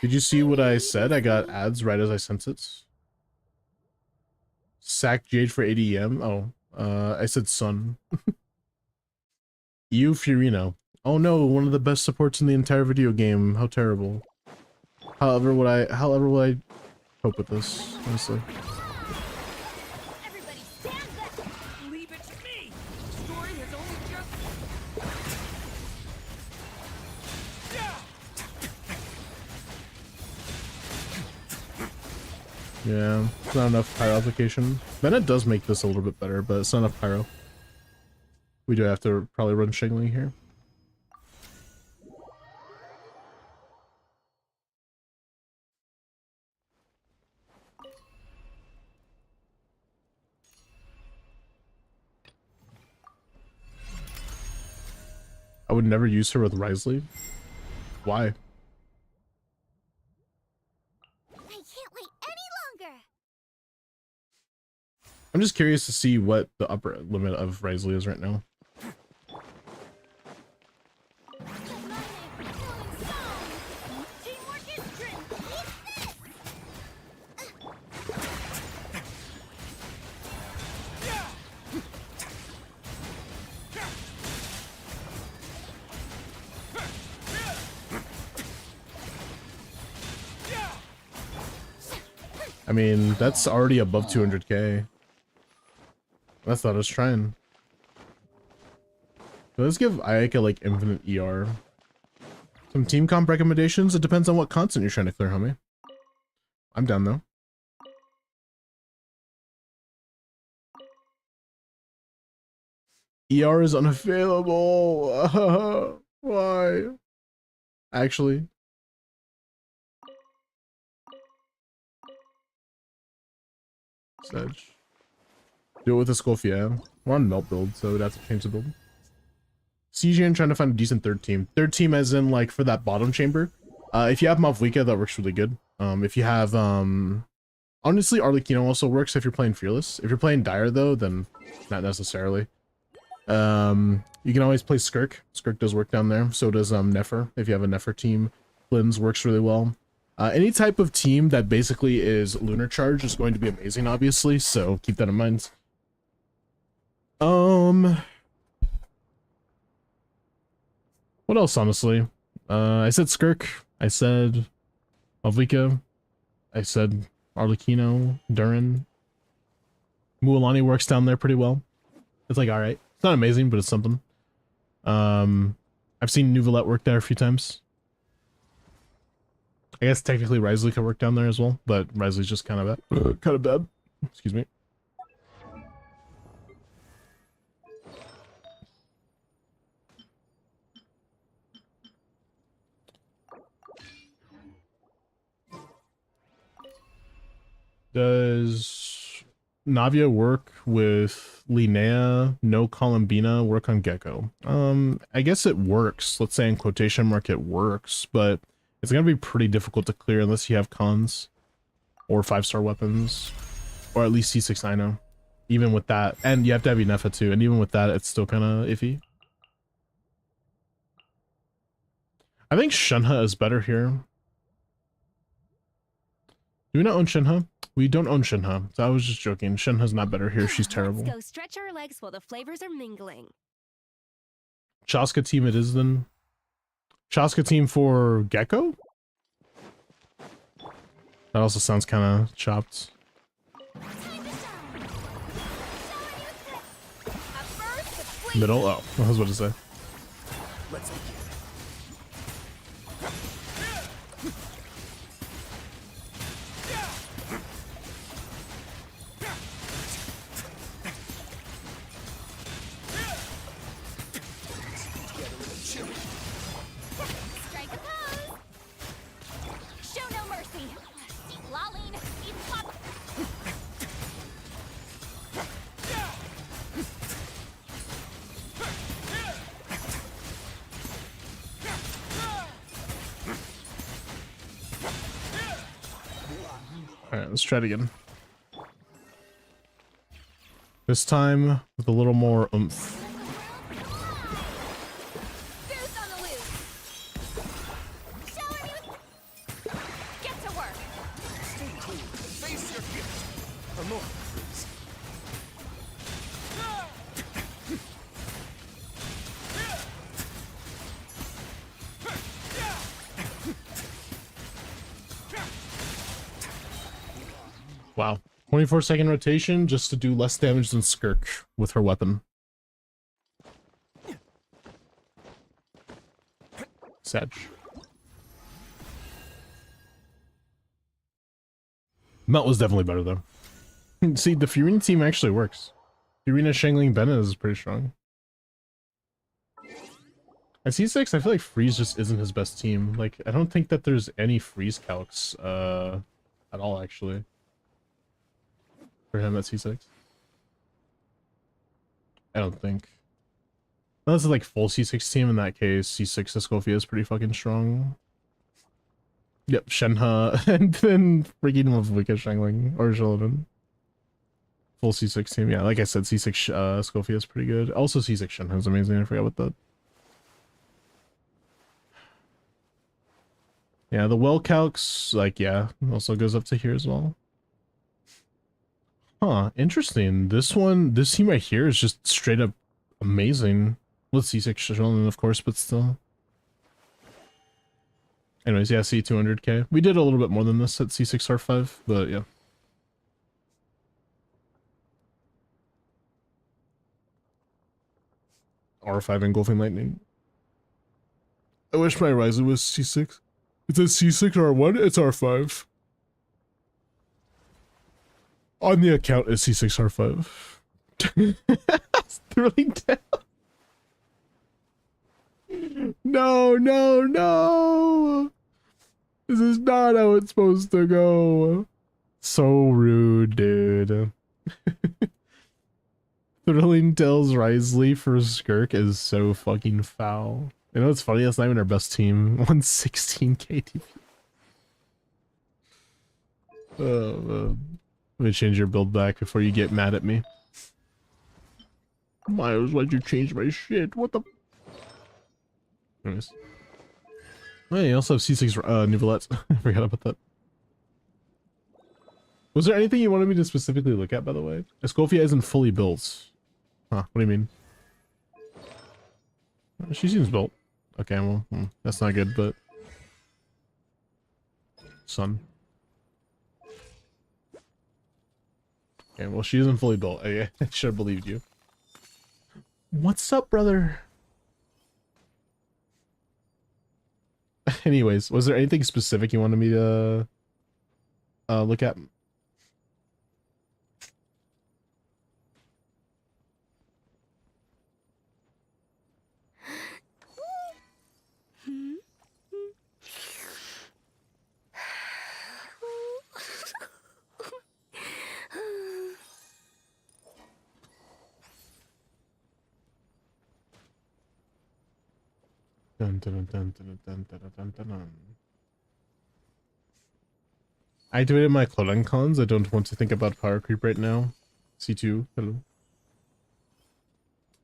Did you see what I said? I got ads right as I sent it. Sack Jade for 80 EM. Oh, I said Sun. You Fiorino. Oh no, one of the best supports in the entire video game. How terrible. However would I cope with this, honestly. Everybody stand back! Leave it to me! The story has only just... Yeah, it's not enough pyro application. Bennett does make this a little bit better, but it's not enough pyro. We do have to probably run Shingling here. I would never use her with Risley. Why? I can't wait any longer. I'm just curious to see what the upper limit of Risley is right now. Teamwork is strength. I mean, that's already above 200k. That's not us trying. So let's give Ayaka like infinite ER. Some team comp recommendations. It depends on what constant you're trying to clear, homie. I'm down though. ER is unavailable. Why? Actually. Sedge. Do it with a Scoffia. We're on melt build, so that's a change the build. Stygian trying to find a decent third team. Third team as in like for that bottom chamber. If you have Malvika, that works really good. If you have honestly Arlecchino also works if you're playing Fearless. If you're playing Dire though, then not necessarily. You can always play Skirk. Skirk does work down there. So does Nefer. If you have a Nefer team, Flynn's works really well. Any type of team that basically is Lunar Charge is going to be amazing, obviously, so keep that in mind. What else, honestly? I said Skirk. I said Malvika. I said Arlecchino, Durin. Mualani works down there pretty well. It's like, alright. It's not amazing, but it's something. I've seen Nuvolette work there a few times. I guess technically Risley could work down there as well, but Risley's just kind of bad. Excuse me. Does Navia work with Linnea? No Columbina work on Gecko? I guess it works. Let's say in quotation mark it works, but it's gonna be pretty difficult to clear unless you have cons or 5-star weapons, or at least C6 Ino. Even with that, and you have to have Nefa too, and even with that, it's still kind of iffy. I think Shenhe is better here. Do we not own Shenhe? We don't own Shenhe, so I was just joking. Shenhe's not better here. She's terrible. Let's go stretch our legs while the flavors are mingling. Chaska team it is then. Chaska team for Gecko? That also sounds kind of chopped. Middle? Oh, I was about to say. Let's begin. Strike a pose! Show no mercy! Lolling! Eat pop! Alright, let's try it again. This time with a little more oomph. Goose on the loose! Shower me with... Get to work! Stay cool. Face your fears. For more, please. Wow. 24-second rotation just to do less damage than Skirk with her weapon. Sedge. Melt was definitely better though. See, the Furina team actually works. Furina, Shangling, Bennett is pretty strong. At C6, I feel like Freeze just isn't his best team. Like, I don't think that there's any Freeze calcs at all, actually. For him at C6. I don't think. Unless it's like full C6 team, in that case, C6 Escofia is pretty fucking strong. Yep, Shenhe, and then freaking Malvika Shangling, or Shillidan. Full C6 team, yeah, like I said, C6 Escofia is pretty good. Also C6 Shenhe is amazing, I forgot about that. Yeah, the well calcs, like, yeah, also goes up to here as well. Huh, interesting. This team right here is just straight up amazing. With C6 Shillidan, of course, but still. Anyways, yeah, C200k. We did a little bit more than this at C6R5, but yeah. R5 engulfing lightning. I wish my Ryzen was C6. It says C6 R1, it's R5. On the account it's C6 R5. Thrilling tale. No, no, no! This is not how it's supposed to go. So rude, dude. Thrilling Tales Risley for Skirk is so fucking foul. You know what's funny? That's not even our best team. 116 KTP. Let me change your build back before you get mad at me. Miles, why'd you change my shit? What the? Anyways. Oh, yeah, you also have C6 Nouvelettes. I forgot about that. Was there anything you wanted me to specifically look at, by the way? Escofia isn't fully built. Huh, what do you mean? She seems built. Okay, well, that's not good, but... Son. Okay, well, she isn't fully built. I should have believed you. What's up, brother? Anyways, was there anything specific you wanted me to look at? Dun, dun, dun, dun, dun, dun, dun, dun, dun. I activated my clothing cons. I don't want to think about power creep right now. C2, hello.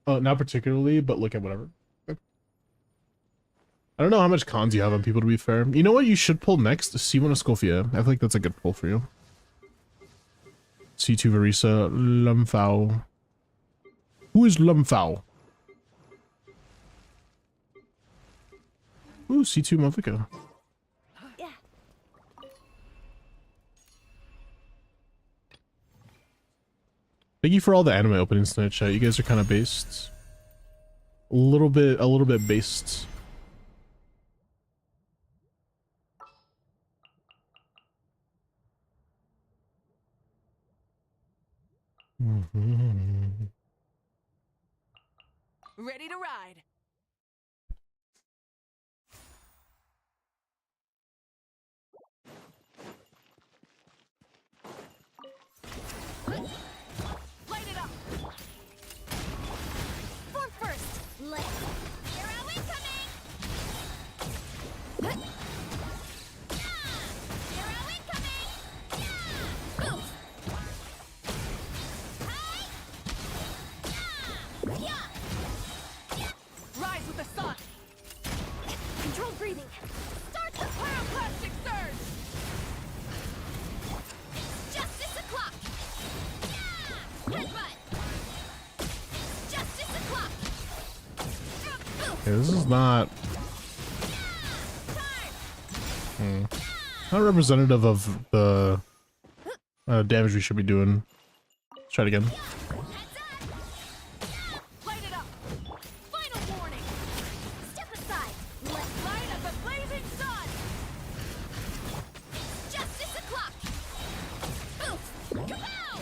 Oh, not particularly, but look at whatever. I don't know how much cons you have on people, to be fair. You know what you should pull next? C1 Escofia. I feel like that's a good pull for you. C2 Verisa, Lumfau. Who is Lumfau? Ooh, C2 Malvika. Yeah. Thank you for all the anime openings tonight, chat. You guys are kind of based. A little bit based. Ready to ride. Light it up! Form first! Let's... Hero incoming! Hero incoming! Move! Rise with the sun. Controlled breathing! Start the pyroclastic surge. Justice o'clock! Headbutt! Justice o'clock! Okay, this is not not representative of the damage we should be doing. Let's try it again. Light it up. Final warning. Step aside! Let's light up the blazing sun. Justice o'clock! Oof! Kapow!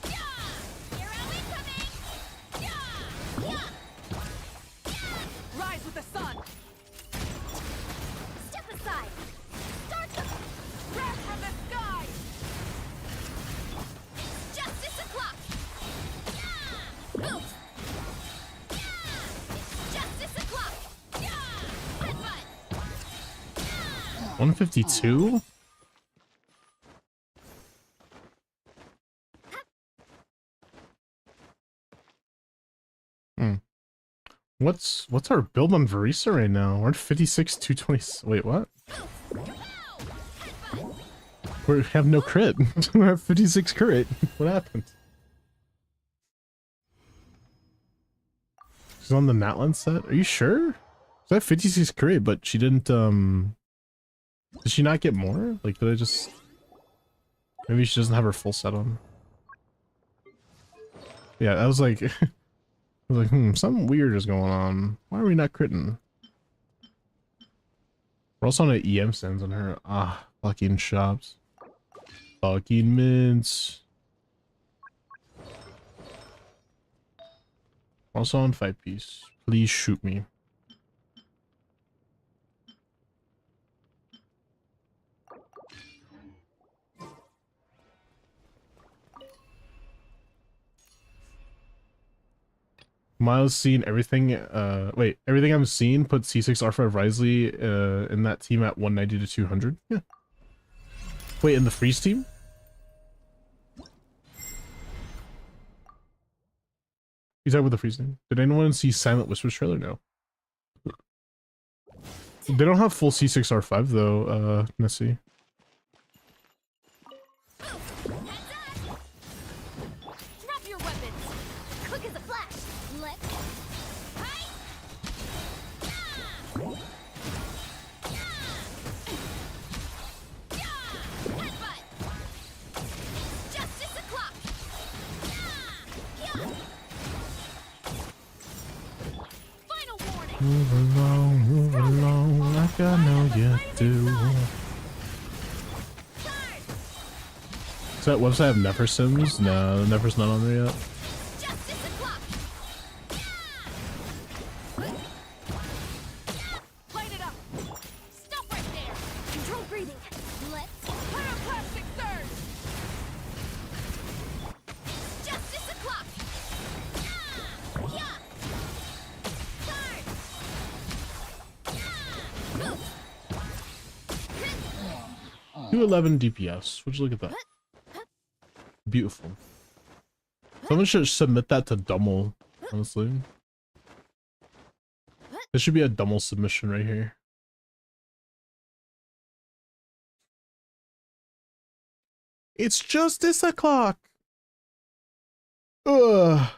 Yeah! Hero incoming! Yeah! Yeah! Rise with the sun. Step aside! Start the... Wrath from the sky. Justice o'clock! Yeah! Oof! Yeah! Justice o'clock! Yeah! Headbutt! 152? What's our build on Verisa right now? We're at 56, 220. Wait, what? We have no crit. We have 56 crit. What happened? She's on the Natlan set? Are you sure? So I have 56 crit, but she didn't, did she not get more? Like, did I just... Maybe she doesn't have her full set on. Yeah, I was like... I was like, something weird is going on. Why are we not critting? We're also on an EM stands on her. Ah, fucking shops. Fucking mints. Also on 5-piece. Please shoot me. Miles seen everything, wait, everything I'm seeing put C6 R5 Risley in that team at 190 to 200. Yeah. Wait, in the freeze team? You talking about the freeze team? Did anyone see Silent Whispers trailer? No. They don't have full C6 R5 though, Nessie. Drop your weapons. Quick as a flash. Let's. Hi. Headbutt. Justice o'clock. Final warning. Move along like I know you do. Does that website have Nefer Sims? No, Nefer's not on there yet. Justice o'clock. Light it up. Stop right there. Control breathing. Let's. Pyroclastic surge. Justice o'clock. Yeah. Charge. 211 DPS. Would you look at that? Beautiful. Someone should submit that to Dummel, honestly. There should be a Dummel submission right here. It's justice o'clock! Ugh.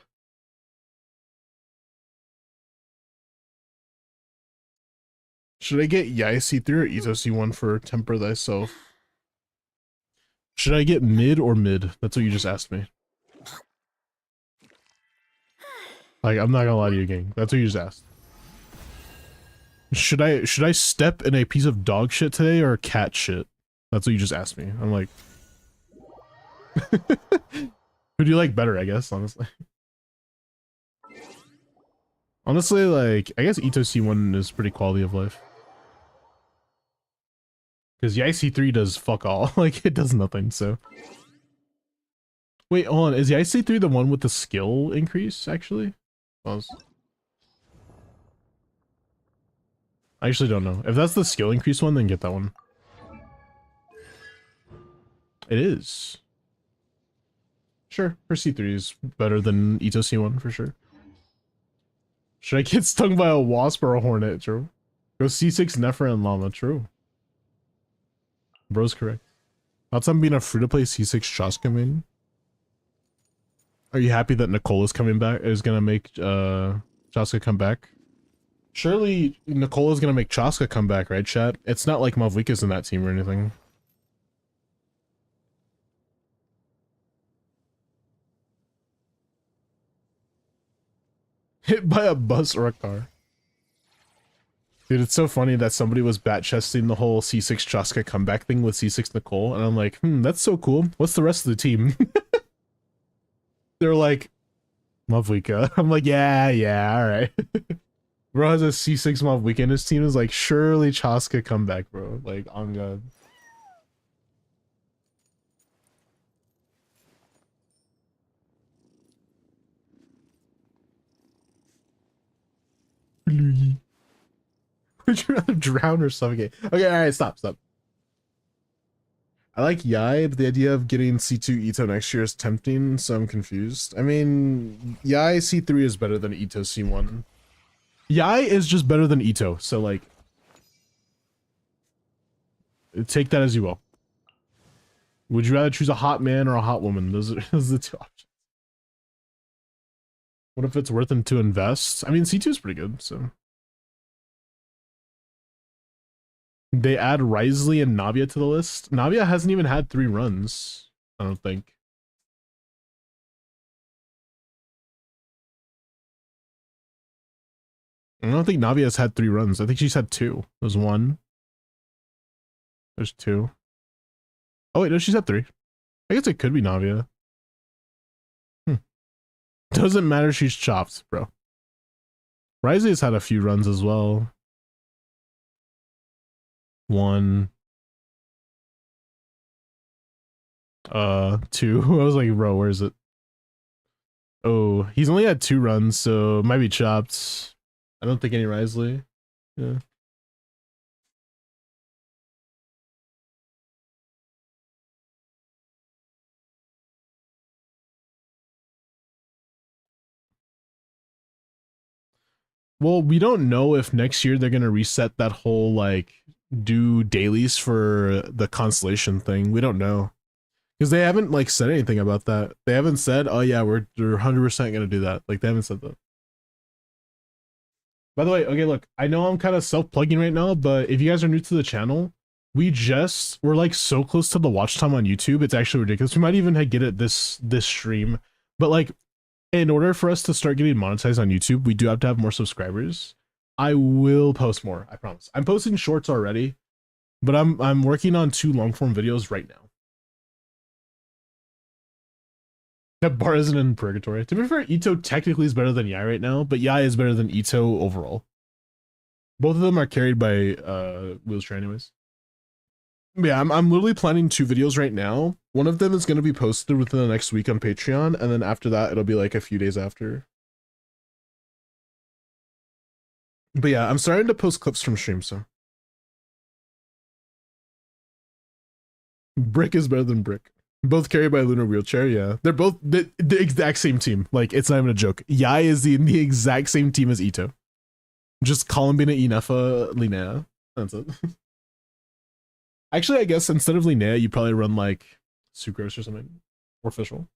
Should I get Yai C3 or Ito C1 for Temper Thyself? Should I get mid or mid? That's what you just asked me. Like, I'm not gonna lie to you, gang. That's what you just asked. Should I step in a piece of dog shit today or cat shit? That's what you just asked me. I'm like, who do you like better? I guess honestly. Honestly, like I guess Ito C1 is pretty quality of life. Because Yai C3 does fuck all. Like, it does nothing, so. Wait, hold on. Is Yai C3 the one with the skill increase, actually? Pause. I actually don't know. If that's the skill increase one, then get that one. It is. Sure, her C3 is better than Ito C1, for sure. Should I get stung by a wasp or a hornet? True. Go C6 Nefer and Llama. True. Bro's correct. Thoughts on being a free-to-play C6 Chaska main? Are you happy that Nicole is coming back? Is gonna make Chaska come back? Surely Nicole is gonna make Chaska come back, right, chat? It's not like Mavwika's in that team or anything. Hit by a bus or a car. Dude, it's so funny that somebody was bat-chesting the whole C6 Chaska comeback thing with C6 Nicole, and I'm like, that's so cool. What's the rest of the team? They're like, Mavwika. I'm like, yeah, alright. Bro has a C6 Mavwika in his team, is like, surely Chaska comeback, bro. Like, on God. Would you rather drown or suffocate? Okay, alright, stop. I like Yai, but the idea of getting C2 Ito next year is tempting, so I'm confused. I mean, Yai C3 is better than Ito C1. Yai is just better than Ito, so like... take that as you will. Would you rather choose a hot man or a hot woman? Those are the two options. What if it's worth them to invest? I mean, C2 is pretty good, so... They add Risley and Navia to the list. Navia hasn't even had 3 runs, I don't think. I don't think Navia's had 3 runs. I think she's had 2. There's 1. There's 2. Oh wait, no, she's had 3. I guess it could be Navia. Doesn't matter, she's chopped, bro. Risey's had a few runs as well. 1. 2. I was like, bro, where is it? Oh, he's only had 2 runs, so it might be chopped. I don't think any Risley. Yeah. Well, we don't know if next year they're gonna reset that whole like do dailies for the constellation thing. We don't know. Because they haven't like said anything about that. They haven't said, oh yeah, we're 100% gonna do that. Like they haven't said that. By the way, okay, look, I know I'm kind of self-plugging right now, but if you guys are new to the channel, we're like so close to the watch time on YouTube, it's actually ridiculous. We might even get it this stream. But like, in order for us to start getting monetized on YouTube, we do have to have more subscribers. I will post more, I promise. I'm posting shorts already, but I'm working on 2 long-form videos right now. That bar isn't in purgatory. To be fair, Ito technically is better than Yai right now, but Yai is better than Ito overall. Both of them are carried by wheelchair anyways. But yeah, I'm literally planning 2 videos right now. One of them is going to be posted within the next week on Patreon, and then after that, it'll be like a few days after. But yeah, I'm starting to post clips from stream, so. Brick is better than Brick. Both carried by Lunar Wheelchair, yeah. They're both the exact same team. Like, it's not even a joke. Yai is in the exact same team as Ito. Just Columbina, Inefa, Linnea. That's it. Actually, I guess instead of Linnea, you probably run like Sucrose or something. Or Fischl.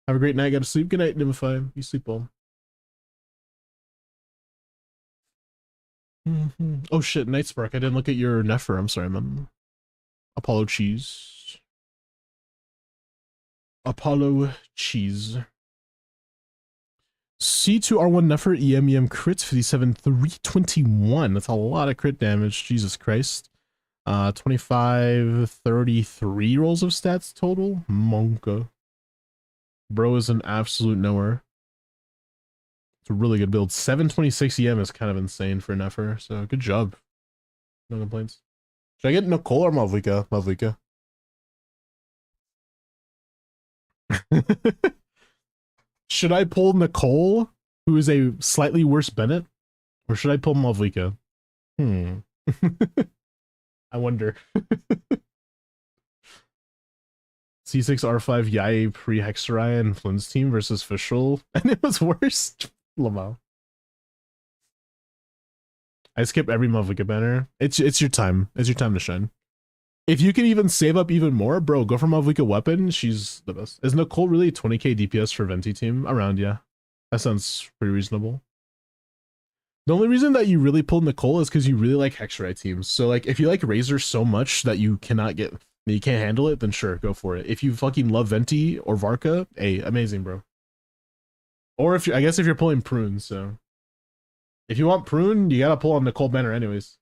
Have a great night. Gotta sleep. Good night, Nimify. You sleep well. Oh shit, Night Spark. I didn't look at your Nefer. I'm sorry, man. Apollo Cheese. Apollo Cheese. C2R1 Nefer EM crit 57 321. That's a lot of crit damage. Jesus Christ. 25 33 rolls of stats total. Monka. Bro is an absolute nowhere. It's a really good build. 726 EM is kind of insane for Nefer, so good job. No complaints. Should I get Nicole or Mavlika? Mavlika. Should I pull Nicole, who is a slightly worse Bennett? Or should I pull Mavlika? I wonder. C6R5 Yai pre-Hexerai and Flynn's team versus Fischl, and it was worse. Lamau. I skip every Mavlika banner. It's your time. It's your time to shine. If you can even save up even more, bro, go for Mavlika weapon. She's the best. Is Nicole really 20k DPS for Venti team? Around, yeah. That sounds pretty reasonable. The only reason that you really pulled Nicole is because you really like Hexerai teams. So like, if you like Razor so much that you can't handle it, then sure, go for it. If you fucking love Venti or Varka, hey, amazing, bro. Or I guess if you're pulling Prune, so. If you want Prune, you gotta pull on Nicole banner anyways.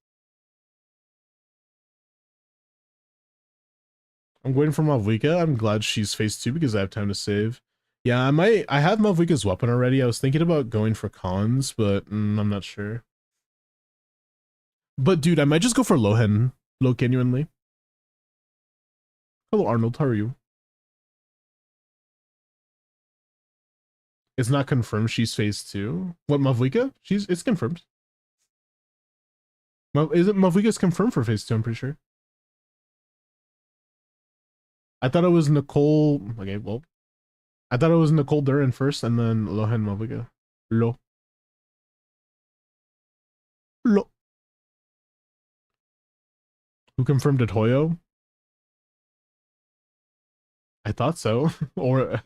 I'm waiting for Mavlika. I'm glad she's phase 2 because I have time to save. Yeah, I have Mavlika's weapon already. I was thinking about going for cons, but I'm not sure. But dude, I might just go for Lohen. Genuinely. Hello Arnold, how are you? It's not confirmed she's phase 2. What, Mavlika? It's confirmed. Mavlika's confirmed for phase 2, I'm pretty sure. I thought it was Nicole. Okay, well. I thought it was Nicole Duran first and then Lohen Mavlika. Lo. Who confirmed it, Hoyo? I thought so. Or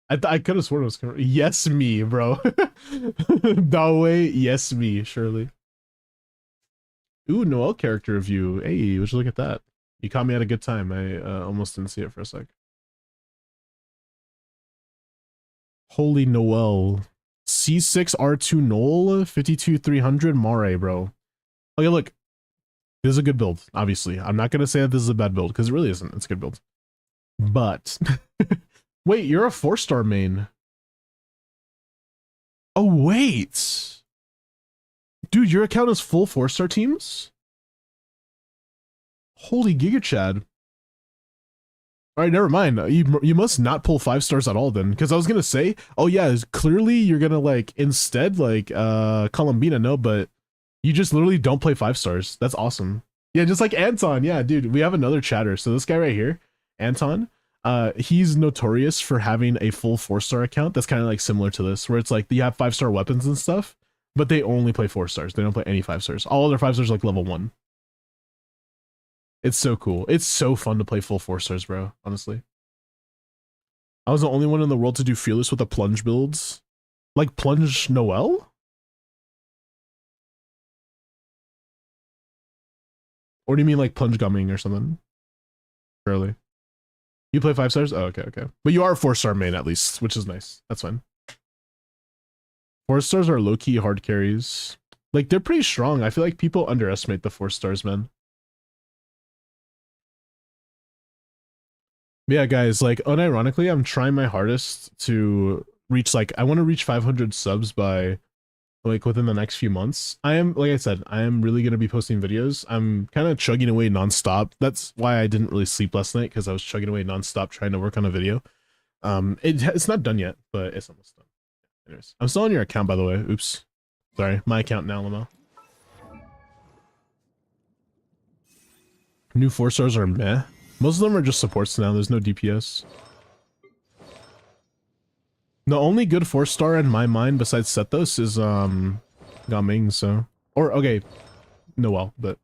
I could have sworn it was confirmed. Yes, me, bro. That way, yes, me, surely. Ooh, Noel character review. Hey, would you look at that? You caught me at a good time. I almost didn't see it for a sec. Holy Noel. C6 R2 Null 52-300 Mare, bro. Okay, look. This is a good build, obviously. I'm not gonna say that this is a bad build, because it really isn't. It's a good build. But wait, you're a 4-star main. Oh, wait. Dude, your account is full 4-star teams? Holy Giga Chad. Alright, never mind. You must not pull 5 stars at all then. Because I was gonna say, oh yeah, clearly you're gonna like instead like Columbina, no, but you just literally don't play 5 stars. That's awesome. Yeah, just like Anton. Yeah, dude, we have another chatter. So this guy right here, Anton, he's notorious for having a full 4-star account that's kind of like similar to this, where it's like you have 5-star weapons and stuff, but they only play 4 stars. They don't play any 5 stars. All other 5 stars are like level 1. It's so cool. It's so fun to play full 4 stars, bro, honestly. I was the only one in the world to do Fearless with the plunge builds. Like plunge Noel? Or do you mean like plunge gumming or something? Early. You play 5 stars? Oh, okay, okay. But you are a 4-star main at least, which is nice. That's fine. 4 stars are low-key hard carries. Like, they're pretty strong. I feel like people underestimate the 4 stars, man. Yeah, guys, like, unironically, I'm trying my hardest to reach, like, I want to reach 500 subs by, like, within the next few months. I am, like I said, I am really going to be posting videos. I'm kind of chugging away nonstop. That's why I didn't really sleep last night, because I was chugging away nonstop trying to work on a video. It's not done yet, but it's almost done. Anyways, I'm still on your account, by the way. Oops. Sorry, my account now, Lamo. New 4 stars are meh. Most of them are just supports now. There's no DPS. The only good 4-star in my mind besides Sethos is Gaming, so, or okay, Noel, but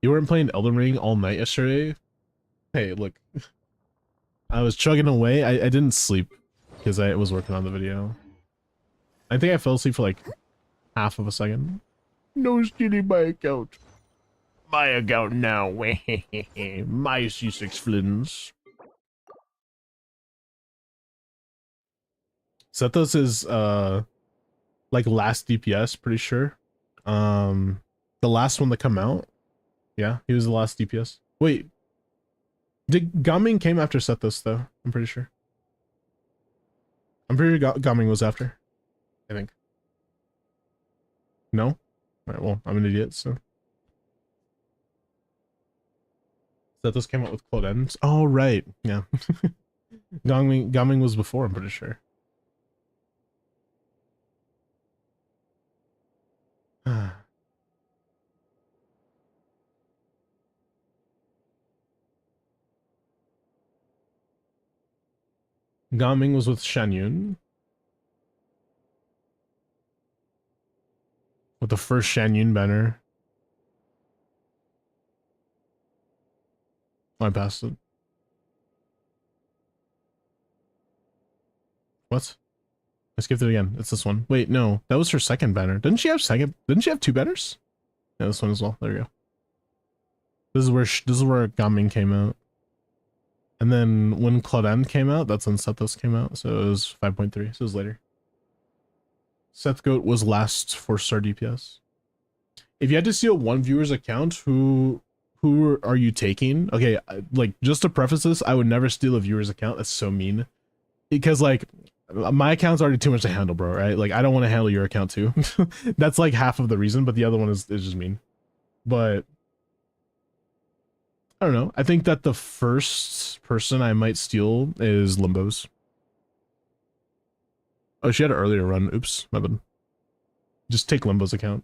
you weren't playing Elden Ring all night yesterday. Hey, look, I was chugging away. I didn't sleep because I was working on the video. I think I fell asleep for like half of a second. No stealing my account. My account now. My C6 Flins. Sethos is like last DPS, pretty sure. The last one to come out. Yeah, he was the last DPS. Wait. Did Gaming came after Sethos though? I'm pretty sure. I'm pretty sure Gaming was after. I think. No? Alright, well, I'm an idiot, so. Sethos came out with Clodens. Oh, right. Yeah. Gaming was before, I'm pretty sure. Gaming was with Shanyun. With the first Shanyun banner. I passed it. What? I skipped it again. It's this one. Wait, no. That was her second banner. Didn't she have 2 banners? Yeah, this one as well. There we go. This is where Gaming came out. And then when Claudine came out, that's when Sethos came out. So it was 5.3. So it was later. Seth Goat was last 4-star DPS. If you had to steal one viewer's account, who are you taking? Okay, like, just to preface this, I would never steal a viewer's account. That's so mean. Because, like, my account's already too much to handle, bro, right? Like, I don't want to handle your account, too. That's, like, half of the reason, but the other one is just mean. But I don't know. I think that the first person I might steal is Limbo's. Oh, she had an earlier run. Oops, my bad. Just take Limbo's account.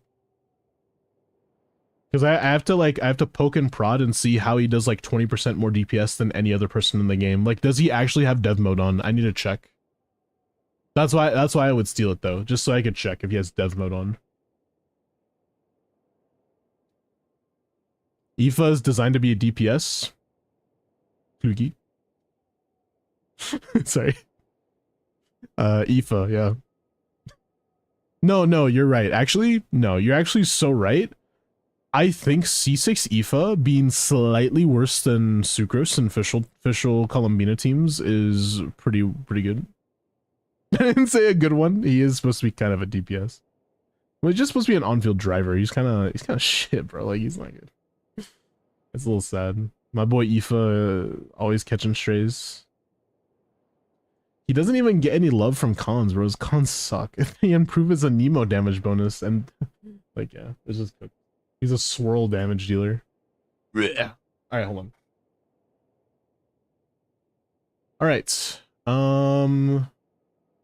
Because I have to poke and prod and see how he does like 20% more DPS than any other person in the game. Like, does he actually have dev mode on? I need to check. That's why I would steal it though, just so I could check if he has dev mode on. Aoife is designed to be a DPS. Klugi. Sorry. Aoife, yeah. No, you're right. Actually, no, you're actually so right. I think C6 Aoife being slightly worse than Sucrose and official Columbina teams is pretty good. I didn't say a good one. He is supposed to be kind of a DPS. Well, he's just supposed to be an on-field driver. He's kind of shit, bro. Like, he's not good. It's a little sad. My boy Aoife always catching strays. He doesn't even get any love from cons, bro. His cons suck. He improves his Nemo damage bonus, and like, yeah, it's just cooked. He's a swirl damage dealer. Yeah. All right, hold on. All right.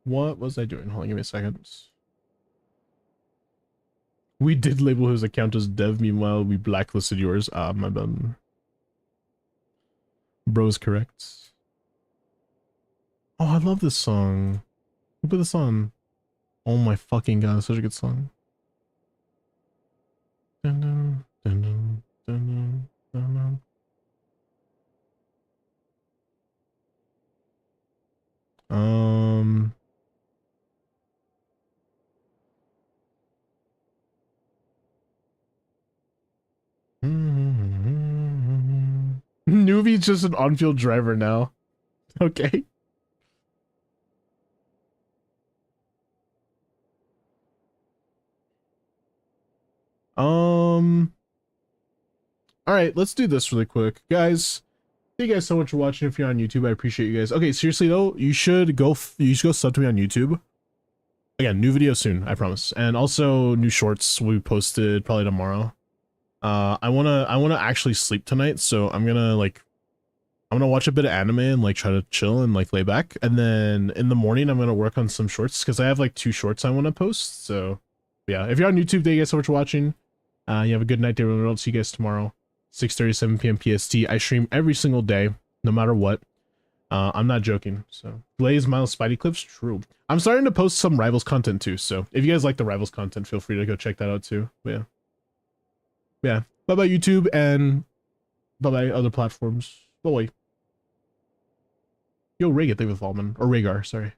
What was I doing? Hold on, give me a second. We did label his account as dev. Meanwhile, we blacklisted yours. Ah, my bad. Bro's correct. Oh, I love this song. Who put this on? Oh my fucking god, it's such a good song. Dun, dun, dun, dun, dun, dun, dun. Newbie's just an on-field driver now. Okay. All right, let's do this really quick, guys. Thank you guys so much for watching. If you're on YouTube, I appreciate you guys. Okay, seriously though, you should go sub to me on YouTube. Again, new video soon, I promise. And also new shorts will be posted probably tomorrow. I wanna actually sleep tonight, so I'm gonna watch a bit of anime and like try to chill and like lay back. And then in the morning I'm gonna work on some shorts because I have like 2 shorts I want to post. So yeah, if you're on YouTube, thank you guys so much for watching. You have a good night, everyone. I'll see you guys tomorrow. 6:30, 7 p.m. PST. I stream every single day, no matter what. I'm not joking. So, Blaze, Miles, Spidey clips, true. I'm starting to post some Rivals content too. So, if you guys like the Rivals content, feel free to go check that out too. But yeah. Bye bye YouTube and bye bye other platforms. Bye bye. Yo, Rhaegar, thank you for the follow, man. Or Rhaegar, sorry.